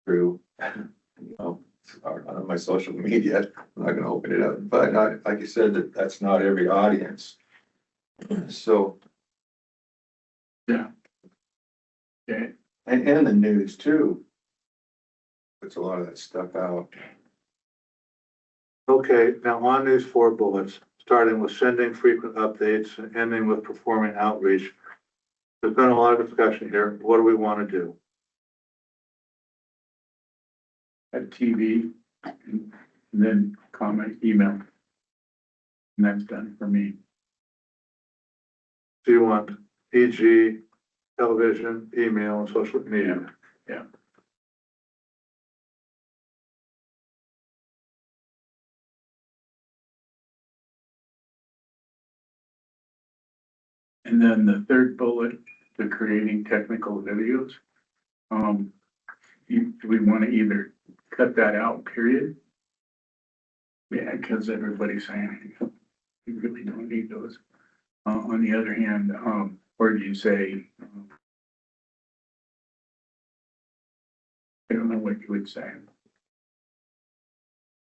through, you know, on my social media. I'm not gonna open it up, but not, like you said, that's not every audience. So, Yeah. Okay. and the news too. Puts a lot of that stuff out. Okay, now on these 4 bullets, starting with sending frequent updates and ending with performing outreach. There's been a lot of discussion here. What do we want to do? At TV, and then comment, email. And that's done for me. Do you want e.g. television, email, and social media? Yeah. And then the third bullet, the creating technical videos. Do we want to either cut that out, period? Yeah, because everybody's saying you really don't need those. On the other hand, or do you say, I don't know what you would say.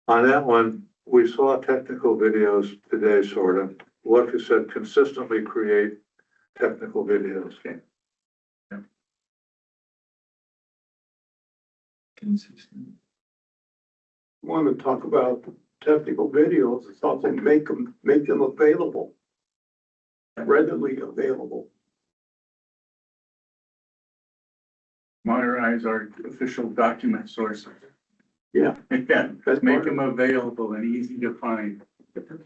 On that one, we saw technical videos today, sort of. What if you said consistently create technical videos? Okay. Consistent. Want to talk about technical videos, it's also make them available. Readily available. Modernize our official document sources. Yeah. Yeah, That's make part them available and easy to find.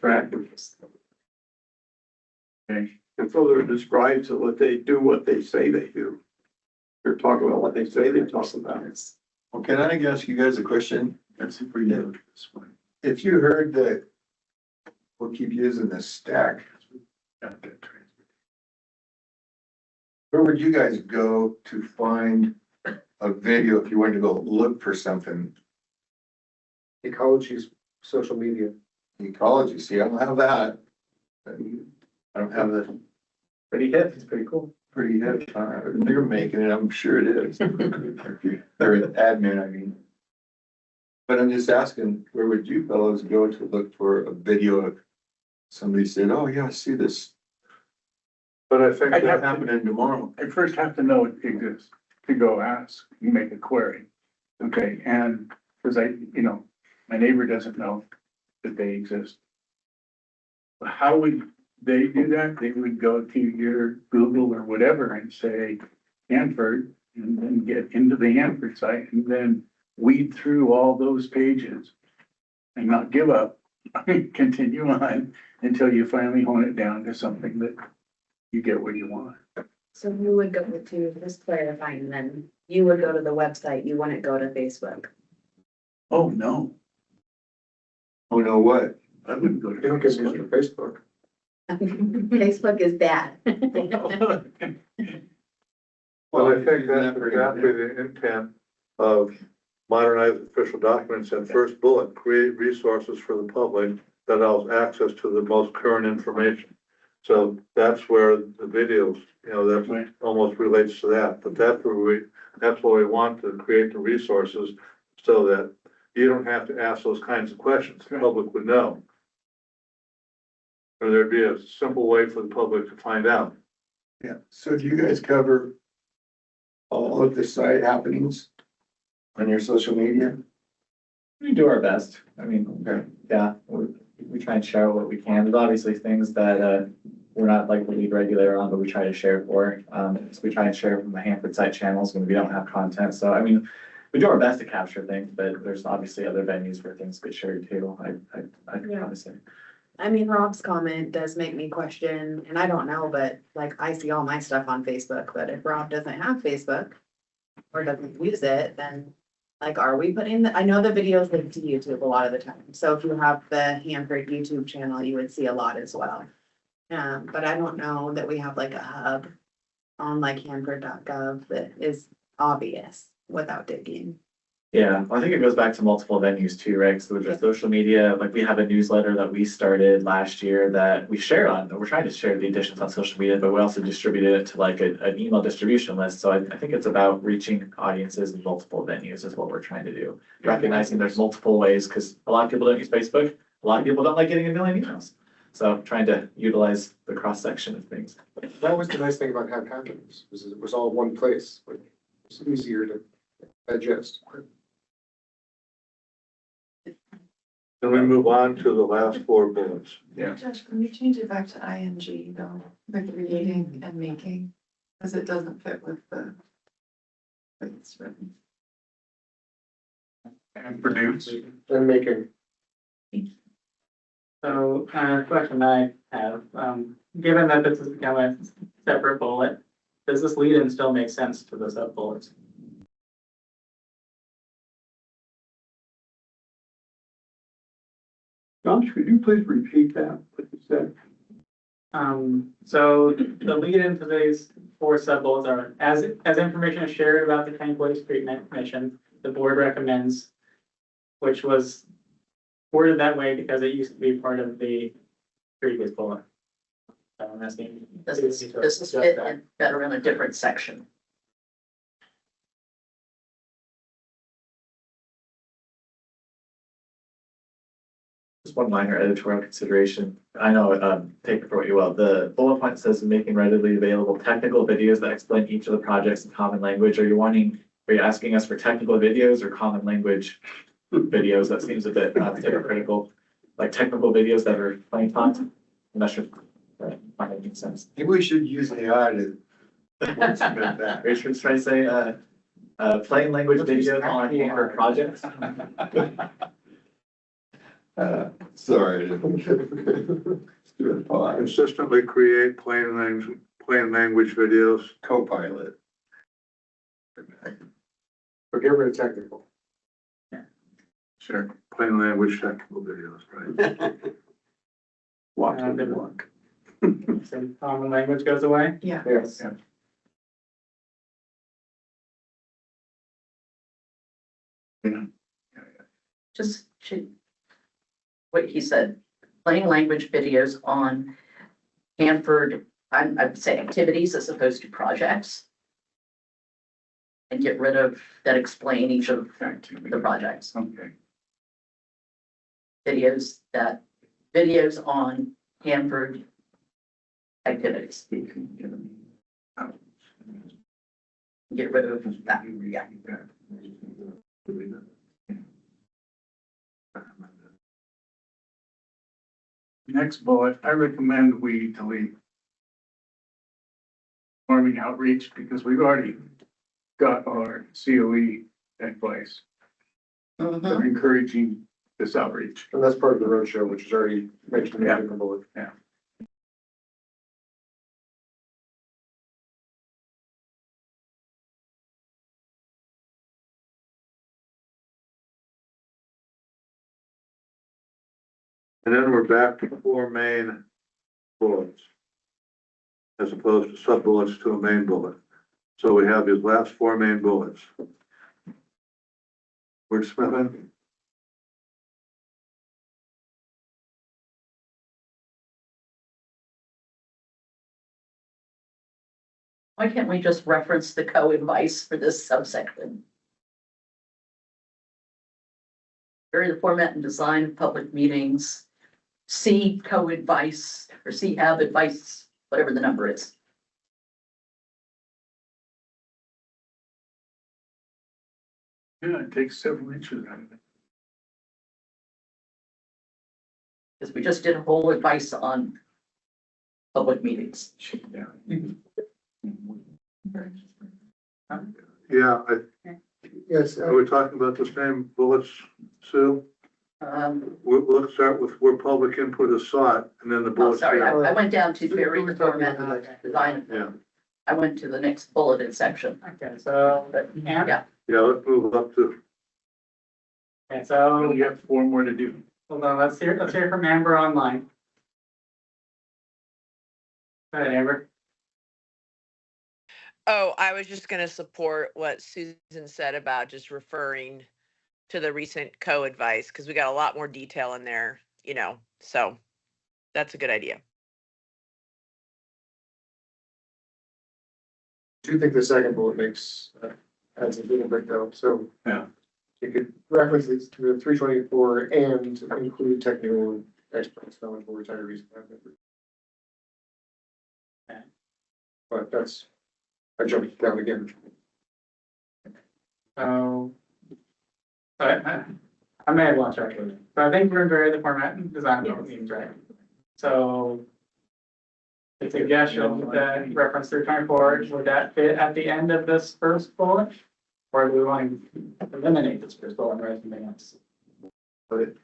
Practice. Okay. And so they're described so that they do what they say they do. They're talking about what they say they talk about. Well, can I ask you guys a question? That's a pretty good one. If you heard that we'll keep using this stack, where would you guys go to find a video if you wanted to go look for something? Ecology's social media. Ecology, see, I don't have that. I don't have the Pretty hip, it's pretty cool. pretty hip, they're making it, I'm sure it is. They're an admin, I mean. But I'm just asking, where would you fellows go to look for a video of somebody said, oh yeah, I see this. But I think I'd have that to- happening tomorrow. I first have to know it exists to go ask, make a query. Okay, and because my neighbor doesn't know that they exist. How would they do that? They would go to your Google or whatever and say Hanford, and then get into the Hanford site and then weed through all those pages and not give up, continue on until you finally hone it down to something that you get what you want. So you would go to, just clarifying then, you would go to the website, you wouldn't go to Facebook. Oh, no, Oh, no, what? I wouldn't go to You don't get much Facebook. for Facebook. Facebook is bad. Well, I think that's exactly the intent of modernized official documents and first bullet, create resources for the public that allows access to the most current information. So that's where the videos, that Right. almost relates to that, but that's what we want to create the resources so that you don't have to ask those kinds of questions. The public would know. Or there'd be a simple way for the public to find out. Yeah, so do you guys cover all of the site happenings on your social media? We do our best. I mean, yeah, we try and share what we can. There's obviously things that we're not like the lead regulator on, but we try to share for. So we try and share from the Hanford site channels when we don't have content. So I mean, we do our best to capture things, but there's obviously other venues where things get shared too. I Yeah. probably say. I mean, Rob's comment does make me question, and I don't know, but like I see all my stuff on Facebook, but if Rob doesn't have Facebook or doesn't use it, then like, are we putting I know the videos link to YouTube a lot of the time. So if you have the Hanford YouTube channel, you would see a lot as well. But I don't know that we have like a hub on like hanford.gov that is obvious without digging. Yeah, I think it goes back to multiple venues too, right? So with the social media, like we have a newsletter that we started last year that we share on, we're trying to share the editions on social media, but we also distributed it to like an email distribution list. So I think it's about reaching audiences in multiple venues is what we're trying to do. Recognizing there's multiple ways, because a lot of people don't use Facebook. A lot of people don't like getting a million emails. So trying to utilize the cross section of things. That was the nice thing about HAB happenings, was it was all one place, like, it's easier to digest. Then we move on to the last 4 bullets. Yeah. Josh, can you change it back to ing though, the creating and making, because it doesn't fit with the way it's written. And produce. And making. So, question I have, given that this has become a separate bullet, does this lead in still make sense to the sub bullets? Josh, could you please repeat that, what you said? So the lead into these 4 sub bullets are, as information is shared about the tank waste treatment mission, the board recommends, which was worded that way because it used to be part of the previous bullet. So I'm asking. This is fit in better in a different section. Just one minor editorial consideration. I know, take it for what you will. The bullet point says making readily available technical videos that explain each of the projects in common language. Are you asking us for technical videos or common language videos? That seems a bit hypocritical. Like technical videos that are plain font. I'm not sure. That might make sense. Maybe we should use AI to. wordsmith that. Are you trying to say, plain language videos on Hanford projects? Sorry. Consistently create plain language videos. Copilot. But get rid of technical. Sure. Plain language technical videos, right? Walk Uh, the walk. So common language goes away? Yeah. Yes. Just what he said, plain language videos on Hanford, I'd say activities as opposed to projects. And get rid of that explain each of the projects. Okay. Videos on Hanford activities. Get rid of that, yeah. Next bullet, I recommend we delete farming outreach because we've already got our COE in place. They're encouraging this outreach. And that's part of the roadshow, which is already mentioned in Yeah. the different bullet. Yeah. And then we're back to 4 main bullets. As opposed to sub bullets to a main bullet. So we have these last 4 main bullets. Wordsmithing. Why can't we just reference the co-advice for this subsection? Vary the format and design of public meetings. See co-advice or see HAB advice, whatever the number is. Yeah, it takes several inches out of it. Because we just did a whole advice on public meetings. Yeah, Yes. are we talking about the same bullets, Sue? We'll start with where public input is sought, and then the Oh, bullets. sorry, I here. went down to vary the format and design. Yeah, I went to the next bulleted section. Okay, so, Yeah, yeah, let's move up to, okay, so, We have 4 more to do. hold on, let's hear from Amber online. Go ahead, Amber. Oh, I was just gonna support what Susan said about just referring to the recent co-advice, because we got a lot more detail in there, so that's a good idea. I do think the second bullet makes, adds a little bit though, so. Yeah. You could reference it to the 324 and include technical experts knowing for retirees. But that's, I jumped down again. So. I may have lost track of it, but I think we're very the format and design of the meetings, right? So. The suggestion that reference 324, would that fit at the end of this first bullet? Or do we want to eliminate this first bullet and write something else? Like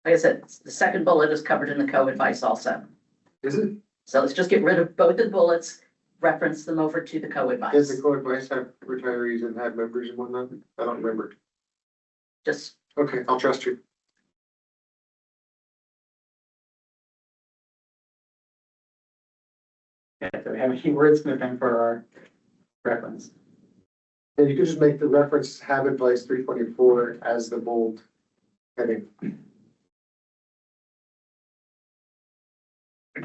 I said, the second bullet is covered in the co-advice also. Is it? So let's just get rid of both of the bullets, reference them over to the Does co-advice. the co-advice have retirees and HAB members and whatnot? I don't remember. Just, Okay, I'll trust you. Yeah, so we have a key wordsmithing for our reference. And you could just make the reference HAB advice 324 as the bold heading.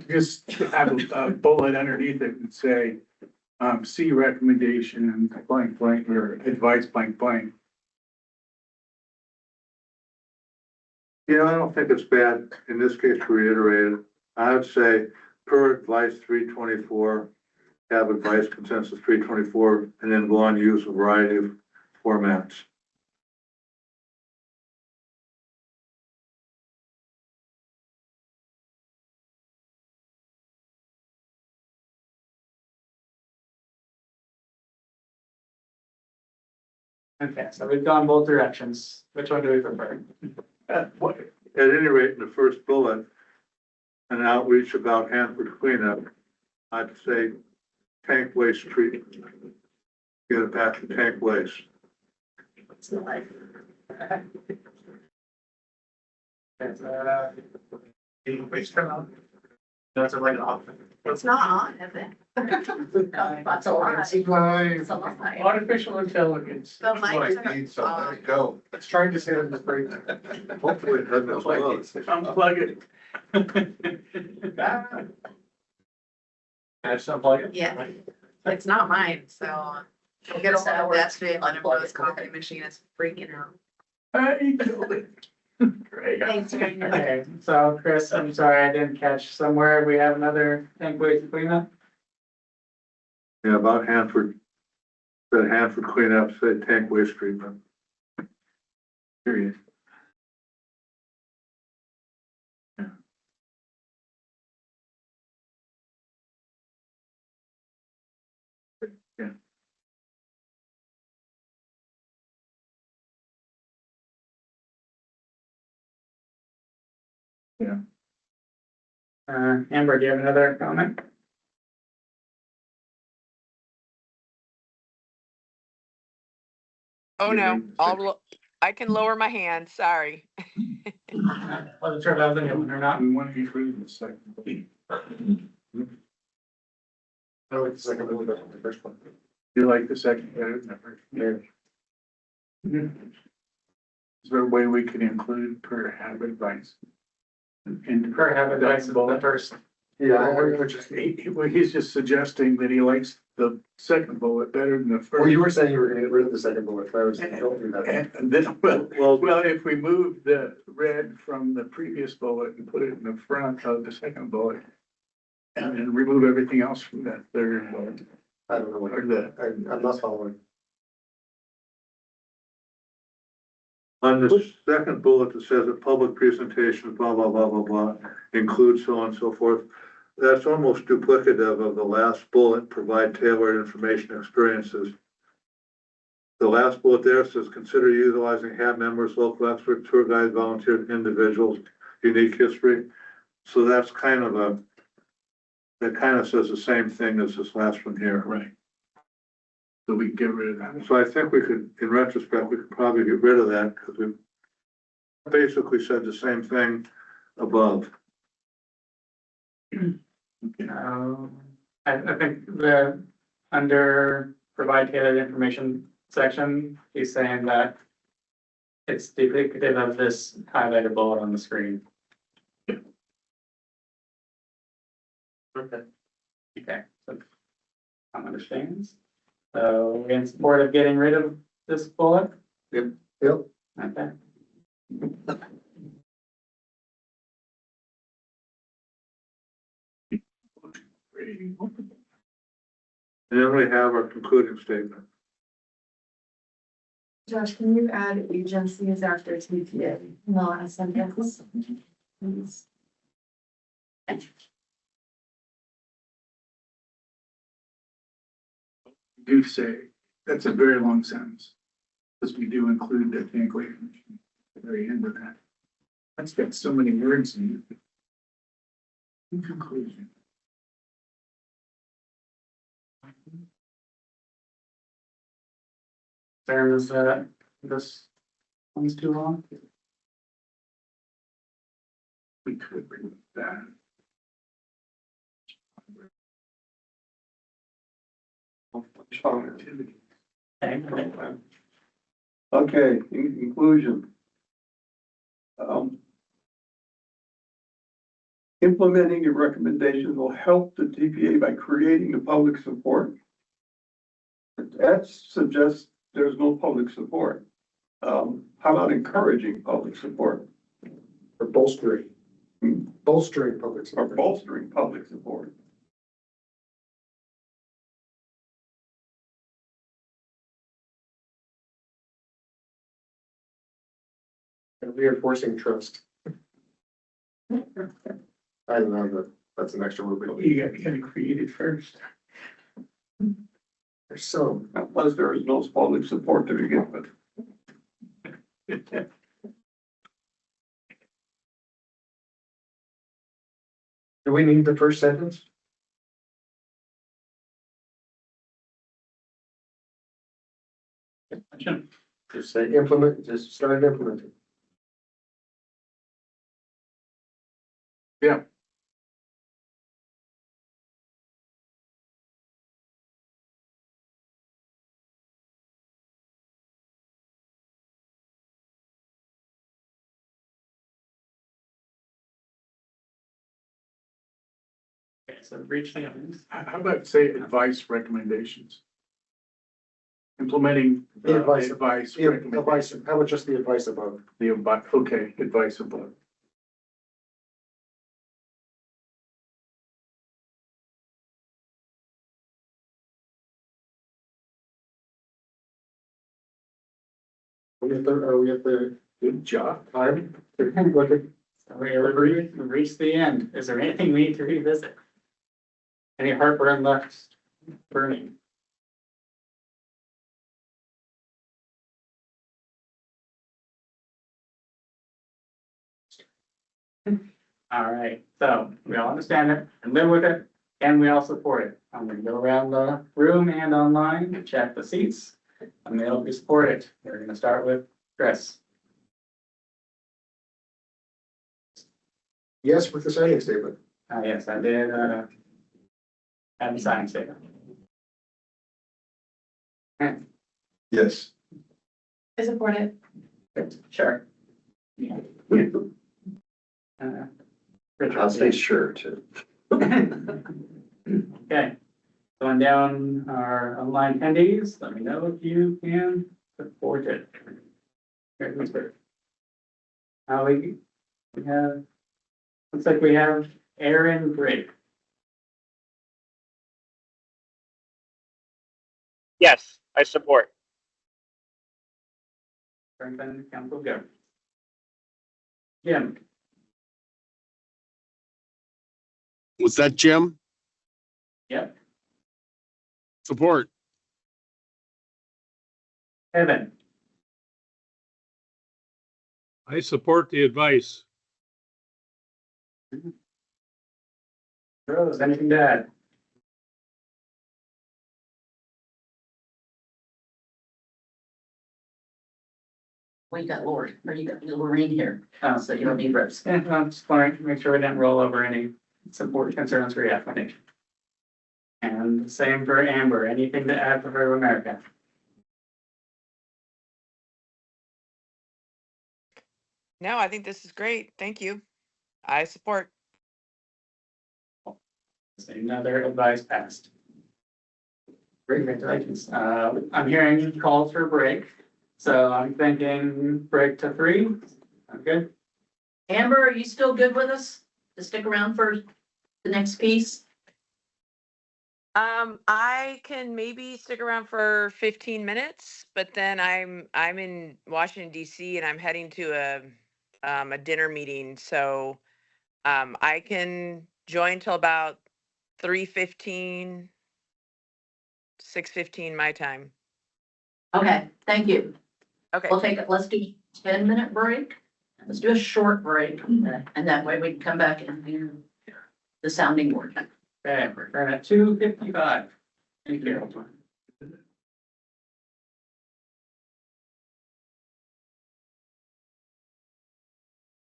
Just have a bullet underneath it and say, see recommendation blank blank or advice blank blank. I don't think it's bad in this case to reiterate it. I would say per advice 324, have advice consensus 324, and then go on to use a variety of formats. Okay, so we've gone both directions. Which one do we prefer? At any rate, in the first bullet, an outreach about Hanford cleanup, I'd say tank waste treatment. Get it back to tank waste. It's like. It's that's a right off. It's not on, is it? that's a lot. It's a lot. Artificial intelligence. The mics are Need some, let on. it go. Let's try to say that in the break. Hopefully it doesn't explode. Unplug it. Can I just unplug it? Yeah, it's not mine, so we'll get over to that today, let him know his coffee machine is freaking out. Great. Thanks, Jane. Okay, so Chris, I'm sorry, I didn't catch somewhere. We have another tank waste cleanup. Yeah, about Hanford. Said Hanford cleanup, said tank waste treatment. Period. Yeah. Yeah. Amber, do you have another comment? Oh, no, I can lower my hand, sorry. Wasn't sure if that was a new one or not. We want to get rid of the second. I like the second bullet better than the first one. You like the second better than the first? Yeah. Is there a way we could include per HAB advice? And Per have advice is the first. Yeah, we're just, he's just suggesting that he likes the second bullet better than the first. well, you were saying you were gonna get rid of the second bullet. I was, don't do that. And then, well, if we move the red from the previous bullet and put it in the front of the second bullet. And then remove everything else from that third bullet, I don't know what, or the, I'm not following. On the second bullet that says that public presentations, blah, blah, blah, blah, blah, include so on and so forth. That's almost duplicative of the last bullet, provide tailored information experiences. The last bullet there says, consider utilizing HAB members, local experts, tour guides, volunteers, individuals, unique history. So that's kind of that kind of says the same thing as this last one here. right. So we can get rid of that. So I think we could, in retrospect, we could probably get rid of that because we basically said the same thing above. I think the, under provide tailored information section, he's saying that it's duplicative of this highlighted bullet on the screen. Okay. Okay, so Tom understands. So we're in support of getting rid of this bullet? Yep. Okay. And then we have our concluding statement. Josh, can you add agencies after TPA in the last sentence? Please. Do say, that's a very long sentence. Because we do include the technical information at the very end of that. That's got so many words in it. In conclusion. Sarah, is this one's too long? We could remove that. Activity. Okay, in conclusion. Implementing your recommendations will help the TPA by creating the public support. That suggests there's no public support. How about encouraging public support? Or bolstering public Or support. bolstering public support? Reinforcing trust. I don't know, but that's an extra word. You gotta create it first. There's some. Unless there is no public support to begin with. Do we need the first sentence? Just say implement, just start implementing. Yeah. Okay, so reach the end. How about say advice recommendations? Implementing The the advice. advice The advice, recommendations. how about just the advice above? The advice, okay, advice above. Are we at the Good job. time? So we've reached the end. Is there anything we need to revisit? Any heartburn left burning? All right, so we all understand it and live with it, and we all support it. I'm gonna go around the room and online and check the seats. And they'll be supported. We're gonna start with Chris. Yes, with the signing statement. Yes, I did, have the signing statement. Yes. I support it. Sure. Yeah. Richard. I'll say sure too. Okay, going down our online attendees, let me know if you can support it. Here's Mr. We have, looks like we have Aaron Drake. Yes, I support. Superintendent Council Government. Jim, Was that Jim? yep, Support. Evan, I support the advice. Rose, anything to add? We got Lord, or you got Lorraine here, Oh, so you don't need Rose. yeah, I'm just wanting to make sure we didn't roll over any support concerns for the application. And And same for Amber, anything to add for Fair America? No, I think this is great. Thank you. I support. Another advice passed. Congratulations. I'm hearing calls for break, so I'm thinking break to 3. Okay. Amber, are you still good with us to stick around for the next piece? I can maybe stick around for 15 minutes, but then I'm in Washington DC and I'm heading to a dinner meeting, so I can join till about 3:15, 6:15 my time. Okay, thank you. Okay. Let's do a 10-minute break. Let's do a short break, and that way we can come back and do the sounding board. Okay, we're current at 2:55. Thank you.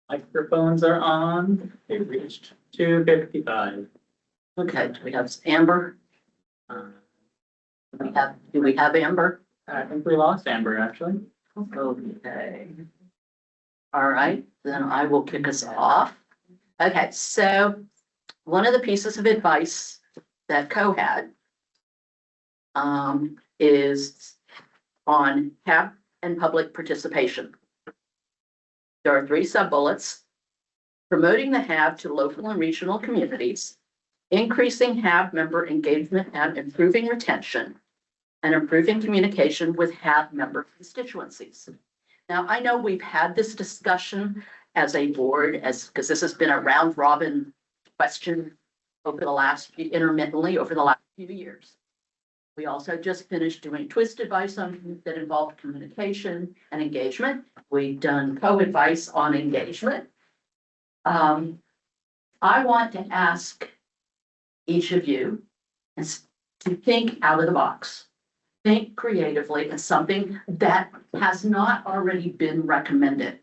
Microphones are on. They've reached 2:55. Okay, do we have Amber? Do we have Amber? I think we lost Amber, actually. Okay. All right, then I will kick us off. Okay, so one of the pieces of advice that Co had is on HAB and public participation. There are 3 sub-bullets: promoting the HAB to local and regional communities, increasing HAB member engagement and improving retention, and improving communication with HAB member constituencies. Now, I know we've had this discussion as a board, because this has been a round robin question intermittently over the last few years. We also just finished doing twist advice that involved communication and engagement. We've done co-advice on engagement. I want to ask each of you to think out of the box. Think creatively as something that has not already been recommended.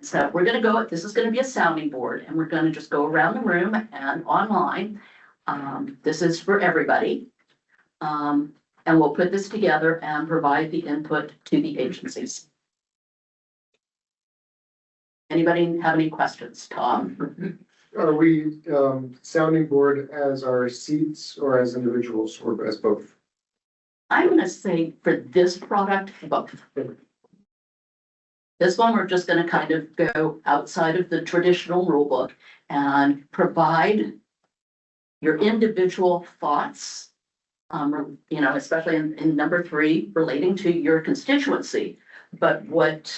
So we're going to go, this is going to be a sounding board, and we're going to just go around the room and online. This is for everybody. And we'll put this together and provide the input to the agencies. Anybody have any questions? Tom? Are we sounding board as our seats or as individuals or as both? I'm going to say for this product, both. This one, we're just going to kind of go outside of the traditional rule book and provide your individual thoughts, especially in number 3, relating to your constituency, but what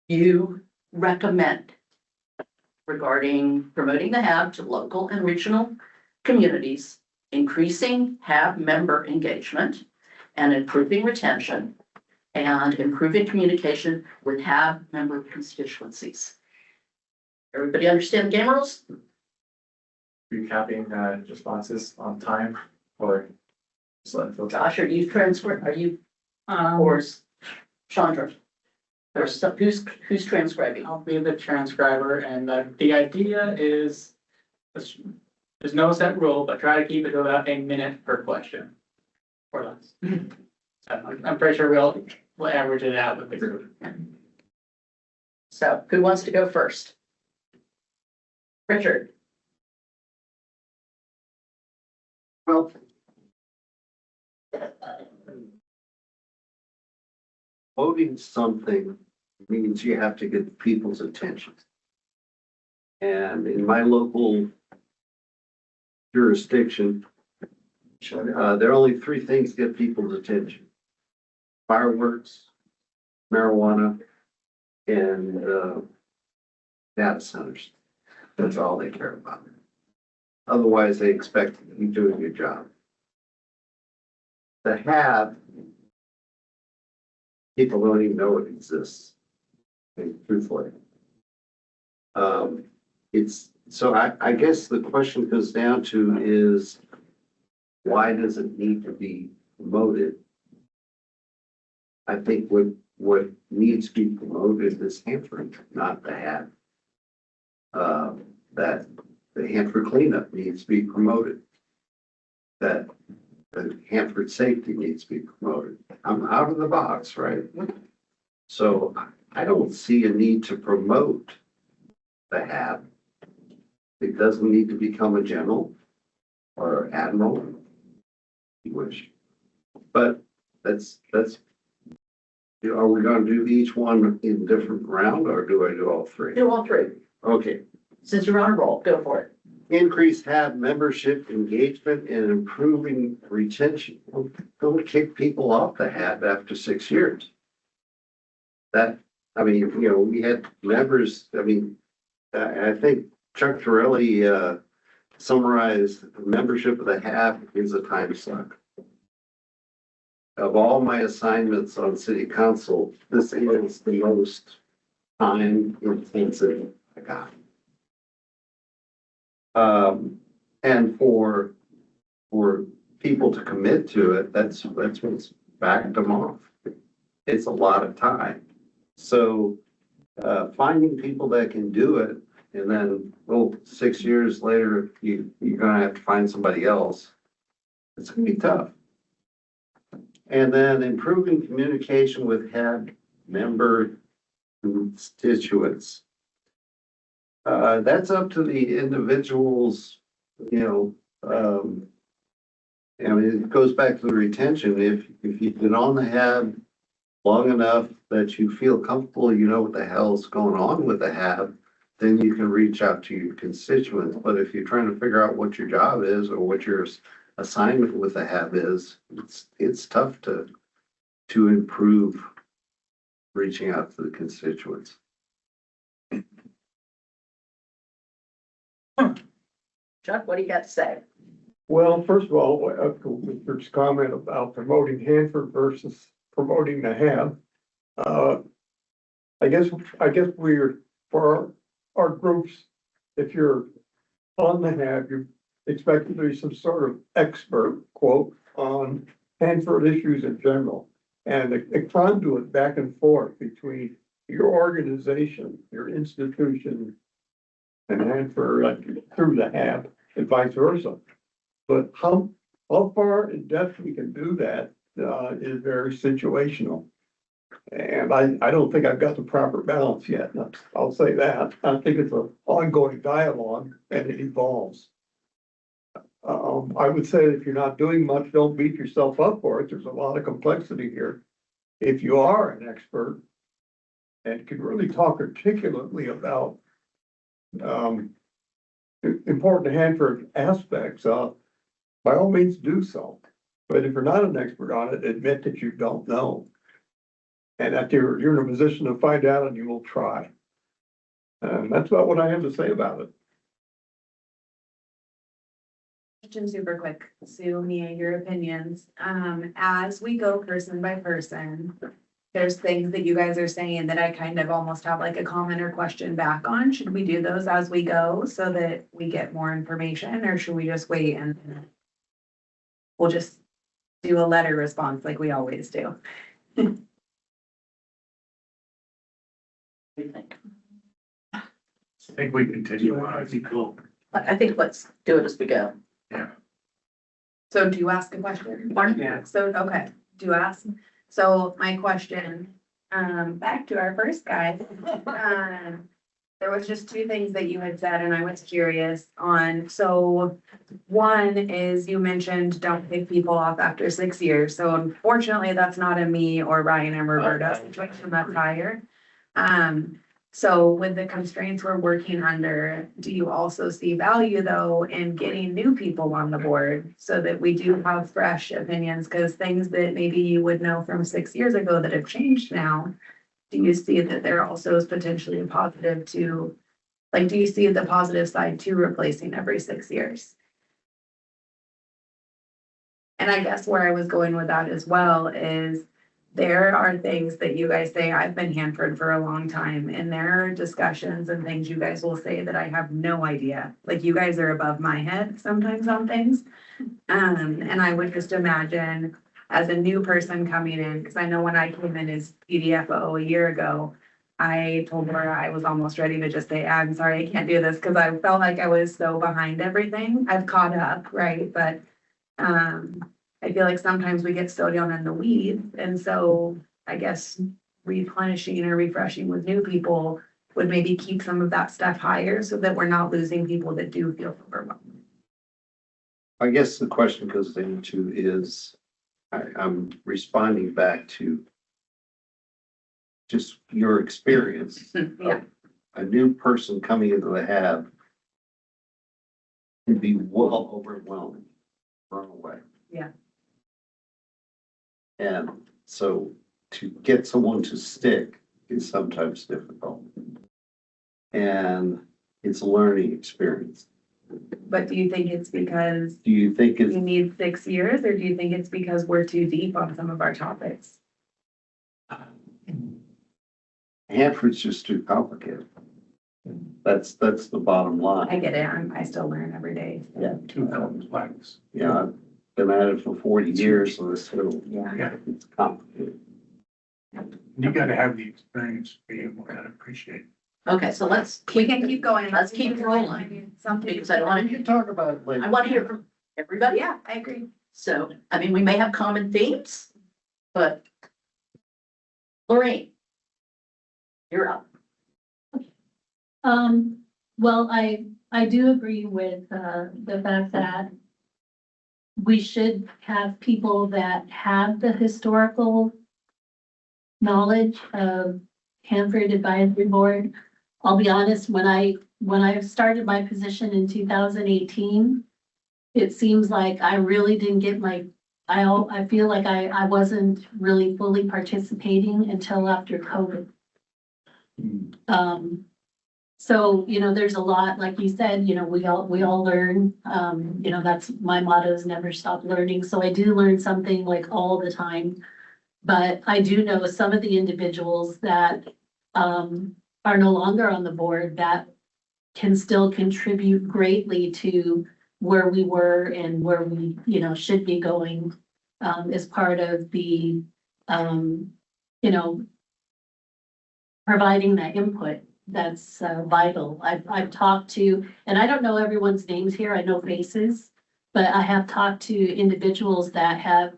you recommend regarding promoting the HAB to local and regional communities, increasing HAB member engagement, and improving retention, and improving communication with HAB member constituencies. Everybody understand the game rules? Recapping responses on time, or just letting folks. Josh, are you or Chandra? Who's transcribing? I'll be the transcriber, and the idea is, there's no set rule, but try to keep it to about a minute per question or less. So I'm pretty sure we'll average it out with the group. So who wants to go first? Richard. Well, voting something means you have to get people's attention. And in my local jurisdiction, there are only 3 things get people's attention: fireworks, marijuana, and data centers. That's all they care about. Otherwise, they expect you to be doing your job. The HAB, people don't even know it exists, truthfully. I guess the question goes down to is, why does it need to be promoted? I think what needs to be promoted is Hanford, not the HAB. That the Hanford cleanup needs to be promoted. that the Hanford safety needs to be promoted. I'm out of the box, right? So I don't see a need to promote the HAB. It doesn't need to become a general or admiral, if you wish. But are we gonna do each one in different round, or do I do all three? Do all three. Okay. Since you're on a roll, go for it. Increase HAB membership engagement and improving retention. Don't kick people off the HAB after 6 years. That, I mean, you know, we had members, I mean, I think Chuck Torelli, summarized membership of the HAB is a time suck. Of all my assignments on city council, this is the most time intensive I got. And for people to commit to it, that's what's backed them off. It's a lot of time. So, finding people that can do it, and then, well, 6 years later, you're gonna have to find somebody else. It's gonna be tough. And then improving communication with HAB member constituents. That's up to the individuals, you know, I mean, it goes back to the retention. If you've been on the HAB long enough that you feel comfortable, you know what the hell's going on with the HAB, then you can reach out to your constituents. But if you're trying to figure out what your job is or what your assignment with the HAB is, it's tough to improve reaching out to the constituents. Chuck, what do you got to say? Well, first of all, Richard's comment about promoting Hanford versus promoting the HAB. I guess we're, for our groups, if you're on the HAB, you're expected to be some sort of expert, quote, on Hanford issues in general. And a conduit back and forth between your organization, your institution, and Hanford through the HAB and vice versa. But how far in depth we can do that is very situational. And I don't think I've got the proper balance yet. I'll say that. I think it's an ongoing dialogue and it evolves. I would say if you're not doing much, don't beat yourself up for it. There's a lot of complexity here. If you are an expert and can really talk articulately about important Hanford aspects, by all means do so. But if you're not an expert on it, admit that you don't know. And that you're in a position to find out and you will try. And that's about what I have to say about it. Question super quick, Sue, Mia, your opinions. As we go person by person, there's things that you guys are saying that I kind of almost have like a comment or question back on. Should we do those as we go so that we get more information, or should we just wait and we'll just do a letter response like we always do? What do you think? I think we continue on. I think we'll. I think let's do it as we go. Yeah. So do you ask a question? Yeah. So, okay, do ask. So my question, back to our first guy. There was just two things that you had said and I was curious on. So one is you mentioned don't pick people off after 6 years. So unfortunately, that's not a me or Ryan and Roberta situation, that's higher. So with the constraints we're working under, do you also see value though in getting new people on the board so that we do have fresh opinions? Because things that maybe you would know from 6 years ago that have changed now, do you see that there also is potentially a positive to, like, do you see the positive side to replacing every 6 years? And I guess where I was going with that as well is there are things that you guys say, I've been Hanford for a long time, and there are discussions and things you guys will say that I have no idea. Like you guys are above my head sometimes on things. And I would just imagine as a new person coming in, because I know when I came in as PDFO a year ago, I told her I was almost ready to just say, I'm sorry, I can't do this, because I felt like I was so behind everything. I've caught up, right? But I feel like sometimes we get so down in the weeds, and so I guess replenishing or refreshing with new people would maybe keep some of that stuff higher so that we're not losing people that do feel overwhelmed. I guess the question goes into is, I'm responding back to just your experience. Yeah. A new person coming into the HAB can be well overwhelming, thrown away. Yeah. And so to get someone to stick is sometimes difficult. And it's a learning experience. But do you think it's because Do you think you it's, need 6 years, or do you think it's because we're too deep on some of our topics? Hanford's just too complicated? That's the bottom line. I get it. I still learn every day. Yeah. Too complex. Yeah, I've been at it for 40 years, so it's still, Yeah. it's complicated. You gotta have the experience to be able to appreciate it. Okay, so We can keep going. Let's keep rolling, Something. because I don't want You to, talk about like. I want to hear from everybody. Yeah, I agree. So, I mean, we may have common themes, but Lorraine, you're up. Well, I do agree with, the fact that we should have people that have the historical knowledge of Hanford Advisory Board. I'll be honest, when I started my position in 2018, it seems like I really didn't get I feel like I wasn't really fully participating until after COVID. So, there's a lot, like you said, we all learn, that's my motto is never stop learning. So I do learn something like all the time. But I do know some of the individuals that, are no longer on the board that can still contribute greatly to where we were and where we, should be going, as part of the, providing that input. That's vital. I've talked to, and I don't know everyone's names here, I know faces, but I have talked to individuals that have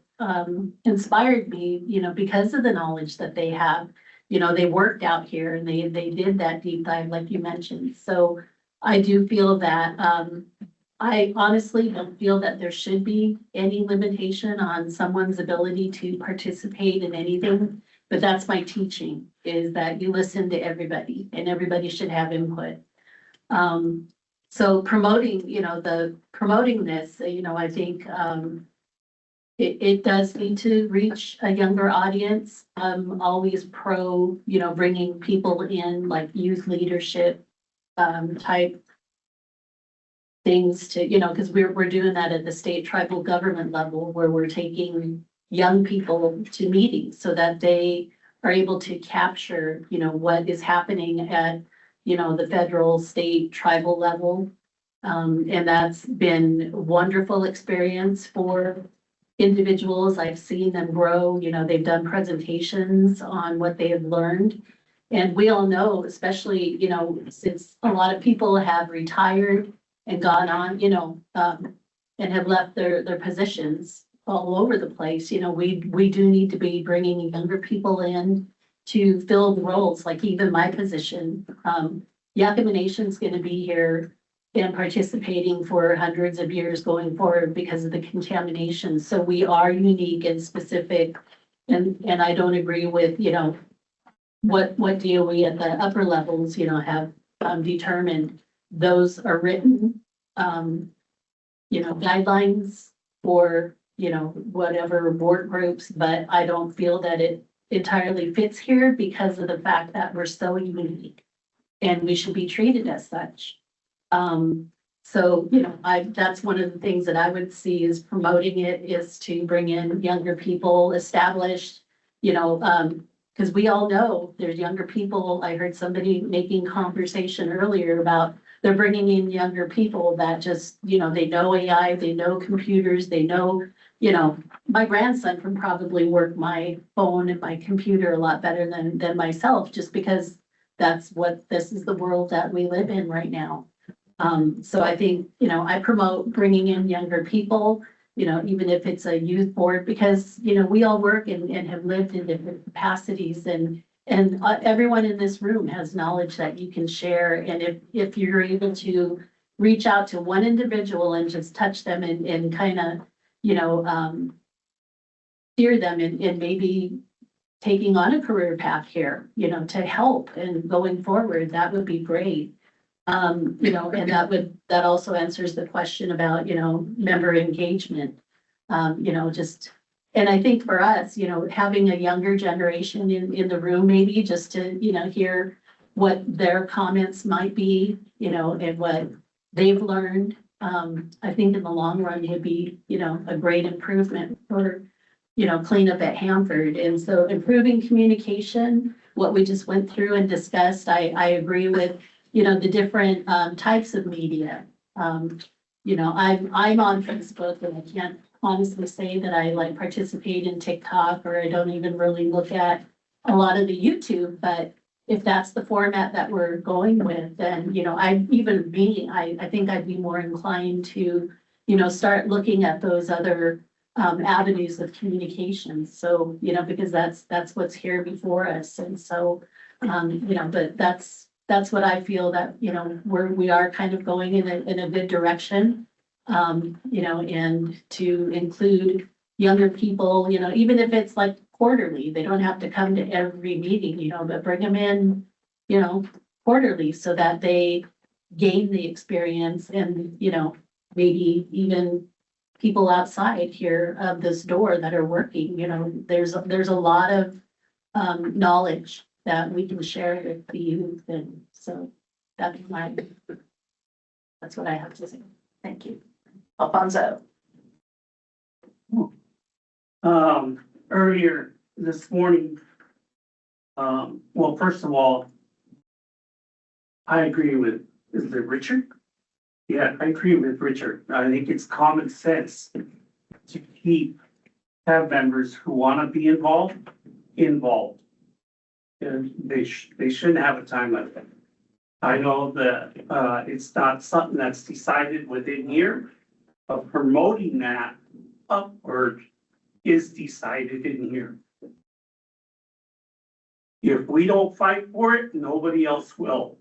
inspired me, because of the knowledge that they have. They worked out here and they did that deep dive like you mentioned. So I do feel that I honestly don't feel that there should be any limitation on someone's ability to participate in anything. But that's my teaching, is that you listen to everybody and everybody should have input. So promoting, promoting this, I think it does need to reach a younger audience. I'm always pro, bringing people in like youth leadership type things to, because we're doing that at the state tribal government level, where we're taking young people to meetings so that they are able to capture, what is happening at, the federal, state, tribal level. And that's been a wonderful experience for individuals. I've seen them grow, they've done presentations on what they have learned. And we all know, especially, since a lot of people have retired and gone on, and have left their positions all over the place, we do need to be bringing younger people in to fill the roles, like even my position. Yakima Nation's gonna be here and participating for hundreds of years going forward because of the contamination. So we are unique and specific. And I don't agree with, what DOE at the upper levels, have determined. Those are written, guidelines for, whatever board groups, but I don't feel that it entirely fits here because of the fact that we're so unique and we should be treated as such. So, that's one of the things that I would see is promoting it, is to bring in younger people, established, because we all know there's younger people. I heard somebody making conversation earlier about they're bringing in younger people that just, they know AI, they know computers, they know, my grandson can probably work my phone and my computer a lot better than myself, just because this is the world that we live in right now. So I think, I promote bringing in younger people even if it's a youth board, because, we all work and have lived in different capacities and everyone in this room has knowledge that you can share. And if you're able to reach out to one individual and just touch them and kind of, steer them in maybe taking on a career path here, to help and going forward, that would be great. And that also answers the question about, member engagement. And I think for us, having a younger generation in the room, maybe just to, hear what their comments might be, and what they've learned. I think in the long run, it'd be, a great improvement for, cleanup at Hanford. And so improving communication, what we just went through and discussed, I agree with, the different types of media. I'm on Facebook and I can't honestly say that I like participate in TikTok, or I don't even really look at a lot of the YouTube, but if that's the format that we're going with, then, I think I'd be more inclined to, start looking at those other avenues of communication. So, because that's what's here before us. And so, but that's what I feel that, we are kind of going in a good direction. And to include younger people, even if it's like quarterly, they don't have to come to every meeting, but bring them in, quarterly so that they gain the experience and, maybe even people outside here of this door that are working, there's a lot of knowledge that we can share with the youth. And so that's what I have to say. Thank you. Alfonso. Earlier this morning, well, first of all, I agree with, is it Richard? Yeah, I agree with Richard. I think it's common sense to keep HAB members who want to be involved. And they shouldn't have a time limit. I know that it's not something that's decided within here, but promoting that upward is decided in here. If we don't fight for it, nobody else will.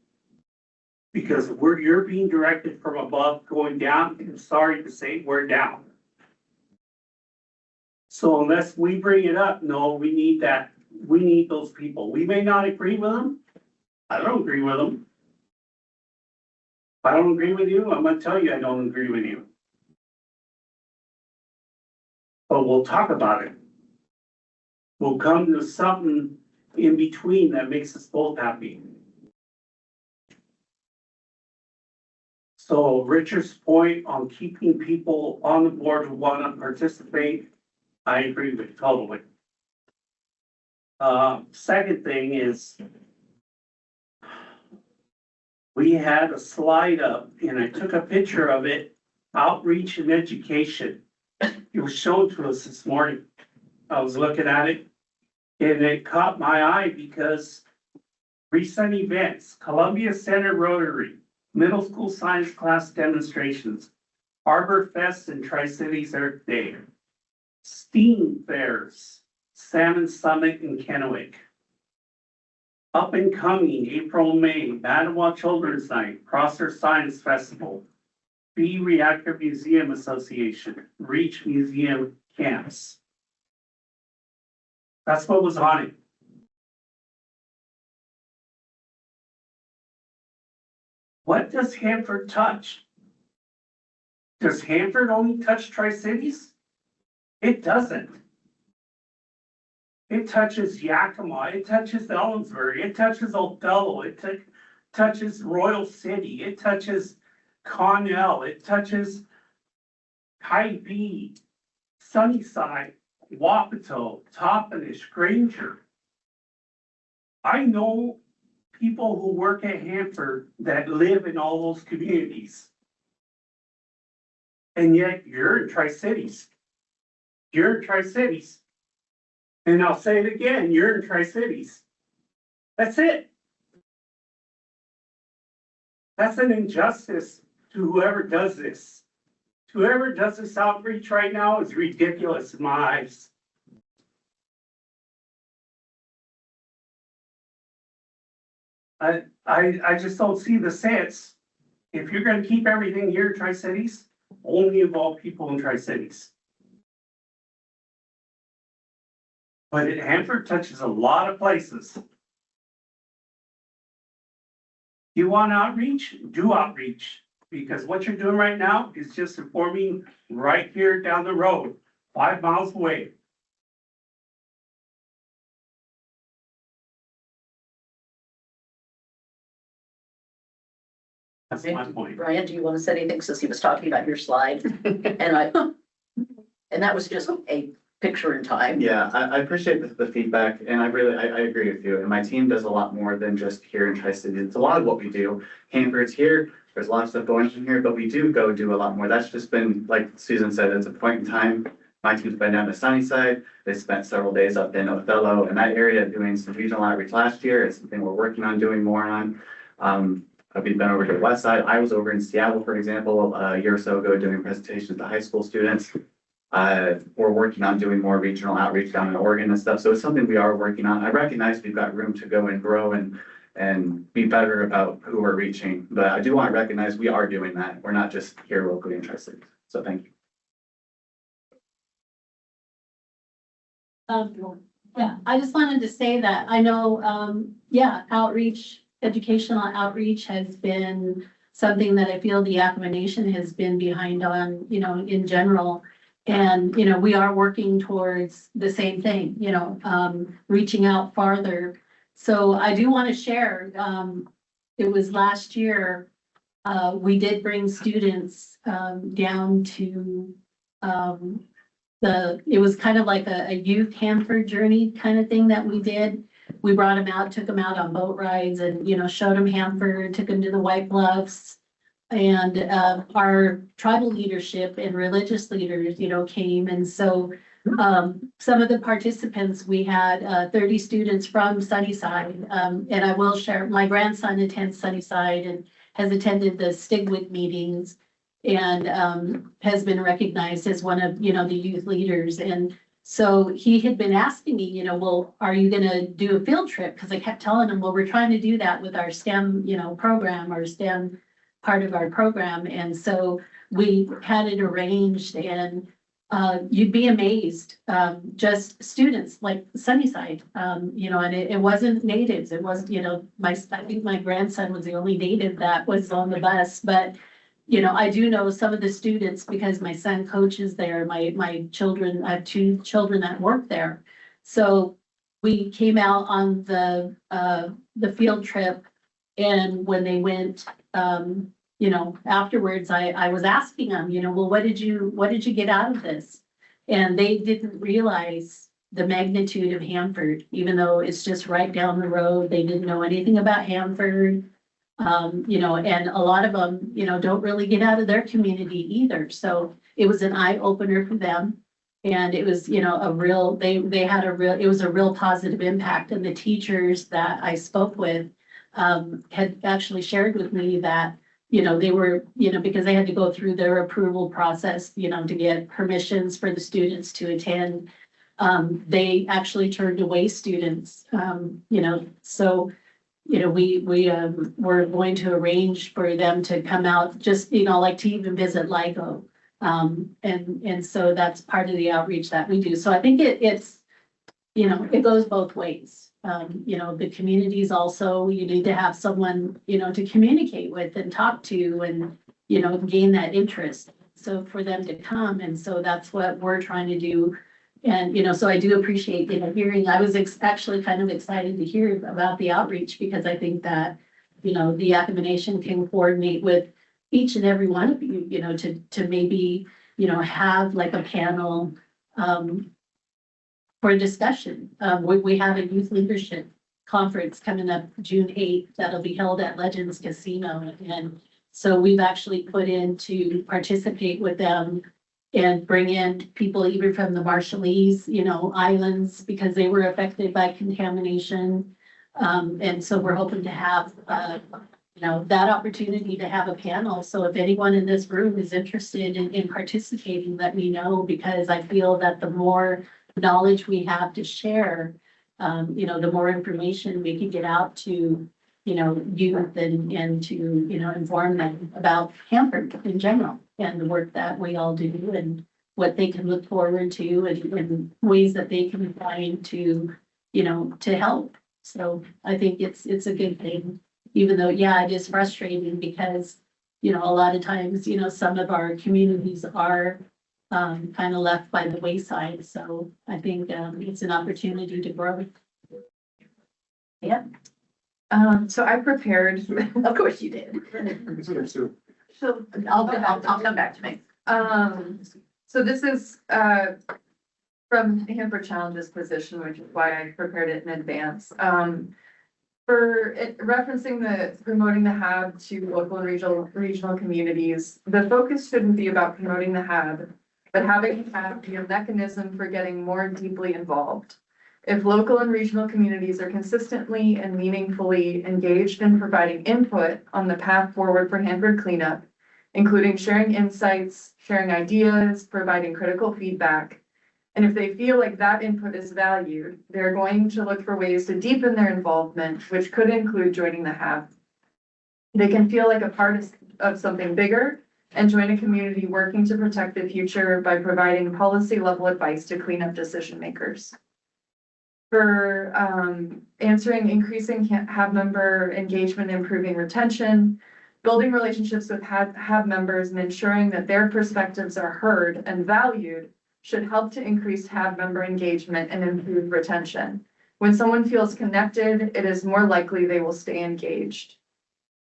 Because you're being directed from above going down, I'm sorry to say, we're down. So unless we bring it up, no, we need that. We need those people. We may not agree with them. I don't agree with them. If I don't agree with you, I'm gonna tell you I don't agree with you. But we'll talk about it. We'll come to something in between that makes us both happy. So Richard's point on keeping people on the board who want to participate, I agree with totally. Second thing is, we had a slide up and I took a picture of it, outreach and education. It was shown to us this morning. I was looking at it and it caught my eye because recent events, Columbia Center Rotary, middle school science class demonstrations, Harbor Fest and Tri-Cities Earth Day, STEAM fairs, Salmon Summit in Kennewick. Up and coming, April, May, Mattawa Children's Night, Prosser Science Festival, B Reactor Museum Association, Reach Museum Camps. That's what was on it. What does Hanford touch? Does Hanford only touch Tri-Cities? It doesn't. It touches Yakima, it touches Ellensburg, it touches Othello, it touches Royal City, it touches Connell, it touches Hy-Vee, Sunnyside, Wapato, Toppenish, Granger. I know people who work at Hanford that live in all those communities. And yet you're in Tri-Cities. You're in Tri-Cities. And I'll say it again, you're in Tri-Cities. That's it. That's an injustice to whoever does this whoever does this outreach right now is ridiculous in my eyes. I just don't see the sense. If you're gonna keep everything here in Tri-Cities, only involve people in Tri-Cities. But Hanford touches a lot of places. You want outreach? Do outreach. Because what you're doing right now is just informing right here down the road, 5 miles away. That's my point. Brian, do you want to say anything since he was talking about your slide? And that was just a picture in time. Yeah, I appreciate the feedback and I agree with you. And my team does a lot more than just here in Tri-Cities. It's a lot of what we do. Hanford's here, there's a lot of stuff going on here, but we do do a lot more. That's just been, like Susan said, it's a point in time. My team's been down to Sunnyside. They spent several days up in Othello and that area doing some regional outreach last year. It's something we're working on doing more on. We've been over to the west side. I was over in Seattle, for example, a year or so ago doing presentations to high school students. We're working on doing more regional outreach down in Oregon and stuff. So it's something we are working on. I recognize we've got room to go and grow and be better about who we're reaching. But I do want to recognize we are doing that. We're not just here locally interested. So thank you. Yeah, I just wanted to say that I know, educational outreach has been something that I feel the Yakima Nation has been behind on, in general. And, we are working towards the same thing, reaching out farther. So I do want to share, it was last year, we did bring students down to it was kind of like a youth Hanford journey kind of thing that we did. We brought them out, took them out on boat rides and, showed them Hanford, took them to the White Bluffs. And our tribal leadership and religious leaders, came. And so some of the participants, we had 30 students from Sunnyside. And I will share, my grandson attends Sunnyside and has attended the Stigwick meetings and has been recognized as one of, the youth leaders. And so he had been asking me, well, are you going to do a field trip? Because I kept telling him, well, we're trying to do that with our STEM, program, our STEM part of our program. And so we had it arranged and you'd be amazed, just students like Sunnyside, and it wasn't natives. It was, I think my grandson was the only native that was on the bus, but I do know some of the students because my son coaches there, my children, I have 2 children that work there. So we came out on the field trip and when they went, afterwards I was asking them, well, what did you get out of this? And they didn't realize the magnitude of Hanford, even though it's just right down the road. They didn't know anything about Hanford. And a lot of them, don't really get out of their community either. So it was an eye opener for them. And it was, it was a real positive impact. And the teachers that I spoke with, had actually shared with me that, they were, because they had to go through their approval process, to get permissions for the students to attend. They actually turned away students, so we were going to arrange for them to come out, just, like to even visit LIGO. And so that's part of the outreach that we do. So I think it's, it goes both ways. The communities also, you need to have someone, to communicate with and talk to and, gain that interest. So for them to come. And so that's what we're trying to do. And, so I do appreciate, hearing, I was actually kind of excited to hear about the outreach because I think that, the Yakima Nation can coordinate with each and every one of you, to maybe, have like a panel, for discussion. We have a youth leadership conference coming up June 8th that'll be held at Legends Casino. And so we've actually put in to participate with them and bring in people even from the Marshallese, islands because they were affected by contamination. And so we're hoping to have that opportunity to have a panel. So if anyone in this room is interested in participating, let me know, because I feel that the more knowledge we have to share, the more information we can get out to, youth and to, inform them about Hanford in general and the work that we all do and what they can look forward to and ways that they can find to, to help. So I think it's a good thing, even though, yeah, it is frustrating because, a lot of times, some of our communities are kind of left by the wayside. So I think it's an opportunity to grow. Yeah, So I prepared, of course you did. So I'll come back to me. so this is, from Hanford Challenges position, which is why I prepared it in advance. For it, referencing the promoting the HAB to local and regional communities, the focus shouldn't be about promoting the HAB, but having the HAB be a mechanism for getting more deeply involved. If local and regional communities are consistently and meaningfully engaged in providing input on the path forward for Hanford cleanup, including sharing insights, sharing ideas, providing critical feedback, and if they feel like that input is valued, they're going to look for ways to deepen their involvement, which could include joining the HAB. They can feel like a part of something bigger and join a community working to protect the future by providing policy level advice to cleanup decision makers. For answering increasing HAB member engagement, improving retention, building relationships with HAB members and ensuring that their perspectives are heard and valued should help to increase HAB member engagement and improve retention. When someone feels connected, it is more likely they will stay engaged.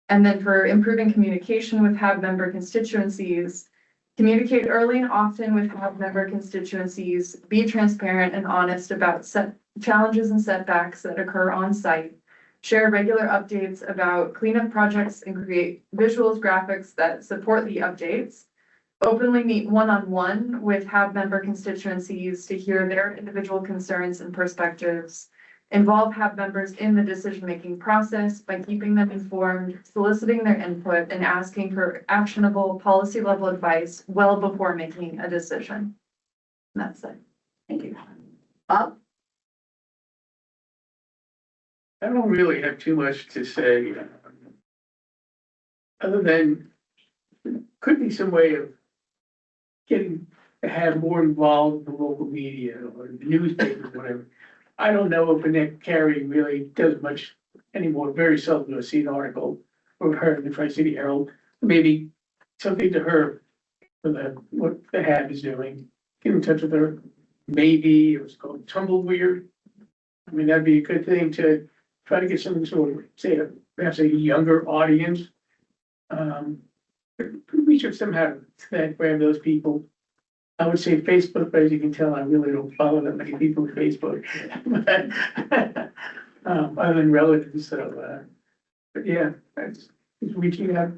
And then for improving communication with HAB member constituencies, communicate early and often with HAB member constituencies, be transparent and honest about challenges and setbacks that occur on site, share regular updates about cleanup projects and create visuals, graphics that support the updates, openly meet one-on-one with HAB member constituencies to hear their individual concerns and perspectives, involve HAB members in the decision-making process by keeping them informed, soliciting their input, and asking for actionable policy-level advice well before making a decision. And that's it. Thank you. Bob? I don't really have too much to say. Other than, could be some way of getting to have more involved in the local media or the newspapers, whatever. I don't know if Annette Carey really does much anymore. Very seldom do I see an article of her in the Tri-City Herald. Maybe something to her for what the HAB is doing. Get in touch with her. Maybe it was called Tumbleweird. I mean, that'd be a good thing to try to get some sort of, say, perhaps a younger audience. Research somehow to grab those people. I would say Facebook, but as you can tell, I really don't follow that many people on Facebook. Other than relatives, so, but yeah, it's reaching out.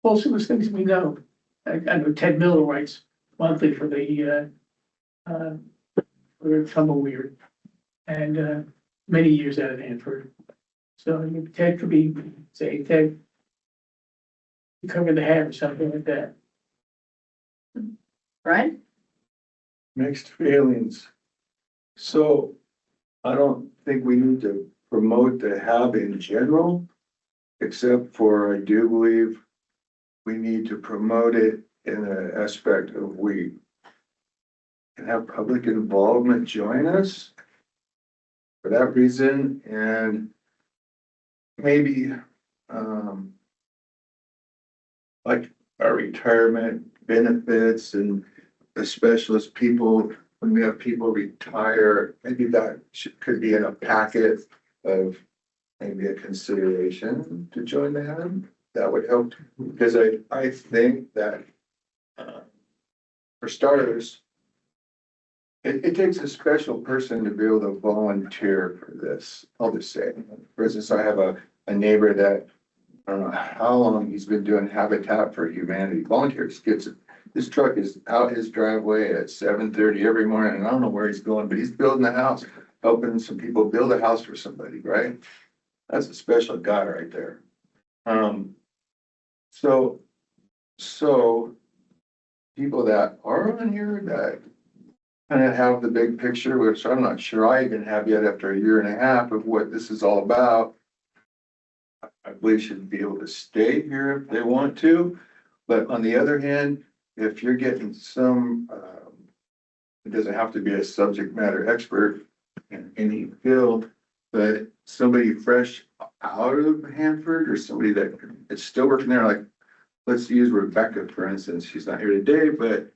Also, those things we know. I know Ted Miller writes monthly for the for Tumbleweird, and many years out of Hanford. So I mean, Ted could be, say, Ted, you cover the HAB or something like that. Right? Mixed feelings. So I don't think we need to promote the HAB in general, except for I do believe we need to promote it in an aspect of we can have public involvement join us for that reason, and maybe like our retirement benefits and the specialist people, when we have people retire, maybe that could be in a packet of maybe a consideration to join the HAB. That would help, because I think that for starters, it takes a special person to be able to volunteer for this. I'll just say, for instance, I have a neighbor that I don't know how long he's been doing Habitat for Humanity. Volunteers, his truck is out his driveway at 7:30 every morning, and I don't know where he's going, but he's building a house, helping some people build a house for somebody, right? That's a special guy right there. So, people that are on here that kind of have the big picture, which I'm not sure I even have yet after a year and a half of what this is all about. I believe should be able to stay here if they want to, but on the other hand, if you're getting some, it doesn't have to be a subject matter expert in any field, but somebody fresh out of Hanford or somebody that is still working there, like, let's use Rebecca, for instance. She's not here today, but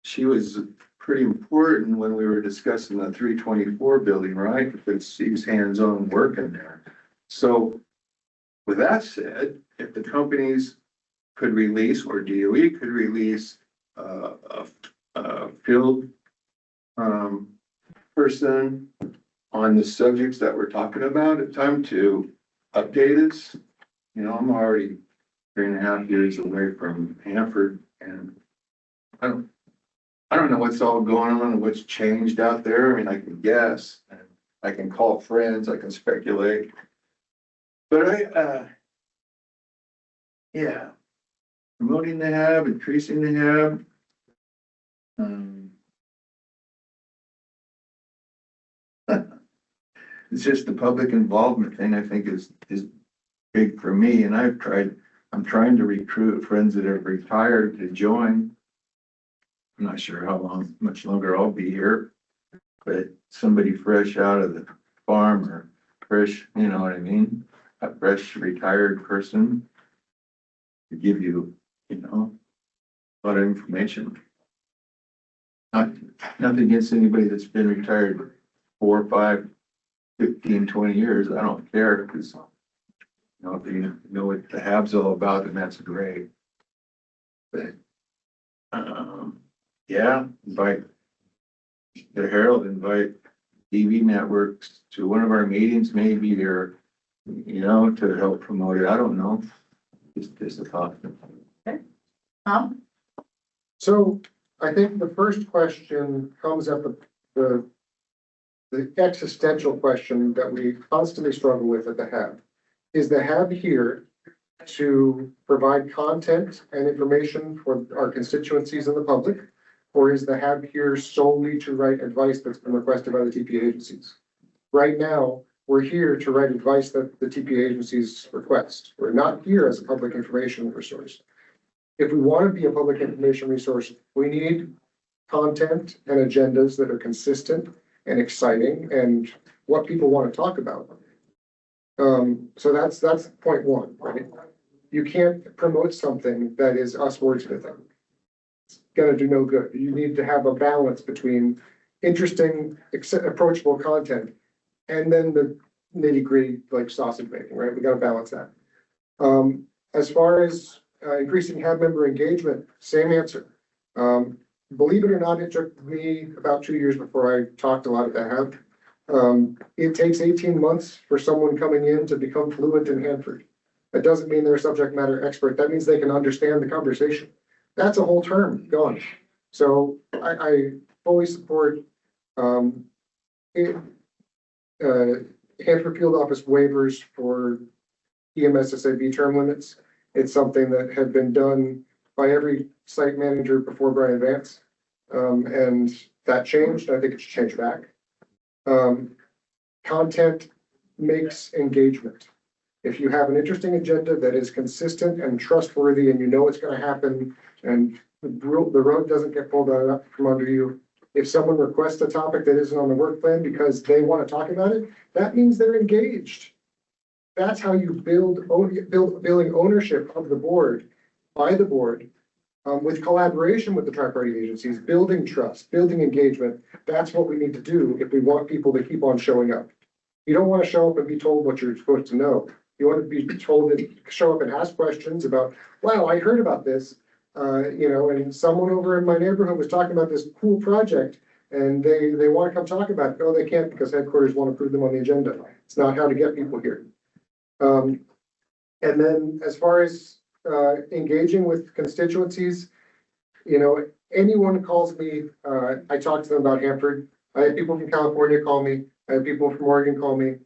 she was pretty important when we were discussing the 324 building, right? Because she's hands-on working there. So with that said, if the companies could release, or DOE could release a field person on the subjects that we're talking about, it's time to update us. You know, I'm already 3.5 years away from Hanford, and I don't know what's all going on and what's changed out there. I mean, I can guess, and I can call friends, I can speculate. But yeah, promoting the HAB, increasing the HAB. It's just the public involvement thing, I think is big for me, and I'm trying to recruit friends that have retired to join. I'm not sure much longer I'll be here, but somebody fresh out of the farm or fresh, you know what I mean? A fresh retired person to give you, you know, a lot of information. Nothing against anybody that's been retired 4, 5, 15, 20 years. I don't care, because, you know, if you know what the HAB's all about, then that's great. But, yeah, invite the Herald, invite TV networks to one of our meetings, maybe, or, you know, to help promote it. I don't know. Just a thought. So I think the first question comes at the existential question that we constantly struggle with at the HAB. Is the HAB here to provide content and information for our constituencies and the public? Or is the HAB here solely to write advice that's been requested by the TPA agencies? Right now, we're here to write advice that the TPA agencies request. We're not here as a public information resource. If we want to be a public information resource, we need content and agendas that are consistent and exciting and what people want to talk about. So that's point one, right? You can't promote something that is us wordsmithing. It's gonna do no good. You need to have a balance between interesting, approachable content and then the nitty-gritty, like sausage making, right? We gotta balance that. As far as increasing HAB member engagement, same answer. Believe it or not, it took me about 2 years before I talked a lot at the HAB. It takes 18 months for someone coming in to become fluent in Hanford. That doesn't mean they're a subject matter expert. That means they can understand the conversation. That's a whole term gone. So I fully support Hanford Field Office waivers for EMSSAB term limits. It's something that had been done by every site manager before Brian Vance. And that changed. I think it should change back. Content makes engagement. If you have an interesting agenda that is consistent and trustworthy and you know it's going to happen and the road doesn't get pulled out from under you, if someone requests a topic that isn't on the work plan because they want to talk about it, that means they're engaged. That's how you building ownership of the board by the board with collaboration with the tri-party agencies, building trust, building engagement. That's what we need to do if we want people to keep on showing up. You don't want to show up and be told what you're supposed to know. You want to be told to show up and ask questions about, wow, I heard about this, you know, and someone over in my neighborhood was talking about this cool project and they want to come talk about it. No, they can't because headquarters want to put them on the agenda. It's not how to get people here. And then as far as engaging with constituencies, you know, anyone calls me, I talk to them about Hanford. I have people from California call me. I have people from Oregon call me.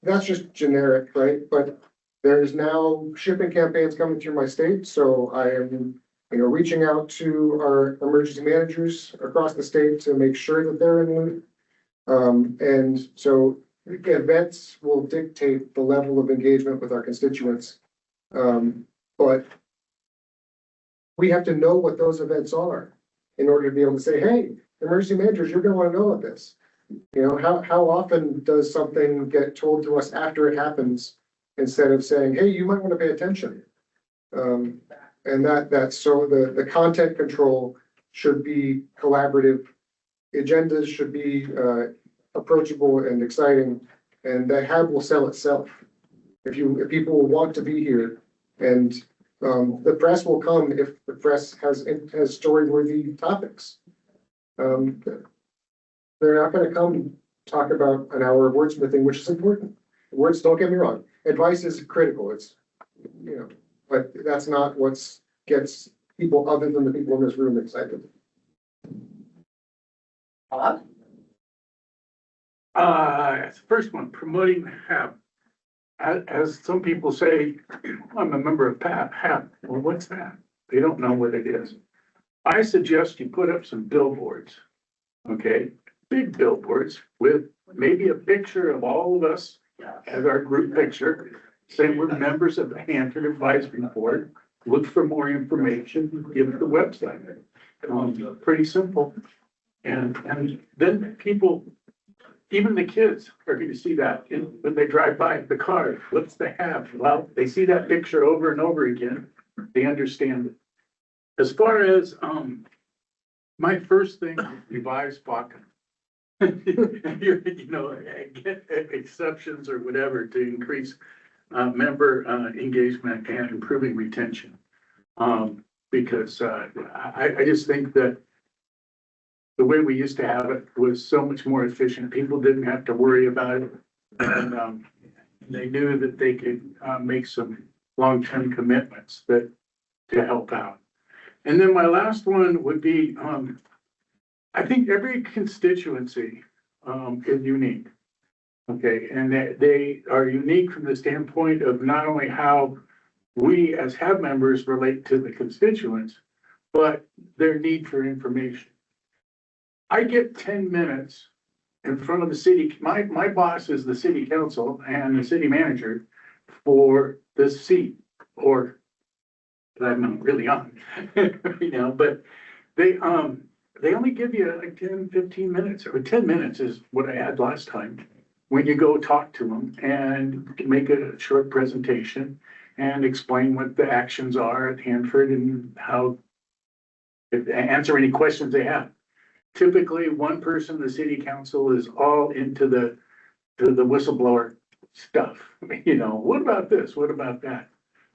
That's just generic, right? But There's now shipping campaigns coming through my state, so I am, reaching out to our emergency managers across the state to make sure that they're in the loop. And so events will dictate the level of engagement with our constituents. But we have to know what those events are in order to be able to say, hey, emergency managers, you're gonna wanna know about this. How often does something get told to us after it happens instead of saying, hey, you might wanna pay attention? And that's so the content control should be collaborative. Agendas should be approachable and exciting, and the HAB will sell itself. If people want to be here, and the press will come if the press has story-worthy topics. They're not going to come talk about an hour of wordsmithing, which is important. Words, don't get me wrong, advice is critical. It's but that's not what gets people other than the people in this room excited. Bob? The first one, promoting HAB. As some people say, I'm a member of HAB. Well, what's that? They don't know what it is. I suggest you put up some billboards, okay? Big billboards with maybe a picture of all of us as our group picture, saying we're members of the Hanford Advisory Board. Look for more information, give it the website. Pretty simple. And then people, even the kids are going to see that when they drive by the car. What's the HAB? Well, they see that picture over and over again. They understand it. As far as my first thing, revise FACA. Get exceptions or whatever to increase member engagement and improving retention. Because I just think that the way we used to have it was so much more efficient. People didn't have to worry about it. And they knew that they could make some long-term commitments to help out. And then my last one would be, I think every constituency is unique. Okay, and they are unique from the standpoint of not only how we as HAB members relate to the constituents, but their need for information. I get 10 minutes in front of the city. My boss is the city council and the city manager for this seat, or that I'm not really on, but they only give you like 10, 15 minutes, or 10 minutes is what I had last time. When you go talk to them and make a short presentation and explain what the actions are at Hanford and how, answer any questions they have. Typically, one person in the city council is all into the whistleblower stuff. What about this? What about that?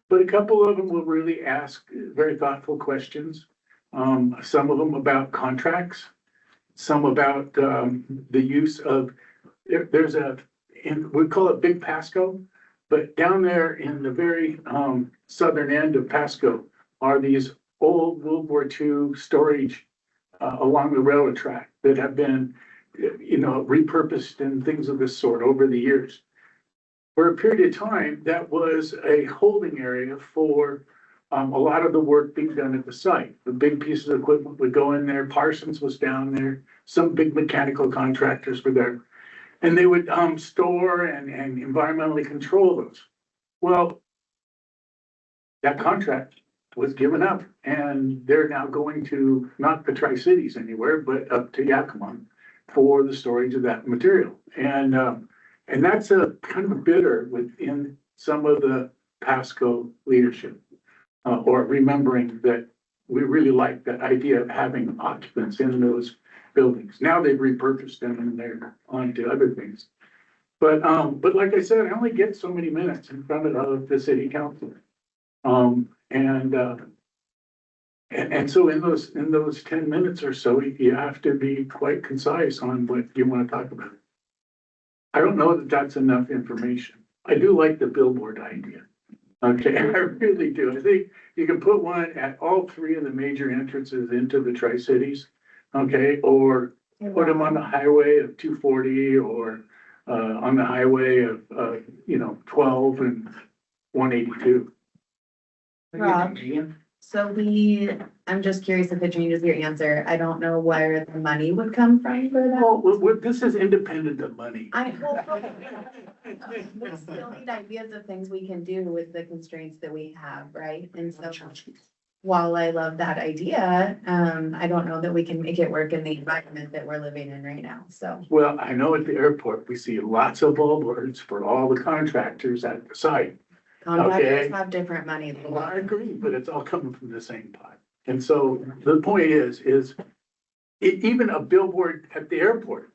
But a couple of them will really ask very thoughtful questions. Some of them about contracts, some about the use of, we call it Big Pasco, but down there in the very southern end of Pasco are these old World War II storage along the railroad track that have been, repurposed and things of this sort over the years. For a period of time, that was a holding area for a lot of the work being done at the site. The big pieces of equipment would go in there. Parsons was down there. Some big mechanical contractors were there. And they would store and environmentally control those. Well, that contract was given up, and they're now going to not the Tri-Cities anywhere, but up to Yakima for the storage of that material. And that's a kind of a bitter within some of the Pasco leadership, or remembering that we really like that idea of having occupants in those buildings. Now they've repurposed them and they're on to other things. But like I said, I only get so many minutes in front of the city council. And so in those 10 minutes or so, you have to be quite concise on what you want to talk about. I don't know that that's enough information. I do like the billboard idea. Okay, I really do. I think you can put one at all three of the major entrances into the Tri-Cities, okay, or put them on the highway of 240 or on the highway of 12 and 182. Rob, so I'm just curious if it changes your answer. I don't know where the money would come from for that. Well, this is independent of money. We still need ideas of things we can do with the constraints that we have, right? And so while I love that idea, I don't know that we can make it work in the environment that we're living in right now, so. Well, I know at the airport, we see lots of billboards for all the contractors at the site. Contractors have different money. Well, I agree, but it's all coming from the same pot. And so the point is even a billboard at the airport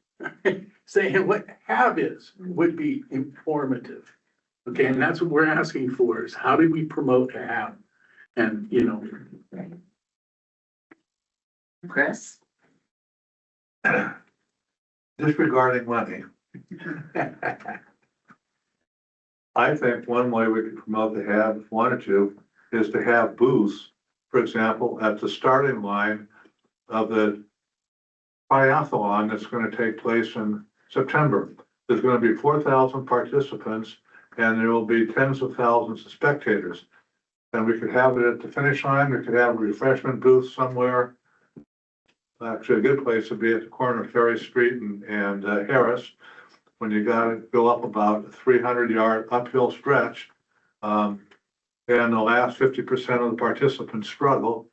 saying what HAB is would be informative. Okay, and that's what we're asking for is how do we promote HAB? And, you know. Chris? Disregarding money. I think one way we could promote the HAB, if we wanted to, is to have booths, for example, at the starting line of the triathlon that's going to take place in September. There's going to be 4,000 participants and there will be tens of thousands of spectators. And we could have it at the finish line. We could have a refreshment booth somewhere. Actually, a good place would be at the corner of Ferry Street and Harris. When you got to go up about a 300-yard uphill stretch, and the last 50% of the participants struggle.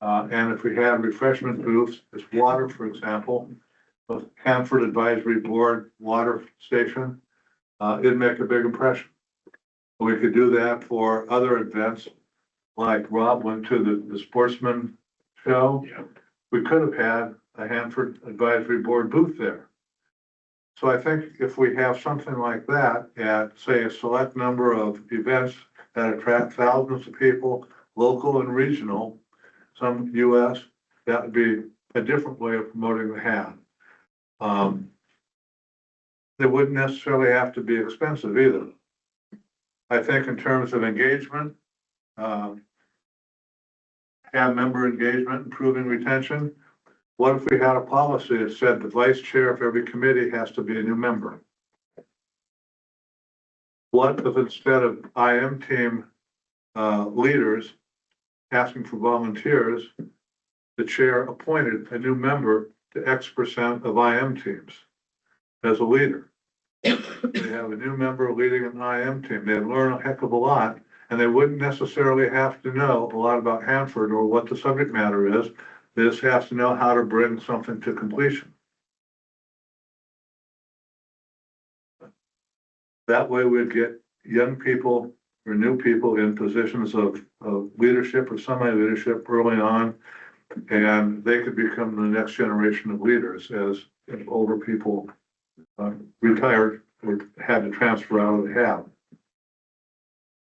And if we have refreshment booths, there's water, for example, the Hanford Advisory Board water station, it'd make a big impression. We could do that for other events, like Rob went to the sportsman show. Yeah. We could have had a Hanford Advisory Board booth there. So I think if we have something like that at, say, a select number of events that attract thousands of people, local and regional, some US, that would be a different way of promoting the HAB. They wouldn't necessarily have to be expensive either. I think in terms of engagement, HAB member engagement, improving retention, what if we had a policy that said the vice chair of every committee has to be a new member? What if instead of IM team leaders asking for volunteers, the chair appointed a new member to X% of IM teams as a leader? They have a new member leading an IM team. They'd learn a heck of a lot, and they wouldn't necessarily have to know a lot about Hanford or what the subject matter is. They just have to know how to bring something to completion. That way we'd get young people or new people in positions of leadership or semi-leadership early on, and they could become the next generation of leaders as older people retired or had to transfer out of the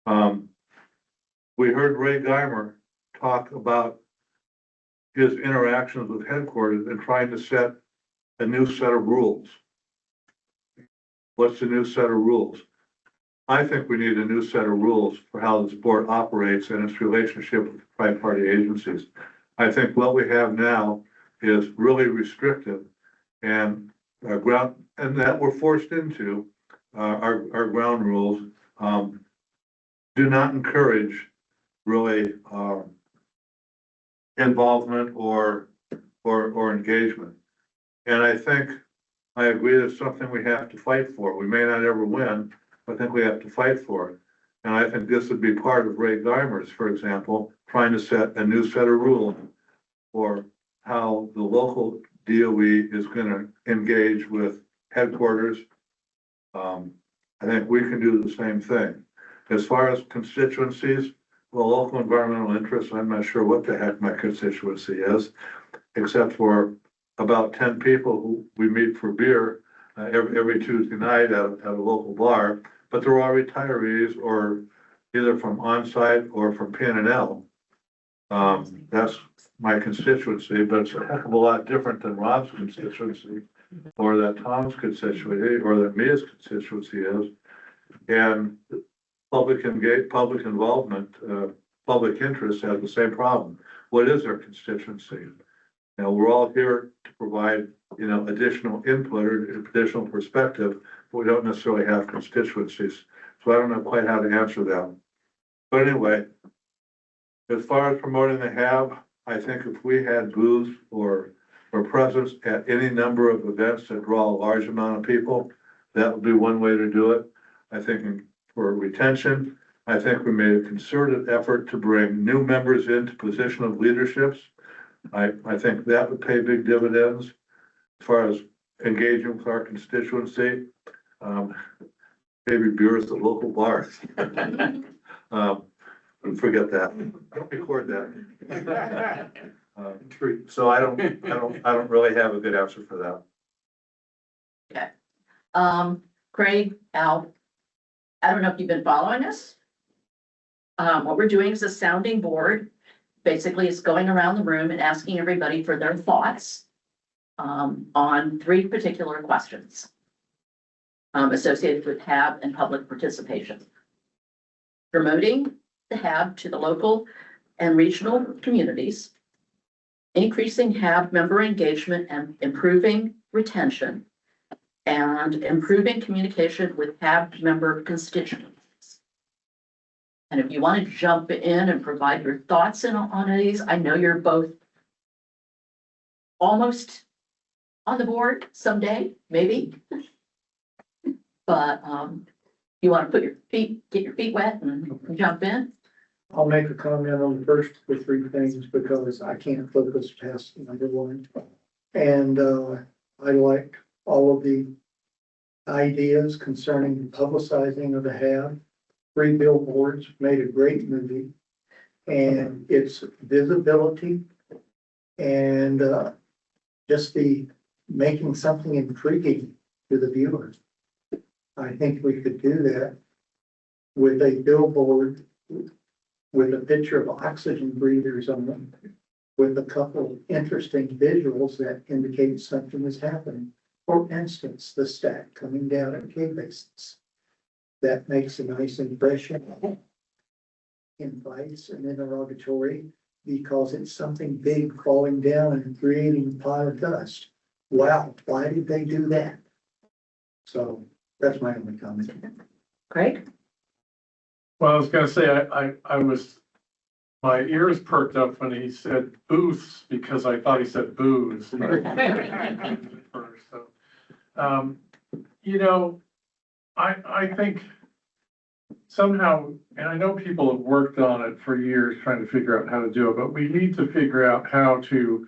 HAB. We heard Ray Geimer talk about his interactions with headquarters and trying to set a new set of rules. What's the new set of rules? I think we need a new set of rules for how this board operates and its relationship with tri-party agencies. I think what we have now is really restrictive and that we're forced into our ground rules do not encourage really involvement or engagement. And I think I agree that's something we have to fight for. We may not ever win, but I think we have to fight for it. And I think this would be part of Ray Geimer's, for example, trying to set a new set of rules for how the local DOE is going to engage with headquarters. I think we can do the same thing. As far as constituencies, well, local environmental interests, I'm not sure what the heck my constituency is, except for about 10 people who we meet for beer every Tuesday night at a local bar, but they're all retirees or either from on-site or from P&L. That's my constituency, but it's a heck of a lot different than Rob's constituency or that Tom's constituency or that Mia's constituency is. And public involvement, public interest has the same problem. What is our constituency? Now, we're all here to provide, additional input or additional perspective, but we don't necessarily have constituencies. So I don't know quite how to answer that. But anyway, as far as promoting the HAB, I think if we had booths or presence at any number of events that draw a large amount of people, that would be one way to do it. I think for retention, I think we made a concerted effort to bring new members into position of leaderships. I think that would pay big dividends as far as engaging with our constituency. Maybe beers at local bars. Forget that. Don't record that. So I don't really have a good answer for that. Okay. Craig, Al, I don't know if you've been following us. What we're doing is a sounding board. Basically, it's going around the room and asking everybody for their thoughts on 3 particular questions associated with HAB and public participation. Promoting the HAB to the local and regional communities, increasing HAB member engagement and improving retention, and improving communication with HAB member constituents. And if you want to jump in and provide your thoughts on these, I know you're both almost on the board someday, maybe. But you want to get your feet wet and jump in? I'll make a comment on the first of the 3 things because I can't focus past number 1. And I like all of the ideas concerning the publicizing of the HAB. 3 billboards made a great movie, and its visibility and just the making something intriguing to the viewer. I think we could do that with a billboard with a picture of oxygen breathers on them, with a couple of interesting visuals that indicate something is happening. For instance, the stack coming down at K-Bases. That makes a nice impression. Invites an interrogatory because it's something big falling down and creating a pile of dust. Wow, why did they do that? So that's my only comment. Craig? Well, I was gonna say, my ears perked up when he said booths because I thought he said booze. First, so, you know, I think somehow, and I know people have worked on it for years trying to figure out how to do it, but we need to figure out how to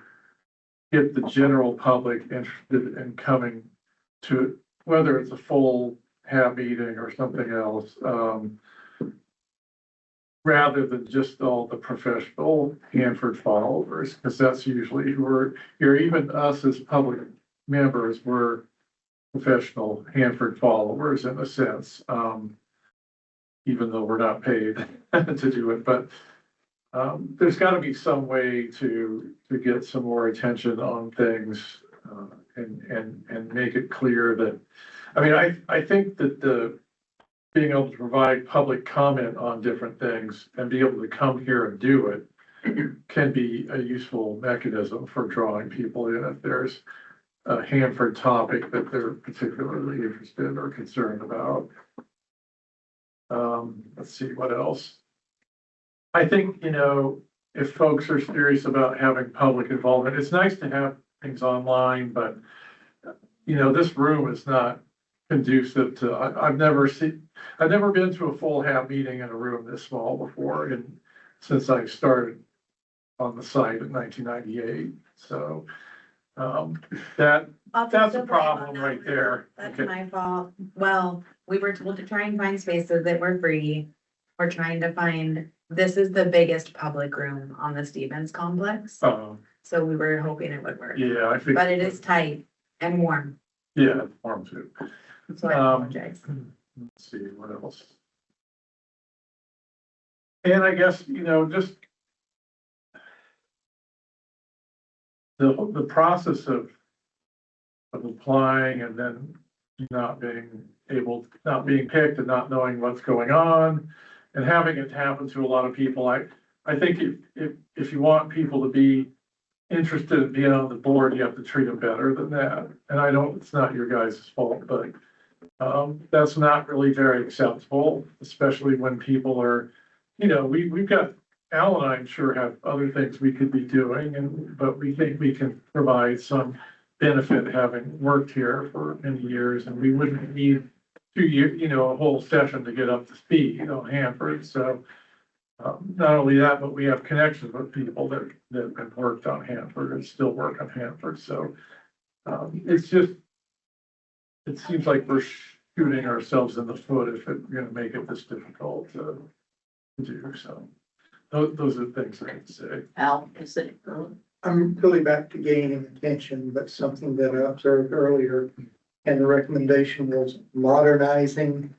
get the general public interested in coming to, whether it's a full HAB meeting or something else, rather than just all the professional Hanford followers, because that's usually where you're, even us as public members, we're professional Hanford followers in a sense, even though we're not paid to do it. But there's got to be some way to get some more attention on things and make it clear that, I mean, I think that being able to provide public comment on different things and be able to come here and do it can be a useful mechanism for drawing people in if there's a Hanford topic that they're particularly interested or concerned about. Let's see, what else? I think, you know, if folks are serious about having public involvement, it's nice to have things online, but, you know, this room is not conducive to, I've never been to a full HAB meeting in a room this small before, and since I started on the site in 1998. So that's a problem right there. That's my fault. Well, we were told to try and find spaces that were free. We're trying to find, this is the biggest public room on the Stevens complex. So we were hoping it would work. Yeah, I think. But it is tight and warm. Yeah, warm too. So I apologize. Let's see, what else? And I guess, you know, just the process of applying and then not being picked and not knowing what's going on and having it happen to a lot of people. I think if you want people to be interested in being on the board, you have to treat them better than that. And it's not your guys' fault, but that's not really very acceptable, especially when people are we've got, Al and I, I'm sure, have other things we could be doing, but we think we can provide some benefit having worked here for many years, and we wouldn't need 2 years, a whole session to get up to speed on Hanford. So not only that, but we have connections with people that have worked on Hanford and still work on Hanford. So it's just, it seems like we're shooting ourselves in the foot if we're going to make it this difficult to do. So those are the things I can say. Al, is it? I'm really back to gaining attention, but something that I observed earlier, and the recommendation was modernizing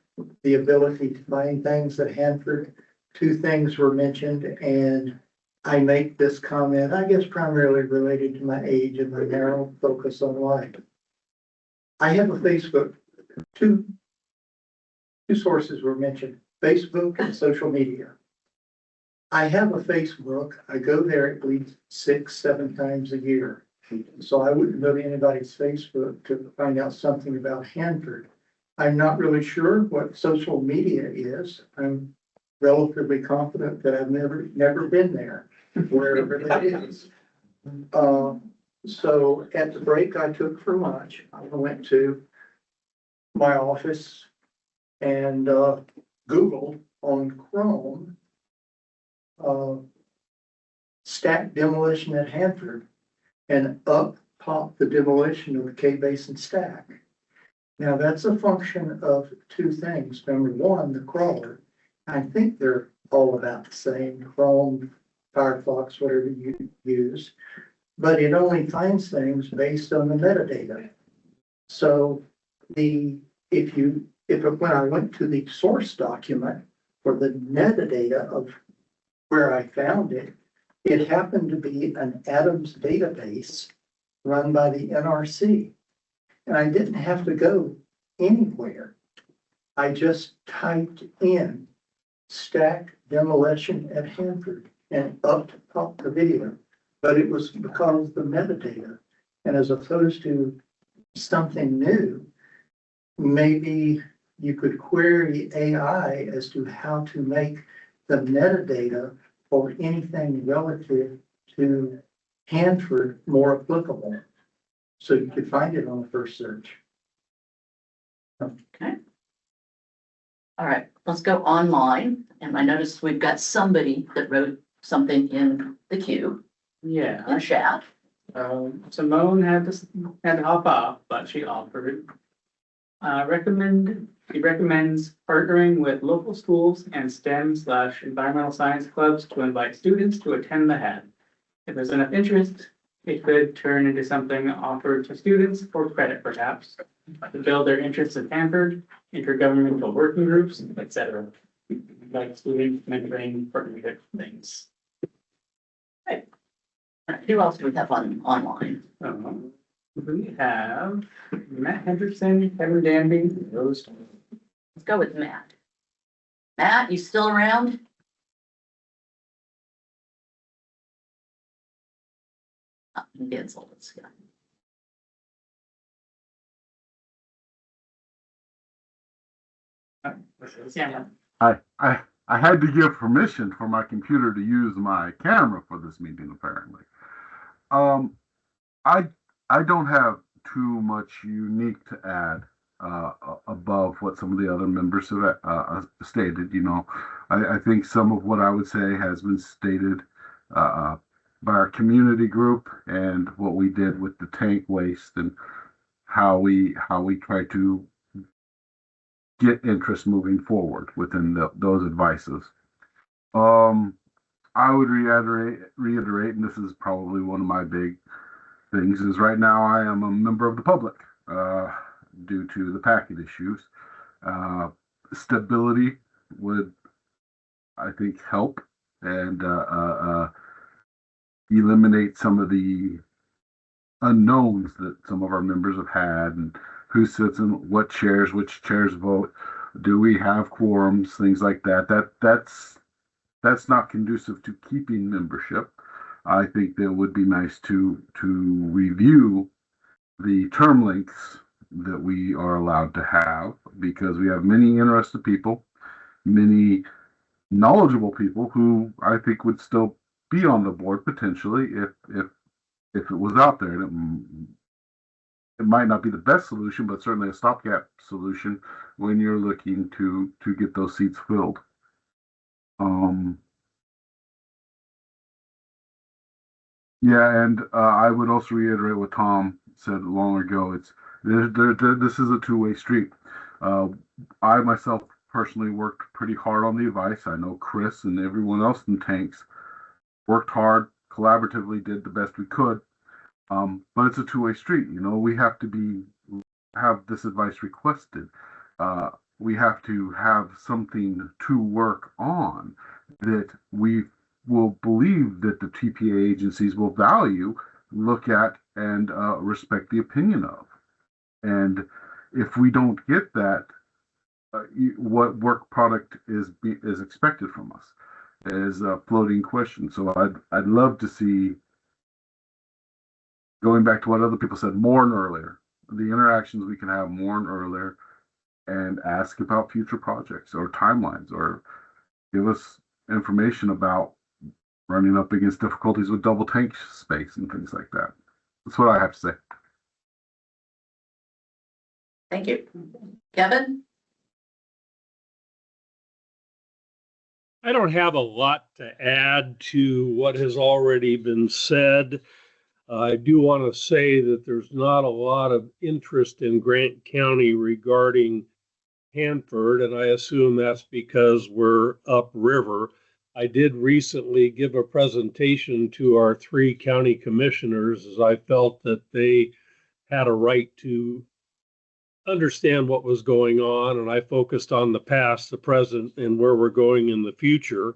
the ability to find things at Hanford. 2 things were mentioned, and I make this comment, I guess primarily related to my age and my narrow focus on life. I have a Facebook, two sources were mentioned, Facebook and social media. I have a Facebook, I go there at least 6, 7 times a year. So I wouldn't go to anybody's Facebook to find out something about Hanford. I'm not really sure what social media is. I'm relatively confident that I've never been there, wherever that is. So at the break I took for lunch, I went to my office and Googled on Chrome stack demolition at Hanford, and up popped the demolition of the K-Basin stack. Now that's a function of 2 things. Number one, the crawler. I think they're all about the same, Chrome, Firefox, whatever you use, but it only finds things based on the metadata. So when I went to the source document for the metadata of where I found it, it happened to be an Adams database run by the NRC. And I didn't have to go anywhere. I just typed in stack demolition at Hanford and up popped the video. But it was because of the metadata. And as opposed to something new, maybe you could query AI as to how to make the metadata for anything relative to Hanford more applicable. So you could find it on the first search. Okay. All right, let's go online. And I noticed we've got somebody that wrote something in the queue, Yeah. in chat. Simone had to hop off, but she offered. She recommends partnering with local schools and STEM/environmental science clubs to invite students to attend the HAB. If there's enough interest, it could turn into something offered to students for credit perhaps, to build their interests in Hanford, intergovernmental working groups, etc. Like student mentoring partnership things. All right, who else do we have online? We have Matt Hendrickson, Kevin Danby, Rose. Let's go with Matt. Matt, you still around? Gensel, let's go. I had to give permission for my computer to use my camera for this meeting, apparently. I don't have too much unique to add above what some of the other members have stated. I think some of what I would say has been stated by our community group and what we did with the tank waste and how we try to get interest moving forward within those advices. I would reiterate, and this is probably one of my big things, is right now I am a member of the public due to the packet issues. Stability would, I think, help and eliminate some of the unknowns that some of our members have had, and who sits in what chairs, which chairs vote, do we have quorums, things like that. That's not conducive to keeping membership. I think that would be nice to review the term lengths that we are allowed to have, because we have many interested people, many knowledgeable people who I think would still be on the board potentially if it was out there. And it might not be the best solution, but certainly a stopgap solution when you're looking to get those seats filled. Yeah, and I would also reiterate what Tom said long ago. This is a two-way street. I myself personally worked pretty hard on the advice. I know Chris and everyone else in Tanks worked hard, collaboratively did the best we could. But it's a two-way street. You know, we have to have this advice requested. We have to have something to work on that we will believe that the TPA agencies will value, look at, and respect the opinion of. And if we don't get that, what work product is expected from us is a floating question. So I'd love to see, going back to what other people said, more and earlier, the interactions we can have more and earlier, and ask about future projects or timelines, or give us information about running up against difficulties with double tank space and things like that. That's what I have to say. Thank you. Kevin? I don't have a lot to add to what has already been said. I do want to say that there's not a lot of interest in Grant County regarding Hanford, and I assume that's because we're upriver. I did recently give a presentation to our 3 county commissioners, as I felt that they had a right to understand what was going on, and I focused on the past, the present, and where we're going in the future.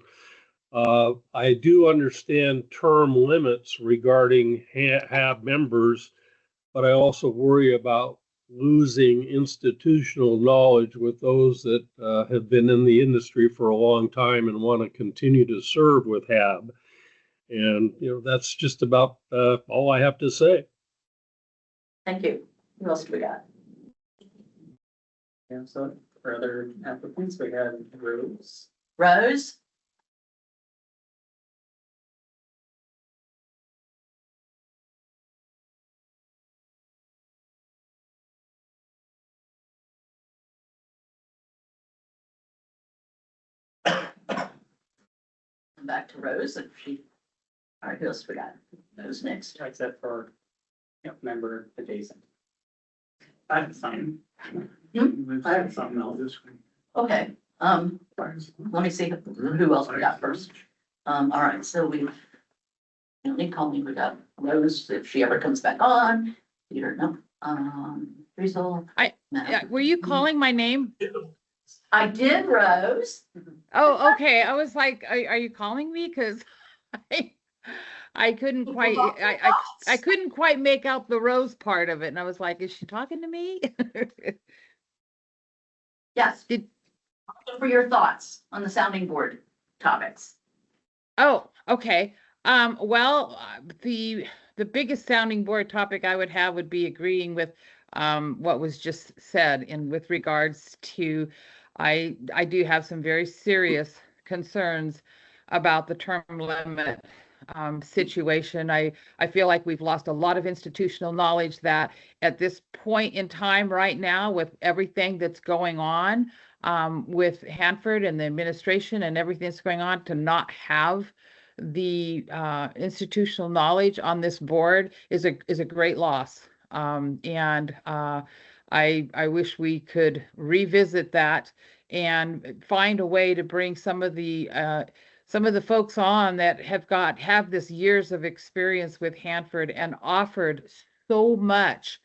I do understand term limits regarding HAB members, but I also worry about losing institutional knowledge with those that have been in the industry for a long time and want to continue to serve with HAB. And, you know, that's just about all I have to say. Thank you. Who else do we got? Yeah, so for other applicants, we have Rose. Rose? Back to Rose if she, all right, who else we got? Who's next? Except for, member adjacent. I have something. I have something else this week. Okay, let me see who else we got first. All right, so we need to call me, we got Rose, if she ever comes back on. Peter, no, Rizal. Yeah, were you calling my name? I did, Rose. Oh, okay. I was like, are you calling me? Because I couldn't quite, I couldn't quite make out the Rose part of it. And I was like, is she talking to me? Yes. For your thoughts on the sounding board topics. Oh, okay. Well, the biggest sounding board topic I would have would be agreeing with what was just said, and with regards to, I do have some very serious concerns about the term limit situation. I feel like we've lost a lot of institutional knowledge that at this point in time right now, with everything that's going on with Hanford and the administration and everything that's going on, to not have the institutional knowledge on this board is a great loss. I wish we could revisit that and find a way to bring some of the folks on that have this years of experience with Hanford and offered so much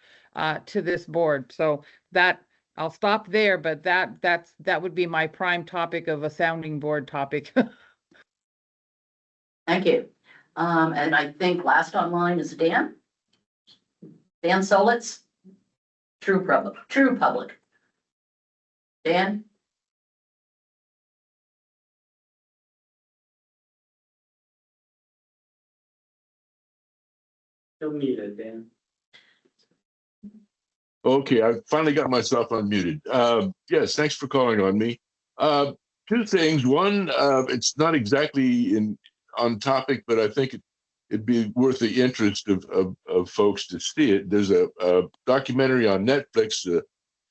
to this board. So that I'll stop there, but that would be my prime topic of a sounding board topic. Thank you. And I think last online is Dan. Dan Solitz. True Public. Dan? You're muted, Dan. Okay, I finally got myself unmuted. Yes, thanks for calling on me. two things. One, it's not exactly on topic, but I think it'd be worth the interest of folks to see it. There's a documentary on Netflix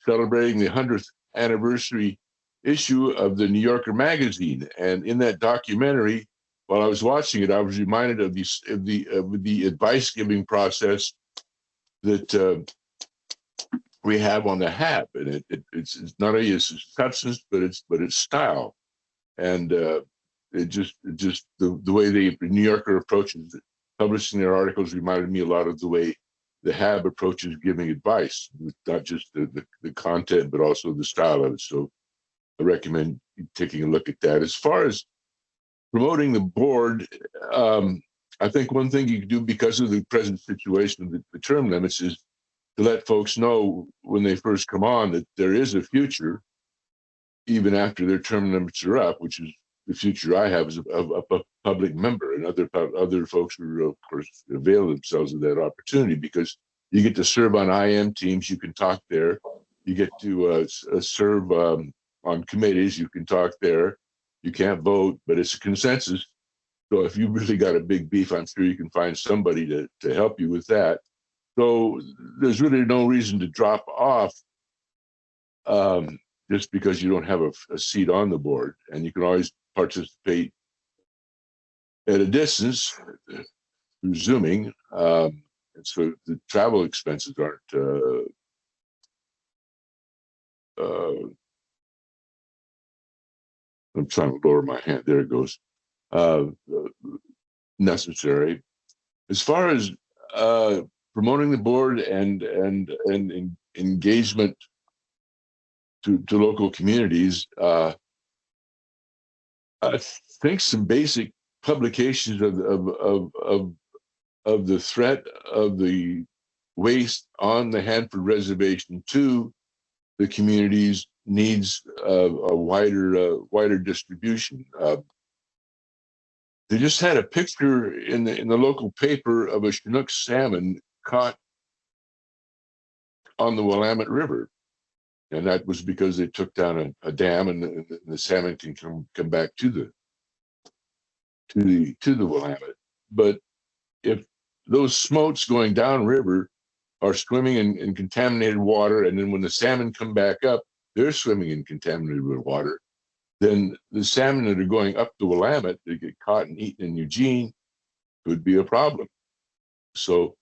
celebrating the 100th anniversary issue of the New Yorker magazine, and in that documentary, while I was watching it, I was reminded of the advice giving process that we have on the HAB, and it's not only its substance, but its style, and it just the way the New Yorker approaches publishing their articles reminded me a lot of the way the HAB approaches giving advice, not just the content, but also the style of it. So I recommend taking a look at that. As far as promoting the board, I think one thing you can do because of the present situation of the term limits is to let folks know when they first come on that there is a future, even after their term limits are up, which is the future I have as a public member, and other folks who, of course, avail themselves of that opportunity because you get to serve on IM teams, you can talk there, you get to serve on committees, you can talk there, you can't vote, but it's a consensus. So if you really got a big beef, I'm sure you can find somebody to help you with that. So there's really no reason to drop off just because you don't have a seat on the board, and you can always participate at a distance through Zooming. And so the travel expenses aren't I'm trying to lower my hand. There it goes. Necessary. As far as promoting the board and engagement to local communities, I think some basic publications of the threat of the waste on the Hanford Reservation to the communities needs a wider distribution. They just had a picture in the local paper of a Chinook salmon caught on the Willamette River, and that was because they took down a dam, and the salmon can come back to the Willamette. But if those smotes going downriver are swimming in contaminated water, and then when the salmon come back up, they're swimming in contaminated water, then the salmon that are going up the Willamette that get caught and eaten in Eugene could be a problem. So,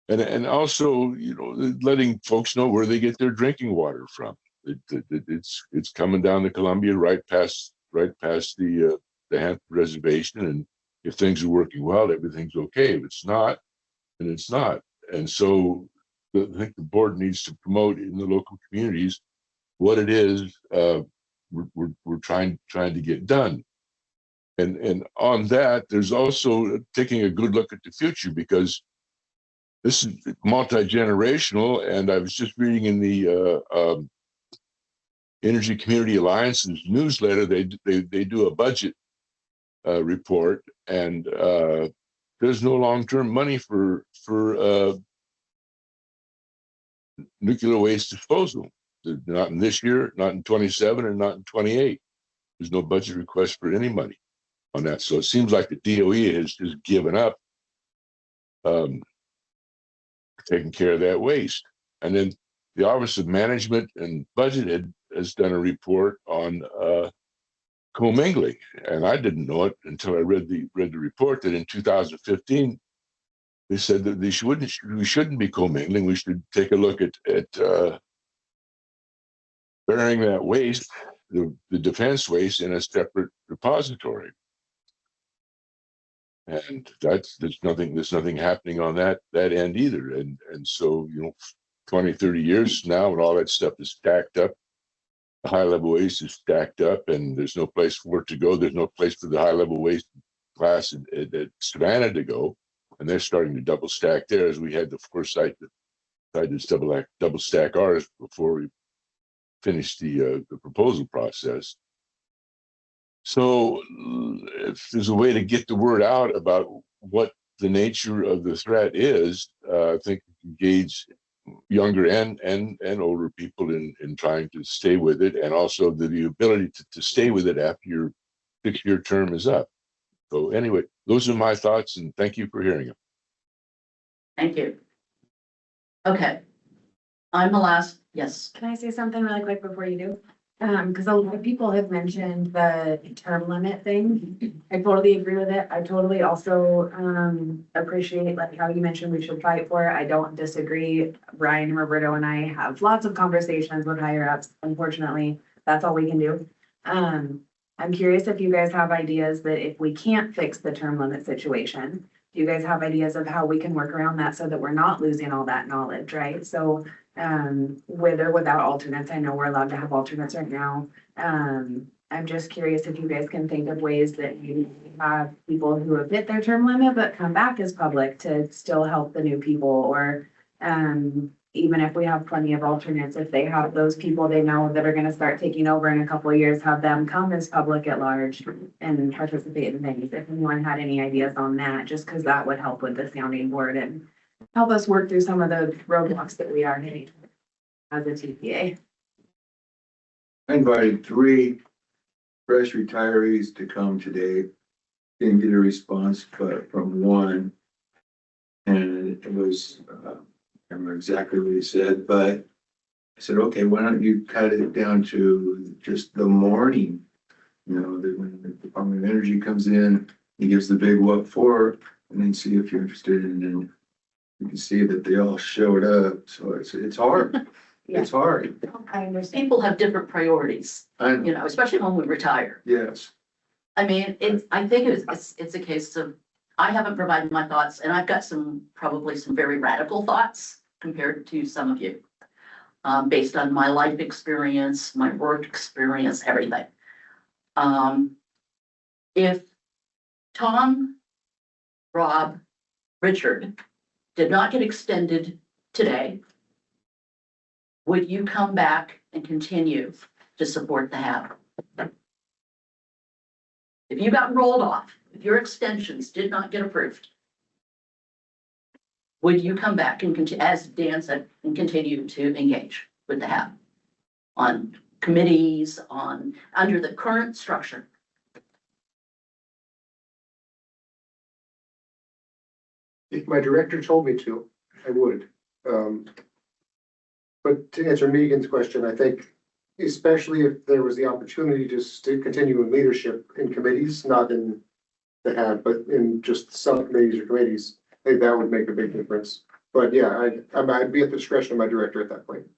and also, you know, letting folks know where they get their drinking water from. It's coming down the Columbia right past the Hanford Reservation, and if things are working well, everything's okay. If it's not, then it's not. And so I think the board needs to promote in the local communities what it is we're trying to get done. And on that, there's also taking a good look at the future, because this is multi-generational. And I was just reading in the Energy Community Alliance's newsletter, they do a budget report, and there's no long-term money for nuclear waste disposal. Not in this year, not in 27, and not in 28. There's no budget request for any money on that. So it seems like the DOE has just given up taking care of that waste. And then the Office of Management and Budget has done a report on commingling, and I didn't know it until I read the report that in 2015 they said that we shouldn't be commingling. We should take a look at burying that waste, the defense waste, in a separate repository. And there's nothing happening on that end either. And so, you know, 20, 30 years from now, when all that stuff is stacked up, the high level waste is stacked up, and there's no place for it to go. There's no place for the high level waste class at Savannah to go. And they're starting to double stack there, as we had the foresight to try to double stack ours before we finished the proposal process. So if there's a way to get the word out about what the nature of the threat is, I think we can gauge younger and older people in trying to stay with it, and also the ability to stay with it after your 6-year term is up. So anyway, those are my thoughts, and thank you for hearing them. Thank you. Okay. I'm the last, yes. Can I say something really quick before you do? Because a lot of people have mentioned the term limit thing. I totally agree with it. I totally also appreciate like how you mentioned we should fight for it. I don't disagree. Brian, Roberto, and I have lots of conversations with higher ups. Unfortunately, that's all we can do. I'm curious if you guys have ideas that if we can't fix the term limit situation, do you guys have ideas of how we can work around that so that we're not losing all that knowledge, right? So with or without alternates, I know we're allowed to have alternates right now. I'm just curious if you guys can think of ways that you have people who have hit their term limit but come back as public to still help the new people, or even if we have plenty of alternates, if they have those people they know that are going to start taking over in a couple of years, have them come as public at large and participate in things. If anyone had any ideas on that, just because that would help with the sounding board and help us work through some of the roadblocks that we are hitting as a TPA. I invited 3 fresh retirees to come today. Didn't get a response, but from one. And it was, I don't remember exactly what he said, but I said, okay, why don't you cut it down to just the morning? You know, that when the Department of Energy comes in, he gives the big what for, and then see if you're interested in it. You can see that they all showed up, so it's hard. Yeah. It's hard. I understand. People have different priorities, you know, especially when we retire. Yes. I mean, I think it's a case of, I haven't provided my thoughts, and I've got probably some very radical thoughts compared to some of you, based on my life experience, my work experience, everything. If Tom, Rob, Richard did not get extended today, would you come back and continue to support the HAB? If you got rolled off, if your extensions did not get approved, would you come back and continue, as Dan said, and continue to engage with the HAB on committees, under the current structure? If my director told me to, I would. But to answer Megan's question, I think especially if there was the opportunity to continue in leadership in committees, not in the HAB, but in just subcommittees or committees, I think that would make a big difference. But yeah, I'd be at the discretion of my director at that point.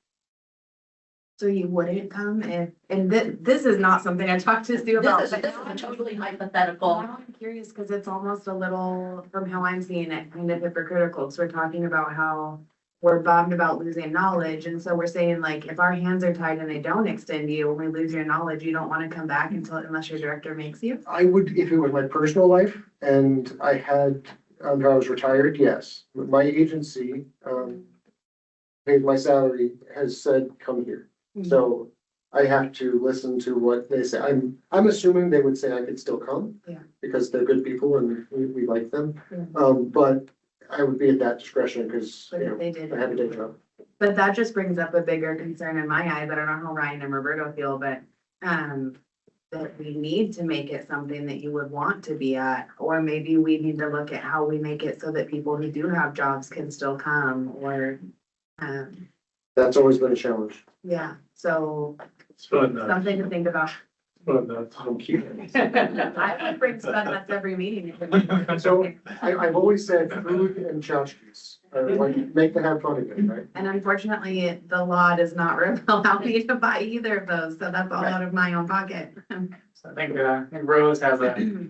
So you wouldn't come if, and this is not something I talked to Sue about. This is a totally hypothetical. I'm curious because it's almost a little, from how I'm seeing it, kind of hypocritical. Because we're talking about how we're bummed about losing knowledge. And so we're saying like, if our hands are tied and they don't extend you, when we lose your knowledge, you don't want to come back unless your director makes you? I would, if it was my personal life and I had, I was retired, yes. My agency, paid my salary, has said, come here. So I have to listen to what they say. I'm assuming they would say I could still come. Yeah. Because they're good people and we like them. Yeah. But I would be at that discretion because, But if they did. I have a day job. But that just brings up a bigger concern in my eyes. I don't know how Ryan and Roberto feel, but that we need to make it something that you would want to be at, or maybe we need to look at how we make it so that people who do have jobs can still come, or That's always been a challenge. yeah, so Spud something to think about. nuts. I'm cute. I would bring spud nuts every meeting. So I've always said food and tchotchkes are like, make the HAB fun again, right? And unfortunately, the law does not allow me to buy either of those, so that's all out of my own pocket. So I think Rose has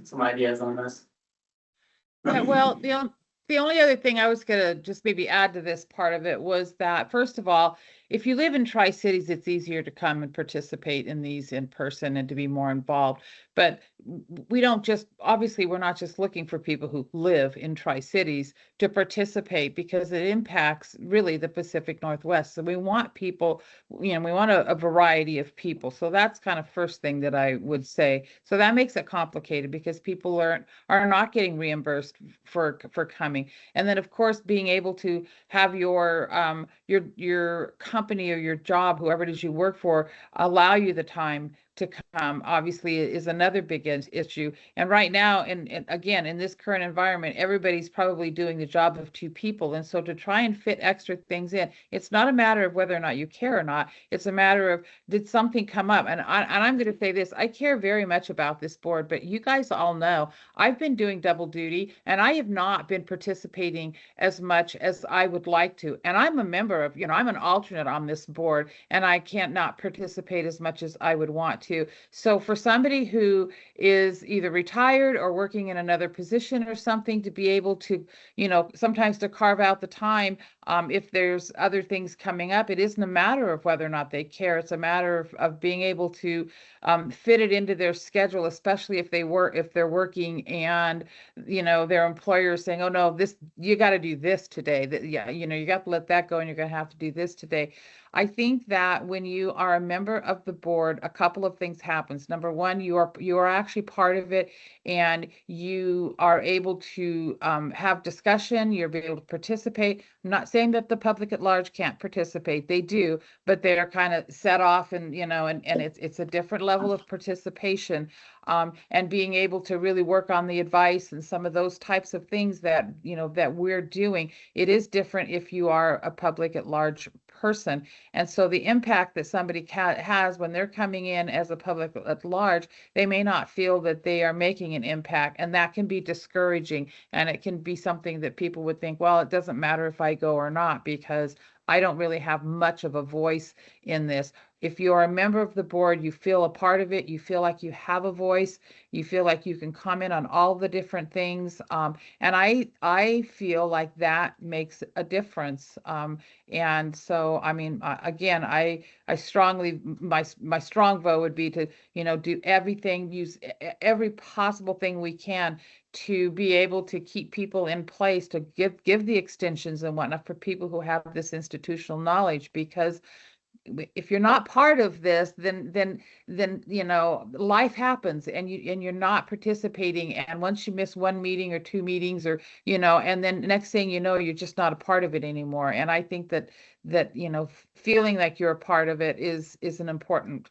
some ideas on this. Yeah, well, the only other thing I was gonna just maybe add to this part of it was that, first of all, if you live in Tri-Cities, it's easier to come and participate in these in person and to be more involved. But we don't just, obviously, we're not just looking for people who live in Tri-Cities to participate, because it impacts really the Pacific Northwest. So we want people, we want a variety of people. So that's kind of first thing that I would say. So that makes it complicated, because people are not getting reimbursed for coming. And then, of course, being able to have your company or your job, whoever it is you work for, allow you the time to come, obviously, is another big issue. And right now, and again, in this current environment, everybody's probably doing the job of two people. And so to try and fit extra things in, it's not a matter of whether or not you care or not. It's a matter of, did something come up? And I'm going to say this, I care very much about this board, but you guys all know I've been doing double duty, and I have not been participating as much as I would like to. And I'm a member of, I'm an alternate on this board, and I can't not participate as much as I would want to. So for somebody who is either retired or working in another position or something, to be able to, sometimes to carve out the time, if there's other things coming up, it isn't a matter of whether or not they care. It's a matter of being able to fit it into their schedule, especially if they're working and, their employer is saying, oh no, you got to do this today. You got to let that go, and you're going to have to do this today. I think that when you are a member of the board, a couple of things happens. Number one, you are actually part of it, and you are able to have discussion. You're able to participate. I'm not saying that the public at large can't participate. They do, but they're kind of set off, and it's a different level of participation. And being able to really work on the advice and some of those types of things that that we're doing. It is different if you are a public at large person. And so the impact that somebody has when they're coming in as a public at large, they may not feel that they are making an impact, and that can be discouraging. And it can be something that people would think, well, it doesn't matter if I go or not, because I don't really have much of a voice in this. If you're a member of the board, you feel a part of it, you feel like you have a voice, you feel like you can comment on all the different things. And I feel like that makes a difference. And so, again, I strongly, my strong vote would be to, do everything, use every possible thing we can to be able to keep people in place, to give the extensions and whatnot for people who have this institutional knowledge. Because if you're not part of this, then life happens, and you're not participating. And once you miss one meeting or two meetings, or and then next thing you know, you're just not a part of it anymore. And I think that feeling like you're a part of it is an important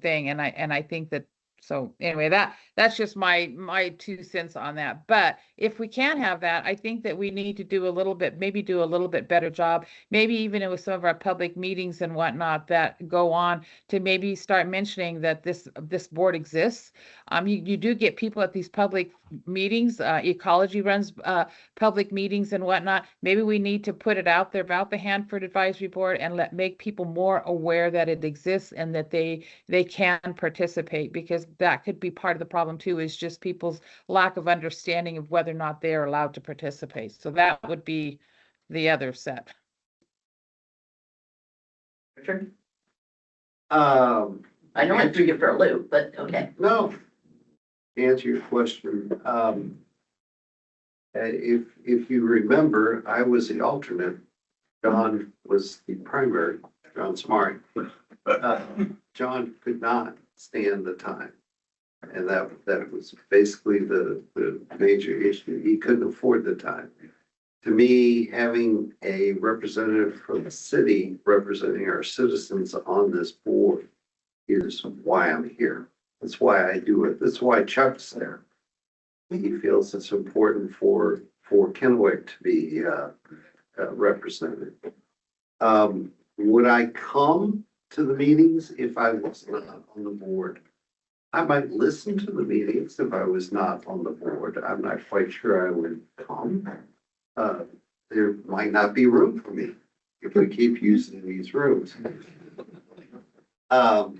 thing. And I think that. So anyway, that's just my 2 cents on that. But if we can't have that, I think that we need to do a little bit better job, maybe even with some of our public meetings and whatnot that go on, to maybe start mentioning that this board exists. You do get people at these public meetings. Ecology runs public meetings and whatnot. Maybe we need to put it out there about the Hanford Advisory Board, and make people more aware that it exists and that they can participate, because that could be part of the problem too, is just people's lack of understanding of whether or not they are allowed to participate. So that would be the other set. Richard? I know I threw you for a loop, but okay. No, to answer your question, if you remember, I was the alternate. John was the primary, John Smart. John could not stand the time. And that was basically the major issue. He couldn't afford the time. To me, having a representative from the city representing our citizens on this board is why I'm here. That's why I do it. That's why Chuck's there. He feels it's important for Kennewick to be represented. Would I come to the meetings if I was not on the board? I might listen to the meetings if I was not on the board. I'm not quite sure I would come. There might not be room for me if we keep using these rooms. But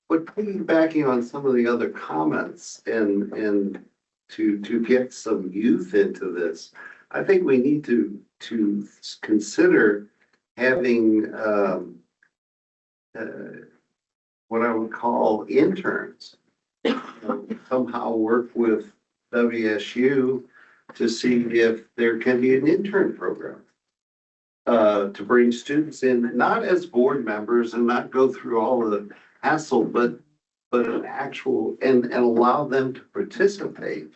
piggybacking on some of the other comments and to get some youth into this, I think we need to to consider having, what I would call interns. Somehow work with WSU to see if there can be an intern program. To bring students in, not as board members and not go through all of the hassle, but an actual, and allow them to participate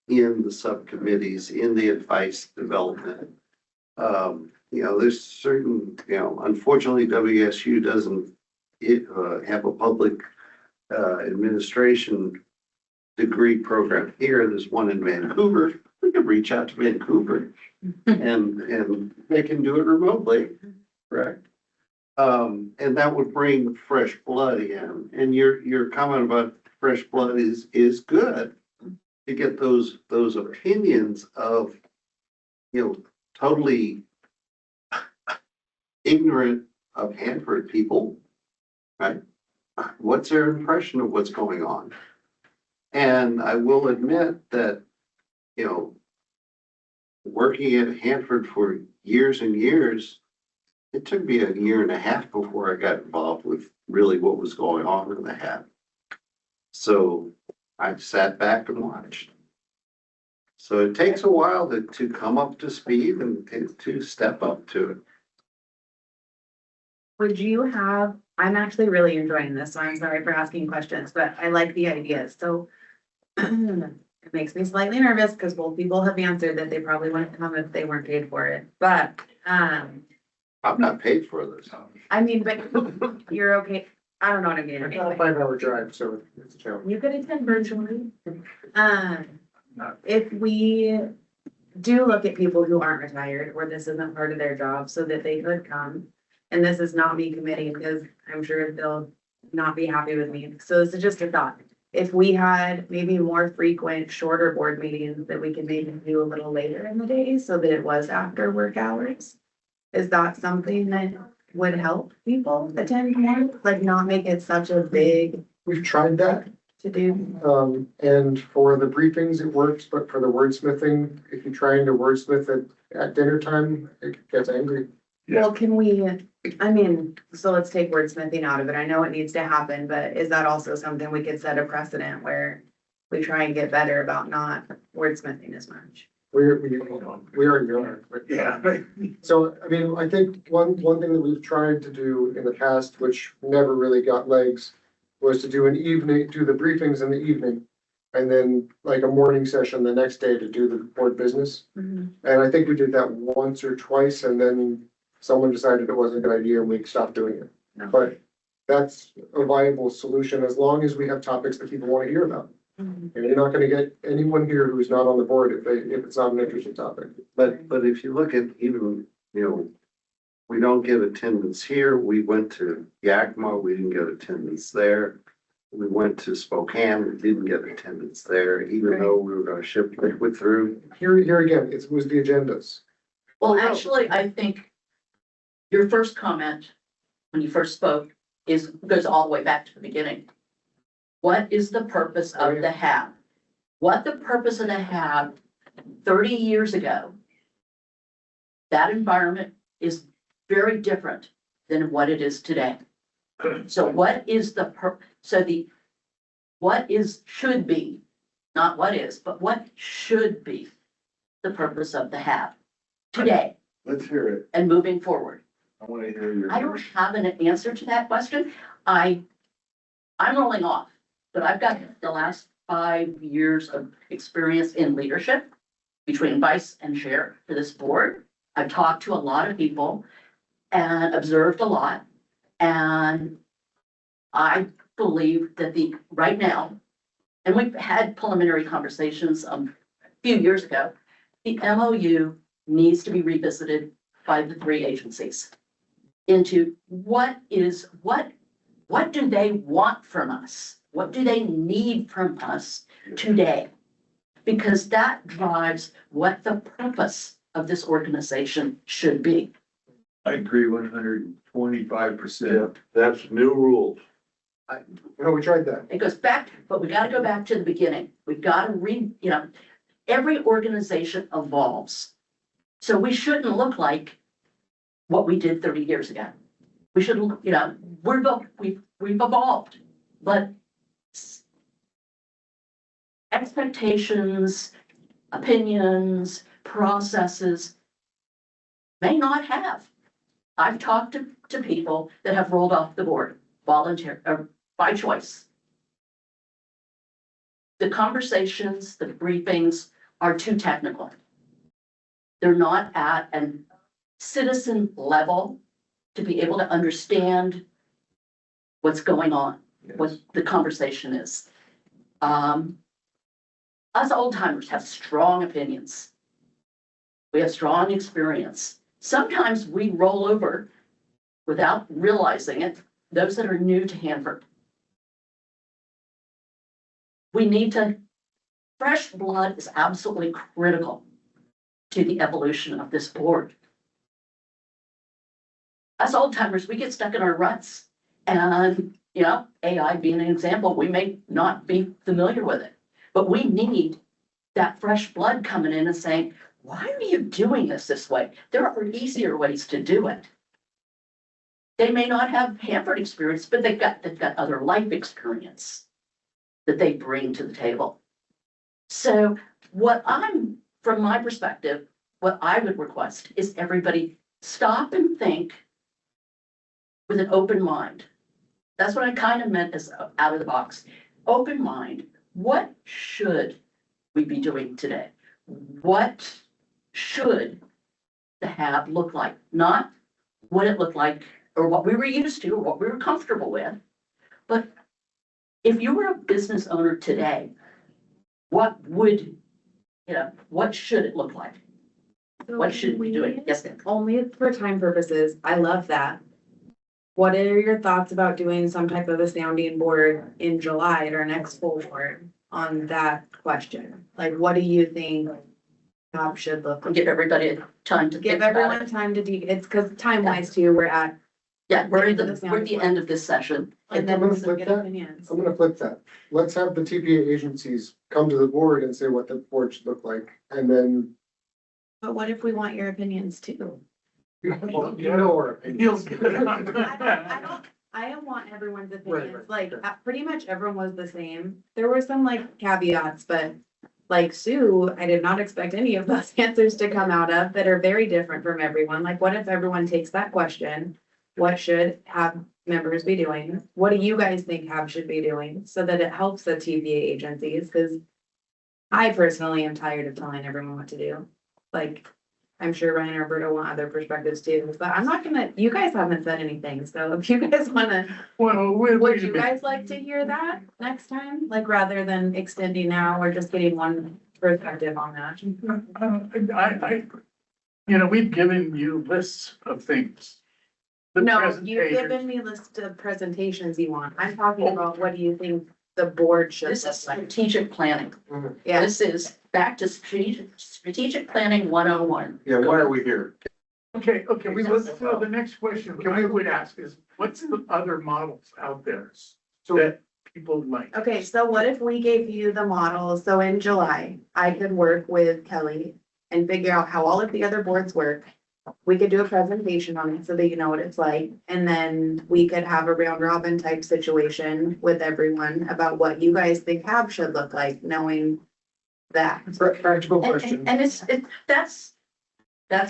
in the subcommittees, in the advice development. There's certain, unfortunately, WSU doesn't have a public administration degree program here. There's one in Vancouver. We could reach out to Vancouver and they can do it remotely, correct? And that would bring fresh blood in. And your comment about fresh blood is good to get those opinions of, totally ignorant of Hanford people, right? What's their impression of what's going on? And I will admit that, working at Hanford for years and years, it took me 1.5 years before I got involved with really what was going on in the HAB. So I sat back and watched. So it takes a while to come up to speed and to step up to it. Would you have, I'm actually really enjoying this, so I'm sorry for asking questions, but I like the ideas. So it makes me slightly nervous because both people have answered that they probably wouldn't come if they weren't paid for it. But I'm not paid for this. I mean, but you're okay. I don't know what I mean. It's not a 5-hour drive, so it's a challenge. You could attend virtually. If we do look at people who aren't retired or this isn't part of their job so that they could come, and this is not me committing because I'm sure they'll not be happy with me. So this is just a thought. If we had maybe more frequent, shorter board meetings that we could maybe do a little later in the day so that it was after work hours, is that something that would help people attend more? Like not make it such a big We've tried that. to do? And for the briefings, it works, but for the wordsmithing, if you're trying to wordsmith at dinner time, it gets angry. Well, can we, I mean, so let's take wordsmithing out of it. I know it needs to happen, but is that also something we could set a precedent where we try and get better about not wordsmithing as much? We already are. But Yeah. So, I mean, I think one thing that we've tried to do in the past, which never really got legs, was to do the briefings in the evening. And then like a morning session the next day to do the board business. Mm-hmm. And I think we did that once or twice and then someone decided it wasn't a good idea and we stopped doing it. No. But that's a viable solution as long as we have topics that people want to hear about. Mhm. And you're not gonna get anyone here who's not on the board if it's not an interesting topic. But if you look at even, we don't get attendance here. We went to Yakima, we didn't get attendance there. We went to Spokane, we didn't get attendance there, even though we were gonna ship liquid through. Here again, it was the agendas. Well, actually, I think your first comment, when you first spoke, goes all the way back to the beginning. What is the purpose of the HAB? What the purpose of the HAB 30 years ago, that environment is very different than what it is today. So what is should be, not what is, but what should be the purpose of the HAB today Let's hear it. and moving forward? I want to hear your. I don't have an answer to that question. I'm rolling off, but I've got the last 5 years of experience in leadership between vice and chair for this board. I've talked to a lot of people and observed a lot. And I believe that right now, and we've had preliminary conversations a few years ago, the MOU needs to be revisited by the 3 agencies into what do they want from us? What do they need from us today? Because that drives what the purpose of this organization should be. I agree 125%. That's new rules. We tried that. It goes back, but we gotta go back to the beginning. We've gotta every organization evolves. So we shouldn't look like what we did 30 years ago. We should, we've evolved, but expectations, opinions, processes may not have. I've talked to people that have rolled off the board, or by choice. The conversations, the briefings are too technical. They're not at a citizen level to be able to understand what's going on, what the conversation is. Us old timers have strong opinions. We have strong experience. Sometimes we roll over without realizing it, those that are new to Hanford. We need fresh blood is absolutely critical to the evolution of this board. As old timers, we get stuck in our ruts, and AI being an example, we may not be familiar with it, but we need that fresh blood coming in and saying, why are you doing this way? There are easier ways to do it. They may not have Hanford experience, but they've got other life experience that they bring to the table. So from my perspective, what I would request is everybody stop and think with an open mind. That's what I kind of meant as out of the box. Open mind. What should we be doing today? What should the HAB look like? Not what it looked like or what we were used to or what we were comfortable with, but if you were a business owner today, what should it look like? What should we be doing? Yes, ma'am. Only for time purposes. I love that. What are your thoughts about doing some type of a sounding board in July at our next full board on that question? Like, what do you think HAB should look like? Give everybody time to Give think about everyone it. time to it's because time wise too, we're at. We're at the end of this session. And then we'll get opinions. I'm gonna flip that. Let's have the TPA agencies come to the board and say what the board should look like, and then. But what if we want your opinions too? Our opinions. I want everyone's opinions, pretty much everyone was the same. There were some caveats, but Sue, I did not expect any of those answers to come out of that are very different from everyone. What if everyone takes that question? What should HAB members be doing? What do you guys think HAB should be doing so that it helps the TVA agencies? Because I personally am tired of telling everyone what to do. I'm sure Ryan or Roberta want other perspectives too, but I'm not you guys haven't said anything, so if you guys wanna, would you guys like to hear that next time? Rather than extending now or just getting one perspective on that? We've given you lists of things. No, you've given me a list of presentations you want. I'm talking about what do you think the board should. This is strategic planning. Yeah. This is back to strategic planning 101. Yeah, why are we here? Okay, so the next question I would ask is, what's the other models out there that people like? Okay, so what if we gave you the model? So in July, I could work with Kelly and figure out how all of the other boards work. We could do a presentation on it so that you know what it's like. And then we could have a round robin type situation with everyone about what you guys think HAB should look like, knowing that. Practical question. And that's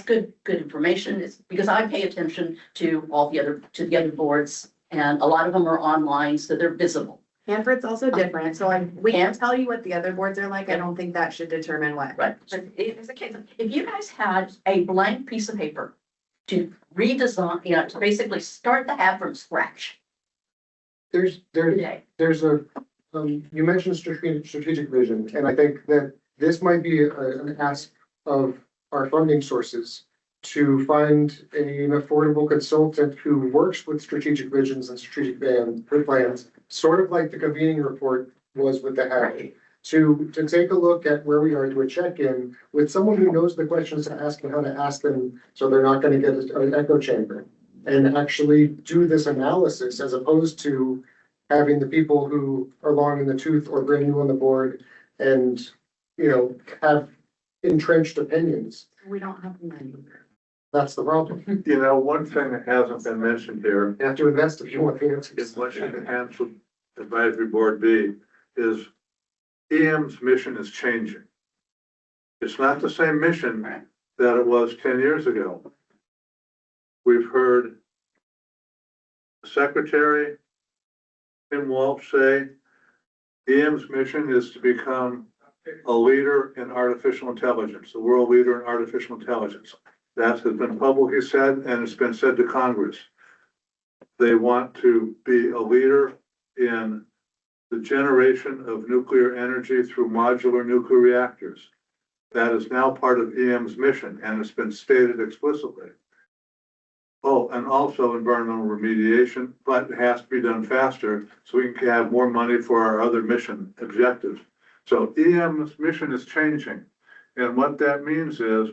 good information. It's because I pay attention to the other boards, and a lot of them are online, so they're visible. Hanford's also different, so we can't tell you what the other boards are like. I don't think that should determine what. Right. But it's a case of, if you guys had a blank piece of paper to redesign, to basically start the HAB from scratch. There's a, you mentioned strategic vision, and I think that this might be an ask of our funding sources to find an affordable consultant who works with strategic visions and strategic plans, sort of like the convening report was with the HAB, to take a look at where we are, to a check-in with someone who knows the questions to ask and how to ask them, so they're not going to get an echo chamber, and actually do this analysis as opposed to having the people who are long in the tooth or brand new on the board and, have entrenched opinions. We don't have money. That's the problem. You know, one thing that hasn't been mentioned here You have to invest if you want the answers. is what should the Hansel Advisory Board be, is EM's mission is changing. It's not the same mission that it was 10 years ago. We've heard Secretary Tim Walsh say EM's mission is to become a leader in artificial intelligence, the world leader in artificial intelligence. That has been publicly said, and it's been said to Congress. They want to be a leader in the generation of nuclear energy through modular nuclear reactors. That is now part of EM's mission, and it's been stated explicitly. Oh, and also environmental remediation, but it has to be done faster so we can have more money for our other mission objectives. So EM's mission is changing. And what that means is,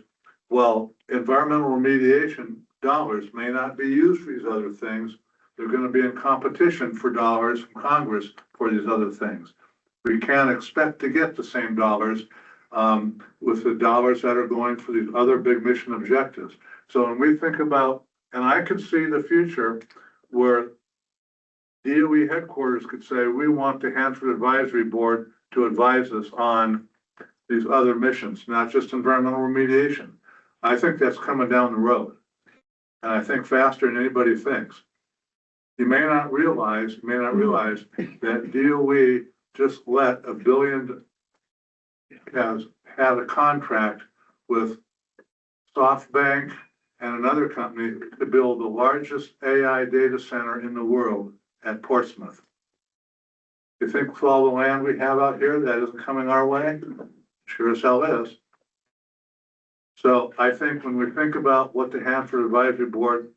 well, environmental remediation dollars may not be used for these other things. They're going to be in competition for dollars from Congress for these other things. We can't expect to get the same dollars with the dollars that are going for these other big mission objectives. So when we think about, and I could see the future where DOE headquarters could say, we want the Hanford Advisory Board to advise us on these other missions, not just environmental remediation. I think that's coming down the road. And I think faster than anybody thinks. You may not realize that DOE just let $1 billion, has had a contract with SoftBank and another company to build the largest AI data center in the world at Portsmouth. You think with all the land we have out here that isn't coming our way? Sure as hell is. So I think when we think about what the Hanford Advisory Board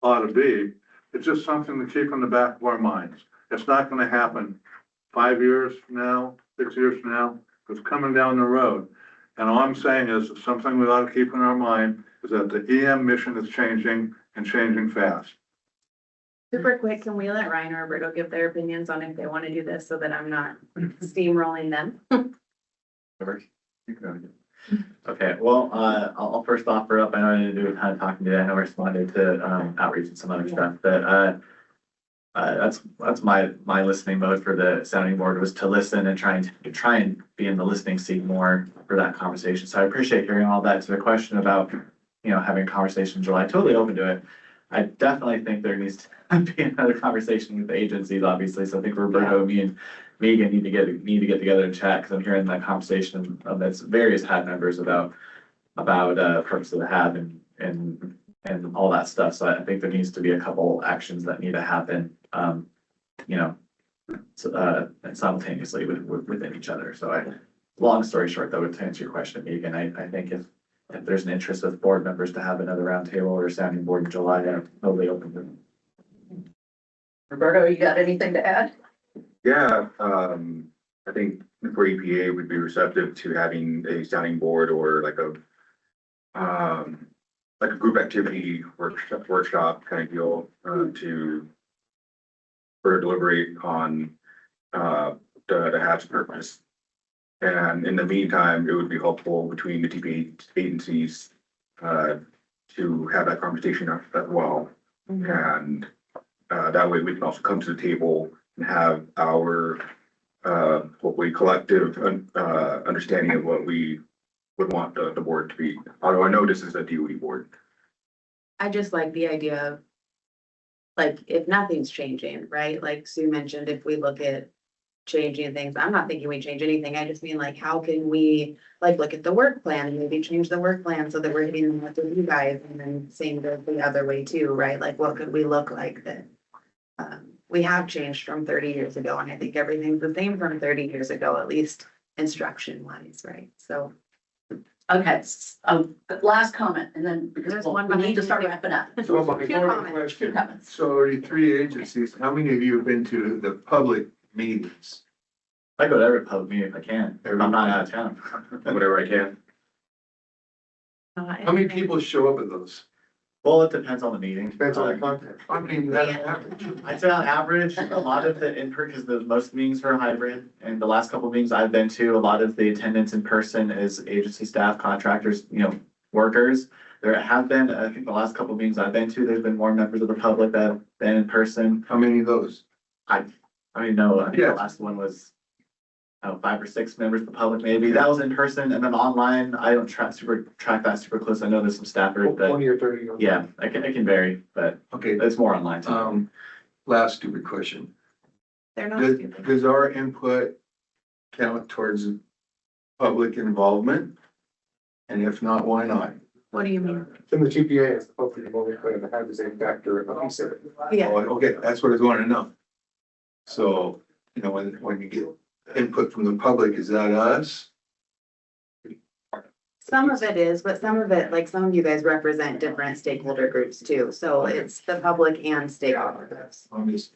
ought to be, it's just something to keep in the back of our minds. It's not going to happen 5 years from now, 6 years from now. It's coming down the road. And all I'm saying is something we ought to keep in our mind is that the EM mission is changing and changing fast. Super quick, can we let Ryan or Roberto give their opinions on if they want to do this so that I'm not steamrolling them? Okay, well, I'll first offer up, I know I didn't do a ton of talking today, I know I responded to outreach and some other stuff, but that's my listening mode for the sounding board, was to listen and try and be in the listening seat more for that conversation. So I appreciate hearing all that. To the question about, having a conversation in July, totally open to it. I definitely think there needs to be another conversation with the agencies, obviously. So I think Roberto, me and Megan need to get together and chat, because I'm hearing that conversation of that's various HAB members about purpose of the HAB and all that stuff. So I think there needs to be a couple actions that need to happen, simultaneously within each other. So long story short, though, to answer your question, Megan, I think if there's an interest with board members to have another roundtable or sounding board in July, I'm totally open to it. Roberto, you got anything to add? Yeah, I think for EPA would be receptive to having a sounding board or like a group activity workshop kind of deal to further deliberate on the HAB's purpose. And in the meantime, it would be helpful between the two agencies to have that conversation as well. Mm-hmm. And that way we can also come to the table and have our hopefully collective understanding of what we would want the board to be. Although I know this is a DOE board. I just like the idea of, like, if nothing's changing, right? Like Sue mentioned, if we look at changing things, I'm not thinking we change anything. I just mean, like, how can we look at the work plan and maybe change the work plan so that we're hitting with you guys, and then same goes the other way too, right? Like, what could we look like that we have changed from 30 years ago, and I think everything's the same from 30 years ago, at least instruction wise, right? So. Okay, last comment, and then because we need to start wrapping up. So my question, so already 3 agencies, how many of you have been to the public meetings? I go to every public meeting if I can. I'm not out of town. Whatever I can. How many people show up at those? Well, it depends on the meeting. Depends on the content. I mean, that's average. I'd say on average, a lot of the because the most meetings are hybrid, and the last couple of meetings I've been to, a lot of the attendance in person is agency staff, contractors, workers. There have been, I think the last couple of meetings I've been to, there's been more members of the public that have been in person. How many of those? I think the Yeah. last one was, 5 or 6 members of the public maybe. That was in person, and then online, I don't track that super close. I know there's some staffers that, 20 or 30. yeah, it can vary, but Okay, it's more online too. last stupid question. They're not Does, stupid. does our input count towards public involvement? And if not, why not? What do you mean? In the GPA, it's the public involvement plan that has the same factor of consider. Yeah, Oh, okay, that's what I was wanting to know. So, when you get input from the public, is that us? some of it is, but some of it, like some of you guys represent different stakeholder groups too. So it's the public and stakeholder groups. I'm just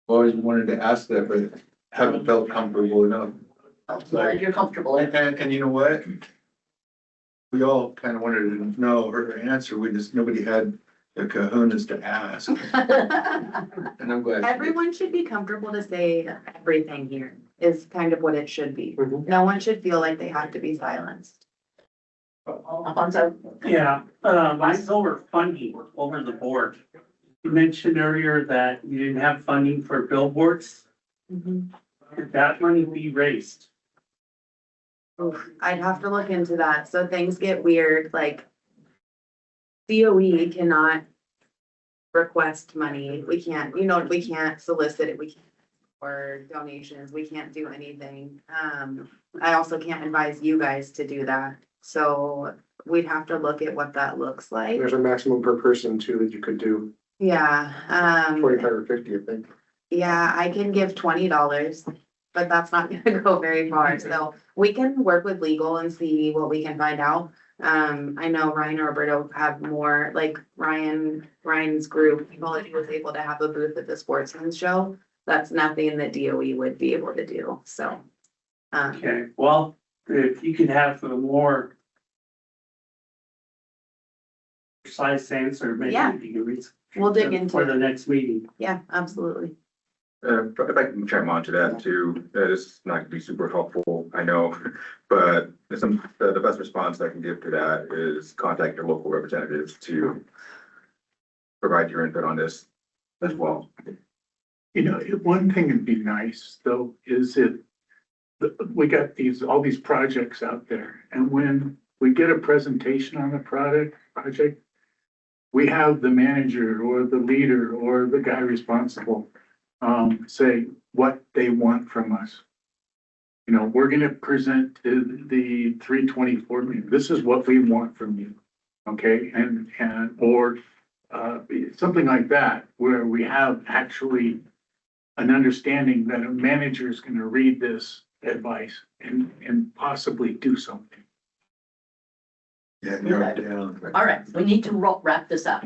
always wanted to ask that, but haven't felt comfortable enough. Glad you're comfortable. And you know what? We all kind of wanted to know her answer. Nobody had the kahunas to ask. And I'm glad. Everyone should be comfortable to say everything here is kind of what it should be. No one should feel like they have to be silenced. Alfonso? Yeah, mine's over funding over the board. You mentioned earlier that you didn't have funding for billboards. Could that money be raised? Oof, I'd have to look into that. So things get weird, like DOE cannot request money. We can't, we can't solicit it. We can't or donations. We can't do anything. I also can't advise you guys to do that. So we'd have to look at what that looks like. There's a maximum per person too that you could do, Yeah, 25 or 50, I think. yeah, I can give $20, but that's not gonna go very far. So we can work with legal and see what we can find out. I know Ryan or Roberto have more, like Ryan's group, Quality was able to have a booth at the Sportsman's Show. That's nothing that DOE would be able to do, so. Okay, well, if you could have a more precise answer, maybe Yeah. you can read. We'll dig into For the it. next meeting. Yeah, absolutely. If I can chime on to that too, this is not gonna be super helpful, I know, but the best response I can give to that is contact your local representatives to provide your input on this as well. One thing that'd be nice though, is we got all these projects out there, and when we get a presentation on a project, we have the manager or the leader or the guy responsible, say what they want from us. We're gonna present the 324 meeting. This is what we want from you. Okay, or something like that, where we have actually an understanding that a manager is gonna read this advice and possibly do something. Yeah, narrow it down. All right, we need to wrap this up.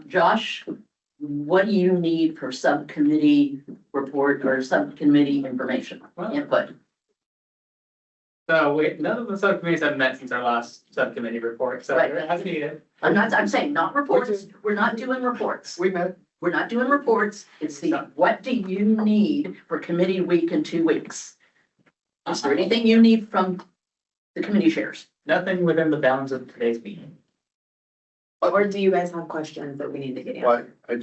Josh, what do you need for subcommittee report or subcommittee information input? So none of the subcommittees have met since our last subcommittee report, so Right. as needed. I'm saying not reports. We're not doing reports. We met. We're not doing reports. It's what do you need for committee week in 2 weeks? Is there anything you need from the committee chairs? Nothing within the bounds of today's meeting. Or do you guys have questions that we need to get answered? Why,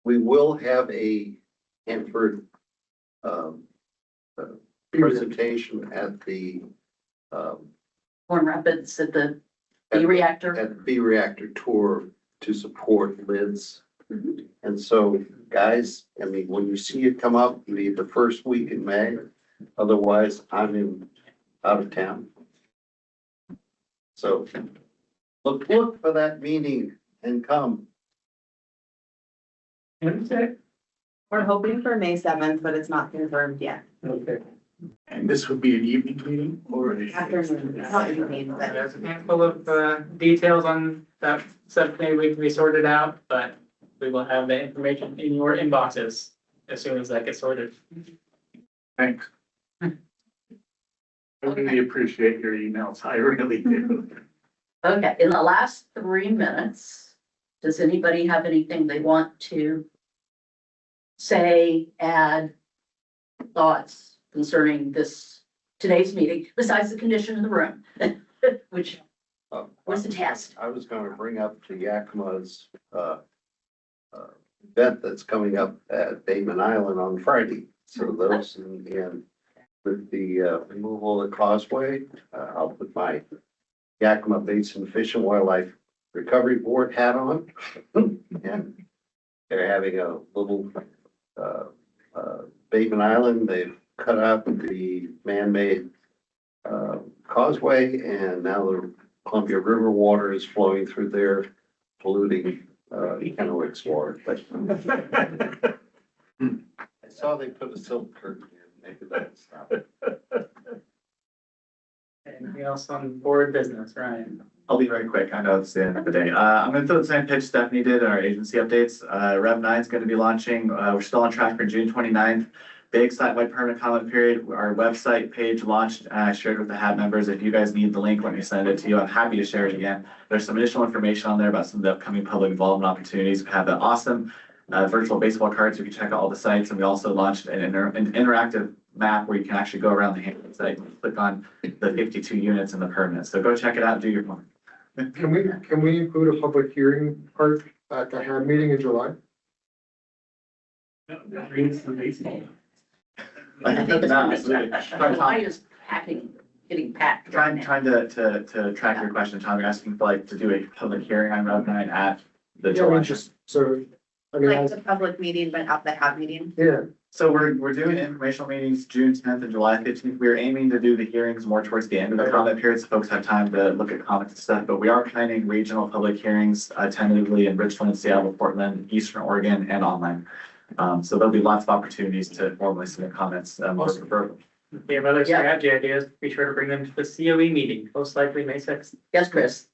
we will have a Hanford, presentation at the, Horn Rapids at the B reactor? at the B reactor tour to support lids. Mhm. And so, guys, I mean, when you see it come up, it'll be the first week in May. Otherwise, I'm out of town. So look for that meeting and come. We're hoping for May 7th, but it's not confirmed yet. Okay. And this would be an evening meeting or? Afternoon, it's not evening, but There's a handful of details on that subcommittee we can be sorted out, but we will have the information in your inboxes as soon as that gets sorted. Thanks. I really appreciate your emails. I really do. Okay, in the last 3 minutes, does anybody have anything they want to say, add, thoughts concerning today's meeting, besides the condition of the room? Which was the test. I was gonna bring up the Yakima's, event that's coming up at Bateman Island on Friday. So those and with the, removal of the causeway, I'll put my Yakima Basin Fish and Wildlife Recovery Board hat on. And they're having a little, Bateman Island, they've cut out the man-made, causeway, and now the Columbia River water is flowing through there, polluting, Kennewick's water. But I saw they put a silk curtain in, maybe that'll stop it. Anything else on board business, Ryan? I'll be very quick. I know it's the end of the day. I'm gonna throw the same pitch Stephanie did in our agency updates. Rev 9 is gonna be launching. We're still on track for June 29th. Big site-wide permanent comment period. Our website page launched, and I shared with the HAB members. If you guys need the link, let me send it to you. I'm happy to share it again. There's some additional information on there about some of the upcoming public involvement opportunities. We have the awesome virtual baseball cards. You can check out all the sites, and we also launched an interactive map where you can actually go around the Hampton site and click on the 52 units and the permits. So go check it out and do your homework. Can we include a public hearing part at the HAB meeting in July? Brings the baseball. I think it's No, gonna be, absolutely. July is getting packed. Trying to track your question, Tom. You're asking for to do a public hearing on Rev 9 at the July. Like the public meeting, but at the HAB meeting. Yeah. So we're doing informational meetings June 10th and July 15th. We're aiming to do the hearings more towards the end of the comment period, so folks have time to look at comments and stuff. But we are planning regional public hearings tentatively in Richland, Seattle, Portland, Eastern Oregon, and online. So there'll be lots of opportunities to formally submit comments. Most preferably. If you have other strategy ideas, be sure to bring them to the COE meeting, most likely May 6th. Yes, Chris.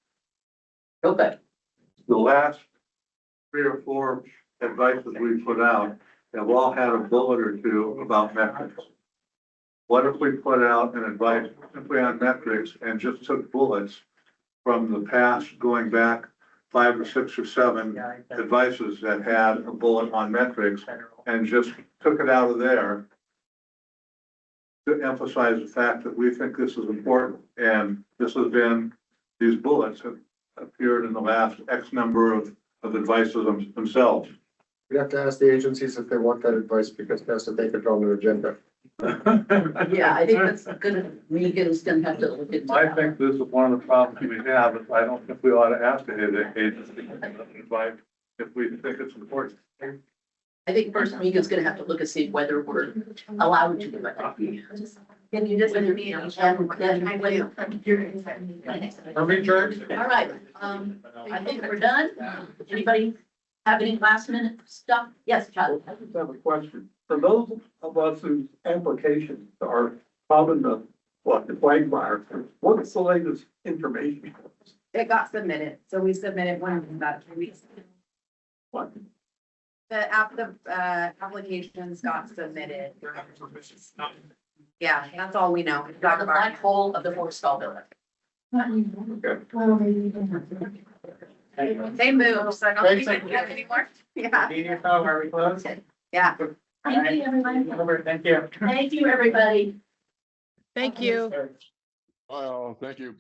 Okay. The last 3 or 4 advices we put out have all had a bullet or two about metrics. What if we put out an advice simply on metrics and just took bullets from the past, going back 5 or 6 or 7 advices that had a bullet on metrics, and just took it out of there to emphasize the fact that we think this is important, and this has been, these bullets have appeared in the last X number of advices themselves. We have to ask the agencies if they want that advice because it has to make it on their agenda. Yeah, I think that's good. Megan's gonna have to look into I that. think this is one of the problems we have, is I don't think we ought to ask the agency advice if we think it's important. I think first Megan's gonna have to look and see whether we're allowed to do it. Can you just? And then Are we adjourned? all right, I think we're done. Anybody have any last minute stuff? Yes, Charlie. I just have a question. For those of us whose applications are found in the Quagmire, what's the latest information? It got submitted, so we submitted one about 3 weeks. What? The applications got submitted. Yeah, that's all we know. Got the black hole of the Forestall building. They moved, so I don't think they can get anymore. Yeah, Are we closed? yeah. Thank you, everybody. Over, thank you. Thank you, everybody. Thank you. Well, thank you.